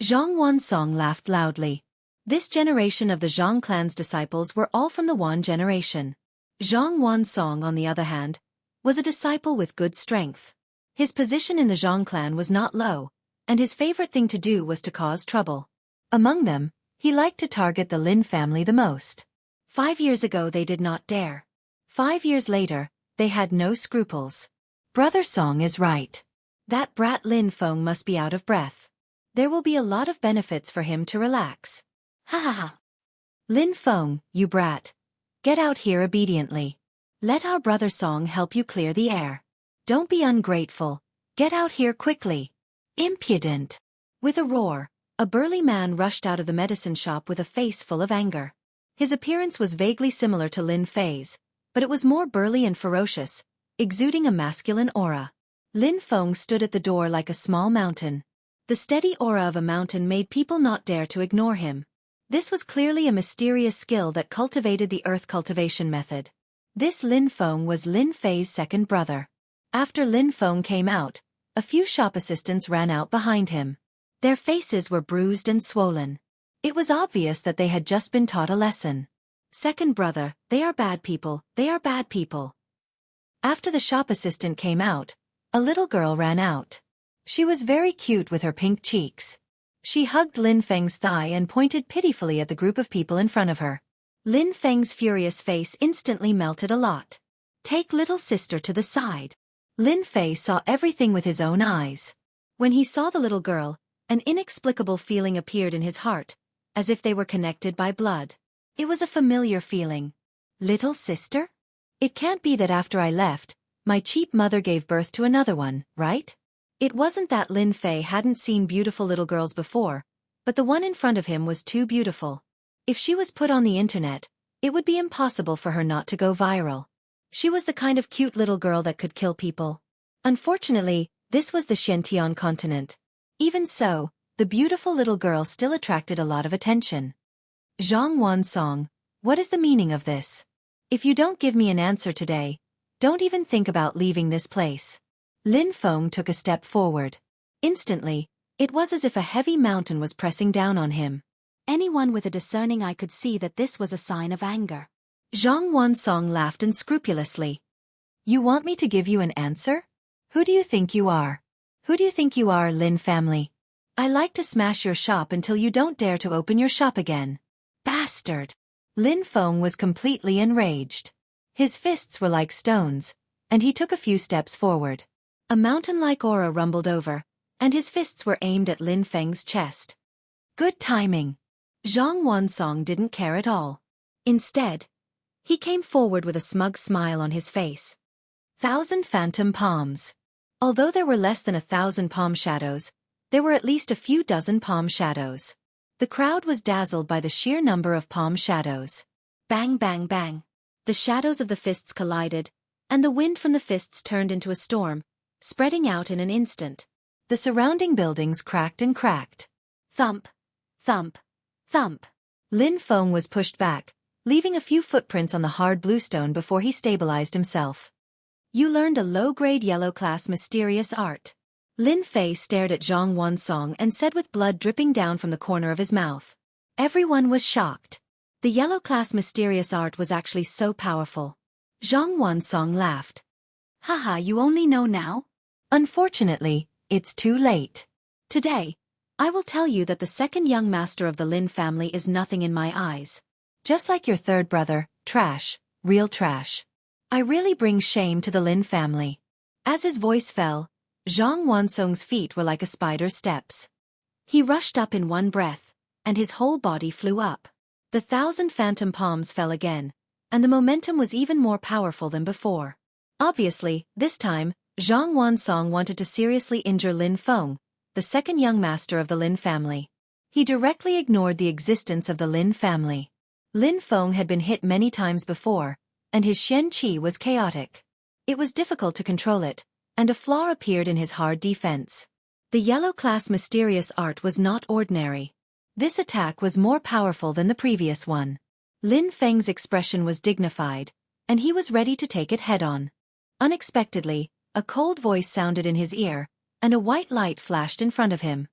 Speaker 1: Zhang Wansong laughed loudly. This generation of the Zhang clan's disciples were all from the Wan generation. Zhang Wansong, on the other hand, was a disciple with good strength. His position in the Zhang clan was not low, and his favorite thing to do was to cause trouble. Among them, he liked to target the Lin family the most. 5 years ago they did not dare. 5 years later, they had no scruples. Brother Song is right. That brat Lin Feng must be out of breath. There will be a lot of benefits for him to relax. Ha ha ha. "Lin Feng, you brat. Get out here obediently. Let our brother Song help you clear the air. Don't be ungrateful. Get out here quickly. Impudent." With a roar, a burly man rushed out of the medicine shop with a face full of anger. His appearance was vaguely similar to Lin Fei's, but it was more burly and ferocious, exuding a masculine aura. Lin Feng stood at the door like a small mountain. The steady aura of a mountain made people not dare to ignore him. This was clearly a mysterious skill that cultivated the earth cultivation method. This Lin Feng was Lin Fei's second brother. After Lin Feng came out, a few shop assistants ran out behind him. Their faces were bruised and swollen. It was obvious that they had just been taught a lesson. "Second brother, they are bad people, they are bad people." After the shop assistant came out, a little girl ran out. She was very cute with her pink cheeks. She hugged Lin Feng's thigh and pointed pitifully at the group of people in front of her. Lin Feng's furious face instantly melted a lot. "Take little sister to the side." Lin Fei saw everything with his own eyes. When he saw the little girl, an inexplicable feeling appeared in his heart, as if they were connected by blood. It was a familiar feeling. Little sister? It can't be that after I left, my cheap mother gave birth to another one, right? It wasn't that Lin Fei hadn't seen beautiful little girls before, but the one in front of him was too beautiful. If she was put on the internet, it would be impossible for her not to go viral. She was the kind of cute little girl that could kill people. Unfortunately, this was the Xiantian continent. Even so, the beautiful little girl still attracted a lot of attention. "Zhang Wansong, what is the meaning of this? If you don't give me an answer today, don't even think about leaving this place." Lin Feng took a step forward. Instantly, it was as if a heavy mountain was pressing down on him. Anyone with a discerning eye could see that this was a sign of anger. Zhang Wansong laughed unscrupulously. "You want me to give you an answer? Who do you think you are? Who do you think you are, Lin family? I like to smash your shop until you don't dare to open your shop again. Bastard!" Lin Feng was completely enraged. His fists were like stones, and he took a few steps forward. A mountain-like aura rumbled over, and his fists were aimed at Lin Feng's chest. Good timing. Zhang Wansong didn't care at all. Instead, he came forward with a smug smile on his face. 1,000 phantom palms. Although there were less than 1,000 palm shadows, there were at least a few dozen palm shadows. The crowd was dazzled by the sheer number of palm shadows. Bang bang bang. The shadows of the fists collided, and the wind from the fists turned into a storm, spreading out in an instant. The surrounding buildings cracked and cracked. Thump, thump, thump. Lin Feng was pushed back, leaving a few footprints on the hard bluestone before he stabilized himself. You learned a low-grade yellow-class mysterious art. Lin Fei stared at Zhang Wansong and said with blood dripping down from the corner of his mouth. Everyone was shocked. The yellow class mysterious art was actually so powerful. Zhang Wansong laughed. Haha, you only know now? Unfortunately, it's too late. Today, I will tell you that the second young master of the Lin family is nothing in my eyes. Just like your third brother, trash, real trash. I really bring shame to the Lin family. As his voice fell, Zhang Wansong's feet were like a spider's steps. He rushed up in one breath, and his whole body flew up. The 1,000 phantom palms fell again, and the momentum was even more powerful than before. Obviously, this time, Zhang Wansong wanted to seriously injure Lin Feng, the second young master of the Lin family. He directly ignored the existence of the Lin family. Lin Feng had been hit many times before, and his Shen Qi was chaotic. It was difficult to control it, and a flaw appeared in his hard defense. The yellow class mysterious art was not ordinary. This attack was more powerful than the previous one. Lin Feng's expression was dignified, and he was ready to take it head-on. Unexpectedly, a cold voice sounded in his ear, and a white light flashed in front of him.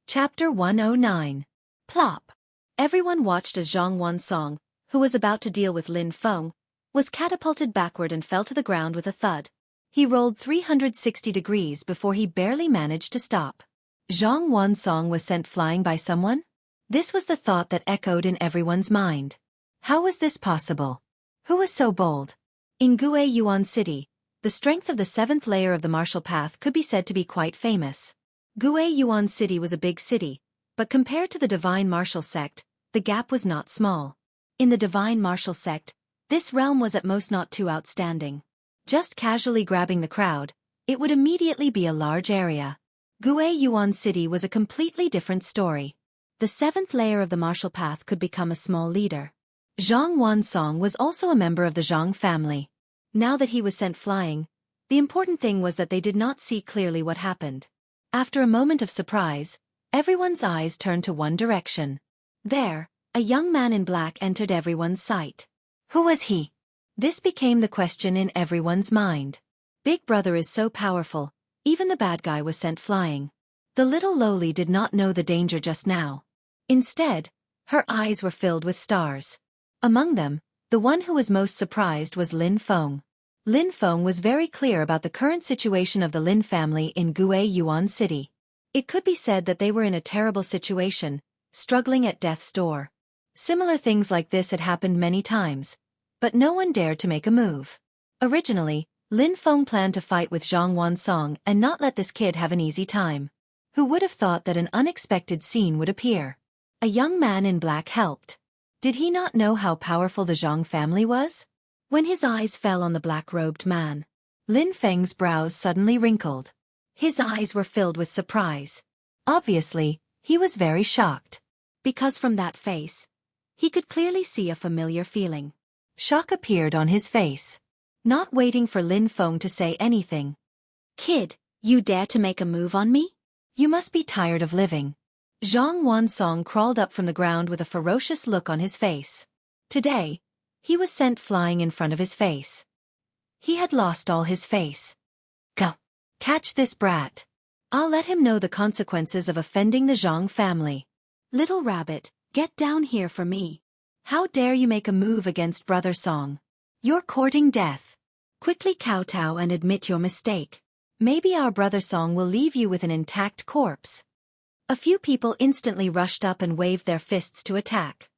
Speaker 1: Chapter 109. Plop. Everyone watched as Zhang Wansong, who was about to deal with Lin Feng, was catapulted backward and fell to the ground with a thud. He rolled 360 degrees before he barely managed to stop. Zhang Wansong was sent flying by someone? This was the thought that echoed in everyone's mind. How was this possible? Who was so bold? In Gue Yuan City, the strength of the 7th layer of the martial path could be said to be quite famous. Gue Yuan City was a big city, but compared to the Divine Martial Sect, the gap was not small. In the Divine Martial Sect, this realm was at most not too outstanding. Just casually grabbing the crowd, it would immediately be a large area. Gue Yuan City was a completely different story. The 7th layer of the martial path could become a small leader. Zhang Wansong was also a member of the Zhang family. Now that he was sent flying, the important thing was that they did not see clearly what happened. After a moment of surprise, everyone's eyes turned to one direction. There, a young man in black entered everyone's sight. Who was he? This became the question in everyone's mind. Big Brother is so powerful, even the bad guy was sent flying. The little lowly did not know the danger just now. Instead, her eyes were filled with stars. Among them, the one who was most surprised was Lin Feng. Lin Feng was very clear about the current situation of the Lin family in Gue Yuan City. It could be said that they were in a terrible situation, struggling at death's door. Similar things like this had happened many times, but no one dared to make a move. Originally, Lin Feng planned to fight with Zhang Wansong and not let this kid have an easy time. Who would have thought that an unexpected scene would appear? A young man in black helped. Did he not know how powerful the Zhang family was? When his eyes fell on the black-robed man, Lin Feng's brows suddenly wrinkled. His eyes were filled with surprise. Obviously, he was very shocked. Because from that face, he could clearly see a familiar feeling. Shock appeared on his face. Not waiting for Lin Feng to say anything. Kid, you dare to make a move on me? You must be tired of living. Zhang Wansong crawled up from the ground with a ferocious look on his face. Today, he was sent flying in front of his face. He had lost all his face. Go. Catch this brat. I'll let him know the consequences of offending the Zhang family. Little rabbit, get down here for me. How dare you make a move against Brother Song? You're courting death. Quickly kowtow and admit your mistake. Maybe our Brother Song will leave you with an intact corpse. A few people instantly rushed up and waved their fists to attack.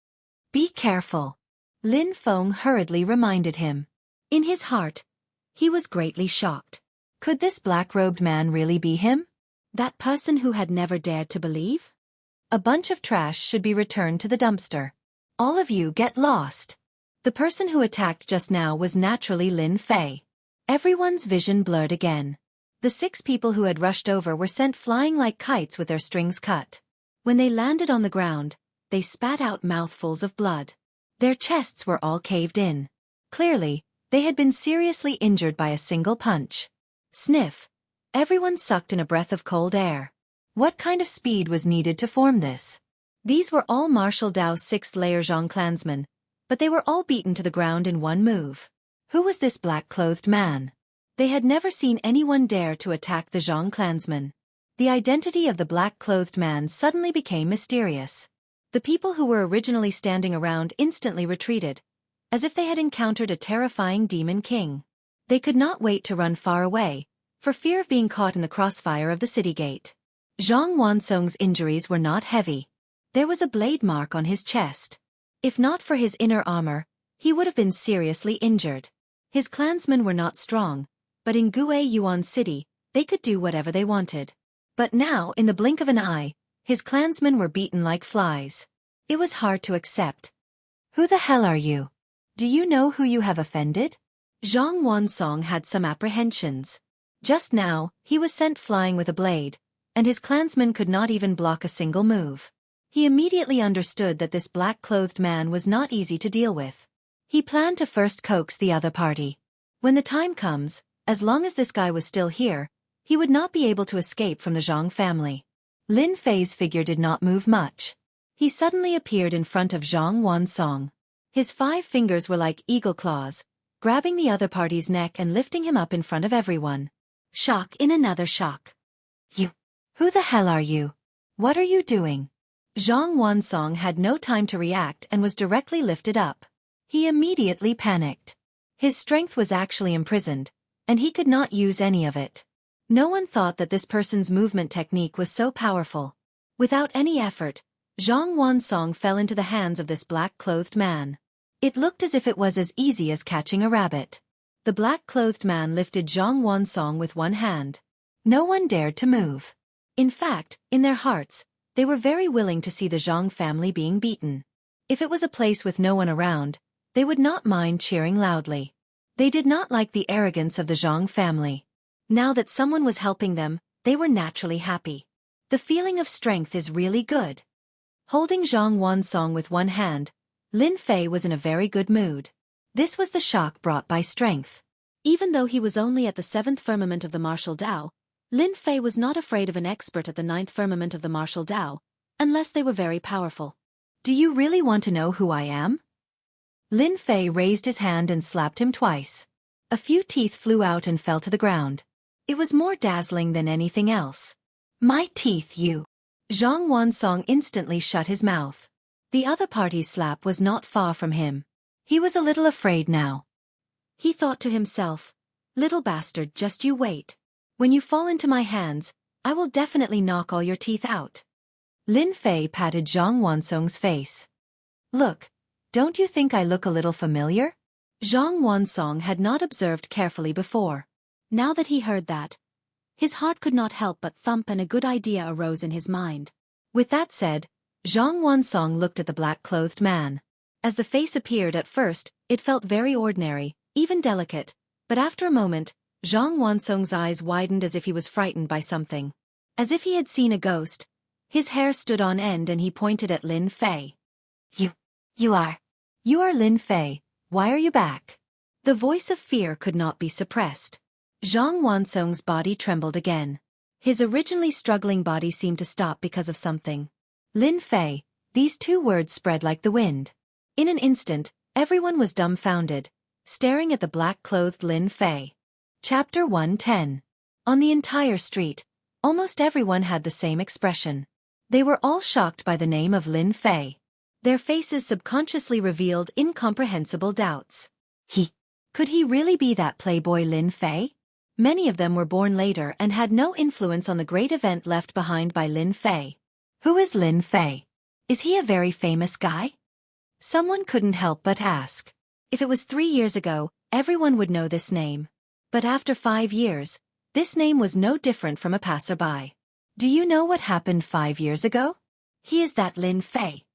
Speaker 1: Be careful. Lin Feng hurriedly reminded him. In his heart, he was greatly shocked. Could this black-robed man really be him? That person who had never dared to believe? A bunch of trash should be returned to the dumpster. All of you get lost. The person who attacked just now was naturally Lin Fei. Everyone's vision blurred again. The 6 people who had rushed over were sent flying like kites with their strings cut. When they landed on the ground, they spat out mouthfuls of blood. Their chests were all caved in. Clearly, they had been seriously injured by a single punch. Sniff. Everyone sucked in a breath of cold air. What kind of speed was needed to form this? These were all Martial Dao's 6th layer Zhang clansmen, but they were all beaten to the ground in one move. Who was this black-clothed man? They had never seen anyone dare to attack the Zhang clansmen. The identity of the black-clothed man suddenly became mysterious. The people who were originally standing around instantly retreated, as if they had encountered a terrifying demon king. They could not wait to run far away, for fear of being caught in the crossfire of the city gate. Zhang Wansong's injuries were not heavy. There was a blade mark on his chest. If not for his inner armor, he would have been seriously injured. His clansmen were not strong, but in Gue Yuan City, they could do whatever they wanted. But now, in the blink of an eye, his clansmen were beaten like flies. It was hard to accept. Who the hell are you? Do you know who you have offended? Zhang Wansong had some apprehensions. Just now, he was sent flying with a blade, and his clansmen could not even block a single move. He immediately understood that this black-clothed man was not easy to deal with. He planned to first coax the other party. When the time comes, as long as this guy was still here, he would not be able to escape from the Zhang family. Lin Fei's figure did not move much. He suddenly appeared in front of Zhang Wansong. His 5 fingers were like eagle claws, grabbing the other party's neck and lifting him up in front of everyone. Shock in another shock. You. Who the hell are you? What are you doing? Zhang Wansong had no time to react and was directly lifted up. He immediately panicked. His strength was actually imprisoned, and he could not use any of it. No one thought that this person's movement technique was so powerful. Without any effort, Zhang Wansong fell into the hands of this black-clothed man. It looked as if it was as easy as catching a rabbit. The black-clothed man lifted Zhang Wansong with one hand. No one dared to move. In fact, in their hearts, they were very willing to see the Zhang family being beaten. If it was a place with no one around, they would not mind cheering loudly. They did not like the arrogance of the Zhang family. Now that someone was helping them, they were naturally happy. The feeling of strength is really good. Holding Zhang Wansong with one hand, Lin Fei was in a very good mood. This was the shock brought by strength. Even though he was only at the 7th firmament of the martial Dao, Lin Fei was not afraid of an expert at the 9th firmament of the martial Dao, unless they were very powerful. Do you really want to know who I am? Lin Fei raised his hand and slapped him twice. A few teeth flew out and fell to the ground. It was more dazzling than anything else. My teeth, you. Zhang Wansong instantly shut his mouth. The other party's slap was not far from him. He was a little afraid now. He thought to himself, little bastard, just you wait. When you fall into my hands, I will definitely knock all your teeth out. Lin Fei patted Zhang Wansong's face. Look, don't you think I look a little familiar? Zhang Wansong had not observed carefully before. Now that he heard that, his heart could not help but thump and a good idea arose in his mind. With that said, Zhang Wansong looked at the black-clothed man. As the face appeared at first, it felt very ordinary, even delicate, but after a moment, Zhang Wansong's eyes widened as if he was frightened by something. As if he had seen a ghost, his hair stood on end and he pointed at Lin Fei. You are Lin Fei, why are you back? The voice of fear could not be suppressed. Zhang Wansong's body trembled again. His originally struggling body seemed to stop because of something. Lin Fei, these 2 words spread like the wind. In an instant, everyone was dumbfounded, staring at the black-clothed Lin Fei. Chapter 110. On the entire street, almost everyone had the same expression. They were all shocked by the name of Lin Fei. Their faces subconsciously revealed incomprehensible doubts. Could he really be that playboy Lin Fei? Many of them were born later and had no influence on the great event left behind by Lin Fei. Who is Lin Fei? Is he a very famous guy? Someone couldn't help but ask. If it was 3 years ago, everyone would know this name. But after 5 years, this name was no different from a passerby. Do you know what happened 5 years ago? He is that Lin Fei.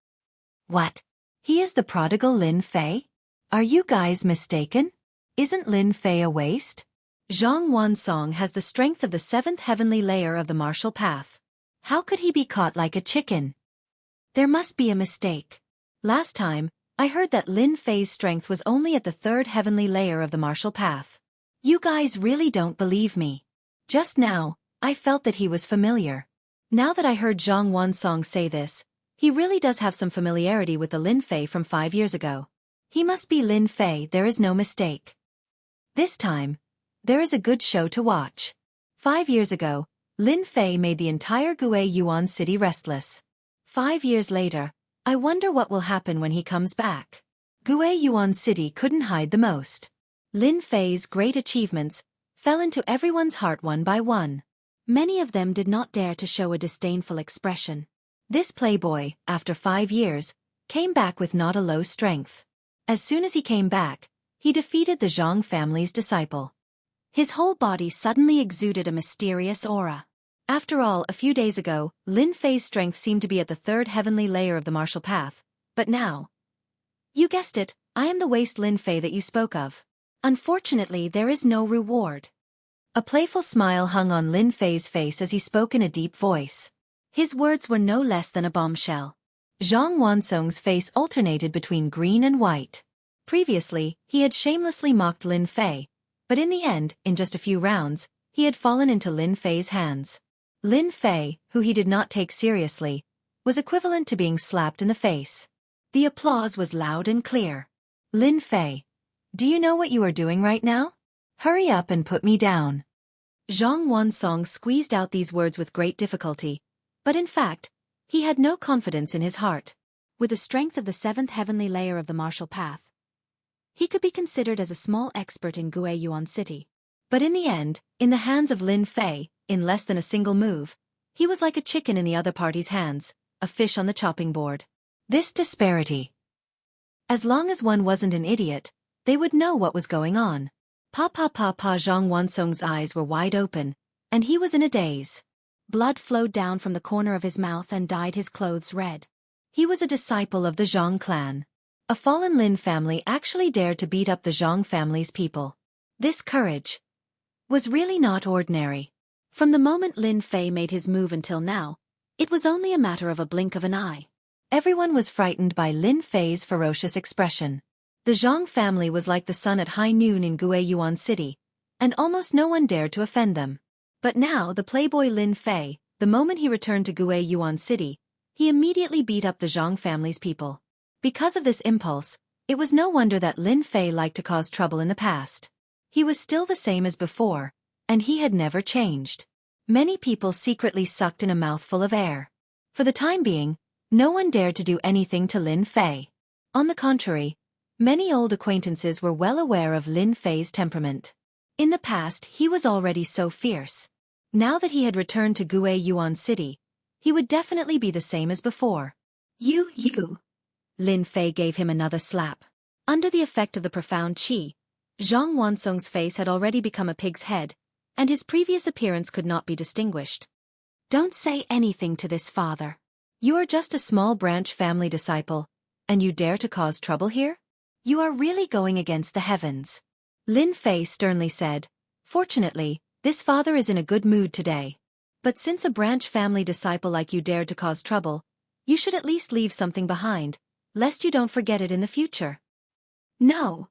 Speaker 1: What? He is the prodigal Lin Fei? Are you guys mistaken? Isn't Lin Fei a waste? Zhang Wansong has the strength of the 7th heavenly layer of the martial path. How could he be caught like a chicken? There must be a mistake. Last time, I heard that Lin Fei's strength was only at the 3rd heavenly layer of the martial path. You guys really don't believe me. Just now, I felt that he was familiar. Now that I heard Zhang Wansong say this, he really does have some familiarity with the Lin Fei from 5 years ago. He must be Lin Fei, there is no mistake. This time, there is a good show to watch. 5 years ago, Lin Fei made the entire Gue Yuan city restless. 5 years later, I wonder what will happen when he comes back. Gue Yuan City couldn't hide the most. Lin Fei's great achievements fell into everyone's heart one by one. Many of them did not dare to show a disdainful expression. This playboy, after 5 years, came back with not a low strength. As soon as he came back, he defeated the Zhang family's disciple. His whole body suddenly exuded a mysterious aura. After all, a few days ago, Lin Fei's strength seemed to be at the 3rd heavenly layer of the martial path, but now... You guessed it, I am the waste Lin Fei that you spoke of. Unfortunately, there is no reward. A playful smile hung on Lin Fei's face as he spoke in a deep voice. His words were no less than a bombshell. Zhang Wansong's face alternated between green and white. Previously, he had shamelessly mocked Lin Fei, but in the end, in just a few rounds, he had fallen into Lin Fei's hands. Lin Fei, who he did not take seriously, was equivalent to being slapped in the face. The applause was loud and clear. Lin Fei, do you know what you are doing right now? Hurry up and put me down. Zhang Wansong squeezed out these words with great difficulty, but in fact, he had no confidence in his heart. With the strength of the 7th heavenly layer of the martial path, he could be considered as a small expert in Gue Yuan City. But in the end, in the hands of Lin Fei, in less than a single move, he was like a chicken in the other party's hands, a fish on the chopping board. This disparity. As long as one wasn't an idiot, they would know what was going on. Zhang Wansong's eyes were wide open, and he was in a daze. Blood flowed down from the corner of his mouth and dyed his clothes red. He was a disciple of the Zhang clan. A fallen Lin family actually dared to beat up the Zhang family's people. This courage was really not ordinary. From the moment Lin Fei made his move until now, it was only a matter of a blink of an eye. Everyone was frightened by Lin Fei's ferocious expression. The Zhang family was like the sun at high noon in Gue Yuan City, and almost no one dared to offend them. But now the playboy Lin Fei, the moment he returned to Gue Yuan City, he immediately beat up the Zhang family's people. Because of this impulse, it was no wonder that Lin Fei liked to cause trouble in the past. He was still the same as before, and he had never changed. Many people secretly sucked in a mouthful of air. For the time being, no one dared to do anything to Lin Fei. On the contrary, many old acquaintances were well aware of Lin Fei's temperament. In the past, he was already so fierce. Now that he had returned to Gue Yuan City, he would definitely be the same as before. You. Lin Fei gave him another slap. Under the effect of the profound qi, Zhang Wansong's face had already become a pig's head, and his previous appearance could not be distinguished. Don't say anything to this father. You are just a small branch family disciple, and you dare to cause trouble here? You are really going against the heavens. Lin Fei sternly said. Fortunately, this father is in a good mood today. But since a branch family disciple like you dared to cause trouble, you should at least leave something behind, lest you don't forget it in the future. No.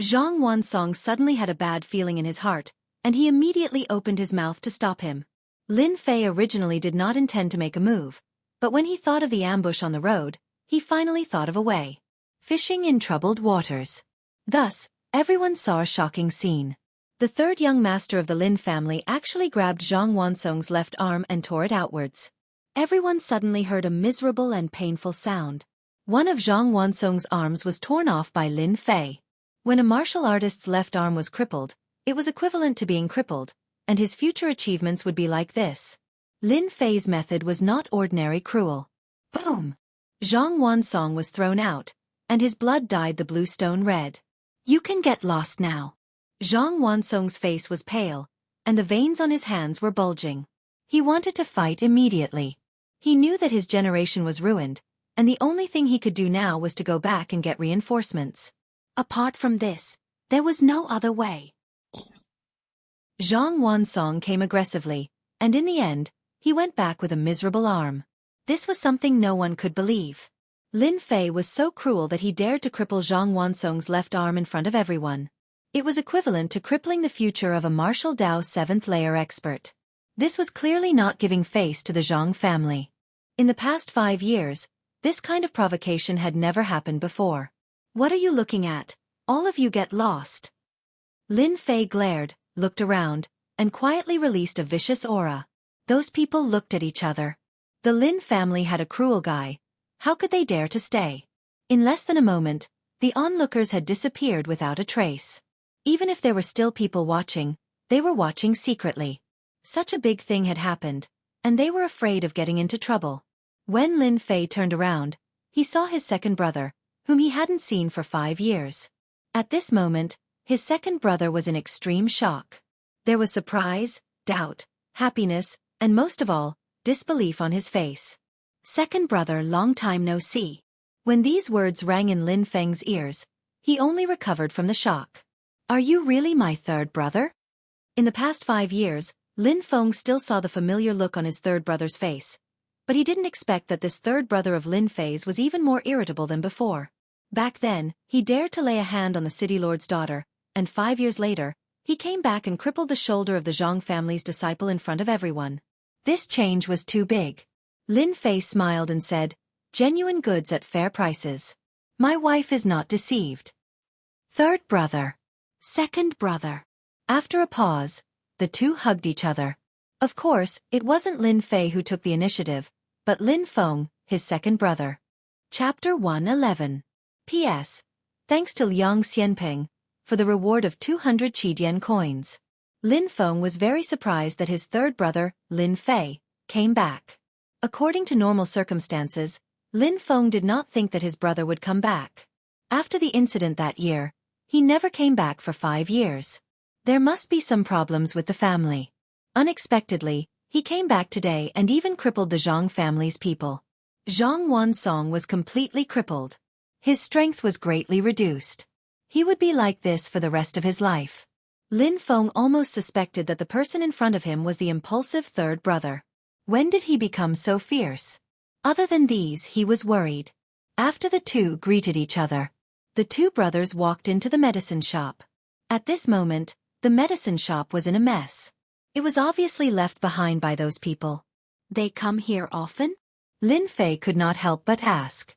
Speaker 1: Zhang Wansong suddenly had a bad feeling in his heart, and he immediately opened his mouth to stop him. Lin Fei originally did not intend to make a move, but when he thought of the ambush on the road, he finally thought of a way. Fishing in troubled waters. Thus, everyone saw a shocking scene. The 3rd young master of the Lin family actually grabbed Zhang Wansong's left arm and tore it outwards. Everyone suddenly heard a miserable and painful sound. One of Zhang Wansong's arms was torn off by Lin Fei. When a martial artist's left arm was crippled, it was equivalent to being crippled, and his future achievements would be like this. Lin Fei's method was not ordinary cruel. Boom! Zhang Wansong was thrown out, and his blood dyed the blue stone red. You can get lost now. Zhang Wansong's face was pale, and the veins on his hands were bulging. He wanted to fight immediately. He knew that his generation was ruined, and the only thing he could do now was to go back and get reinforcements. Apart from this, there was no other way. Zhang Wansong came aggressively, and in the end, he went back with a miserable arm. This was something no one could believe. Lin Fei was so cruel that he dared to cripple Zhang Wansong's left arm in front of everyone. It was equivalent to crippling the future of a martial Dao 7th layer expert. This was clearly not giving face to the Zhang family. In the past 5 years, this kind of provocation had never happened before. What are you looking at? All of you get lost. Lin Fei glared, looked around, and quietly released a vicious aura. Those people looked at each other. The Lin family had a cruel guy, How could they dare to stay? In less than a moment, the onlookers had disappeared without a trace. Even if there were still people watching, they were watching secretly. Such a big thing had happened, and they were afraid of getting into trouble. When Lin Fei turned around, he saw his second brother, whom he hadn't seen for 5 years. At this moment, his second brother was in extreme shock. There was surprise, doubt, happiness, and most of all, disbelief on his face. Second brother, long time no see. When these words rang in Lin Feng's ears, he only recovered from the shock. Are you really my third brother? In the past 5 years, Lin Feng still saw the familiar look on his third brother's face. But he didn't expect that this third brother of Lin Fei's was even more irritable than before. Back then, he dared to lay a hand on the city lord's daughter, and 5 years later, he came back and crippled the shoulder of the Zhang family's disciple in front of everyone. This change was too big. Lin Fei smiled and said, "Genuine goods at fair prices. My wife is not deceived." Third brother. Second brother. After a pause, the two hugged each other. Of course, it wasn't Lin Fei who took the initiative, but Lin Feng, his second brother. Chapter 111. P.S. Thanks to Liang Xianpeng for the reward of 200 Qidian coins. Lin Feng was very surprised that his third brother, Lin Fei, came back. According to normal circumstances, Lin Feng did not think that his brother would come back. After the incident that year, he never came back for 5 years. There must be some problems with the family. Unexpectedly, he came back today and even crippled the Zhang family's people. Zhang Wansong was completely crippled. His strength was greatly reduced. He would be like this for the rest of his life. Lin Feng almost suspected that the person in front of him was the impulsive third brother. When did he become so fierce? Other than these, he was worried. After the two greeted each other, the two brothers walked into the medicine shop. At this moment, the medicine shop was in a mess. It was obviously left behind by those people. They come here often? Lin Fei could not help but ask.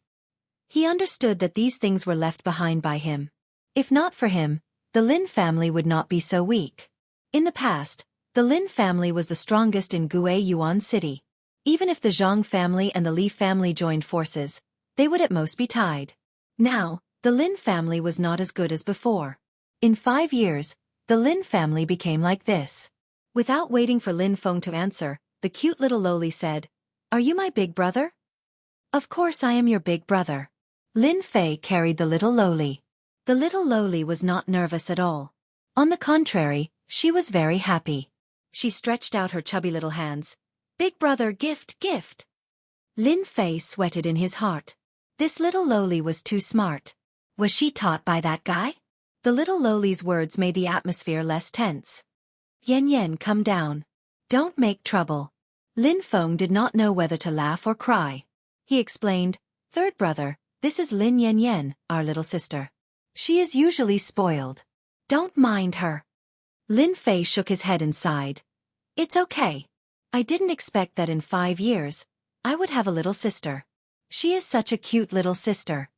Speaker 1: He understood that these things were left behind by him. If not for him, the Lin family would not be so weak. In the past, the Lin family was the strongest in Guiyuan Yuan City. Even if the Zhang family and the Li family joined forces, they would at most be tied. Now, the Lin family was not as good as before. In 5 years, the Lin family became like this. Without waiting for Lin Feng to answer, the cute little loli said, "Are you my big brother?" "Of course I am your big brother." Lin Fei carried the little loli. The little loli was not nervous at all. On the contrary, she was very happy. She stretched out her chubby little hands. "Big brother, gift, gift." Lin Fei sweated in his heart. This little loli was too smart. Was she taught by that guy? The little loli's words made the atmosphere less tense. "Yen Yen, come down. Don't make trouble." Lin Feng did not know whether to laugh or cry. He explained, "Third brother, this is Lin Yen Yen, our little sister. She is usually spoiled. Don't mind her." Lin Fei shook his head and sighed. "It's okay. I didn't expect that in 5 years, I would have a little sister. She is such a cute little sister."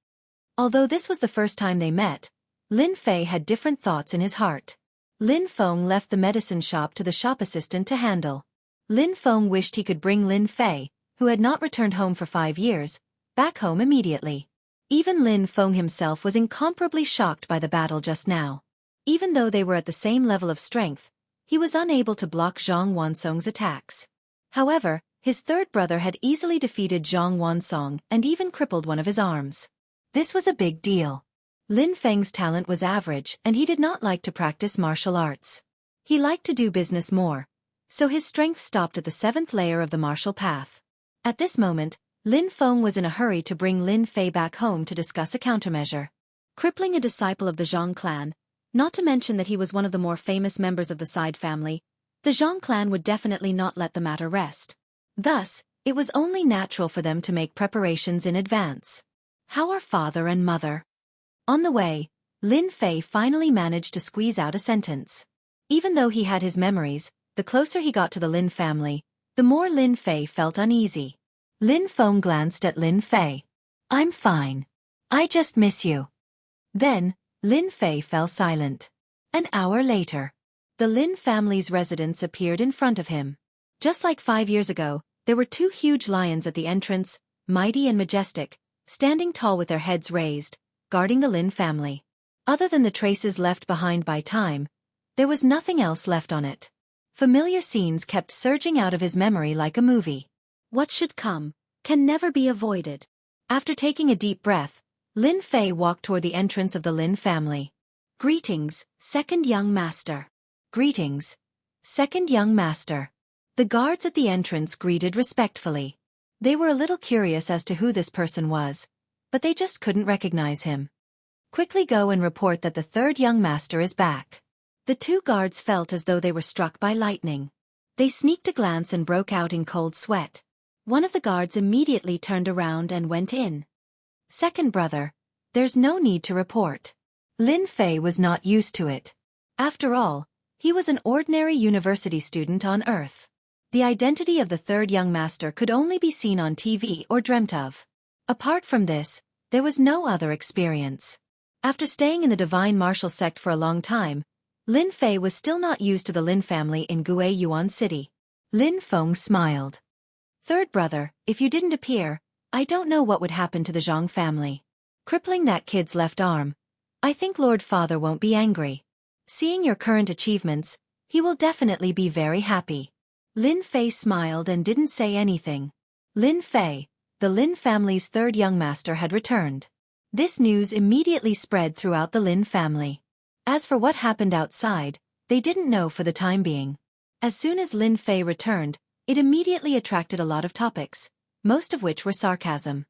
Speaker 1: Although this was the first time they met, Lin Fei had different thoughts in his heart. Lin Feng left the medicine shop to the shop assistant to handle. Lin Feng wished he could bring Lin Fei, who had not returned home for 5 years, back home immediately. Even Lin Feng himself was incomparably shocked by the battle just now. Even though they were at the same level of strength, he was unable to block Zhang Wansong's attacks. However, his third brother had easily defeated Zhang Wansong and even crippled one of his arms. This was a big deal. Lin Feng's talent was average and he did not like to practice martial arts. He liked to do business more, so his strength stopped at the 7th layer of the martial path. At this moment, Lin Feng was in a hurry to bring Lin Fei back home to discuss a countermeasure. Crippling a disciple of the Zhang clan, not to mention that he was one of the more famous members of the Side family, the Zhang clan would definitely not let the matter rest. Thus, it was only natural for them to make preparations in advance. How are father and mother? On the way, Lin Fei finally managed to squeeze out a sentence. Even though he had his memories, the closer he got to the Lin family, the more Lin Fei felt uneasy. Lin Feng glanced at Lin Fei. "I'm fine. I just miss you." Then, Lin Fei fell silent. An hour later, the Lin family's residence appeared in front of him. Just like 5 years ago, there were 2 huge lions at the entrance, mighty and majestic, standing tall with their heads raised, guarding the Lin family. Other than the traces left behind by time, there was nothing else left on it. Familiar scenes kept surging out of his memory like a movie. What should come can never be avoided. After taking a deep breath, Lin Fei walked toward the entrance of the Lin family. Greetings, second young master. Greetings, second young master. The guards at the entrance greeted respectfully. They were a little curious as to who this person was, but they just couldn't recognize him. Quickly go and report that the third young master is back. The two guards felt as though they were struck by lightning. They sneaked a glance and broke out in cold sweat. One of the guards immediately turned around and went in. Second brother, there's no need to report. Lin Fei was not used to it. After all, he was an ordinary university student on Earth. The identity of the third young master could only be seen on TV or dreamt of. Apart from this, there was no other experience. After staying in the Divine Martial Sect for a long time, Lin Fei was still not used to the Lin family in Gue Yuan City. Lin Feng smiled. Third brother, if you didn't appear, I don't know what would happen to the Zhang family. Crippling that kid's left arm. I think Lord Father won't be angry. Seeing your current achievements, he will definitely be very happy. Lin Fei smiled and didn't say anything. Lin Fei, the Lin family's third young master, had returned. This news immediately spread throughout the Lin family. As for what happened outside, they didn't know for the time being. As soon as Lin Fei returned, it immediately attracted a lot of topics, most of which were sarcasm.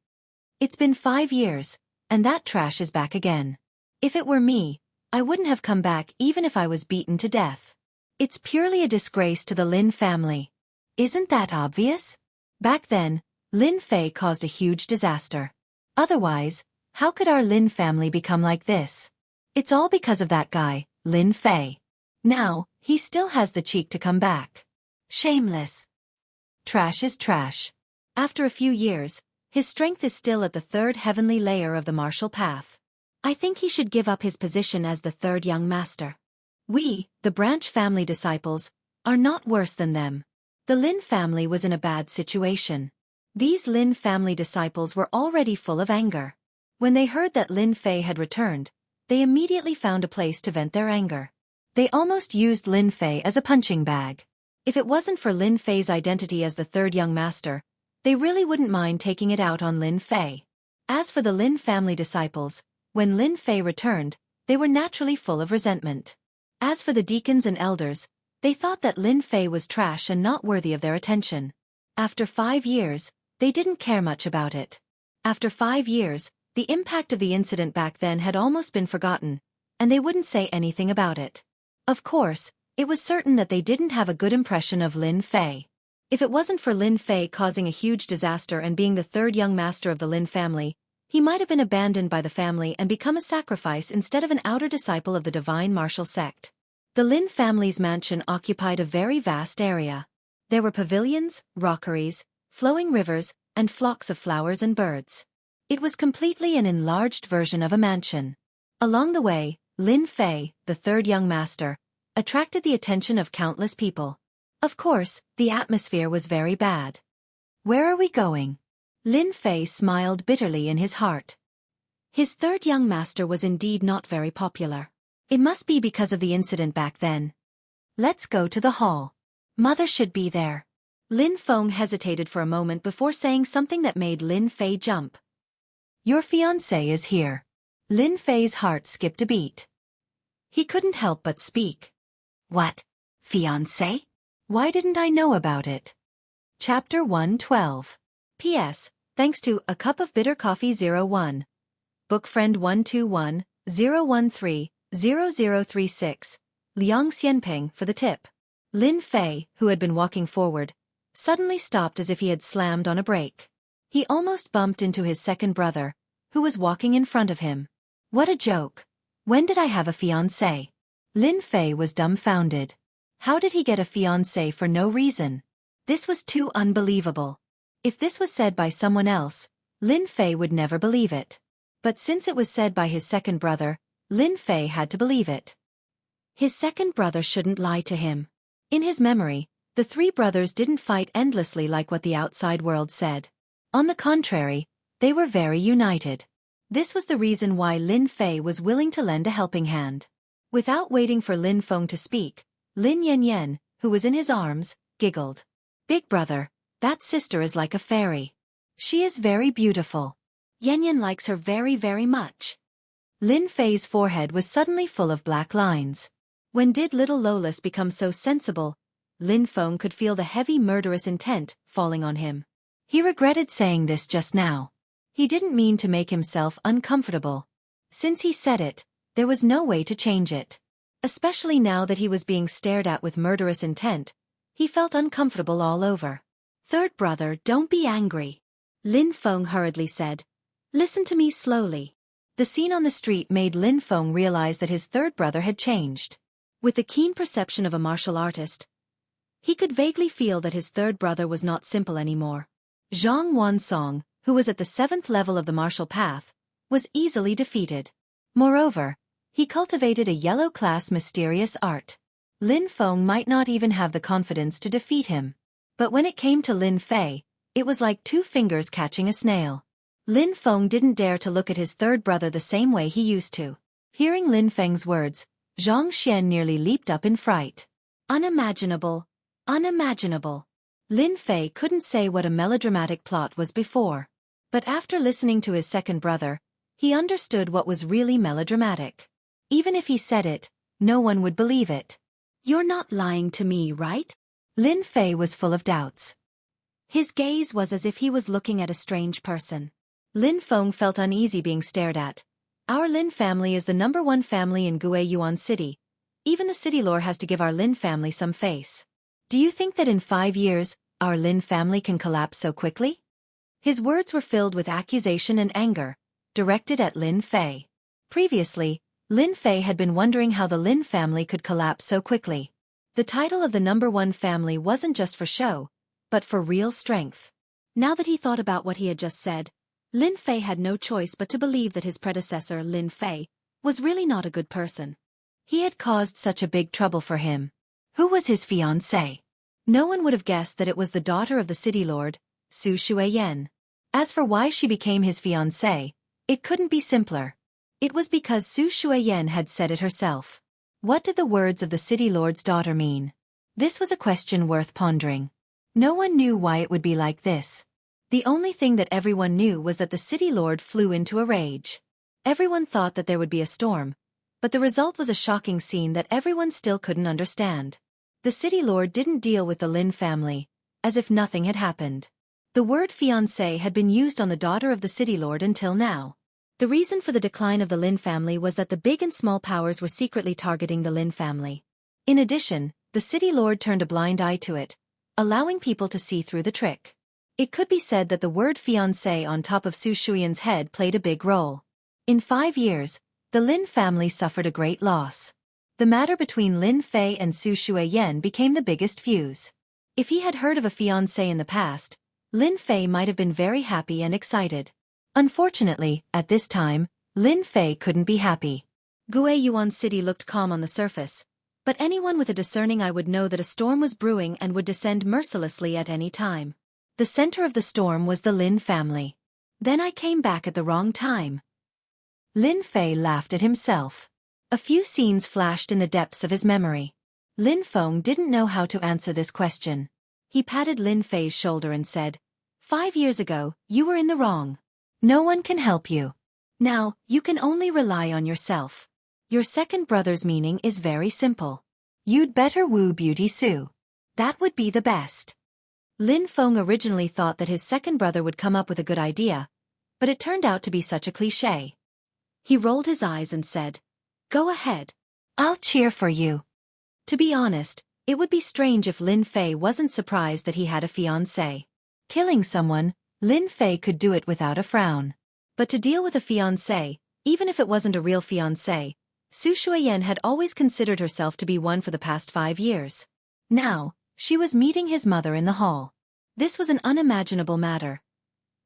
Speaker 1: It's been 5 years, and that trash is back again. If it were me, I wouldn't have come back even if I was beaten to death. It's purely a disgrace to the Lin family. Isn't that obvious? Back then, Lin Fei caused a huge disaster. Otherwise, how could our Lin family become like this? It's all because of that guy, Lin Fei. Now, he still has the cheek to come back. Shameless. Trash is trash. After a few years, his strength is still at the third heavenly layer of the martial path. I think he should give up his position as the third young master. We, the branch family disciples, are not worse than them. The Lin family was in a bad situation. These Lin family disciples were already full of anger. When they heard that Lin Fei had returned, they immediately found a place to vent their anger. They almost used Lin Fei as a punching bag. If it wasn't for Lin Fei's identity as the third young master, they really wouldn't mind taking it out on Lin Fei. As for the Lin family disciples, when Lin Fei returned, they were naturally full of resentment. As for the deacons and elders, they thought that Lin Fei was trash and not worthy of their attention. After 5 years, they didn't care much about it. After 5 years, the impact of the incident back then had almost been forgotten, and they wouldn't say anything about it. Of course, it was certain that they didn't have a good impression of Lin Fei. If it wasn't for Lin Fei causing a huge disaster and being the third young master of the Lin family, he might have been abandoned by the family and become a sacrifice instead of an outer disciple of the Divine Martial Sect. The Lin family's mansion occupied a very vast area. There were pavilions, rockeries, flowing rivers, and flocks of flowers and birds. It was completely an enlarged version of a mansion. Along the way, Lin Fei, the third young master, attracted the attention of countless people. Of course, the atmosphere was very bad. Where are we going? Lin Fei smiled bitterly in his heart. His third young master was indeed not very popular. It must be because of the incident back then. Let's go to the hall. Mother should be there. Lin Feng hesitated for a moment before saying something that made Lin Fei jump. Your fiancé is here. Lin Fei's heart skipped a beat. He couldn't help but speak. What? Fiancé? Why didn't I know about it? Chapter 112. P.S. Thanks to A Cup of Bitter Coffee 01. Bookfriend 121 013 0036. Liang Xianping for the tip. Lin Fei, who had been walking forward, suddenly stopped as if he had slammed on a brake. He almost bumped into his second brother, who was walking in front of him. What a joke. When did I have a fiancé? Lin Fei was dumbfounded. How did he get a fiancé for no reason? This was too unbelievable. If this was said by someone else, Lin Fei would never believe it. But since it was said by his second brother, Lin Fei had to believe it. His second brother shouldn't lie to him. In his memory, the three brothers didn't fight endlessly like what the outside world said. On the contrary, they were very united. This was the reason why Lin Fei was willing to lend a helping hand. Without waiting for Lin Feng to speak, Lin Yanyan, who was in his arms, giggled. "Big brother, that sister is like a fairy. She is very beautiful. Yanyan likes her very, very much." Lin Fei's forehead was suddenly full of black lines. When did little Lolis become so sensible? Lin Feng could feel the heavy murderous intent falling on him. He regretted saying this just now. He didn't mean to make himself uncomfortable. Since he said it, there was no way to change it. Especially now that he was being stared at with murderous intent, he felt uncomfortable all over. "Third brother, don't be angry," Lin Feng hurriedly said. "Listen to me slowly." The scene on the street made Lin Feng realize that his third brother had changed. With the keen perception of a martial artist, he could vaguely feel that his third brother was not simple anymore. Zhang Wansong, who was at the 7th level of the martial path, was easily defeated. Moreover, he cultivated a yellow-class mysterious art. Lin Feng might not even have the confidence to defeat him. But when it came to Lin Fei, it was like 2 fingers catching a snail. Lin Feng didn't dare to look at his third brother the same way he used to. Hearing Lin Feng's words, Zhang Xian nearly leaped up in fright. Unimaginable. Unimaginable. Lin Fei couldn't say what a melodramatic plot was before. But after listening to his second brother, he understood what was really melodramatic. Even if he said it, no one would believe it. "You're not lying to me, right?" Lin Fei was full of doubts. His gaze was as if he was looking at a strange person. Lin Feng felt uneasy being stared at. "Our Lin family is the #1 family in Guiyuan City. Even the city lore has to give our Lin family some face. Do you think that in 5 years, our Lin family can collapse so quickly?" His words were filled with accusation and anger, directed at Lin Fei. Previously, Lin Fei had been wondering how the Lin family could collapse so quickly. The title of the #1 family wasn't just for show, but for real strength. Now that he thought about what he had just said, Lin Fei had no choice but to believe that his predecessor, Lin Fei, was really not a good person. He had caused such a big trouble for him. Who was his fiancée? No one would have guessed that it was the daughter of the city lord, Su Shuiyan. As for why she became his fiancée, it couldn't be simpler. It was because Su Shuiyan had said it herself. What did the words of the city lord's daughter mean? This was a question worth pondering. No one knew why it would be like this. The only thing that everyone knew was that the city lord flew into a rage. Everyone thought that there would be a storm, but the result was a shocking scene that everyone still couldn't understand. The city lord didn't deal with the Lin family, as if nothing had happened. The word fiancé had been used on the daughter of the city lord until now. The reason for the decline of the Lin family was that the big and small powers were secretly targeting the Lin family. In addition, the city lord turned a blind eye to it, allowing people to see through the trick. It could be said that the word fiancé on top of Su Shuiyan's head played a big role. In 5 years, the Lin family suffered a great loss. The matter between Lin Fei and Su Shuiyan became the biggest fuse. If he had heard of a fiancé in the past, Lin Fei might have been very happy and excited. Unfortunately, at this time, Lin Fei couldn't be happy. Guiyuan City looked calm on the surface, but anyone with a discerning eye would know that a storm was brewing and would descend mercilessly at any time. The center of the storm was the Lin family. Then I came back at the wrong time. Lin Fei laughed at himself. A few scenes flashed in the depths of his memory. Lin Feng didn't know how to answer this question. He patted Lin Fei's shoulder and said, 5 years ago, you were in the wrong. No one can help you. Now, you can only rely on yourself. Your second brother's meaning is very simple. You'd better woo Beauty Sue. That would be the best. Lin Feng originally thought that his second brother would come up with a good idea, but it turned out to be such a cliché. He rolled his eyes and said, Go ahead. I'll cheer for you. To be honest, it would be strange if Lin Fei wasn't surprised that he had a fiancé. Killing someone, Lin Fei could do it without a frown. But to deal with a fiancé, even if it wasn't a real fiancé, Su Shuiyan had always considered herself to be one for the past 5 years. Now, she was meeting his mother in the hall. This was an unimaginable matter.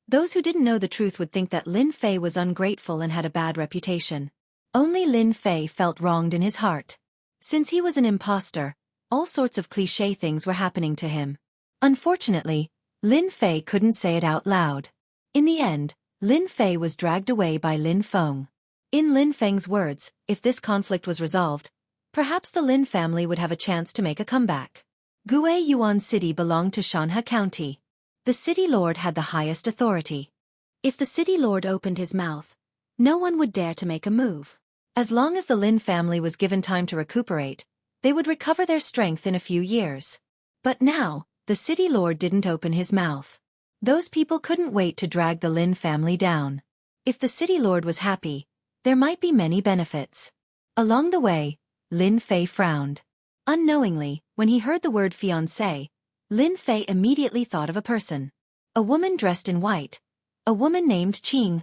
Speaker 1: Those who didn't know the truth would think that Lin Fei was ungrateful and had a bad reputation. Only Lin Fei felt wronged in his heart. Since he was an imposter, all sorts of cliché things were happening to him. Unfortunately, Lin Fei couldn't say it out loud. In the end, Lin Fei was dragged away by Lin Feng. In Lin Feng's words, if this conflict was resolved, perhaps the Lin family would have a chance to make a comeback. Gui Yuan City belonged to Shanhe County. The city lord had the highest authority. If the city lord opened his mouth, no one would dare to make a move. As long as the Lin family was given time to recuperate, they would recover their strength in a few years. But now, the city lord didn't open his mouth. Those people couldn't wait to drag the Lin family down. If the city lord was happy, there might be many benefits. Along the way, Lin Fei frowned. Unknowingly, when he heard the word fiancé, Lin Fei immediately thought of a person. A woman dressed in white. A woman named Qing.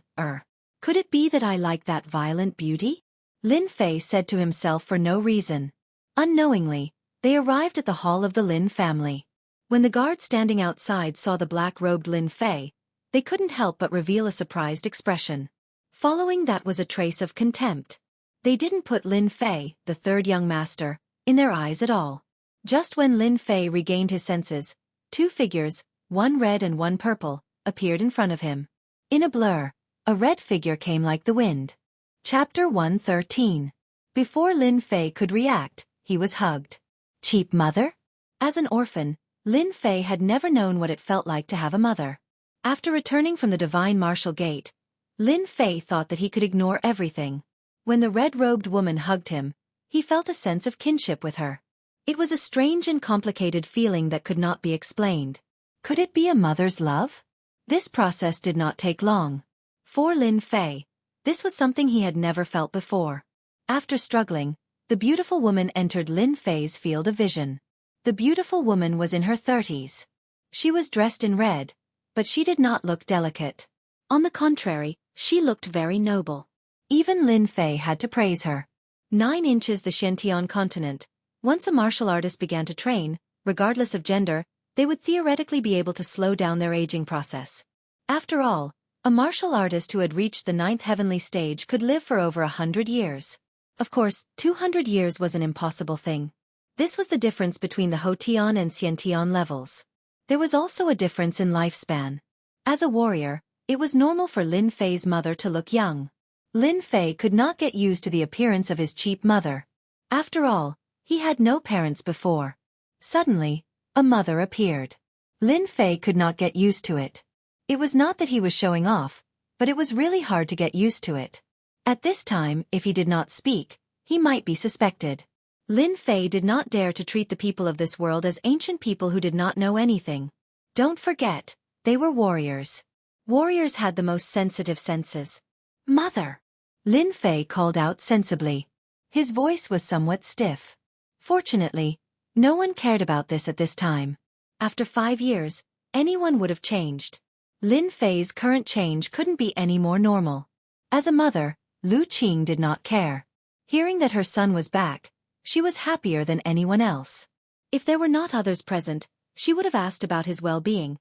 Speaker 1: Could it be that I like that violent beauty? Lin Fei said to himself for no reason. Unknowingly, they arrived at the hall of the Lin family. When the guard standing outside saw the black-robed Lin Fei, they couldn't help but reveal a surprised expression. Following that was a trace of contempt. They didn't put Lin Fei, the third young master, in their eyes at all. Just when Lin Fei regained his senses, two figures, one red and one purple, appeared in front of him. In a blur, a red figure came like the wind. Chapter 113. Before Lin Fei could react, he was hugged. Cheap mother? As an orphan, Lin Fei had never known what it felt like to have a mother. After returning from the Divine Martial Gate, Lin Fei thought that he could ignore everything. When the red-robed woman hugged him, he felt a sense of kinship with her. It was a strange and complicated feeling that could not be explained. Could it be a mother's love? This process did not take long. For Lin Fei, this was something he had never felt before. After struggling, the beautiful woman entered Lin Fei's field of vision. The beautiful woman was in her 30s. She was dressed in red, but she did not look delicate. On the contrary, she looked very noble. Even Lin Fei had to praise her. 9 inches the Xintian continent. Once a martial artist began to train, regardless of gender, they would theoretically be able to slow down their aging process. After all, a martial artist who had reached the 9th heavenly stage could live for over 100 years. Of course, 200 years was an impossible thing. This was the difference between the Hotian and Xiantian levels. There was also a difference in lifespan. As a warrior, it was normal for Lin Fei's mother to look young. Lin Fei could not get used to the appearance of his cheap mother. After all, he had no parents before. Suddenly, a mother appeared. Lin Fei could not get used to it. It was not that he was showing off, but it was really hard to get used to it. At this time, if he did not speak, he might be suspected. Lin Fei did not dare to treat the people of this world as ancient people who did not know anything. Don't forget, they were warriors. Warriors had the most sensitive senses. Mother! Lin Fei called out sensibly. His voice was somewhat stiff. Fortunately, no one cared about this at this time. After 5 years, anyone would have changed. Lin Fei's current change couldn't be any more normal. As a mother, Lu Qing did not care. Hearing that her son was back, she was happier than anyone else. If there were not others present, she would have asked about his well-being,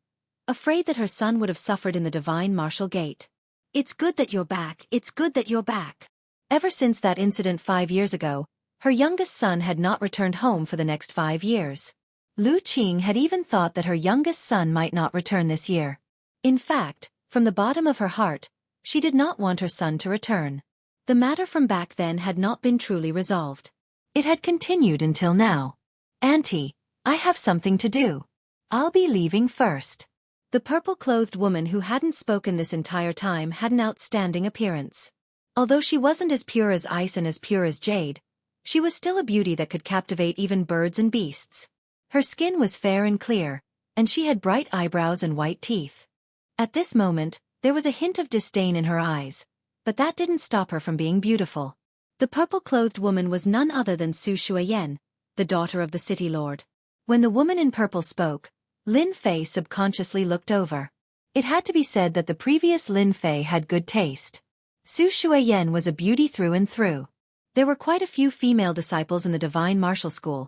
Speaker 1: afraid that her son would have suffered in the Divine Martial Gate. It's good that you're back, it's good that you're back. Ever since that incident 5 years ago, her youngest son had not returned home for the next 5 years. Lu Qing had even thought that her youngest son might not return this year. In fact, from the bottom of her heart, she did not want her son to return. The matter from back then had not been truly resolved. It had continued until now. Auntie, I have something to do. I'll be leaving first. The purple-clothed woman who hadn't spoken this entire time had an outstanding appearance. Although she wasn't as pure as ice and as pure as jade, she was still a beauty that could captivate even birds and beasts. Her skin was fair and clear, and she had bright eyebrows and white teeth. At this moment, there was a hint of disdain in her eyes, but that didn't stop her from being beautiful. The purple-clothed woman was none other than Su Shuiyan, the daughter of the city lord. When the woman in purple spoke, Lin Fei subconsciously looked over. It had to be said that the previous Lin Fei had good taste. Su Shuiyan was a beauty through and through. There were quite a few female disciples in the Divine Martial School,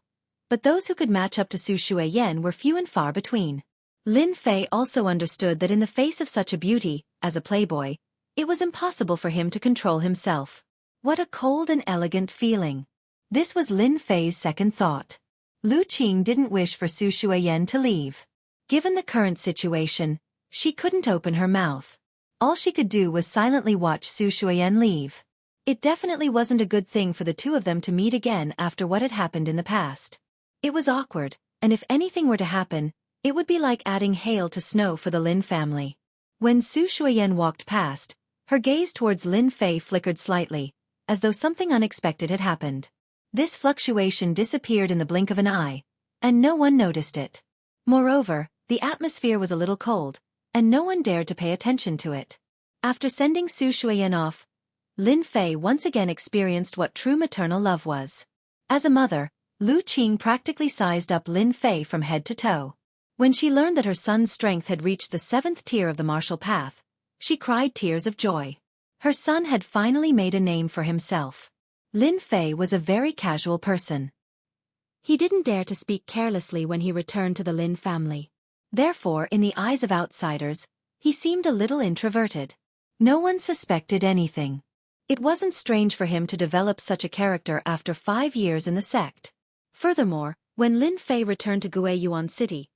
Speaker 1: but those who could match up to Su Shuiyan were few and far between. Lin Fei also understood that in the face of such a beauty, as a playboy, it was impossible for him to control himself. What a cold and elegant feeling. This was Lin Fei's second thought. Lu Qing didn't wish for Su Shuiyan to leave. Given the current situation, she couldn't open her mouth. All she could do was silently watch Su Shuiyan leave. It definitely wasn't a good thing for the two of them to meet again after what had happened in the past. It was awkward, and if anything were to happen, it would be like adding hail to snow for the Lin family. When Su Shuiyan walked past, her gaze towards Lin Fei flickered slightly, as though something unexpected had happened. This fluctuation disappeared in the blink of an eye, and no one noticed it. Moreover, the atmosphere was a little cold, and no one dared to pay attention to it. After sending Su Shuiyan off, Lin Fei once again experienced what true maternal love was. As a mother, Lu Qing practically sized up Lin Fei from head to toe. When she learned that her son's strength had reached the 7th tier of the martial path, she cried tears of joy. Her son had finally made a name for himself. Lin Fei was a very casual person. He didn't dare to speak carelessly when he returned to the Lin family. Therefore, in the eyes of outsiders, he seemed a little introverted. No one suspected anything. It wasn't strange for him to develop such a character after 5 years in the sect. Furthermore, when Lin Fei returned to Guiyuan City,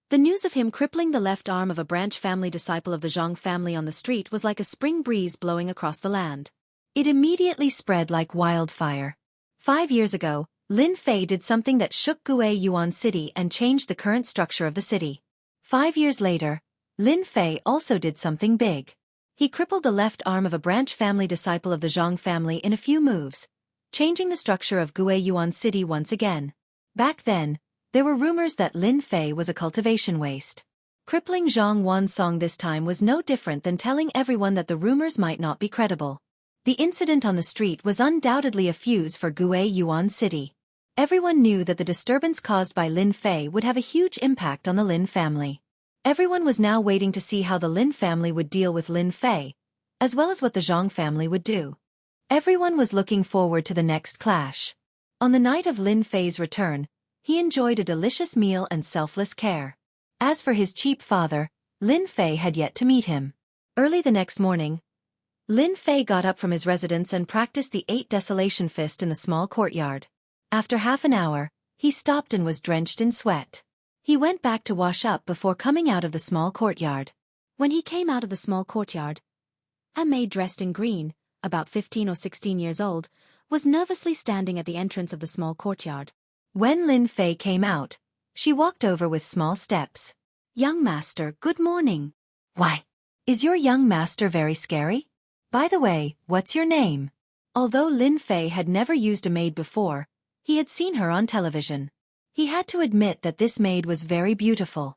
Speaker 1: the news of him crippling the left arm of a branch family disciple of the Zhang family on the street was like a spring breeze blowing across the land. It immediately spread like wildfire. 5 years ago, Lin Fei did something that shook Guiyuan City and changed the current structure of the city. 5 years later, Lin Fei also did something big. He crippled the left arm of a branch family disciple of the Zhang family in a few moves, changing the structure of Guiyuan City once again. Back then, there were rumors that Lin Fei was a cultivation waste. Crippling Zhang Wansong this time was no different than telling everyone that the rumors might not be credible. The incident on the street was undoubtedly a fuse for Guiyuan City. Everyone knew that the disturbance caused by Lin Fei would have a huge impact on the Lin family. Everyone was now waiting to see how the Lin family would deal with Lin Fei, as well as what the Zhang family would do. Everyone was looking forward to the next clash. On the night of Lin Fei's return, he enjoyed a delicious meal and selfless care. As for his cheap father, Lin Fei had yet to meet him. Early the next morning, Lin Fei got up from his residence and practiced the 8 Desolation Fist in the small courtyard. After half an hour, he stopped and was drenched in sweat. He went back to wash up before coming out of the small courtyard. When he came out of the small courtyard, a maid dressed in green, about 15 or 16 years old, was nervously standing at the entrance of the small courtyard. When Lin Fei came out, she walked over with small steps. "Young master, good morning." "Why? Is your young master very scary? By the way, what's your name?" Although Lin Fei had never used a maid before, he had seen her on television. He had to admit that this maid was very beautiful.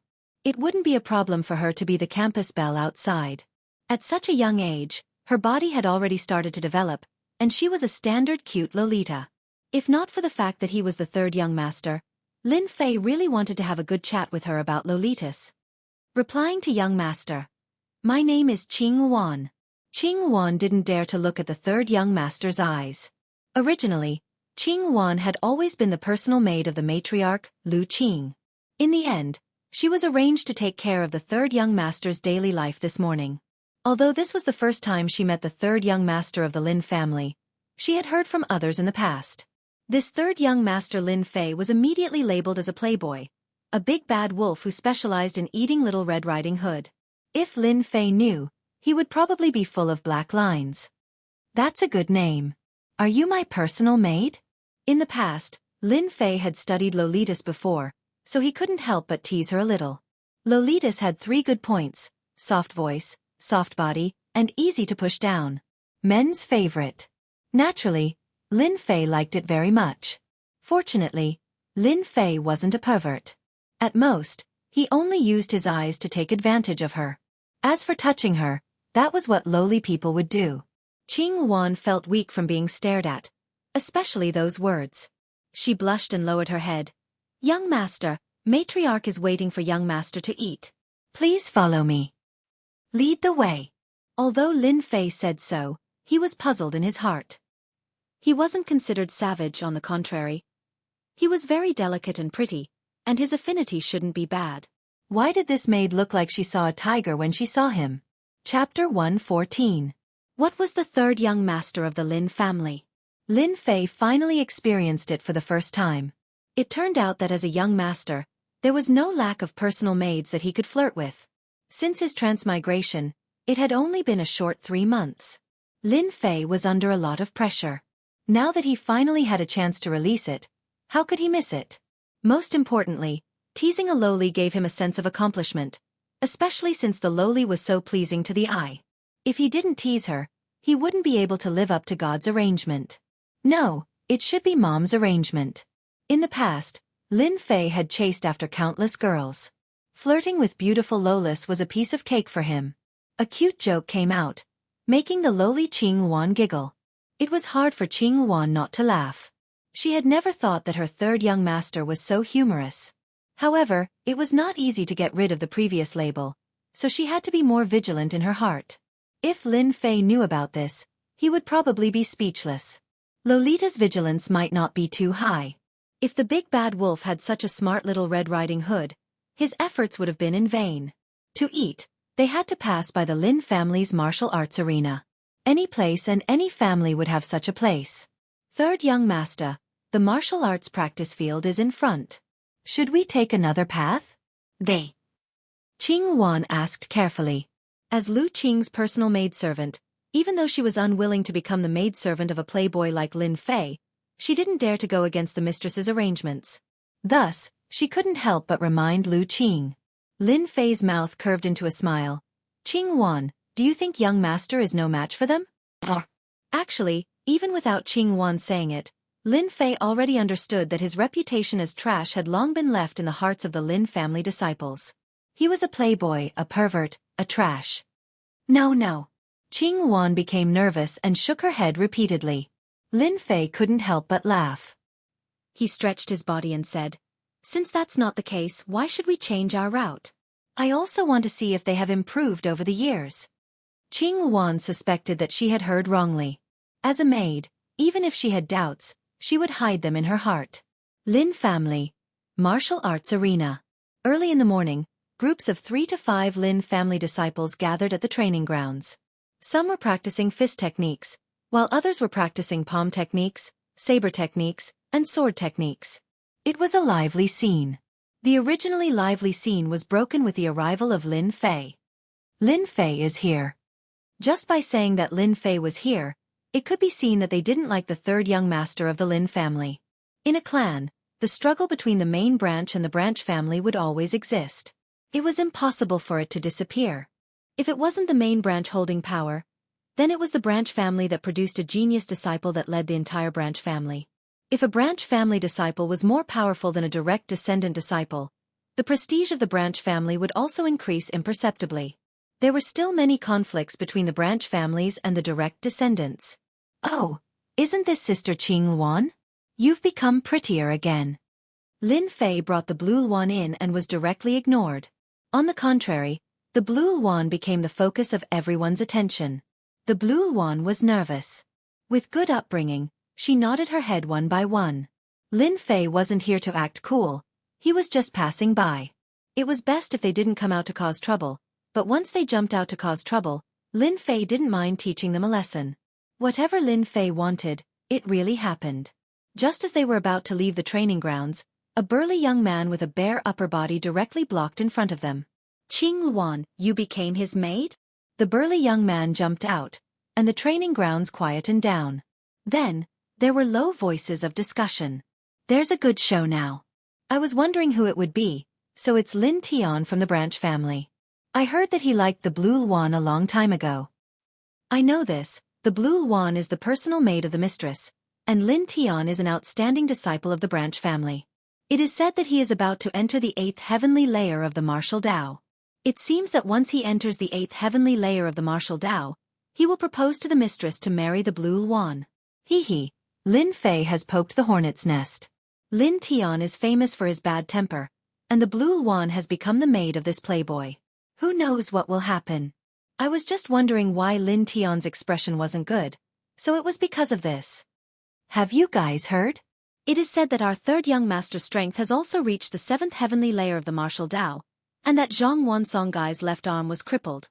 Speaker 1: It wouldn't be a problem for her to be the campus belle outside. At such a young age, her body had already started to develop, and she was a standard cute Lolita. If not for the fact that he was the 3rd young master, Lin Fei really wanted to have a good chat with her about Lolitas. Replying to young master, "My name is Qing Wan." Qing Wan didn't dare to look at the 3rd young master's eyes. Originally, Qing Wan had always been the personal maid of the matriarch, Lu Qing. In the end, she was arranged to take care of the 3rd young master's daily life this morning. Although this was the first time she met the 3rd young master of the Lin family, she had heard from others in the past. This 3rd young master Lin Fei was immediately labeled as a playboy, a big bad wolf who specialized in eating Little Red Riding Hood. If Lin Fei knew, he would probably be full of black lines. "That's a good name. Are you my personal maid?" In the past, Lin Fei had studied Lolitas before, so he couldn't help but tease her a little. Lolitas had 3 good points: soft voice, soft body, and easy to push down. Men's favorite. Naturally, Lin Fei liked it very much. Fortunately, Lin Fei wasn't a pervert. At most, he only used his eyes to take advantage of her. As for touching her, that was what lowly people would do. Qing Wan felt weak from being stared at, especially those words. She blushed and lowered her head. "Young master, matriarch is waiting for young master to eat. Please follow me. Lead the way." Although Lin Fei said so, he was puzzled in his heart. He wasn't considered savage, on the contrary. He was very delicate and pretty, and his affinity shouldn't be bad. Why did this maid look like she saw a tiger when she saw him? Chapter 114. What was the 3rd young master of the Lin family? Lin Fei finally experienced it for the first time. It turned out that as a young master, there was no lack of personal maids that he could flirt with. Since his transmigration, It had only been a short 3 months. Lin Fei was under a lot of pressure. Now that he finally had a chance to release it, how could he miss it? Most importantly, teasing a lowly gave him a sense of accomplishment, especially since the lowly was so pleasing to the eye. If he didn't tease her, he wouldn't be able to live up to God's arrangement. No, it should be Mom's arrangement. In the past, Lin Fei had chased after countless girls. Flirting with beautiful Lolis was a piece of cake for him. A cute joke came out, making the lowly Qing Wan giggle. It was hard for Qing Wan not to laugh. She had never thought that her third young master was so humorous. However, it was not easy to get rid of the previous label, so she had to be more vigilant in her heart. If Lin Fei knew about this, he would probably be speechless. Lolita's vigilance might not be too high. If the big bad wolf had such a smart little Red Riding Hood, his efforts would have been in vain. To eat, they had to pass by the Lin family's martial arts arena. Any place and any family would have such a place. Third young master, the martial arts practice field is in front. Should we take another path? Qing Wan asked carefully. As Lu Qing's personal maidservant, even though she was unwilling to become the maidservant of a playboy like Lin Fei, she didn't dare to go against the mistress's arrangements. Thus, she couldn't help but remind Lu Qing. Lin Fei's mouth curved into a smile. Qing Wan, do you think young master is no match for them? Actually, even without Qing Wan saying it, Lin Fei already understood that his reputation as trash had long been left in the hearts of the Lin family disciples. He was a playboy, a pervert, a trash. No. Qing Wan became nervous and shook her head repeatedly. Lin Fei couldn't help but laugh. He stretched his body and said, "Since that's not the case, why should we change our route? I also want to see if they have improved over the years." Qing Wan suspected that she had heard wrongly. As a maid, even if she had doubts, she would hide them in her heart. Lin family. Martial arts arena. Early in the morning, groups of 3 to 5 Lin family disciples gathered at the training grounds. Some were practicing fist techniques, while others were practicing palm techniques, saber techniques, and sword techniques. It was a lively scene. The originally lively scene was broken with the arrival of Lin Fei. Lin Fei is here. Just by saying that Lin Fei was here, it could be seen that they didn't like the third young master of the Lin family. In a clan, the struggle between the main branch and the branch family would always exist. It was impossible for it to disappear. If it wasn't the main branch holding power, then it was the branch family that produced a genius disciple that led the entire branch family. If a branch family disciple was more powerful than a direct descendant disciple, the prestige of the branch family would also increase imperceptibly. There were still many conflicts between the branch families and the direct descendants. "Oh, isn't this Sister Qing Wan? You've become prettier again." Lin Fei brought the blue Wan in and was directly ignored. On the contrary, the blue Wan became the focus of everyone's attention. The blue Wan was nervous. With good upbringing, she nodded her head one by one. Lin Fei wasn't here to act cool, he was just passing by. It was best if they didn't come out to cause trouble, but once they jumped out to cause trouble, Lin Fei didn't mind teaching them a lesson. Whatever Lin Fei wanted, it really happened. Just as they were about to leave the training grounds, a burly young man with a bare upper body directly blocked in front of them. "Qing Wan, you became his maid?" The burly young man jumped out, and the training grounds quietened down. Then, there were low voices of discussion. "There's a good show now. I was wondering who it would be, so it's Lin Tian from the branch family. I heard that he liked the blue Wan a long time ago." "I know this, the blue Wan is the personal maid of the mistress, and Lin Tian is an outstanding disciple of the branch family. It is said that he is about to enter the 8th heavenly layer of the martial Tao. It seems that once he enters the 8th heavenly layer of the martial Tao, he will propose to the mistress to marry the blue Wan." Hee. Lin Fei has poked the hornet's nest. Lin Tian is famous for his bad temper, and the blue Wan has become the maid of this playboy. Who knows what will happen? I was just wondering why Lin Tian's expression wasn't good, so it was because of this. Have you guys heard? It is said that our third young master's strength has also reached the 7th heavenly layer of the martial Tao, and that Zhang Wansong-gai's left arm was crippled.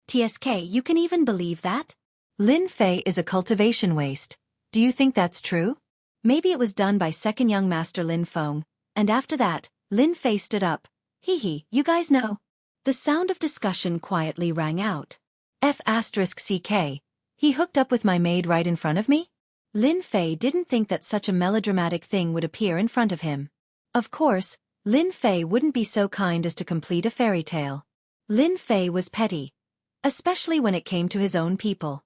Speaker 1: TSK, you can even believe that? Lin Fei is a cultivation waste. Do you think that's true? Maybe it was done by second young master Lin Feng, and after that, Lin Fei stood up. You guys know. The sound of discussion quietly rang out. F***ck. He hooked up with my maid right in front of me? Lin Fei didn't think that such a melodramatic thing would appear in front of him. Of course, Lin Fei wouldn't be so kind as to complete a fairy tale. Lin Fei was petty, especially when it came to his own people.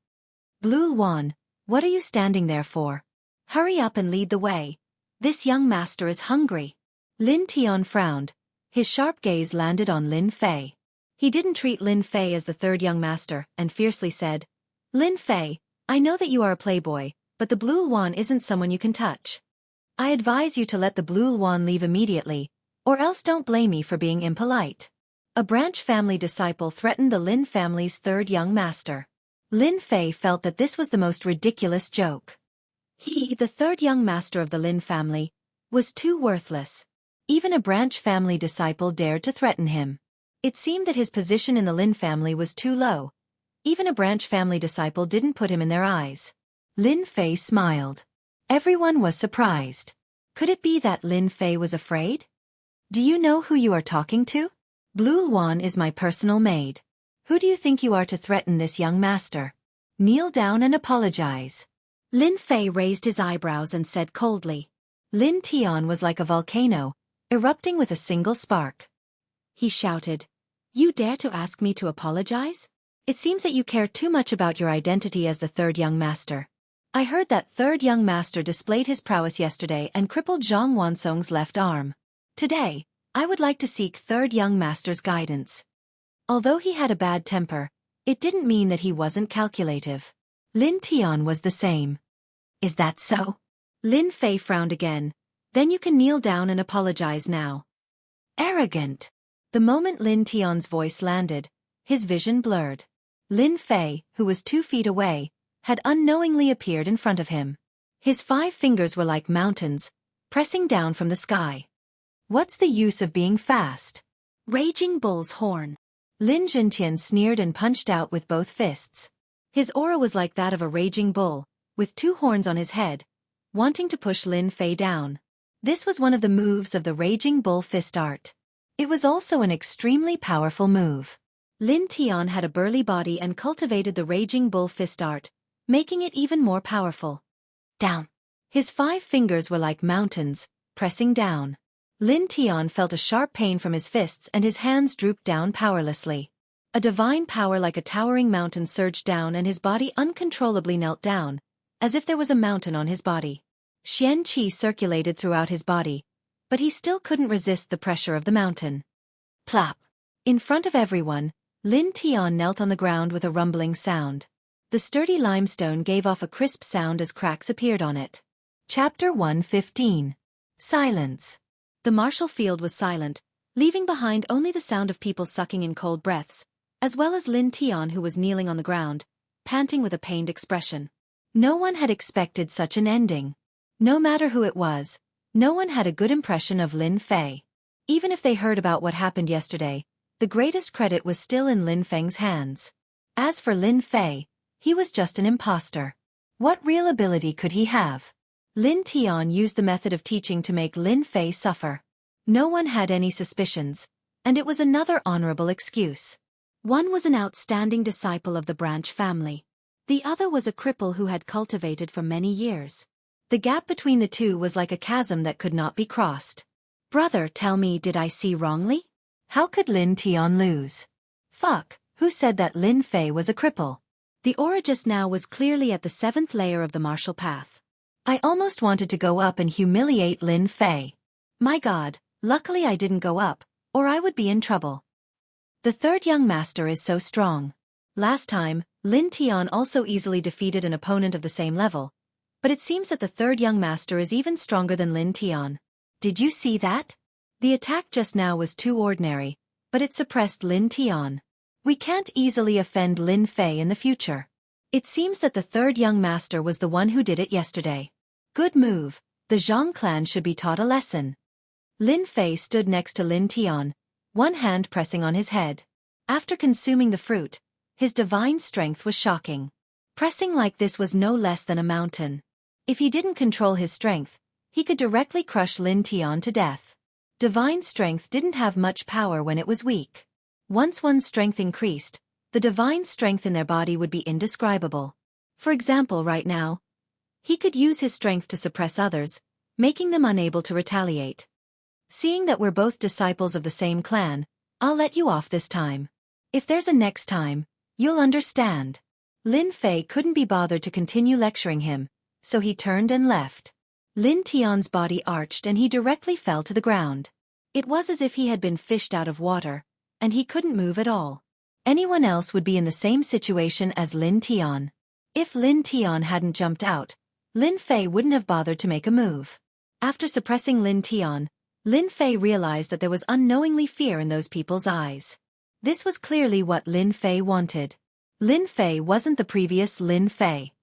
Speaker 1: Blue Luan, what are you standing there for? Hurry up and lead the way. This young master is hungry. Lin Tian frowned. His sharp gaze landed on Lin Fei. He didn't treat Lin Fei as the third young master and fiercely said, Lin Fei, I know that you are a playboy, but the Blue Luan isn't someone you can touch. I advise you to let the Blue Luan leave immediately, or else don't blame me for being impolite. A branch family disciple threatened the Lin family's third young master. Lin Fei felt that this was the most ridiculous joke. He, the third young master of the Lin family, was too worthless. Even a branch family disciple dared to threaten him. It seemed that his position in the Lin family was too low. Even a branch family disciple didn't put him in their eyes. Lin Fei smiled. Everyone was surprised. Could it be that Lin Fei was afraid? Do you know who you are talking to? Blue Luan is my personal maid. Who do you think you are to threaten this young master? Kneel down and apologize. Lin Fei raised his eyebrows and said coldly. Lin Tian was like a volcano, erupting with a single spark. He shouted, You dare to ask me to apologize? It seems that you care too much about your identity as the third young master. I heard that third young master displayed his prowess yesterday and crippled Zhang Wansong's left arm. Today, I would like to seek third young master's guidance. Although he had a bad temper, it didn't mean that he wasn't calculative. Lin Tian was the same. Is that so? Lin Fei frowned again. Then you can kneel down and apologize now. Arrogant. The moment Lin Tian's voice landed, his vision blurred. Lin Fei, who was 2 feet away, had unknowingly appeared in front of him. His 5 fingers were like mountains, pressing down from the sky. What's the use of being fast? Raging Bull's horn. Lin Zhentian sneered and punched out with both fists. His aura was like that of a raging bull, with 2 horns on his head, wanting to push Lin Fei down. This was one of the moves of the Raging Bull fist art. It was also an extremely powerful move. Lin Tian had a burly body and cultivated the Raging Bull fist art, making it even more powerful. Down. His 5 fingers were like mountains, pressing down. Lin Tian felt a sharp pain from his fists and his hands drooped down powerlessly. A divine power like a towering mountain surged down and his body uncontrollably knelt down, as if there was a mountain on his body. Xian Qi circulated throughout his body, but he still couldn't resist the pressure of the mountain. Plop! In front of everyone, Lin Tian knelt on the ground with a rumbling sound. The sturdy limestone gave off a crisp sound as cracks appeared on it. Chapter 115. Silence. The martial field was silent, leaving behind only the sound of people sucking in cold breaths, as well as Lin Tian who was kneeling on the ground, panting with a pained expression. No one had expected such an ending. No matter who it was, no one had a good impression of Lin Fei. Even if they heard about what happened yesterday, the greatest credit was still in Lin Feng's hands. As for Lin Fei, he was just an imposter. What real ability could he have? Lin Tian used the method of teaching to make Lin Fei suffer. No one had any suspicions, and it was another honorable excuse. One was an outstanding disciple of the branch family. The other was a cripple who had cultivated for many years. The gap between the two was like a chasm that could not be crossed. Brother, tell me, did I see wrongly? How could Lin Tian lose? Fuck, who said that Lin Fei was a cripple? The aura just now was clearly at the 7th layer of the martial path. I almost wanted to go up and humiliate Lin Fei. My God, luckily I didn't go up, or I would be in trouble. The third young master is so strong. Last time, Lin Tian also easily defeated an opponent of the same level, but it seems that the third young master is even stronger than Lin Tian. Did you see that? The attack just now was too ordinary, but it suppressed Lin Tian. We can't easily offend Lin Fei in the future. It seems that the third young master was the one who did it yesterday. Good move, the Zhang clan should be taught a lesson. Lin Fei stood next to Lin Tian, one hand pressing on his head. After consuming the fruit, his divine strength was shocking. Pressing like this was no less than a mountain. If he didn't control his strength, he could directly crush Lin Tian to death. Divine strength didn't have much power when it was weak. Once one's strength increased, the divine strength in their body would be indescribable. For example, right now, he could use his strength to suppress others, making them unable to retaliate. Seeing that we're both disciples of the same clan, I'll let you off this time. If there's a next time, you'll understand. Lin Fei couldn't be bothered to continue lecturing him, so he turned and left. Lin Tian's body arched and he directly fell to the ground. It was as if he had been fished out of water, and he couldn't move at all. Anyone else would be in the same situation as Lin Tian. If Lin Tian hadn't jumped out, Lin Fei wouldn't have bothered to make a move. After suppressing Lin Tian, Lin Fei realized that there was unknowingly fear in those people's eyes. This was clearly what Lin Fei wanted. Lin Fei wasn't the previous Lin Fei.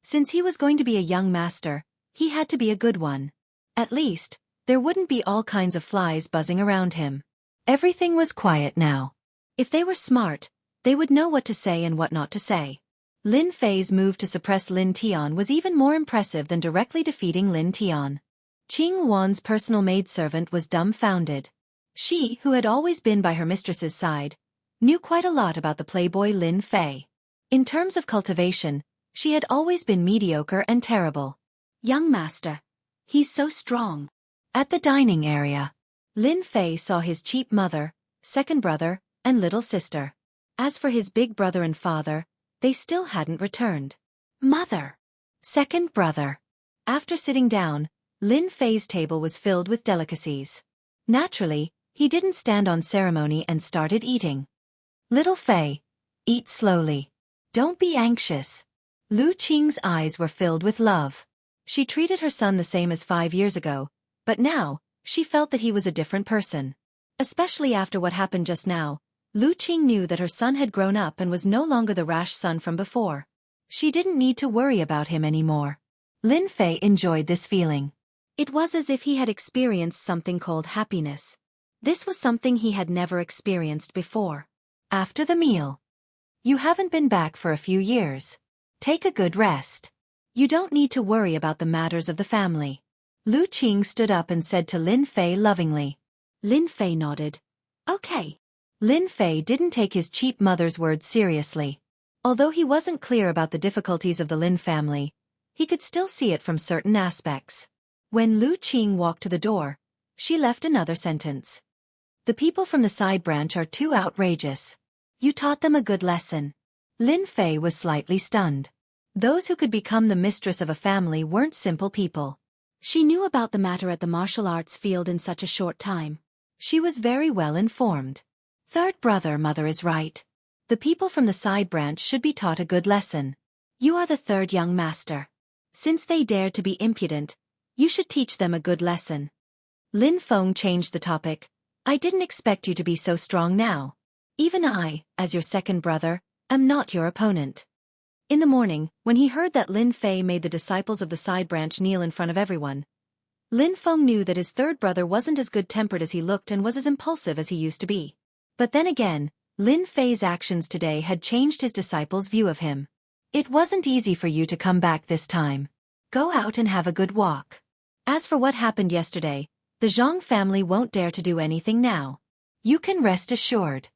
Speaker 1: Since he was going to be a young master, he had to be a good one. At least, there wouldn't be all kinds of flies buzzing around him. Everything was quiet now. If they were smart, they would know what to say and what not to say. Lin Fei's move to suppress Lin Tian was even more impressive than directly defeating Lin Tian. Qing Wan's personal maidservant was dumbfounded. She, who had always been by her mistress's side, knew quite a lot about the playboy Lin Fei. In terms of cultivation, she had always been mediocre and terrible. Young master. He's so strong. At the dining area, Lin Fei saw his cheap mother, second brother, and little sister. As for his big brother and father, they still hadn't returned. Mother. Second brother. After sitting down, Lin Fei's table was filled with delicacies. Naturally, he didn't stand on ceremony and started eating. Little Fei, eat slowly. Don't be anxious. Lu Qing's eyes were filled with love. She treated her son the same as 5 years ago, but now, she felt that he was a different person. Especially after what happened just now, Lu Qing knew that her son had grown up and was no longer the rash son from before. She didn't need to worry about him anymore. Lin Fei enjoyed this feeling. It was as if he had experienced something called happiness. This was something he had never experienced before. After the meal. You haven't been back for a few years. Take a good rest. You don't need to worry about the matters of the family. Lu Qing stood up and said to Lin Fei lovingly. Lin Fei nodded. Okay. Lin Fei didn't take his cheap mother's words seriously. Although he wasn't clear about the difficulties of the Lin family, he could still see it from certain aspects. When Lu Qing walked to the door, she left another sentence. The people from the side branch are too outrageous. You taught them a good lesson. Lin Fei was slightly stunned. Those who could become the mistress of a family weren't simple people. She knew about the matter at the martial arts field in such a short time. She was very well informed. Third brother, mother is right. The people from the side branch should be taught a good lesson. You are the third young master. Since they dared to be impudent, you should teach them a good lesson. Lin Feng changed the topic. I didn't expect you to be so strong now. Even I, as your second brother, am not your opponent. In the morning, when he heard that Lin Fei made the disciples of the side branch kneel in front of everyone, Lin Feng knew that his third brother wasn't as good-tempered as he looked and was as impulsive as he used to be. But then again, Lin Fei's actions today had changed his disciples' view of him. It wasn't easy for you to come back this time. Go out and have a good walk. As for what happened yesterday, the Zhang family won't dare to do anything now. You can rest assured.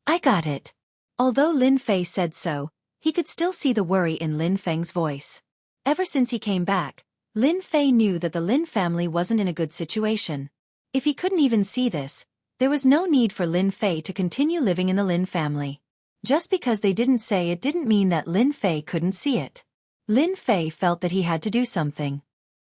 Speaker 1: I got it. Although Lin Fei said so, he could still see the worry in Lin Feng's voice. Ever since he came back, Lin Fei knew that the Lin family wasn't in a good situation. If he couldn't even see this, there was no need for Lin Fei to continue living in the Lin family. Just because they didn't say it didn't mean that Lin Fei couldn't see it. Lin Fei felt that he had to do something.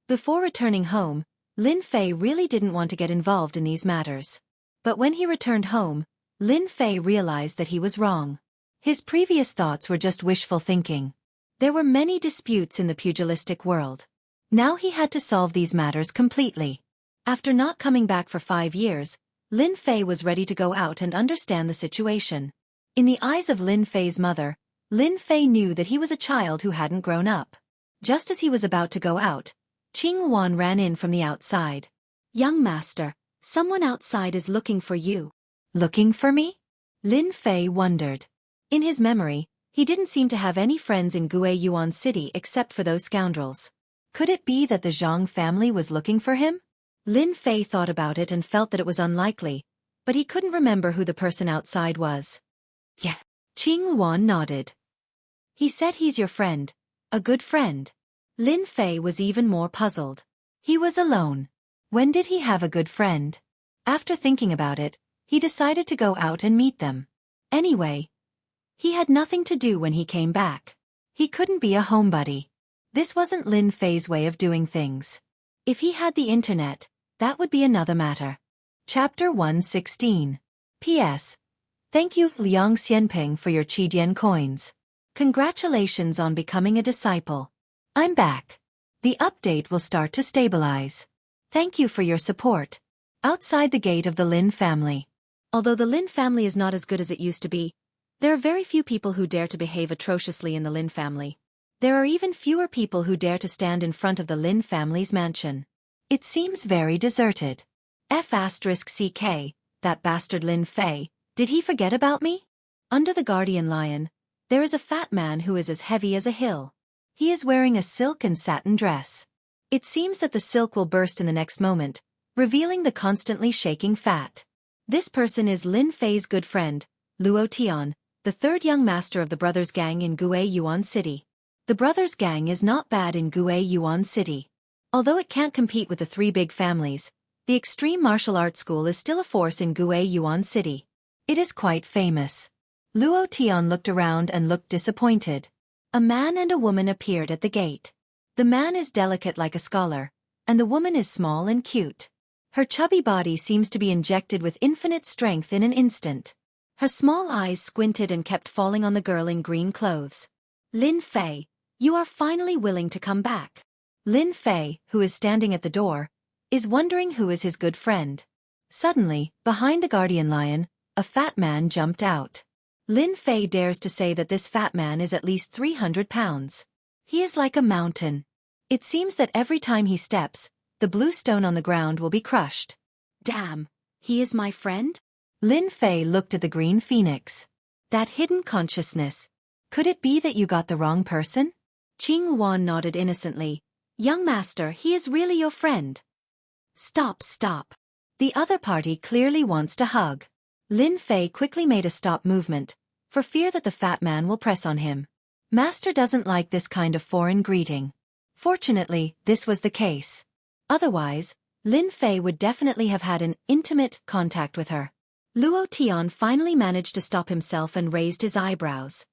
Speaker 1: Before returning home, Lin Fei really didn't want to get involved in these matters. But when he returned home, Lin Fei realized that he was wrong. His previous thoughts were just wishful thinking. There were many disputes in the pugilistic world. Now he had to solve these matters completely. After not coming back for 5 years, Lin Fei was ready to go out and understand the situation. In the eyes of Lin Fei's mother, Lin Fei knew that he was a child who hadn't grown up. Just as he was about to go out, Qing Wan ran in from the outside. Young master, someone outside is looking for you. Looking for me? Lin Fei wondered. In his memory, he didn't seem to have any friends in Guiyuan City except for those scoundrels. Could it be that the Zhang family was looking for him? Lin Fei thought about it and felt that it was unlikely, but he couldn't remember who the person outside was. Yeah. Qing Wan nodded. He said he's your friend, a good friend. Lin Fei was even more puzzled. He was alone. When did he have a good friend? After thinking about it, he decided to go out and meet them. Anyway, he had nothing to do when he came back. He couldn't be a homebody. This wasn't Lin Fei's way of doing things. If he had the internet, that would be another matter. Chapter 116. P.S. Thank you, Liang Xianping, for your Qidian coins. Congratulations on becoming a disciple. I'm back. The update will start to stabilize. Thank you for your support. Outside the gate of the Lin family. Although the Lin family is not as good as it used to be, there are very few people who dare to behave atrociously in the Lin family. There are even fewer people who dare to stand in front of the Lin family's mansion. It seems very deserted. F***CK, that bastard Lin Fei, did he forget about me? Under the guardian lion, there is a fat man who is as heavy as a hill. He is wearing a silk and satin dress. It seems that the silk will burst in the next moment, revealing the constantly shaking fat. This person is Lin Fei's good friend, Luo Tian, the third young master of the brothers gang in Gue Yuan City. The brothers gang is not bad in Gue Yuan City. Although it can't compete with the three big families, the Extreme Martial Arts School is still a force in Gue Yuan City. It is quite famous. Luo Tian looked around and looked disappointed. A man and a woman appeared at the gate. The man is delicate like a scholar, and the woman is small and cute. Her chubby body seems to be injected with infinite strength in an instant. Her small eyes squinted and kept falling on the girl in green clothes. Lin Fei, you are finally willing to come back. Lin Fei, who is standing at the door, is wondering who is his good friend. Suddenly, behind the guardian lion, a fat man jumped out. Lin Fei dares to say that this fat man is at least 300 pounds. He is like a mountain. It seems that every time he steps, the blue stone on the ground will be crushed. Damn, he is my friend? Lin Fei looked at the green phoenix. That hidden consciousness. Could it be that you got the wrong person? Qing Wan nodded innocently. Young master, he is really your friend. Stop. The other party clearly wants to hug. Lin Fei quickly made a stop movement, for fear that the fat man will press on him. Master doesn't like this kind of foreign greeting. Fortunately, this was the case. Otherwise, Lin Fei would definitely have had an intimate contact with her. Luo Tian finally managed to stop himself and raised his eyebrows.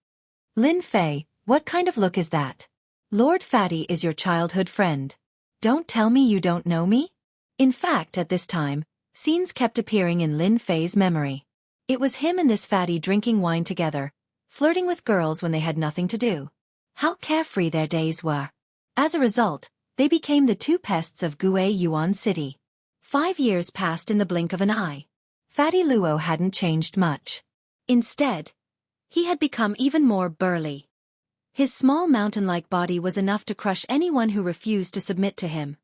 Speaker 1: Lin Fei, what kind of look is that? Lord Fatty is your childhood friend. Don't tell me you don't know me? In fact, at this time, scenes kept appearing in Lin Fei's memory. It was him and this fatty drinking wine together, flirting with girls when they had nothing to do. How carefree their days were. As a result, they became the two pests of Gue Yuan City. 5 years passed in the blink of an eye. Fatty Luo hadn't changed much. Instead, he had become even more burly. His small mountain-like body was enough to crush anyone who refused to submit to him.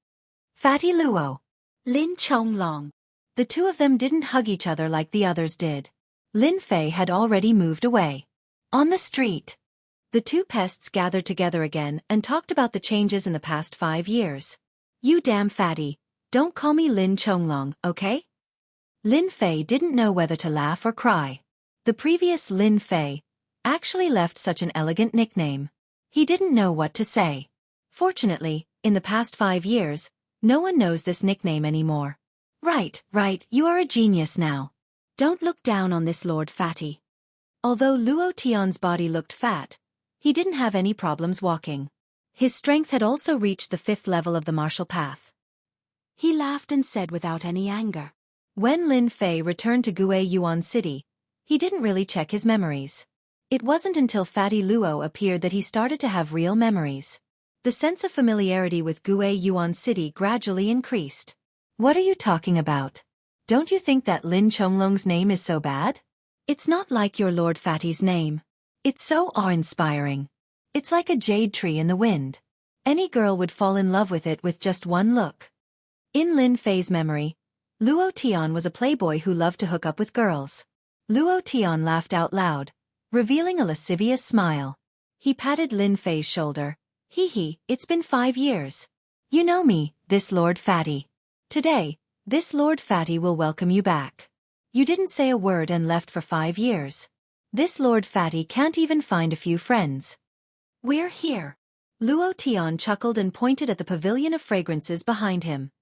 Speaker 1: Fatty Luo. Lin Chonglong. The two of them didn't hug each other like the others did. Lin Fei had already moved away. On the street, the two pests gathered together again and talked about the changes in the past 5 years. You damn fatty, don't call me Lin Chonglong, okay? Lin Fei didn't know whether to laugh or cry. The previous Lin Fei actually left such an elegant nickname. He didn't know what to say. Fortunately, in the past 5 years, no one knows this nickname anymore. Right, you are a genius now. Don't look down on this Lord Fatty. Although Luo Tian's body looked fat, he didn't have any problems walking. His strength had also reached the 5th level of the martial path. He laughed and said without any anger. When Lin Fei returned to Gue Yuan City, he didn't really check his memories. It wasn't until Fatty Luo appeared that he started to have real memories. The sense of familiarity with Gue Yuan City gradually increased. What are you talking about? Don't you think that Lin Chonglong's name is so bad? It's not like your Lord Fatty's name. It's so awe-inspiring. It's like a jade tree in the wind. Any girl would fall in love with it with just one look. In Lin Fei's memory, Luo Tian was a playboy who loved to hook up with girls. Luo Tian laughed out loud, revealing a lascivious smile. He patted Lin Fei's shoulder. Hee, it's been 5 years. You know me, this Lord Fatty. Today, this Lord Fatty will welcome you back. You didn't say a word and left for 5 years. This Lord Fatty can't even find a few friends. We're here. Luo Tian chuckled and pointed at the pavilion of fragrances behind him.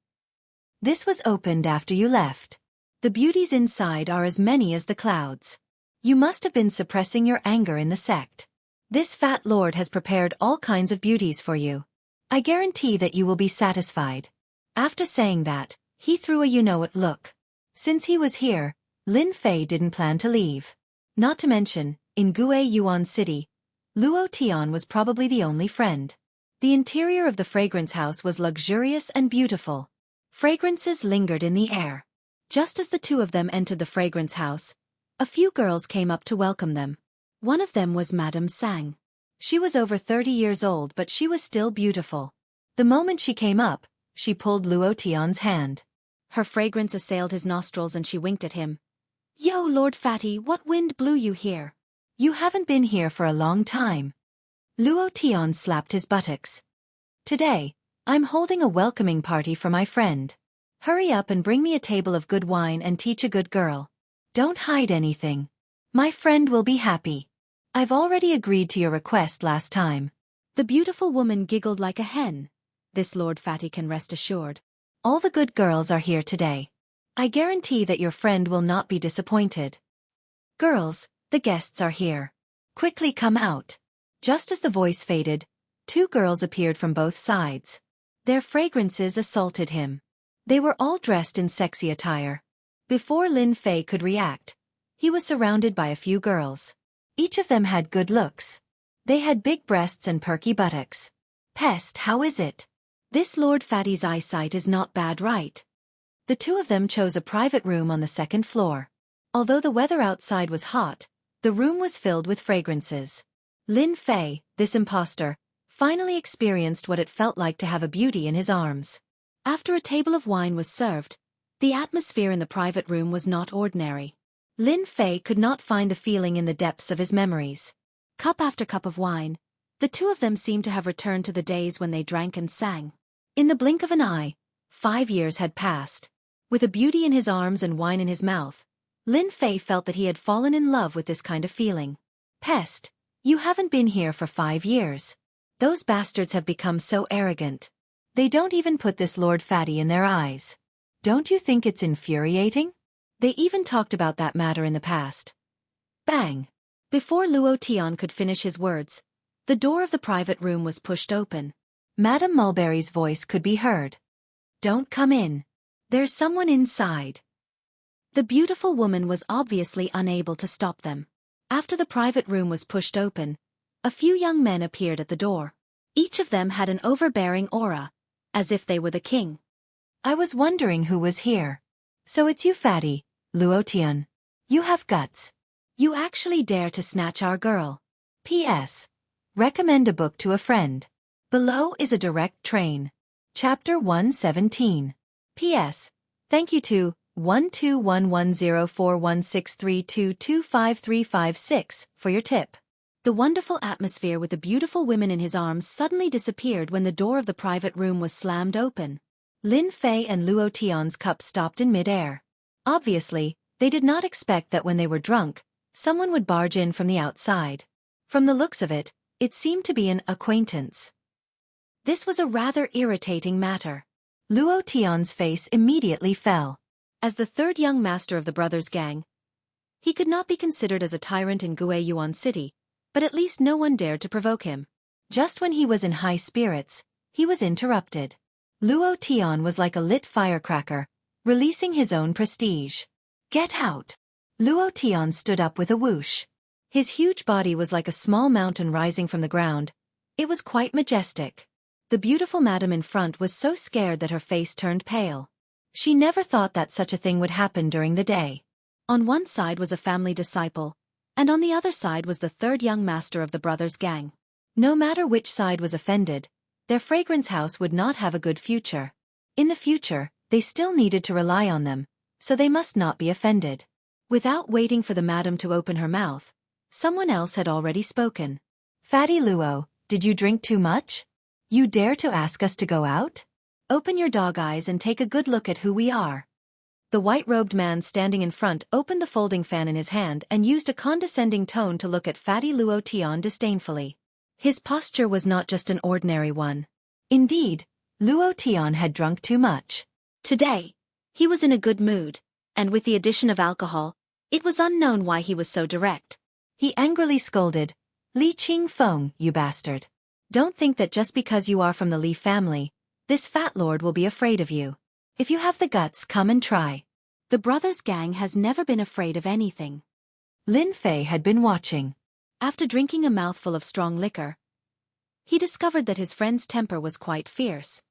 Speaker 1: This was opened after you left. The beauties inside are as many as the clouds. You must have been suppressing your anger in the sect. This fat lord has prepared all kinds of beauties for you. I guarantee that you will be satisfied. After saying that, he threw a you-know-what look. Since he was here, Lin Fei didn't plan to leave. Not to mention, in Gue Yuan City, Luo Tian was probably the only friend. The interior of the fragrance house was luxurious and beautiful. Fragrances lingered in the air. Just as the two of them entered the fragrance house, a few girls came up to welcome them. One of them was Madame Sang. She was over 30 years old, but she was still beautiful. The moment she came up, she pulled Luo Tian's hand. Her fragrance assailed his nostrils and she winked at him. Yo, Lord Fatty, what wind blew you here? You haven't been here for a long time. Luo Tian slapped his buttocks. Today, I'm holding a welcoming party for my friend. Hurry up and bring me a table of good wine and teach a good girl. Don't hide anything. My friend will be happy. I've already agreed to your request last time. The beautiful woman giggled like a hen. This Lord Fatty can rest assured. All the good girls are here today. I guarantee that your friend will not be disappointed. Girls, the guests are here. Quickly come out. Just as the voice faded, two girls appeared from both sides. Their fragrances assaulted him. They were all dressed in sexy attire. Before Lin Fei could react, he was surrounded by a few girls. Each of them had good looks. They had big breasts and perky buttocks. Pest, how is it? This Lord Fatty's eyesight is not bad, right? The two of them chose a private room on the second floor. Although the weather outside was hot, the room was filled with fragrances. Lin Fei, this imposter, finally experienced what it felt like to have a beauty in his arms. After a table of wine was served, the atmosphere in the private room was not ordinary. Lin Fei could not find the feeling in the depths of his memories. Cup after cup of wine, the two of them seemed to have returned to the days when they drank and sang. In the blink of an eye, 5 years had passed. With a beauty in his arms and wine in his mouth, Lin Fei felt that he had fallen in love with this kind of feeling. Pest, you haven't been here for 5 years. Those bastards have become so arrogant. They don't even put this Lord Fatty in their eyes. Don't you think it's infuriating? They even talked about that matter in the past. Bang! Before Luo Tian could finish his words, the door of the private room was pushed open. Madame Mulberry's voice could be heard. Don't come in. There's someone inside. The beautiful woman was obviously unable to stop them. After the private room was pushed open, a few young men appeared at the door. Each of them had an overbearing aura, as if they were the king. I was wondering who was here. So it's you, Fatty, Luo Tian. You have guts. You actually dare to snatch our girl. P.S. Recommend a book to a friend. Below is a direct train. Chapter 117. P.S. Thank you to 121104163225356 for your tip. The wonderful atmosphere with the beautiful women in his arms suddenly disappeared when the door of the private room was slammed open. Lin Fei and Luo Tian's cup stopped in mid-air. Obviously, they did not expect that when they were drunk, someone would barge in from the outside. From the looks of it, it seemed to be an acquaintance. This was a rather irritating matter. Luo Tian's face immediately fell. As the third young master of the brothers' gang, he could not be considered as a tyrant in Gue Yuan City, but at least no one dared to provoke him. Just when he was in high spirits, he was interrupted. Luo Tian was like a lit firecracker, releasing his own prestige. Get out! Luo Tian stood up with a whoosh. His huge body was like a small mountain rising from the ground. It was quite majestic. The beautiful madam in front was so scared that her face turned pale. She never thought that such a thing would happen during the day. On one side was a family disciple, and on the other side was the third young master of the brothers' gang. No matter which side was offended, their fragrance house would not have a good future. In the future, they still needed to rely on them, so they must not be offended. Without waiting for the madam to open her mouth, someone else had already spoken. Fatty Luo, did you drink too much? You dare to ask us to go out? Open your dog eyes and take a good look at who we are. The white-robed man standing in front opened the folding fan in his hand and used a condescending tone to look at Fatty Luo Tian disdainfully. His posture was not just an ordinary one. Indeed, Luo Tian had drunk too much. Today, he was in a good mood, and with the addition of alcohol, it was unknown why he was so direct. He angrily scolded, "Li Qingfeng, you bastard. Don't think that just because you are from the Li family, this fat lord will be afraid of you. If you have the guts, come and try." The brothers' gang has never been afraid of anything. Lin Fei had been watching. After drinking a mouthful of strong liquor, he discovered that his friend's temper was quite fierce.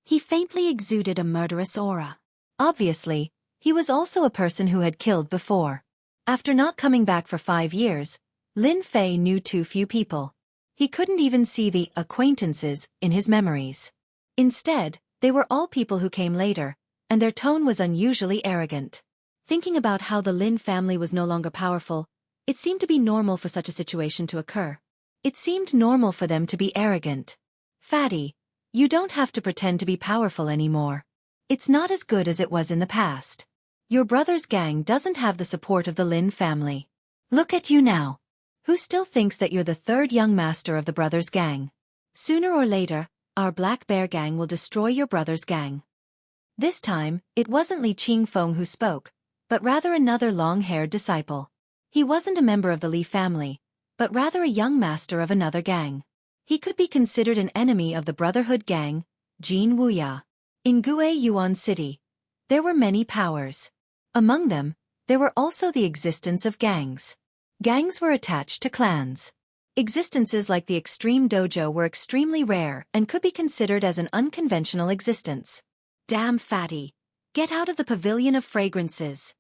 Speaker 1: He faintly exuded a murderous aura. Obviously, he was also a person who had killed before. After not coming back for 5 years, Lin Fei knew too few people. He couldn't even see the acquaintances in his memories. Instead, they were all people who came later, and their tone was unusually arrogant. Thinking about how the Lin family was no longer powerful, it seemed to be normal for such a situation to occur. It seemed normal for them to be arrogant. "Fatty, you don't have to pretend to be powerful anymore. It's not as good as it was in the past. Your brother's gang doesn't have the support of the Lin family. Look at you now. Who still thinks that you're the third young master of the brothers' gang? Sooner or later, our Black Bear gang will destroy your brother's gang." This time, it wasn't Li Qingfeng who spoke, but rather another long-haired disciple. He wasn't a member of the Li family, but rather a young master of another gang. He could be considered an enemy of the Brotherhood gang, Jin Wuya. In Gue Yuan City, there were many powers. Among them, there were also the existence of gangs. Gangs were attached to clans. Existences like the Extreme Dojo were extremely rare and could be considered as an unconventional existence. "Damn Fatty, get out of the pavilion of fragrances.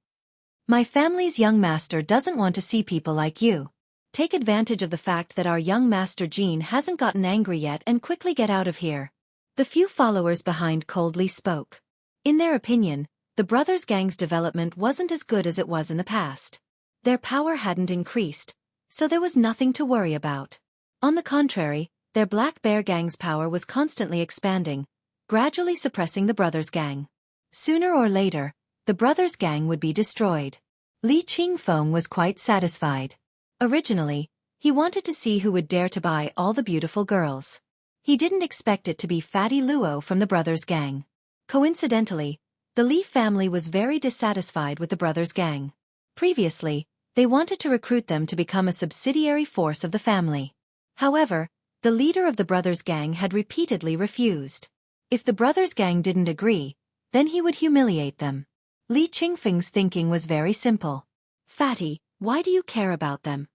Speaker 1: My family's young master doesn't want to see people like you. Take advantage of the fact that our young master Jean hasn't gotten angry yet and quickly get out of here." The few followers behind coldly spoke. In their opinion, the brothers' gang's development wasn't as good as it was in the past. Their power hadn't increased, so there was nothing to worry about. On the contrary, their Black Bear gang's power was constantly expanding, gradually suppressing the brothers' gang. Sooner or later, the brothers' gang would be destroyed. Li Qingfeng was quite satisfied. Originally, he wanted to see who would dare to buy all the beautiful girls. He didn't expect it to be Fatty Luo from the brothers' gang. Coincidentally, the Li family was very dissatisfied with the brothers' gang. Previously, they wanted to recruit them to become a subsidiary force of the family. However, the leader of the brothers' gang had repeatedly refused. If the brothers' gang didn't agree, then he would humiliate them. Li Qingfeng's thinking was very simple. "Fatty, why do you care about them?"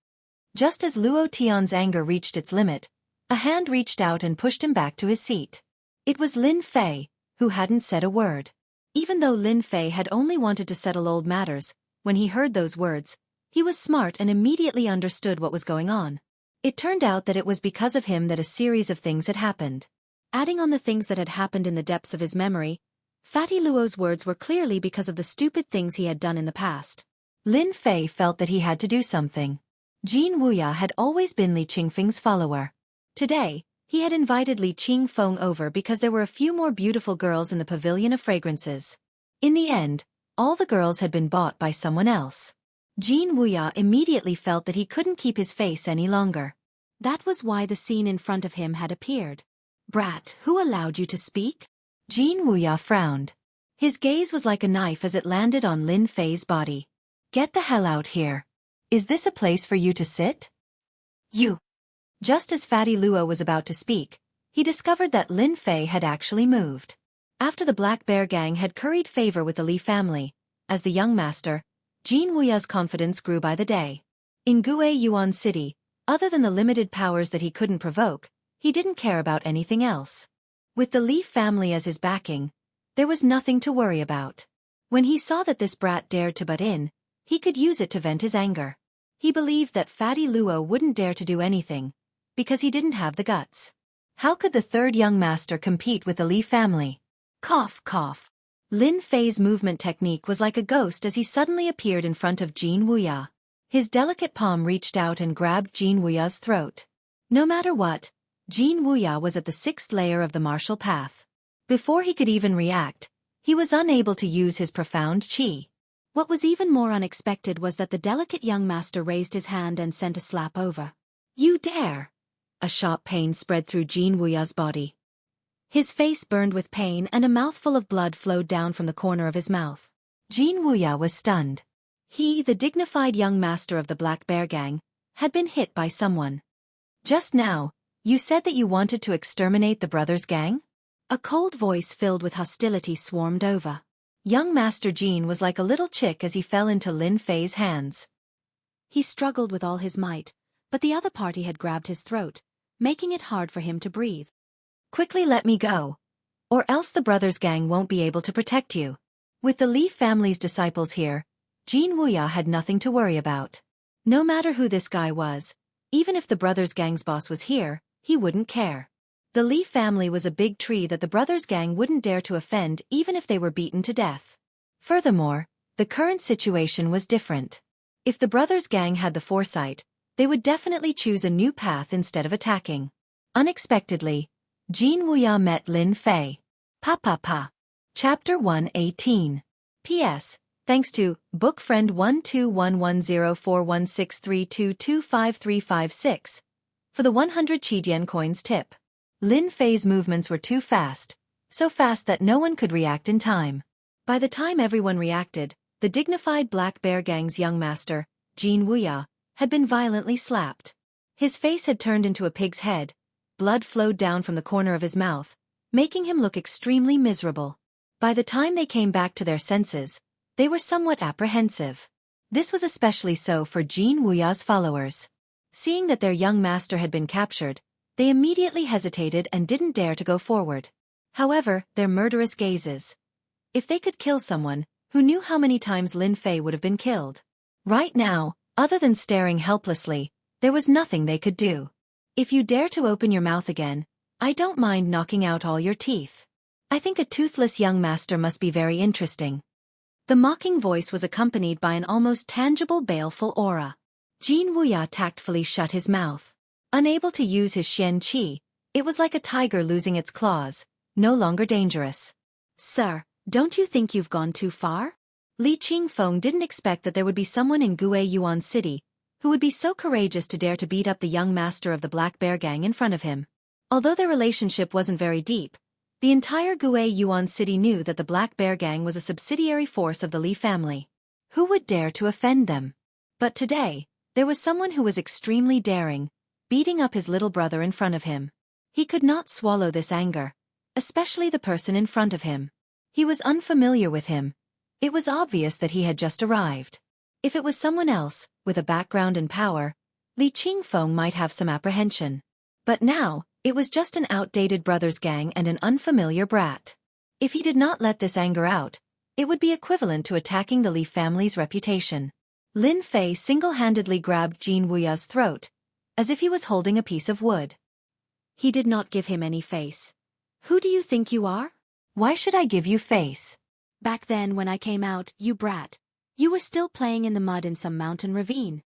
Speaker 1: Just as Luo Tian's anger reached its limit, a hand reached out and pushed him back to his seat. It was Lin Fei, who hadn't said a word. Even though Lin Fei had only wanted to settle old matters, when he heard those words, he was smart and immediately understood what was going on. It turned out that it was because of him that a series of things had happened. Adding on the things that had happened in the depths of his memory, Fatty Luo's words were clearly because of the stupid things he had done in the past. Lin Fei felt that he had to do something. Jin Wuya had always been Li Qingfeng's follower. Today, he had invited Li Qingfeng over because there were a few more beautiful girls in the Pavilion of Fragrances. In the end, all the girls had been bought by someone else. Jin Wuya immediately felt that he couldn't keep his face any longer. That was why the scene in front of him had appeared. "Brat, who allowed you to speak?" Jin Wuya frowned. His gaze was like a knife as it landed on Lin Fei's body. "Get the hell out here. Is this a place for you to sit?" "You." Just as Fatty Luo was about to speak, he discovered that Lin Fei had actually moved. After the Black Bear gang had curried favor with the Li family, as the young master, Jin Wuya's confidence grew by the day. In Gue Yuan City, other than the limited powers that he couldn't provoke, he didn't care about anything else. With the Li family as his backing, there was nothing to worry about. When he saw that this brat dared to butt in, he could use it to vent his anger. He believed that Fatty Luo wouldn't dare to do anything, because he didn't have the guts. How could the third young master compete with the Li family? Cough, cough. Lin Fei's movement technique was like a ghost as he suddenly appeared in front of Jin Wuya. His delicate palm reached out and grabbed Jin Wuya's throat. No matter what, Jin Wuya was at the 6th layer of the martial path. Before he could even react, He was unable to use his profound chi.
Speaker 2: What was even more unexpected was that the delicate young master raised his hand and sent a slap over.
Speaker 1: You dare! A sharp pain spread through Jin Wuya's body. His face burned with pain and a mouthful of blood flowed down from the corner of his mouth. Jin Wuya was stunned. He, the dignified young master of the Black Bear Gang, had been hit by someone. Just now, you said that you wanted to exterminate the brothers' gang?
Speaker 2: A cold voice filled with hostility swarmed over.
Speaker 1: Young Master Jin was like a little chick as he fell into Lin Fei's hands.
Speaker 2: He struggled with all his might, but the other party had grabbed his throat, making it hard for him to breathe.
Speaker 1: Quickly let me go, or else the brothers' gang won't be able to protect you. With the Li family's disciples here, Jin Wuya had nothing to worry about. No matter who this guy was, even if the brothers' gang's boss was here, he wouldn't care. The Li family was a big tree that the brothers' gang wouldn't dare to offend even if they were beaten to death. Furthermore, the current situation was different. If the brothers' gang had the foresight, they would definitely choose a new path instead of attacking. Unexpectedly, Jin Wuya met Lin Fei. Pa. Chapter 118. P.S. Thanks to bookfriend 1211041632253556 for the 100 Qidian coins tip. Lin Fei's movements were too fast, so fast that no one could react in time. By the time everyone reacted, the dignified Black Bear Gang's young master, Jin Wuya, had been violently slapped. His face had turned into a pig's head, blood flowed down from the corner of his mouth, making him look extremely miserable. By the time they came back to their senses, they were somewhat apprehensive. This was especially so for Jin Wuya's followers. Seeing that their young master had been captured, they immediately hesitated and didn't dare to go forward. However, their murderous gazes. If they could kill someone, who knew how many times Lin Fei would have been killed? Right now, other than staring helplessly, there was nothing they could do. If you dare to open your mouth again, I don't mind knocking out all your teeth. I think a toothless young master must be very interesting. The mocking voice was accompanied by an almost tangible baleful aura. Jin Wuya tactfully shut his mouth. Unable to use his Xian Qi, it was like a tiger losing its claws, no longer dangerous.
Speaker 2: Sir, don't you think you've gone too far?
Speaker 1: Li Qingfeng didn't expect that there would be someone in Gue Yuan City who would be so courageous to dare to beat up the young master of the Black Bear Gang in front of him. Although their relationship wasn't very deep, the entire Gue Yuan City knew that the Black Bear Gang was a subsidiary force of the Li family. Who would dare to offend them? But today, there was someone who was extremely daring, beating up his little brother in front of him. He could not swallow this anger, especially the person in front of him. He was unfamiliar with him. It was obvious that he had just arrived. If it was someone else, with a background and power, Li Qingfeng might have some apprehension. But now, it was just an outdated brothers gang and an unfamiliar brat. If he did not let this anger out, it would be equivalent to attacking the Li family's reputation. Lin Fei single-handedly grabbed Jin Wuya's throat, as if he was holding a piece of wood.
Speaker 2: He did not give him any face. Who do you think you are?
Speaker 1: Why should I give you face?
Speaker 2: Back then when I came out, you brat, you were still playing in the mud in some mountain ravine.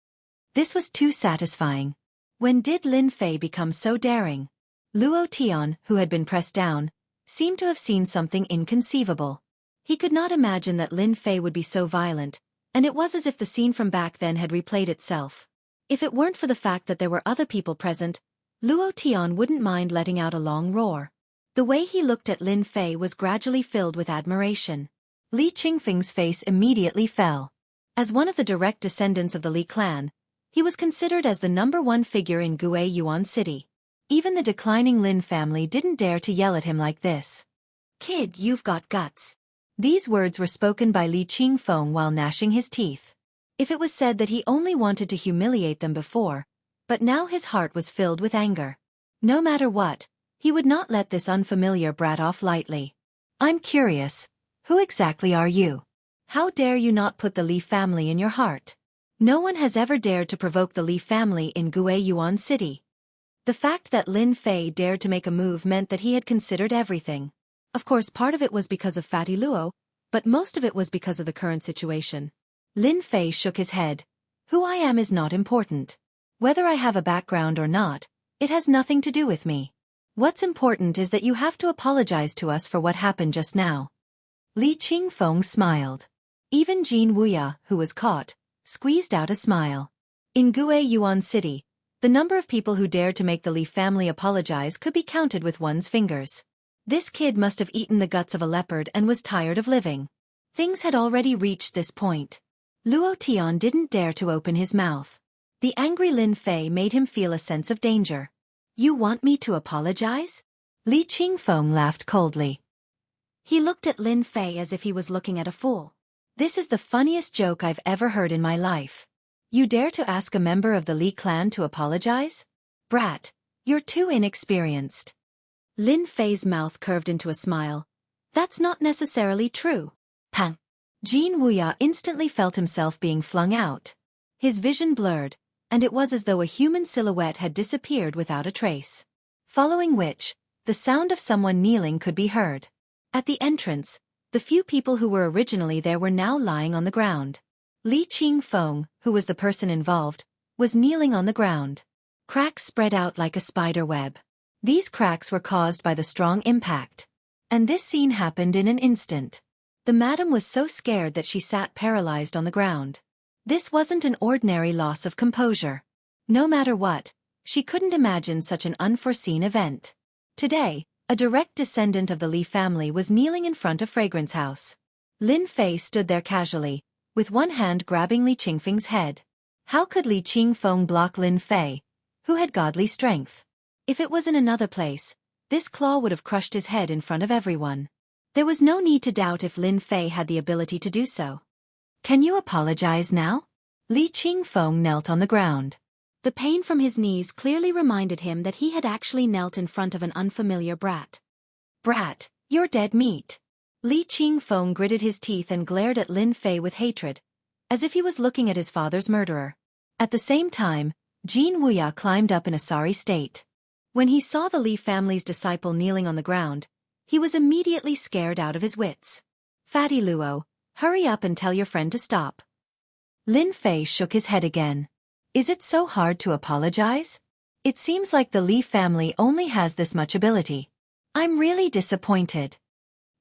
Speaker 1: This was too satisfying. When did Lin Fei become so daring? Luo Tian, who had been pressed down, seemed to have seen something inconceivable. He could not imagine that Lin Fei would be so violent, and it was as if the scene from back then had replayed itself. If it weren't for the fact that there were other people present, Luo Tian wouldn't mind letting out a long roar. The way he looked at Lin Fei was gradually filled with admiration. Li Qingfeng's face immediately fell. As one of the direct descendants of the Li clan, he was considered as the #1 figure in Gue Yuan City. Even the declining Lin family didn't dare to yell at him like this. Kid, you've got guts. These words were spoken by Li Qingfeng while gnashing his teeth. If it was said that he only wanted to humiliate them before, but now his heart was filled with anger. No matter what, he would not let this unfamiliar brat off lightly. I'm curious, who exactly are you? How dare you not put the Li family in your heart? No one has ever dared to provoke the Li family in Gue Yuan City. The fact that Lin Fei dared to make a move meant that he had considered everything. Of course, part of it was because of Fatty Luo, but most of it was because of the current situation. Lin Fei shook his head. Who I am is not important. Whether I have a background or not, it has nothing to do with me. What's important is that you have to apologize to us for what happened just now. Li Qingfeng smiled. Even Jin Wuya, who was caught, squeezed out a smile. In Gue Yuan City, the number of people who dared to make the Li family apologize could be counted with one's fingers. This kid must have eaten the guts of a leopard and was tired of living. Things had already reached this point. Luo Tian didn't dare to open his mouth. The angry Lin Fei made him feel a sense of danger. You want me to apologize? Li Qingfeng laughed coldly. He looked at Lin Fei as if he was looking at a fool. This is the funniest joke I've ever heard in my life. You dare to ask a member of the Li clan to apologize? Brat, you're too inexperienced. Lin Fei's mouth curved into a smile. That's not necessarily true. Pang. Jin Wuya instantly felt himself being flung out. His vision blurred, and it was as though a human silhouette had disappeared without a trace. Following which, the sound of someone kneeling could be heard. At the entrance, the few people who were originally there were now lying on the ground. Li Qingfeng, who was the person involved, was kneeling on the ground. Cracks spread out like a spider web. These cracks were caused by the strong impact. And this scene happened in an instant. The madam was so scared that she sat paralyzed on the ground. This wasn't an ordinary loss of composure. No matter what, she couldn't imagine such an unforeseen event. Today, a direct descendant of the Li family was kneeling in front of Fragrance House. Lin Fei stood there casually, with one hand grabbing Li Qingfeng's head. How could Li Qingfeng block Lin Fei, who had godly strength? If it was in another place, this claw would have crushed his head in front of everyone. There was no need to doubt if Lin Fei had the ability to do so. Can you apologize now? Li Qingfeng knelt on the ground. The pain from his knees clearly reminded him that he had actually knelt in front of an unfamiliar brat. Brat, you're dead meat. Li Qingfeng gritted his teeth and glared at Lin Fei with hatred, as if he was looking at his father's murderer. At the same time, Jin Wuya climbed up in a sorry state. When he saw the Li family's disciple kneeling on the ground, he was immediately scared out of his wits. Fatty Luo, hurry up and tell your friend to stop. Lin Fei shook his head again. Is it so hard to apologize? It seems like the Li family only has this much ability. I'm really disappointed.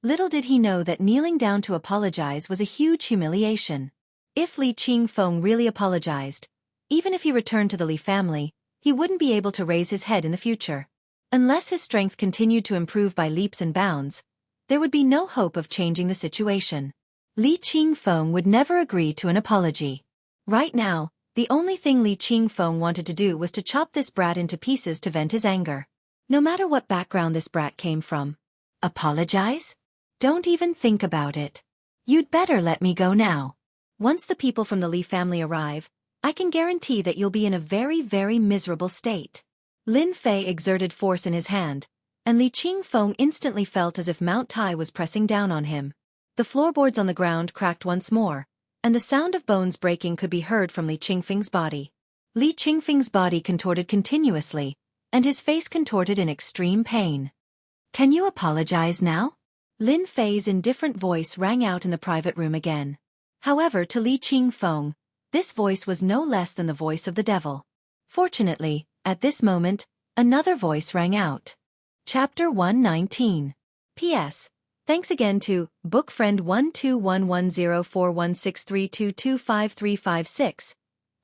Speaker 1: Little did he know that kneeling down to apologize was a huge humiliation. If Li Qingfeng really apologized, even if he returned to the Li family, he wouldn't be able to raise his head in the future. Unless his strength continued to improve by leaps and bounds, there would be no hope of changing the situation. Li Qingfeng would never agree to an apology. Right now, the only thing Li Qingfeng wanted to do was to chop this brat into pieces to vent his anger. No matter what background this brat came from. Apologize? Don't even think about it. You'd better let me go now. Once the people from the Li family arrive, I can guarantee that you'll be in a very, very miserable state. Lin Fei exerted force in his hand, and Li Qingfeng instantly felt as if Mount Tai was pressing down on him. The floorboards on the ground cracked once more, and the sound of bones breaking could be heard from Li Qingfeng's body. Li Qingfeng's body contorted continuously, and his face contorted in extreme pain. Can you apologize now? Lin Fei's indifferent voice rang out in the private room again. However, to Li Qingfeng, this voice was no less than the voice of the devil. Fortunately, at this moment, another voice rang out. Chapter 119. P.S. Thanks again to bookfriend 121104163225356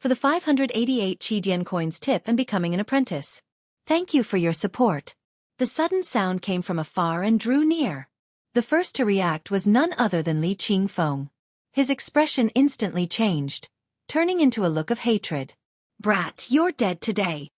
Speaker 1: for the 588 Qidian coins tip and becoming an apprentice. Thank you for your support. The sudden sound came from afar and drew near. The first to react was none other than Li Qingfeng. His expression instantly changed, turning into a look of hatred. Brat, you're dead today.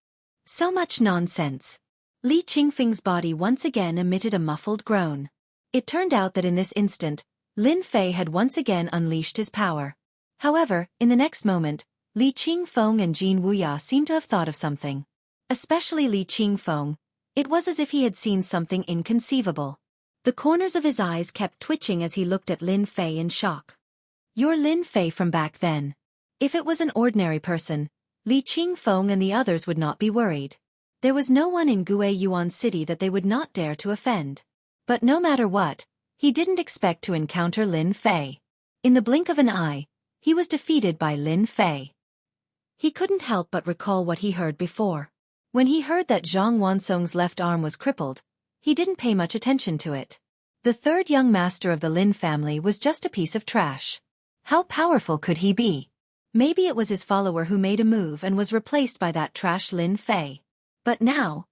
Speaker 1: So much nonsense. Li Qingfeng's body once again emitted a muffled groan. It turned out that in this instant, Lin Fei had once again unleashed his power. However, in the next moment, Li Qingfeng and Jin Wuya seemed to have thought of something. Especially Li Qingfeng, it was as if he had seen something inconceivable. The corners of his eyes kept twitching as he looked at Lin Fei in shock. You're Lin Fei from back then. If it was an ordinary person, Li Qingfeng and the others would not be worried. There was no one in Gue Yuan City that they would not dare to offend. But no matter what, he didn't expect to encounter Lin Fei. In the blink of an eye, he was defeated by Lin Fei. He couldn't help but recall what he heard before. When he heard that Zhang Wansong's left arm was crippled, he didn't pay much attention to it. The third young master of the Lin family was just a piece of trash. How powerful could he be? Maybe it was his follower who made a move and was replaced by that trash Lin Fei. But now,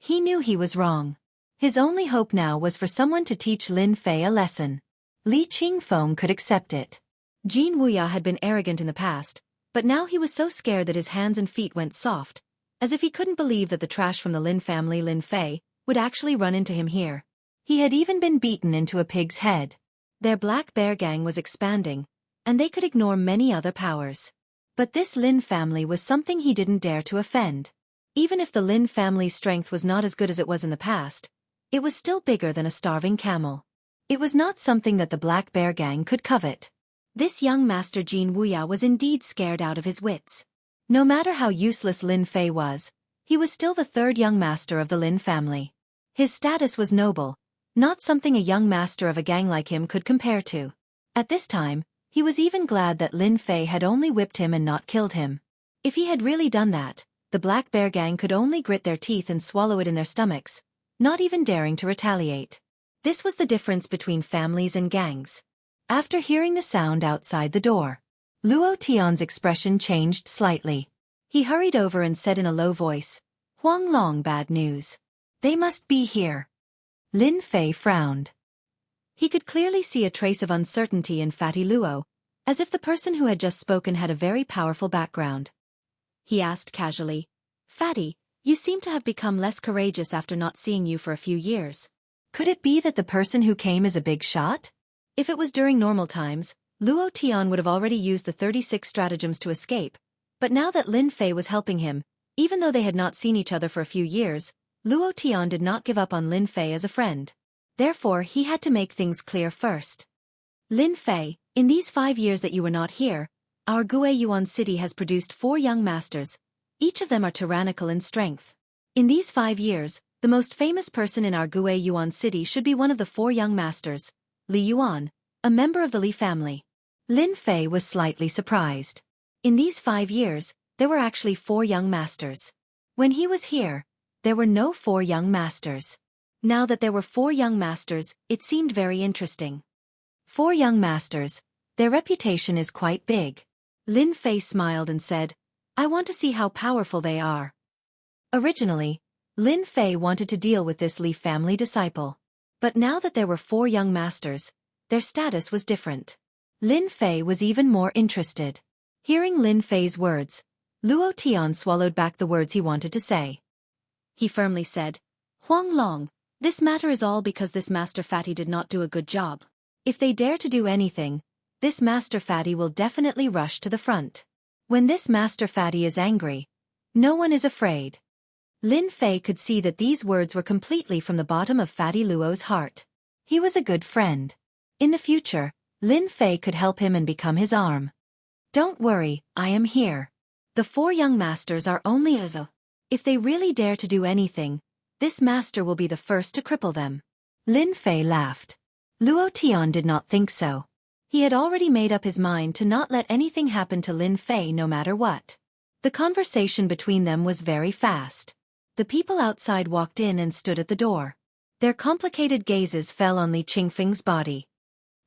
Speaker 1: he knew he was wrong. His only hope now was for someone to teach Lin Fei a lesson. Li Qingfeng could accept it. Jin Wuya had been arrogant in the past, but now he was so scared that his hands and feet went soft, as if he couldn't believe that the trash from the Lin family, Lin Fei, would actually run into him here. He had even been beaten into a pig's head. Their Black Bear gang was expanding, and they could ignore many other powers. But this Lin family was something he didn't dare to offend. Even if the Lin family's strength was not as good as it was in the past, it was still bigger than a starving camel. It was not something that the Black Bear gang could covet. This young master Jin Wuya was indeed scared out of his wits. No matter how useless Lin Fei was, he was still the third young master of the Lin family. His status was noble, not something a young master of a gang like him could compare to. At this time, he was even glad that Lin Fei had only whipped him and not killed him. If he had really done that, the Black Bear gang could only grit their teeth and swallow it in their stomachs, not even daring to retaliate. This was the difference between families and gangs. After hearing the sound outside the door, Luo Tian's expression changed slightly. He hurried over and said in a low voice, "Huang Long, bad news. They must be here." Lin Fei frowned. He could clearly see a trace of uncertainty in Fatty Luo, as if the person who had just spoken had a very powerful background. He asked casually, "Fatty, you seem to have become less courageous after not seeing you for a few years. Could it be that the person who came is a big shot?" If it was during normal times, Luo Tian would have already used the 36 stratagems to escape, but now that Lin Fei was helping him, even though they had not seen each other for a few years, Luo Tian did not give up on Lin Fei as a friend. Therefore, he had to make things clear first. "Lin Fei, in these 5 years that you were not here, our Gue Yuan city has produced 4 young masters. Each of them are tyrannical in strength. In these 5 years, the most famous person in our Gue Yuan city should be one of the 4 young masters, Li Yuan, a member of the Li family." Lin Fei was slightly surprised. In these 5 years, there were actually 4 young masters. When he was here, there were no 4 young masters. Now that there were 4 young masters, it seemed very interesting. 4 young masters, their reputation is quite big. Lin Fei smiled and said, "I want to see how powerful they are." Originally, Lin Fei wanted to deal with this Li family disciple. But now that there were 4 young masters, their status was different. Lin Fei was even more interested. Hearing Lin Fei's words, Luo Tian swallowed back the words he wanted to say. He firmly said, "Huang Long, this matter is all because this Master Fatty did not do a good job. If they dare to do anything, this Master Fatty will definitely rush to the front. When this Master Fatty is angry, no one is afraid." Lin Fei could see that these words were completely from the bottom of Fatty Luo's heart. He was a good friend. In the future, Lin Fei could help him and become his arm. "Don't worry, I am here. The 4 young masters are only Uzo. If they really dare to do anything, this master will be the first to cripple them." Lin Fei laughed. Luo Tian did not think so. He had already made up his mind to not let anything happen to Lin Fei no matter what. The conversation between them was very fast. The people outside walked in and stood at the door. Their complicated gazes fell on Li Qingfeng's body.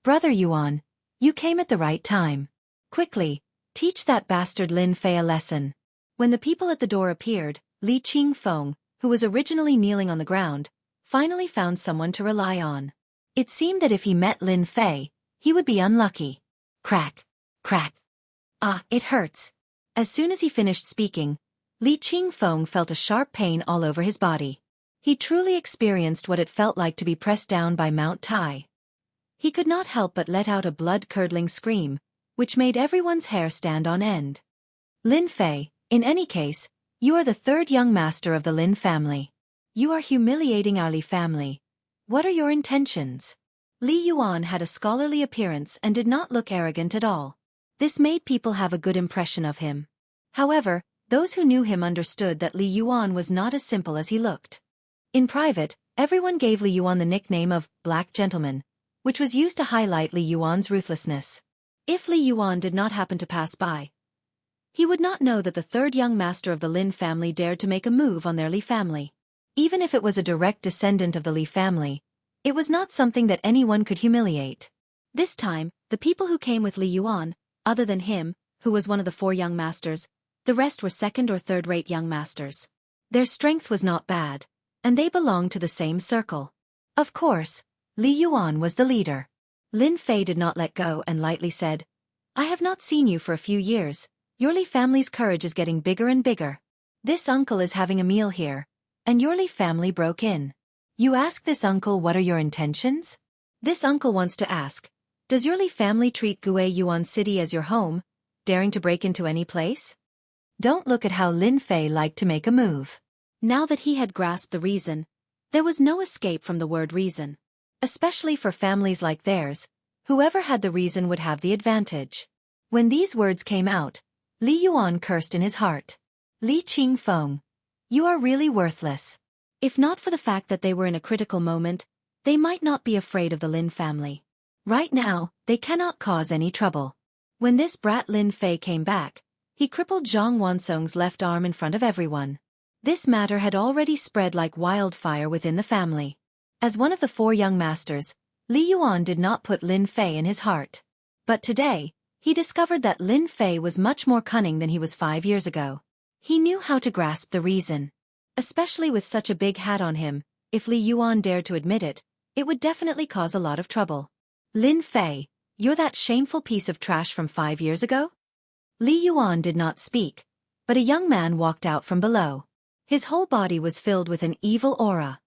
Speaker 1: "Brother Yuan, you came at the right time. Quickly, teach that bastard Lin Fei a lesson." When the people at the door appeared, Li Qingfeng, who was originally kneeling on the ground, finally found someone to rely on. It seemed that if he met Lin Fei, he would be unlucky. Crack, crack. "Ah, it hurts." As soon as he finished speaking, Li Qingfeng felt a sharp pain all over his body. He truly experienced what it felt like to be pressed down by Mount Tai. He could not help but let out a blood-curdling scream, which made everyone's hair stand on end. "Lin Fei, in any case, you are the 3rd young master of the Lin family. You are humiliating our Li family. What are your intentions?" Li Yuan had a scholarly appearance and did not look arrogant at all. This made people have a good impression of him. However, those who knew him understood that Li Yuan was not as simple as he looked. In private, everyone gave Li Yuan the nickname of Black Gentleman, which was used to highlight Li Yuan's ruthlessness. If Li Yuan did not happen to pass by, he would not know that the 3rd young master of the Lin family dared to make a move on their Li family. Even if it was a direct descendant of the Li family, It was not something that anyone could humiliate.
Speaker 2: This time, the people who came with Li Yuan, other than him, who was one of the 4 young masters, the rest were second- or third-rate young masters.
Speaker 1: Their strength was not bad, and they belonged to the same circle. Of course, Li Yuan was the leader. Lin Fei did not let go and lightly said, "I have not seen you for a few years. Your Li family's courage is getting bigger and bigger. This uncle is having a meal here, and your Li family broke in. You ask this uncle what are your intentions? This uncle wants to ask, does your Li family treat Gue Yuan City as your home, daring to break into any place?" Don't look at how Lin Fei liked to make a move.
Speaker 2: Now that he had grasped the reason, there was no escape from the word reason.
Speaker 1: Especially for families like theirs, whoever had the reason would have the advantage. When these words came out, Li Yuan cursed in his heart. Li Qingfeng, you are really worthless.
Speaker 2: If not for the fact that they were in a critical moment, they might not be afraid of the Lin family.
Speaker 1: Right now, they cannot cause any trouble. When this brat Lin Fei came back, he crippled Zhang Wansong's left arm in front of everyone. This matter had already spread like wildfire within the family. As one of the 4 young masters, Li Yuan did not put Lin Fei in his heart. But today, he discovered that Lin Fei was much more cunning than he was 5 years ago. He knew how to grasp the reason. Especially with such a big hat on him, if Li Yuan dared to admit it, it would definitely cause a lot of trouble. Lin Fei, you're that shameful piece of trash from 5 years ago? Li Yuan did not speak, but a young man walked out from below. His whole body was filled with an evil aura.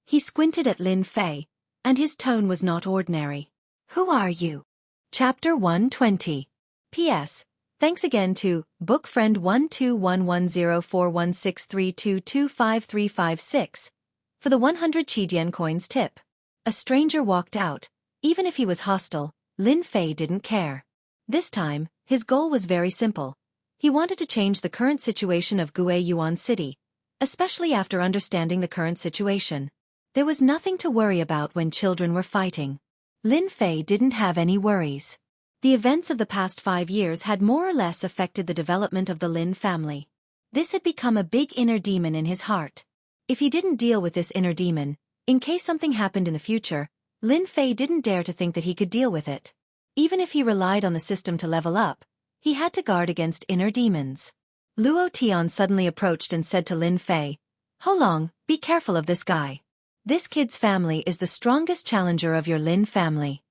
Speaker 1: He squinted at Lin Fei, and his tone was not ordinary. Who are you? Chapter 120. P.S. Thanks again to bookfriend 121104163225356 for the 100 Qidian coins tip. A stranger walked out. Even if he was hostile, Lin Fei didn't care. This time, his goal was very simple. He wanted to change the current situation of Gue Yuan City, especially after understanding the current situation. There was nothing to worry about when children were fighting. Lin Fei didn't have any worries. The events of the past 5 years had more or less affected the development of the Lin family. This had become a big inner demon in his heart. If he didn't deal with this inner demon, in case something happened in the future, Lin Fei didn't dare to think that he could deal with it. Even if he relied on the system to level up, he had to guard against inner demons. Luo Tian suddenly approached and said to Lin Fei, "Ho Long, be careful of this guy. This kid's family is the strongest challenger of your Lin family.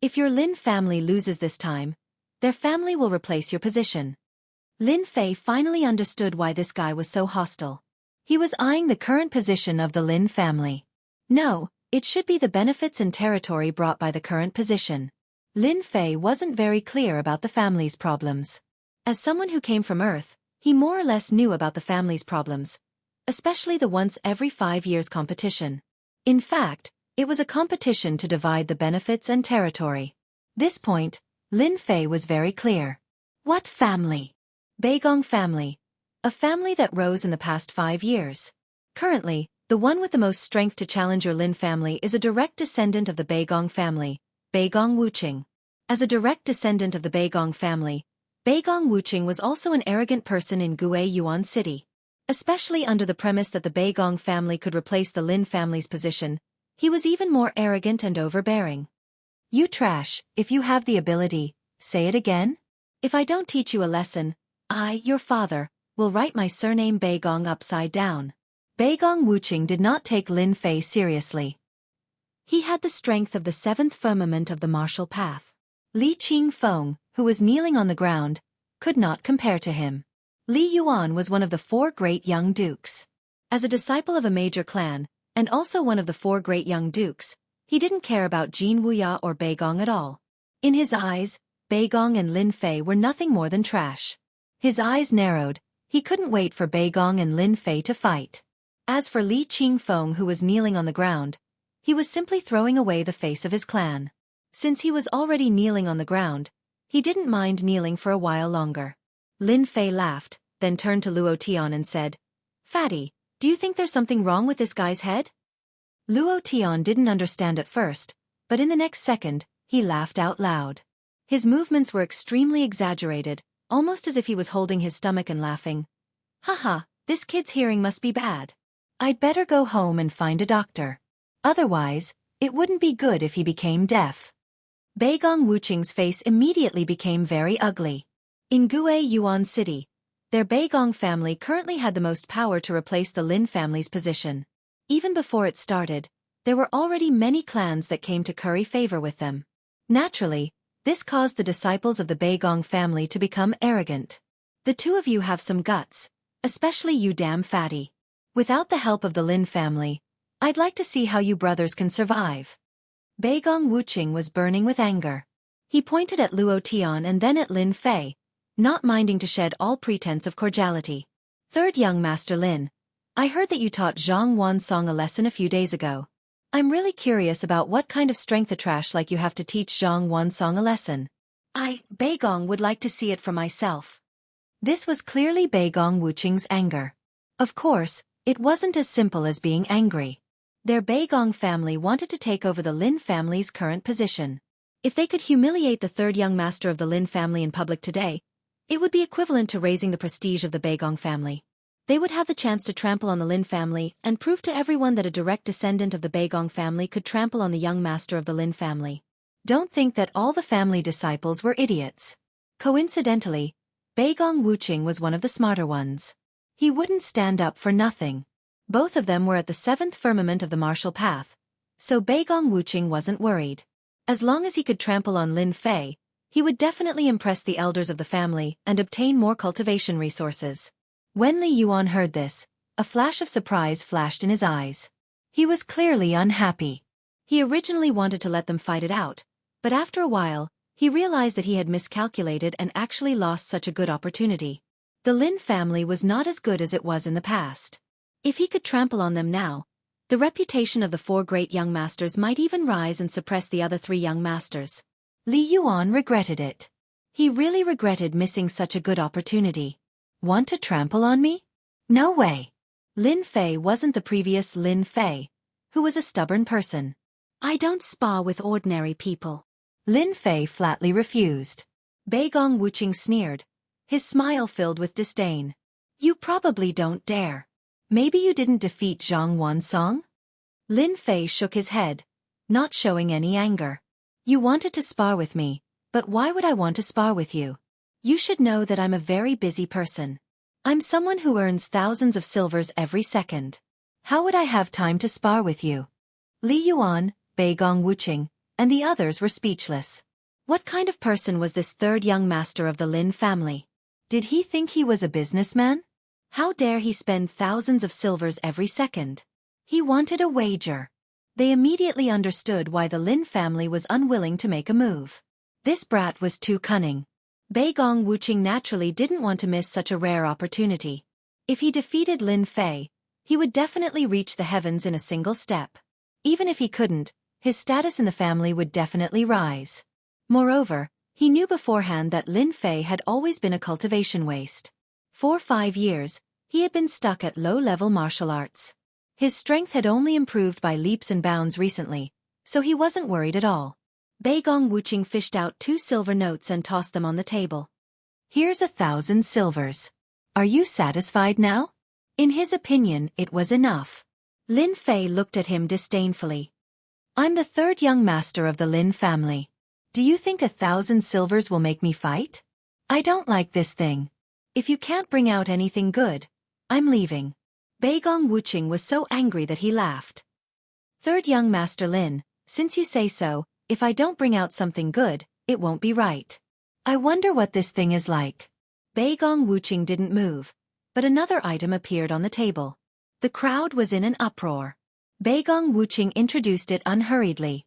Speaker 1: If your Lin family loses this time, their family will replace your position." Lin Fei finally understood why this guy was so hostile. He was eyeing the current position of the Lin family. No, it should be the benefits and territory brought by the current position. Lin Fei wasn't very clear about the family's problems. As someone who came from Earth, he more or less knew about the family's problems, especially the once every 5 years competition. In fact, it was a competition to divide the benefits and territory. This point, Lin Fei was very clear. What family? Beigong family. A family that rose in the past 5 years. Currently, the one with the most strength to challenge your Lin family is a direct descendant of the Beigong family, Beigong Wuqing. As a direct descendant of the Beigong family, Beigong Wuqing was also an arrogant person in Gue Yuan City. Especially under the premise that the Beigong family could replace the Lin family's position, he was even more arrogant and overbearing. You trash, if you have the ability, say it again? If I don't teach you a lesson, I, your father, will write my surname Beigong upside down. Beigong Wuqing did not take Lin Fei seriously. He had the strength of the 7th firmament of the martial path. Li Qingfeng, who was kneeling on the ground, could not compare to him. Li Yuan was one of the 4 great young dukes. As a disciple of a major clan, and also one of the 4 great young dukes, he didn't care about Jin Wuya or Beigong at all. In his eyes, Beigong and Lin Fei were nothing more than trash. His eyes narrowed, he couldn't wait for Beigong and Lin Fei to fight. As for Li Qingfeng, who was kneeling on the ground, he was simply throwing away the face of his clan. Since he was already kneeling on the ground, he didn't mind kneeling for a while longer. Lin Fei laughed, then turned to Luo Tian and said, "Fatty, do you think there's something wrong with this guy's head?" Luo Tian didn't understand at first, but in the next second, he laughed out loud. His movements were extremely exaggerated, almost as if he was holding his stomach and laughing. "Haha, this kid's hearing must be bad. I'd better go home and find a doctor. Otherwise, It wouldn't be good if he became deaf. Beigong Wuqing's face immediately became very ugly. In Gue Yuan City, their Beigong family currently had the most power to replace the Lin family's position. Even before it started, there were already many clans that came to curry favor with them. Naturally, this caused the disciples of the Beigong family to become arrogant. The two of you have some guts, especially you damn fatty. Without the help of the Lin family, I'd like to see how you brothers can survive. Beigong Wuqing was burning with anger. He pointed at Luo Tian and then at Lin Fei, not minding to shed all pretense of cordiality. Third young Master Lin, I heard that you taught Zhang Wansong a lesson a few days ago. I'm really curious about what kind of strength a trash like you have to teach Zhang Wansong a lesson. Beigong would like to see it for myself. This was clearly Beigong Wuqing's anger. Of course, it wasn't as simple as being angry. Their Beigong family wanted to take over the Lin family's current position. If they could humiliate the third young master of the Lin family in public today, it would be equivalent to raising the prestige of the Beigong family. They would have the chance to trample on the Lin family and prove to everyone that a direct descendant of the Beigong family could trample on the young master of the Lin family. Don't think that all the family disciples were idiots. Coincidentally, Beigong Wuqing was one of the smarter ones. He wouldn't stand up for nothing. Both of them were at the seventh firmament of the martial path, so Beigong Wuqing wasn't worried. As long as he could trample on Lin Fei, he would definitely impress the elders of the family and obtain more cultivation resources. When Li Yuan heard this, a flash of surprise flashed in his eyes. He was clearly unhappy. He originally wanted to let them fight it out, but after a while, he realized that he had miscalculated and actually lost such a good opportunity. The Lin family was not as good as it was in the past. If he could trample on them now, the reputation of the four great young masters might even rise and suppress the other three young masters. Li Yuan regretted it. He really regretted missing such a good opportunity. Want to trample on me? No way. Lin Fei wasn't the previous Lin Fei, who was a stubborn person. I don't spar with ordinary people. Lin Fei flatly refused. Beigong Wuqing sneered, his smile filled with disdain. You probably don't dare. Maybe you didn't defeat Zhang Wansong? Lin Fei shook his head, not showing any anger. You wanted to spar with me, but why would I want to spar with you? You should know that I'm a very busy person. I'm someone who earns thousands of silvers every second. How would I have time to spar with you? Li Yuan, Beigong Wuqing, and the others were speechless. What kind of person was this third young master of the Lin family? Did he think he was a businessman? How dare he spend thousands of silvers every second? He wanted a wager. They immediately understood why the Lin family was unwilling to make a move. This brat was too cunning. Beigong Wuqing naturally didn't want to miss such a rare opportunity. If he defeated Lin Fei, he would definitely reach the heavens in a single step. Even if he couldn't, his status in the family would definitely rise. Moreover, he knew beforehand that Lin Fei had always been a cultivation waste. For 5 years, he had been stuck at low-level martial arts. His strength had only improved by leaps and bounds recently, so he wasn't worried at all. Beigong Wuqing fished out 2 silver notes and tossed them on the table. Here's 1,000 silvers. Are you satisfied now? In his opinion, it was enough. Lin Fei looked at him disdainfully. I'm the third young master of the Lin family. Do you think 1,000 silvers will make me fight? I don't like this thing. If you can't bring out anything good, I'm leaving. Beigong Wuqing was so angry that he laughed. Third young Master Lin, since you say so, if I don't bring out something good, it won't be right. I wonder what this thing is like. Beigong Wuqing didn't move, but another item appeared on the table. The crowd was in an uproar. Beigong Wuqing introduced it unhurriedly.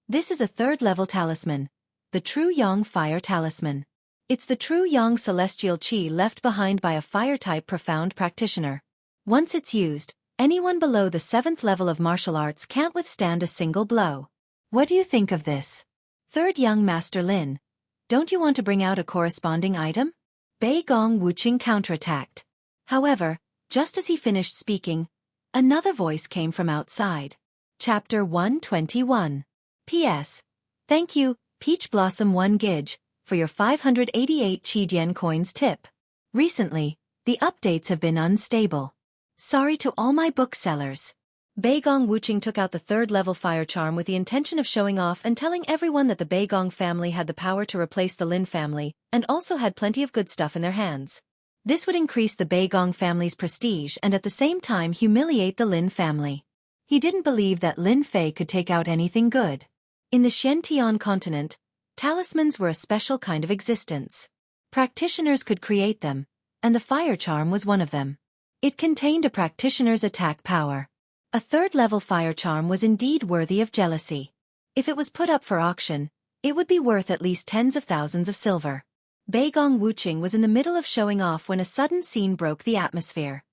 Speaker 1: This is a third-level talisman, the True Yang Fire Talisman. It's the True Yang celestial qi left behind by a fire-type profound practitioner. Once it's used, anyone below the 7th level of martial arts can't withstand a single blow. What do you think of this? Third young Master Lin, don't you want to bring out a corresponding item? Beigong Wuqing counterattacked. However, just as he finished speaking, another voice came from outside. Chapter 121. P.S. Thank you, Peach Blossom 1 Gij, for your 588 Qidian coins tip. Recently, the updates have been unstable. Sorry to all my booksellers. Beigong Wuching took out the third-level fire charm with the intention of showing off and telling everyone that the Beigong family had the power to replace the Lin family and also had plenty of good stuff in their hands. This would increase the Beigong family's prestige and at the same time humiliate the Lin family. He didn't believe that Lin Fei could take out anything good. In the Xiantian continent, talismans were a special kind of existence. Practitioners could create them, and the fire charm was one of them. It contained a practitioner's attack power. A third-level fire charm was indeed worthy of jealousy. If it was put up for auction, it would be worth at least tens of thousands of silver. Beigong Wuching was in the middle of showing off when a sudden scene broke the atmosphere.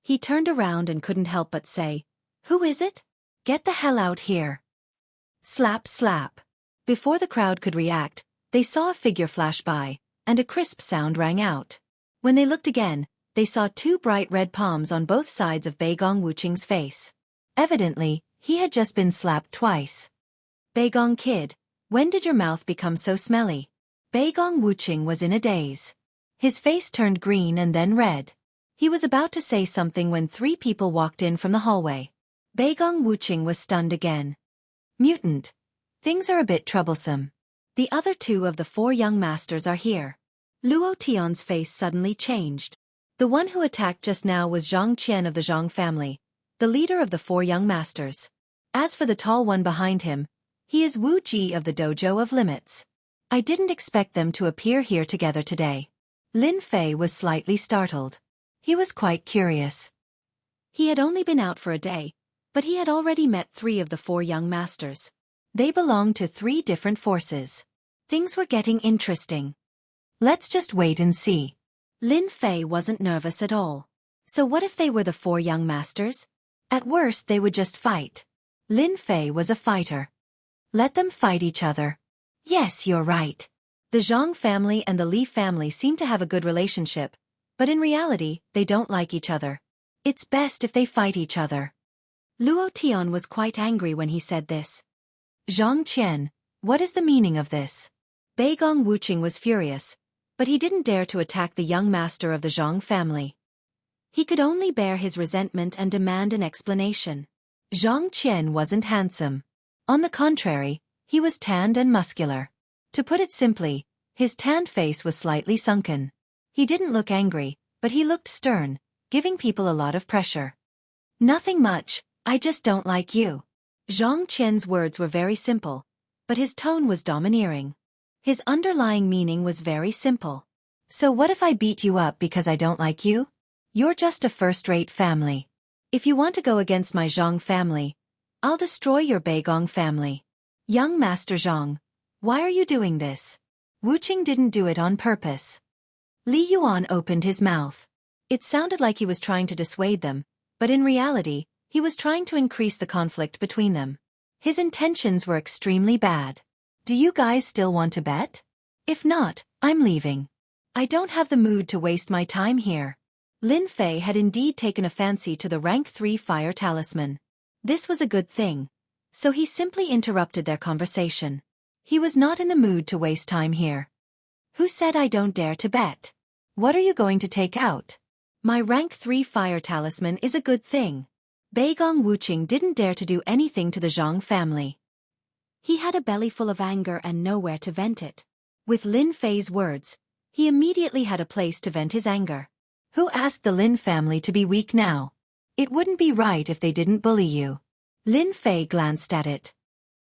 Speaker 1: He turned around and couldn't help but say, "Who is it? Get the hell out here." Slap slap. Before the crowd could react, they saw a figure flash by, and a crisp sound rang out. When they looked again, they saw two bright red palms on both sides of Beigong Wuching's face. Evidently, he had just been slapped twice. "Beigong kid, when did your mouth become so smelly?" Beigong Wuching was in a daze. His face turned green and then red. He was about to say something when three people walked in from the hallway. Beigong Wuching was stunned again. "Mutant. Things are a bit troublesome. The other two of the four young masters are here." Luo Tian's face suddenly changed. The one who attacked just now was Zhang Qian of the Zhang family, the leader of the four young masters. As for the tall one behind him, he is Wu Ji of the dojo of Limits. "I didn't expect them to appear here together today." Lin Fei was slightly startled. He was quite curious. He had only been out for a day, but he had already met three of the four young masters. They belonged to three different forces. Things were getting interesting. Let's just wait and see. Lin Fei wasn't nervous at all. So what if they were the four young masters? At worst they would just fight. Lin Fei was a fighter. Let them fight each other. Yes, you're right. The Zhang family and the Li family seem to have a good relationship, but in reality, they don't like each other. It's best if they fight each other. Luo Tian was quite angry when he said this. "Zhang Qian, what is the meaning of this?" Beigong Wuching was furious, but he didn't dare to attack the young master of the Zhang family. He could only bear his resentment and demand an explanation. Zhang Qian wasn't handsome. On the contrary, he was tanned and muscular. To put it simply, his tanned face was slightly sunken. He didn't look angry, but he looked stern, giving people a lot of pressure. "Nothing much, I just don't like you." Zhang Qian's words were very simple, but his tone was domineering. His underlying meaning was very simple. "So what if I beat you up because I don't like you? You're just a first-rate family. If you want to go against my Zhang family, I'll destroy your Beigong family." "Young Master Zhang, why are you doing this?" Wuching didn't do it on purpose. Li Yuan opened his mouth. It sounded like he was trying to dissuade them, but in reality, he was trying to increase the conflict between them. His intentions were extremely bad. "Do you guys still want to bet? If not, I'm leaving. I don't have the mood to waste my time here." Lin Fei had indeed taken a fancy to the rank 3 fire talisman. This was a good thing, so he simply interrupted their conversation. He was not in the mood to waste time here. "Who said I don't dare to bet? What are you going to take out?" "My rank 3 fire talisman is a good thing." Beigong Wuching didn't dare to do anything to the Zhang family. He had a belly full of anger and nowhere to vent it. With Lin Fei's words, he immediately had a place to vent his anger. Who asked the Lin family to be weak now? It wouldn't be right if they didn't bully you. Lin Fei glanced at it.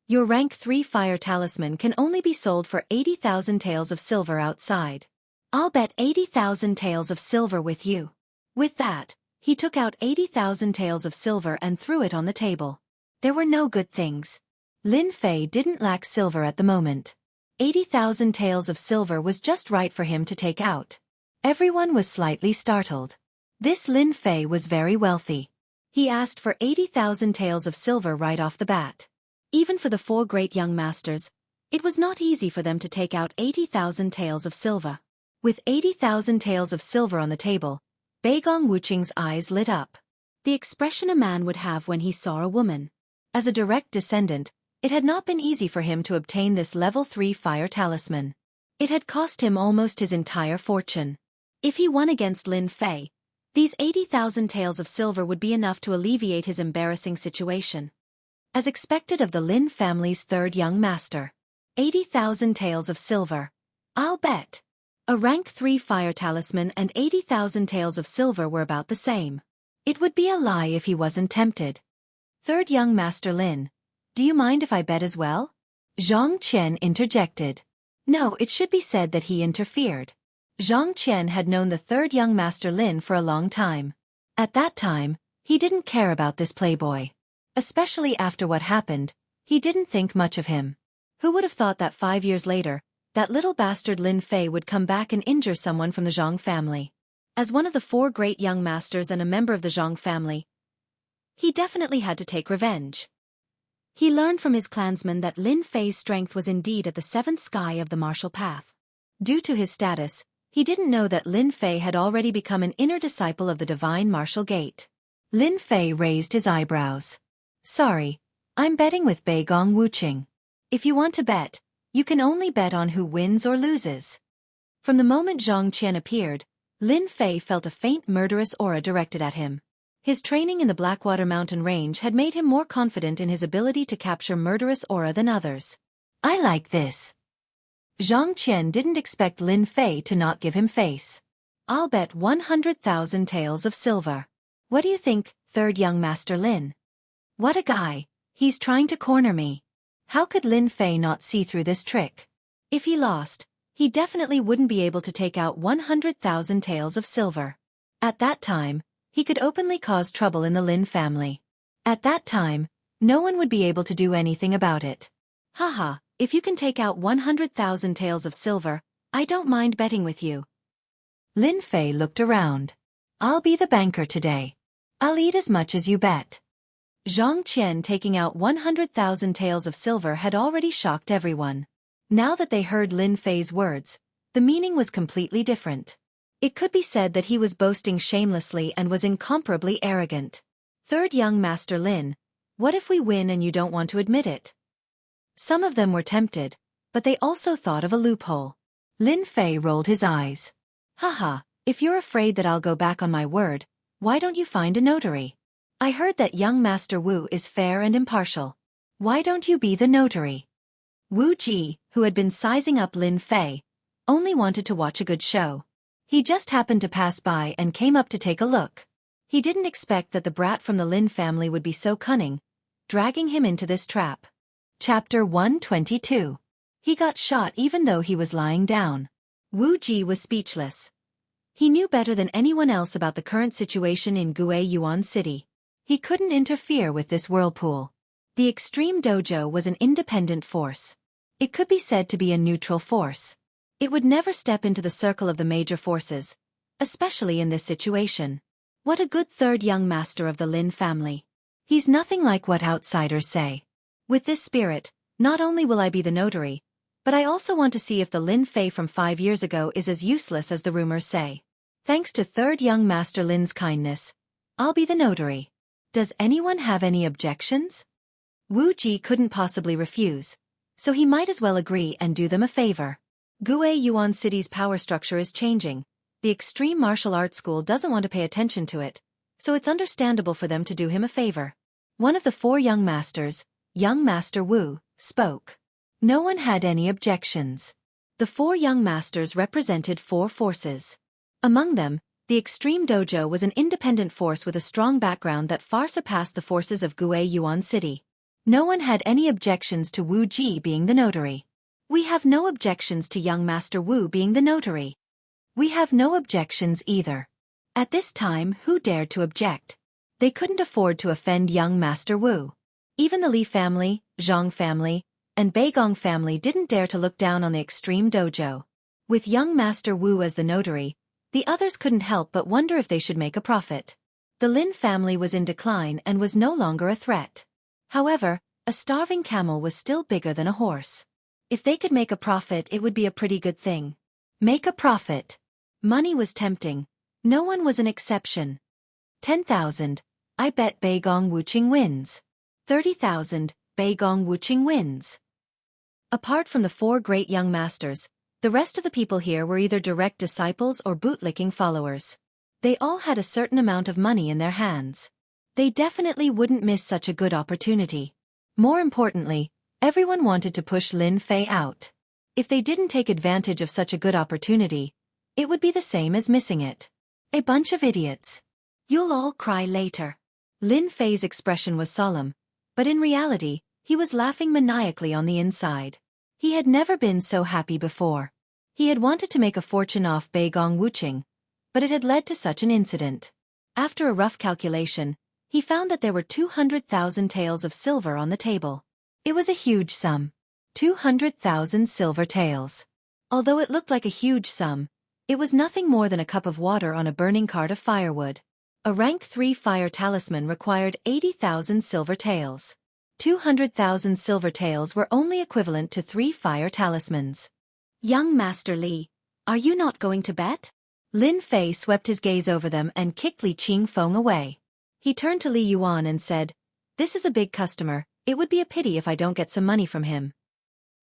Speaker 1: "Your rank 3 fire talisman can only be sold for 80,000 taels of silver outside. I'll bet 80,000 taels of silver with you." With that, he took out 80,000 taels of silver and threw it on the table. There were no good things. Lin Fei didn't lack silver at the moment. 80,000 taels of silver was just right for him to take out. Everyone was slightly startled. This Lin Fei was very wealthy. He asked for 80,000 taels of silver right off the bat. Even for the four great young masters, it was not easy for them to take out 80,000 taels of silver. With 80,000 taels of silver on the table, Beigong Wuching's eyes lit up. The expression a man would have when he saw a woman. As a direct descendant, it had not been easy for him to obtain this level 3 fire talisman. It had cost him almost his entire fortune. If he won against Lin Fei,
Speaker 2: These 80,000 taels of silver would be enough to alleviate his embarrassing situation.
Speaker 1: As expected of the Lin family's third young master. 80,000 taels of silver. I'll bet. A rank 3 fire talisman and 80,000 taels of silver were about the same. It would be a lie if he wasn't tempted. Third young master Lin. Do you mind if I bet as well? Zhang Qian interjected. No, it should be said that he interfered. Zhang Qian had known the third young master Lin for a long time. At that time, he didn't care about this playboy. Especially after what happened, he didn't think much of him. Who would have thought that 5 years later, that little bastard Lin Fei would come back and injure someone from the Zhang family? As one of the 4 great young masters and a member of the Zhang family, he definitely had to take revenge. He learned from his clansmen that Lin Fei's strength was indeed at the 7th sky of the martial path. Due to his status, he didn't know that Lin Fei had already become an inner disciple of the divine martial gate. Lin Fei raised his eyebrows. Sorry, I'm betting with Beigong Wuqing. If you want to bet, you can only bet on who wins or loses. From the moment Zhang Qian appeared, Lin Fei felt a faint murderous aura directed at him. His training in the Blackwater Mountain Range had made him more confident in his ability to capture murderous aura than others. I like this. Zhang Qian didn't expect Lin Fei to not give him face. I'll bet 100,000 taels of silver. What do you think, third young master Lin? What a guy, he's trying to corner me. How could Lin Fei not see through this trick? If he lost, he definitely wouldn't be able to take out 100,000 taels of silver. At that time, he could openly cause trouble in the Lin family. At that time, no one would be able to do anything about it. Haha, if you can take out 100,000 taels of silver, I don't mind betting with you. Lin Fei looked around. I'll be the banker today. I'll eat as much as you bet. Zhang Qian taking out 100,000 taels of silver had already shocked everyone. Now that they heard Lin Fei's words, the meaning was completely different. It could be said that he was boasting shamelessly and was incomparably arrogant. Third young master Lin, what if we win and you don't want to admit it? Some of them were tempted, but they also thought of a loophole. Lin Fei rolled his eyes. Haha, if you're afraid that I'll go back on my word, why don't you find a notary? I heard that young Master Wu is fair and impartial. Why don't you be the notary? Wu Ji, who had been sizing up Lin Fei, only wanted to watch a good show. He just happened to pass by and came up to take a look. He didn't expect that the brat from the Lin family would be so cunning, dragging him into this trap. Chapter 122. He got shot even though he was lying down. Wu Ji was speechless. He knew better than anyone else about the current situation in Guiyuan Yuan City. He couldn't interfere with this whirlpool. The Extreme Dojo was an independent force. It could be said to be a neutral force. It would never step into the circle of the major forces, especially in this situation. What a good third young master of the Lin family. He's nothing like what outsiders say. With this spirit, not only will I be the notary, but I also want to see if the Lin Fei from 5 years ago is as useless as the rumors say. Thanks to third young master Lin's kindness, I'll be the notary. Does anyone have any objections? Wu Ji couldn't possibly refuse, so he might as well agree and do them a favor. Guiyuan Yuan City's power structure is changing. The Extreme Martial Arts School doesn't want to pay attention to it, so it's understandable for them to do him a favor. One of the 4 young masters, young Master Wu, spoke. No one had any objections. The 4 young masters represented 4 forces. Among them, the Extreme Dojo was an independent force with a strong background that far surpassed the forces of Guiyuan Yuan City. No one had any objections to Wu Ji being the notary. We have no objections to young Master Wu being the notary. We have no objections either. At this time, who dared to object? They couldn't afford to offend young Master Wu. Even the Li family, Zhang family, and Beigong family didn't dare to look down on the Extreme Dojo. With young Master Wu as the notary, the others couldn't help but wonder if they should make a profit. The Lin family was in decline and was no longer a threat. However, a starving camel was still bigger than a horse. If they could make a profit, it would be a pretty good thing. Make a profit. Money was tempting. No one was an exception. 10,000. I bet Beigong Wuqing wins. 30,000. Beigong Wuqing wins. Apart from the 4 great young masters, the rest of the people here were either direct disciples or bootlicking followers. They all had a certain amount of money in their hands. They definitely wouldn't miss such a good opportunity. More importantly, everyone wanted to push Lin Fei out. If they didn't take advantage of such a good opportunity, it would be the same as missing it. A bunch of idiots. You'll all cry later. Lin Fei's expression was solemn, but in reality, he was laughing maniacally on the inside. He had never been so happy before. He had wanted to make a fortune off Beigong Wuqing, but it had led to such an incident. After a rough calculation, he found that there were 200,000 taels of silver on the table. It was a huge sum. 200,000 silver taels. Although it looked like a huge sum, it was nothing more than a cup of water on a burning cart of firewood. A rank 3 fire talisman required 80,000 silver taels. 200,000 silver taels were only equivalent to 3 fire talismans.
Speaker 2: Young Master Li, are you not going to bet?
Speaker 1: Lin Fei swept his gaze over them and kicked Li Qingfeng away. He turned to Li Yuan and said, "This is a big customer, it would be a pity if I don't get some money from him."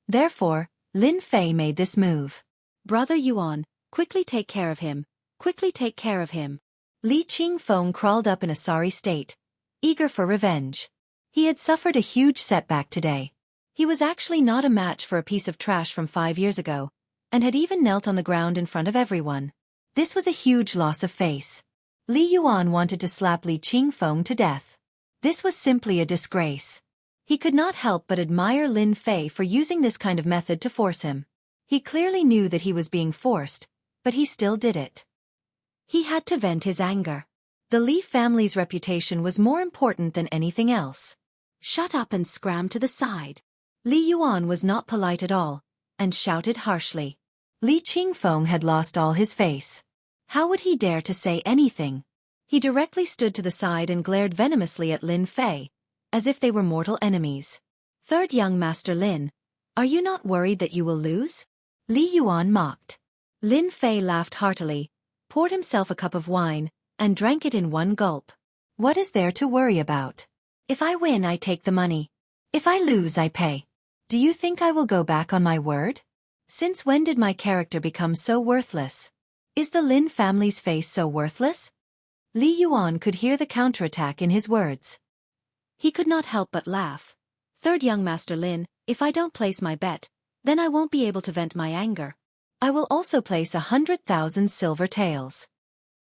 Speaker 1: Therefore, Lin Fei made this move.
Speaker 2: Brother Yuan, quickly take care of him, quickly take care of him.
Speaker 1: Li Qingfeng crawled up in a sorry state, eager for revenge. He had suffered a huge setback today. He was actually not a match for a piece of trash from 5 years ago, and had even knelt on the ground in front of everyone. This was a huge loss of face. Li Yuan wanted to slap Li Qingfeng to death. This was simply a disgrace. He could not help but admire Lin Fei for using this kind of method to force him. He clearly knew that he was being forced, but he still did it. He had to vent his anger. The Li family's reputation was more important than anything else.
Speaker 2: Shut up and scram to the side.
Speaker 1: Li Yuan was not polite at all, and shouted harshly. Li Qingfeng had lost all his face. How would he dare to say anything? He directly stood to the side and glared venomously at Lin Fei, as if they were mortal enemies. "Third young Master Lin, are you not worried that you will lose?" Li Yuan mocked. Lin Fei laughed heartily, poured himself a cup of wine, and drank it in one gulp. "What is there to worry about? If I win, I take the money. If I lose, I pay. Do you think I will go back on my word? Since when did my character become so worthless? Is the Lin family's face so worthless?" Li Yuan could hear the counterattack in his words.
Speaker 2: He could not help but laugh. "Third young Master Lin, if I don't place my bet, then I won't be able to vent my anger.
Speaker 1: I will also place 100,000 silver taels."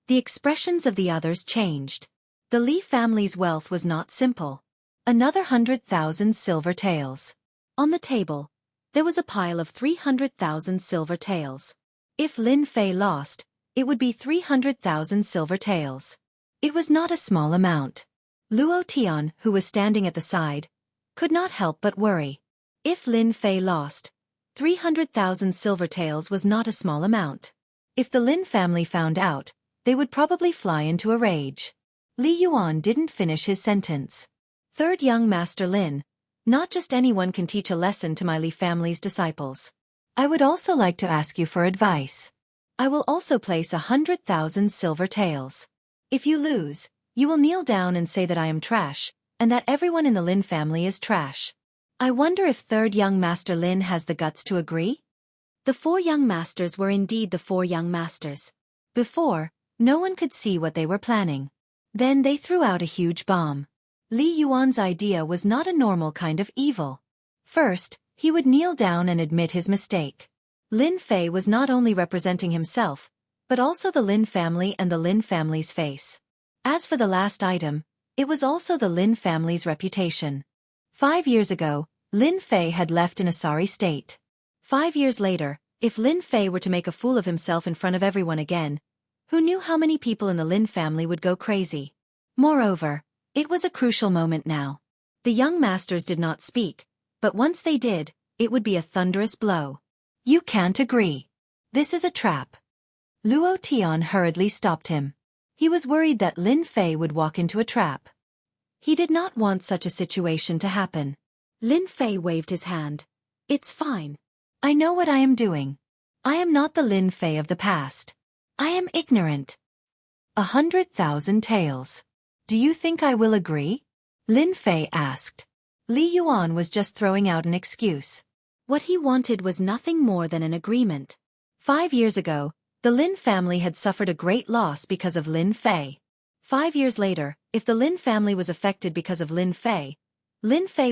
Speaker 1: The expressions of the others changed. The Li family's wealth was not simple. Another 100,000 silver taels. On the table, there was a pile of 300,000 silver taels. If Lin Fei lost, it would be 300,000 silver taels. It was not a small amount. Luo Tian, who was standing at the side, could not help but worry. If Lin Fei lost, 300,000 silver taels was not a small amount. If the Lin family found out, they would probably fly into a rage. Li Yuan didn't finish his sentence. "Third young Master Lin, not just anyone can teach a lesson to my Li family's disciples. I would also like to ask you for advice. I will also place 100,000 silver taels. If you lose, you will kneel down and say that I am trash, and that everyone in the Lin family is trash. I wonder if third young Master Lin has the guts to agree?"
Speaker 2: The 4 young masters were indeed the 4 young masters.
Speaker 1: Before, no one could see what they were planning. Then they threw out a huge bomb. Li Yuan's idea was not a normal kind of evil. First, he would kneel down and admit his mistake. Lin Fei was not only representing himself, but also the Lin family and the Lin family's face. As for the last item, it was also the Lin family's reputation. 5 years ago, Lin Fei had left in a sorry state. 5 years later, if Lin Fei were to make a fool of himself in front of everyone again, who knew how many people in the Lin family would go crazy? Moreover, it was a crucial moment now. The young masters did not speak, but once they did, it would be a thunderous blow. "You can't agree. This is a trap." Luo Tian hurriedly stopped him. He was worried that Lin Fei would walk into a trap. He did not want such a situation to happen.
Speaker 2: Lin Fei waved his hand. "It's fine.
Speaker 1: I know what I am doing. I am not the Lin Fei of the past. I am ignorant. 100,000 taels. Do you think I will agree?" Lin Fei asked. Li Yuan was just throwing out an excuse.
Speaker 2: What he wanted was nothing more than an agreement.
Speaker 1: 5 years ago, The Lin family had suffered a great loss because of Lin Fei. 5 years later, if the Lin family was affected because of Lin Fei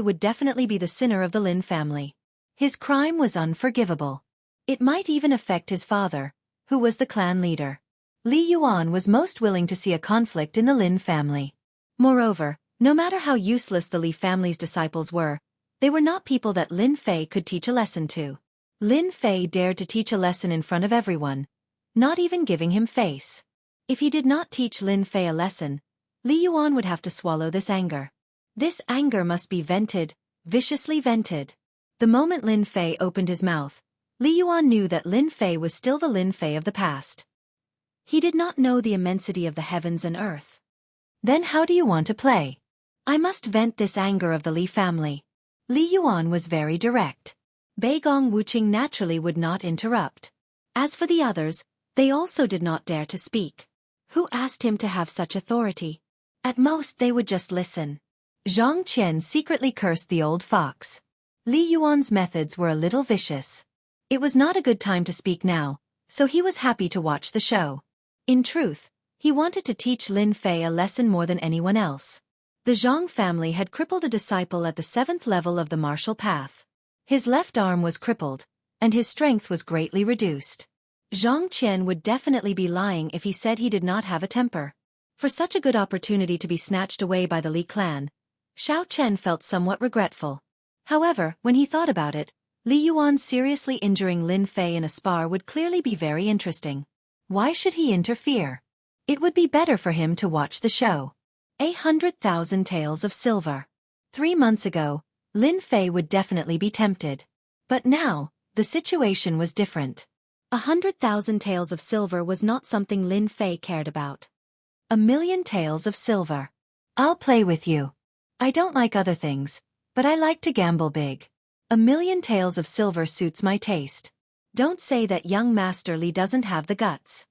Speaker 1: would definitely be the sinner of the Lin family. His crime was unforgivable. It might even affect his father, who was the clan leader. Li Yuan was most willing to see a conflict in the Lin family. Moreover, no matter how useless the Li family's disciples were, they were not people that Lin Fei could teach a lesson to. Lin Fei dared to teach a lesson in front of everyone, not even giving him face. If he did not teach Lin Fei a lesson, Li Yuan would have to swallow this anger. This anger must be vented, viciously vented. The moment Lin Fei opened his mouth, Li Yuan knew that Lin Fei was still the Lin Fei of the past. He did not know the immensity of the heavens and earth. Then how do you want to play? I must vent this anger of the Li family. Li Yuan was very direct. Bei Gong Wuqing naturally would not interrupt. As for the others, they also did not dare to speak. Who asked him to have such authority? At most they would just listen. Zhang Qian secretly cursed the old fox. Li Yuan's methods were a little vicious. It was not a good time to speak now, so he was happy to watch the show. In truth, he wanted to teach Lin Fei a lesson more than anyone else. The Zhang family had crippled a disciple at the 7th level of the martial path. His left arm was crippled, and his strength was greatly reduced. Zhang Qian would definitely be lying if he said he did not have a temper. For such a good opportunity to be snatched away by the Li clan, Xiao Chen felt somewhat regretful. However, when he thought about it, Li Yuan seriously injuring Lin Fei in a spar would clearly be very interesting. Why should he interfere? It would be better for him to watch the show. 100,000 taels of silver. 3 months ago, Lin Fei would definitely be tempted. But now, the situation was different. 100,000 taels of silver was not something Lin Fei cared about. 1,000,000 taels of silver. I'll play with you. I don't like other things, but I like to gamble big. 1,000,000 taels of silver suits my taste. Don't say that young Master Li doesn't have the guts.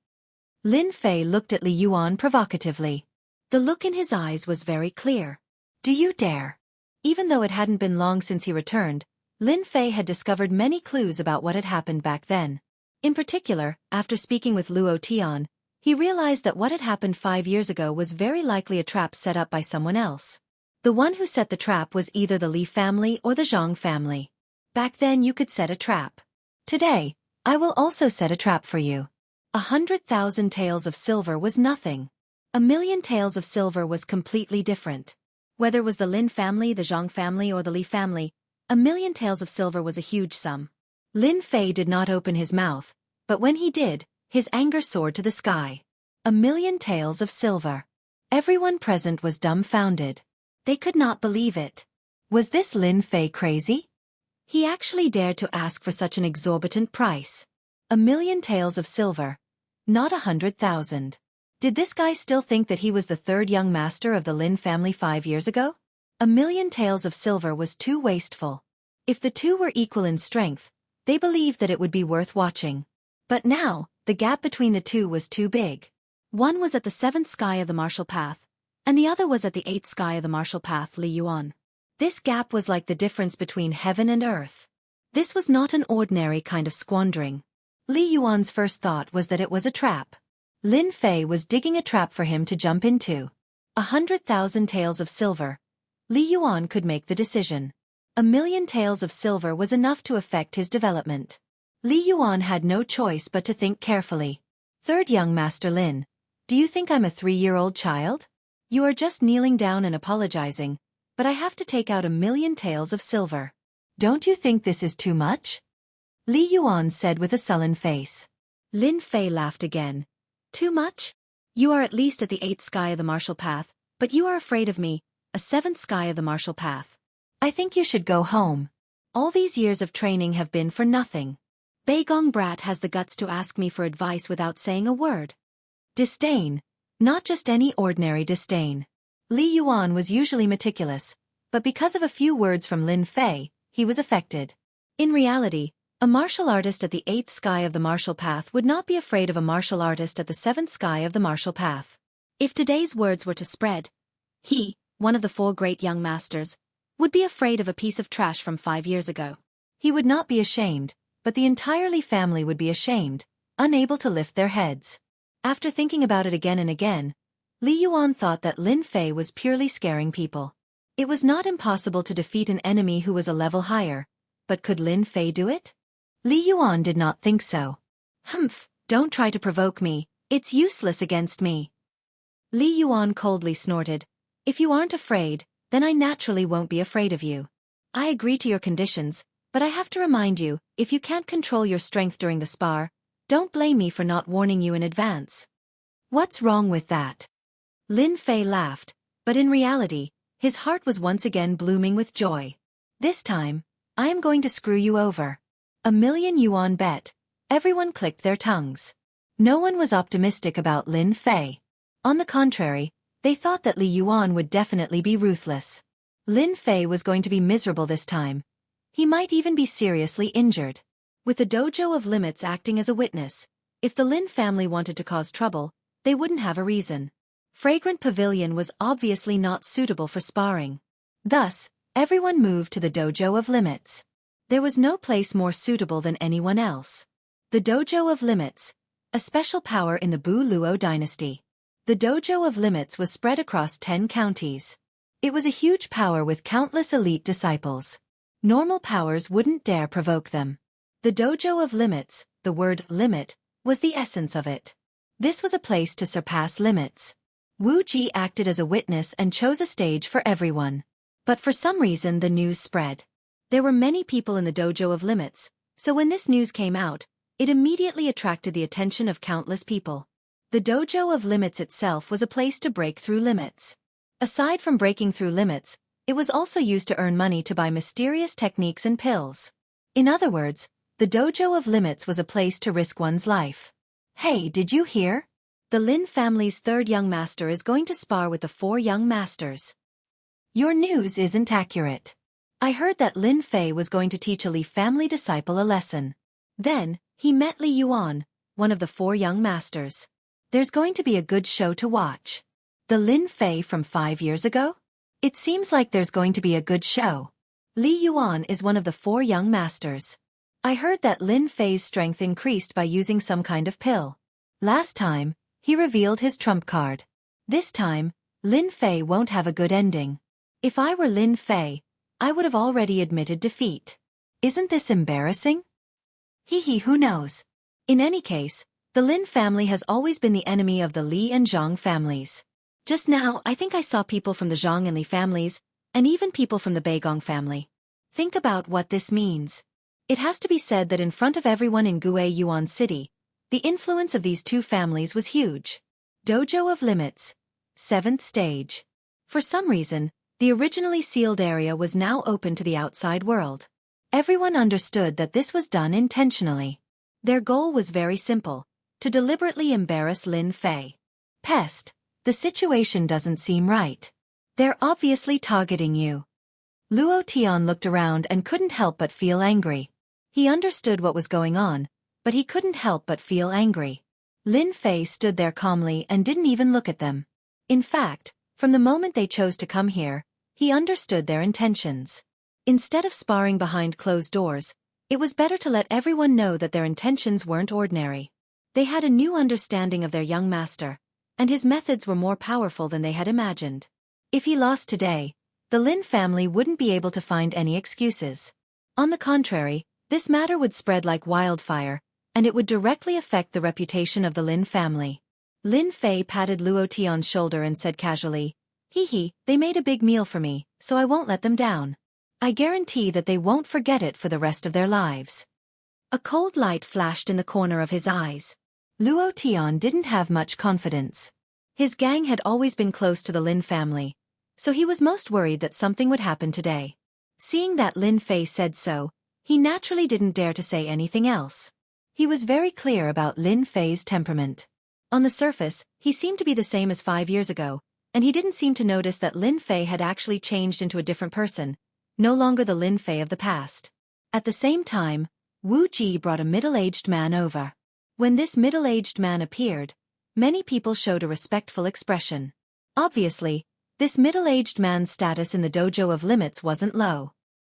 Speaker 1: Lin Fei looked at Li Yuan provocatively. The look in his eyes was very clear. Do you dare? Even though it hadn't been long since he returned, Lin Fei had discovered many clues about what had happened back then. In particular, after speaking with Luo Tian, he realized that what had happened 5 years ago was very likely a trap set up by someone else. The one who set the trap was either the Li family or the Zhang family. Back then you could set a trap. Today, I will also set a trap for you. 100,000 taels of silver was nothing. 1,000,000 taels of silver was completely different. Whether it was the Lin family, the Zhang family, or the Li family, 1,000,000 taels of silver was a huge sum. Lin Fei did not open his mouth, but when he did, his anger soared to the sky. 1,000,000 taels of silver. Everyone present was dumbfounded. They could not believe it. Was this Lin Fei crazy? He actually dared to ask for such an exorbitant price. 1,000,000 taels of silver. Not 100,000. Did this guy still think that he was the third young master of the Lin family 5 years ago? 1,000,000 taels of silver was too wasteful. If the two were equal in strength, they believed that it would be worth watching. But now, the gap between the two was too big. One was at the 7th sky of the martial path, and the other was at the 8th sky of the martial path, Li Yuan. This gap was like the difference between heaven and earth. This was not an ordinary kind of squandering. Li Yuan's first thought was that it was a trap. Lin Fei was digging a trap for him to jump into. 100,000 taels of silver. Li Yuan could make the decision. 1,000,000 taels of silver was enough to affect his development. Li Yuan had no choice but to think carefully. Third young Master Lin, do you think I'm a 3-year-old child? You are just kneeling down and apologizing, but I have to take out 1,000,000 taels of silver. Don't you think this is too much? Li Yuan said with a sullen face. Lin Fei laughed again. Too much? You are at least at the 8th sky of the martial path, but you are afraid of me, a 7th sky of the martial path. I think you should go home. All these years of training have been for nothing. Bei Gong Brat has the guts to ask me for advice without saying a word. Disdain. Not just any ordinary disdain. Li Yuan was usually meticulous, but because of a few words from Lin Fei, he was affected. In reality, a martial artist at the 8th sky of the martial path would not be afraid of a martial artist at the 7th sky of the martial path. If today's words were to spread, he, one of the 4 great young masters, would be afraid of a piece of trash from 5 years ago. He would not be ashamed, but the entire Li family would be ashamed, unable to lift their heads. After thinking about it again and again, Li Yuan thought that Lin Fei was purely scaring people. It was not impossible to defeat an enemy who was a level higher, but could Lin Fei do it? Li Yuan did not think so. Humph, don't try to provoke me, it's useless against me. Li Yuan coldly snorted. If you aren't afraid, then I naturally won't be afraid of you. I agree to your conditions, but I have to remind you, if you can't control your strength during the spar, don't blame me for not warning you in advance. What's wrong with that? Lin Fei laughed, but in reality, his heart was once again blooming with joy. This time, I am going to screw you over. $1,000,000 yuan bet. Everyone clicked their tongues. No one was optimistic about Lin Fei. On the contrary, they thought that Li Yuan would definitely be ruthless. Lin Fei was going to be miserable this time. He might even be seriously injured. With the dojo of Limits acting as a witness, if the Lin family wanted to cause trouble, they wouldn't have a reason. Fragrant Pavilion was obviously not suitable for sparring. Thus, everyone moved to the dojo of Limits. There was no place more suitable than anyone else. The dojo of Limits, a special power in the Bu Luo dynasty. The dojo of Limits was spread across 10 counties. It was a huge power with countless elite disciples. Normal powers wouldn't dare provoke them. The dojo of Limits, the word limit, was the essence of it. This was a place to surpass limits. Wu Ji acted as a witness and chose a stage for everyone. But for some reason the news spread. There were many people in the dojo of Limits, so when this news came out, it immediately attracted the attention of countless people. The dojo of Limits itself was a place to break through limits. Aside from breaking through limits, it was also used to earn money to buy mysterious techniques and pills. In other words, the dojo of Limits was a place to risk one's life. Hey, did you hear? The Lin family's third young master is going to spar with the 4 young masters. Your news isn't accurate. I heard that Lin Fei was going to teach a Li family disciple a lesson. Then, he met Li Yuan, one of the 4 young masters. There's going to be a good show to watch. The Lin Fei from 5 years ago? It seems like there's going to be a good show. Li Yuan is one of the 4 young masters. I heard that Lin Fei's strength increased by using some kind of pill. Last time, he revealed his trump card. This time, Lin Fei won't have a good ending. If I were Lin Fei, I would have already admitted defeat. Isn't this embarrassing? Who knows? In any case, the Lin family has always been the enemy of the Li and Zhang families. Just now, I think I saw people from the Zhang and Li families, and even people from the Beigong family. Think about what this means. It has to be said that in front of everyone in Gue Yuan City, the influence of these 2 families was huge. Dojo of Limits. 7th stage. For some reason, the originally sealed area was now open to the outside world. Everyone understood that this was done intentionally. Their goal was very simple, to deliberately embarrass Lin Fei. Pest, the situation doesn't seem right. They're obviously targeting you. Luo Tian looked around and couldn't help but feel angry. He understood what was going on, but he couldn't help but feel angry. Lin Fei stood there calmly and didn't even look at them. In fact, from the moment they chose to come here, he understood their intentions. Instead of sparring behind closed doors, it was better to let everyone know that their intentions weren't ordinary. They had a new understanding of their young master, and his methods were more powerful than they had imagined. If he lost today, the Lin family wouldn't be able to find any excuses. On the contrary, this matter would spread like wildfire, and it would directly affect the reputation of the Lin family. Lin Fei patted Luo Tian's shoulder and said casually, they made a big meal for me, so I won't let them down. I guarantee that they won't forget it for the rest of their lives. A cold light flashed in the corner of his eyes. Luo Tian didn't have much confidence. His gang had always been close to the Lin family, so he was most worried that something would happen today. Seeing that Lin Fei said so, he naturally didn't dare to say anything else. He was very clear about Lin Fei's temperament. On the surface, he seemed to be the same as 5 years ago, and he didn't seem to notice that Lin Fei had actually changed into a different person, no longer the Lin Fei of the past. At the same time, Wu Ji brought a middle-aged man over. When this middle-aged man appeared, many people showed a respectful expression. Obviously, this middle-aged man's status in the dojo of Limits wasn't low.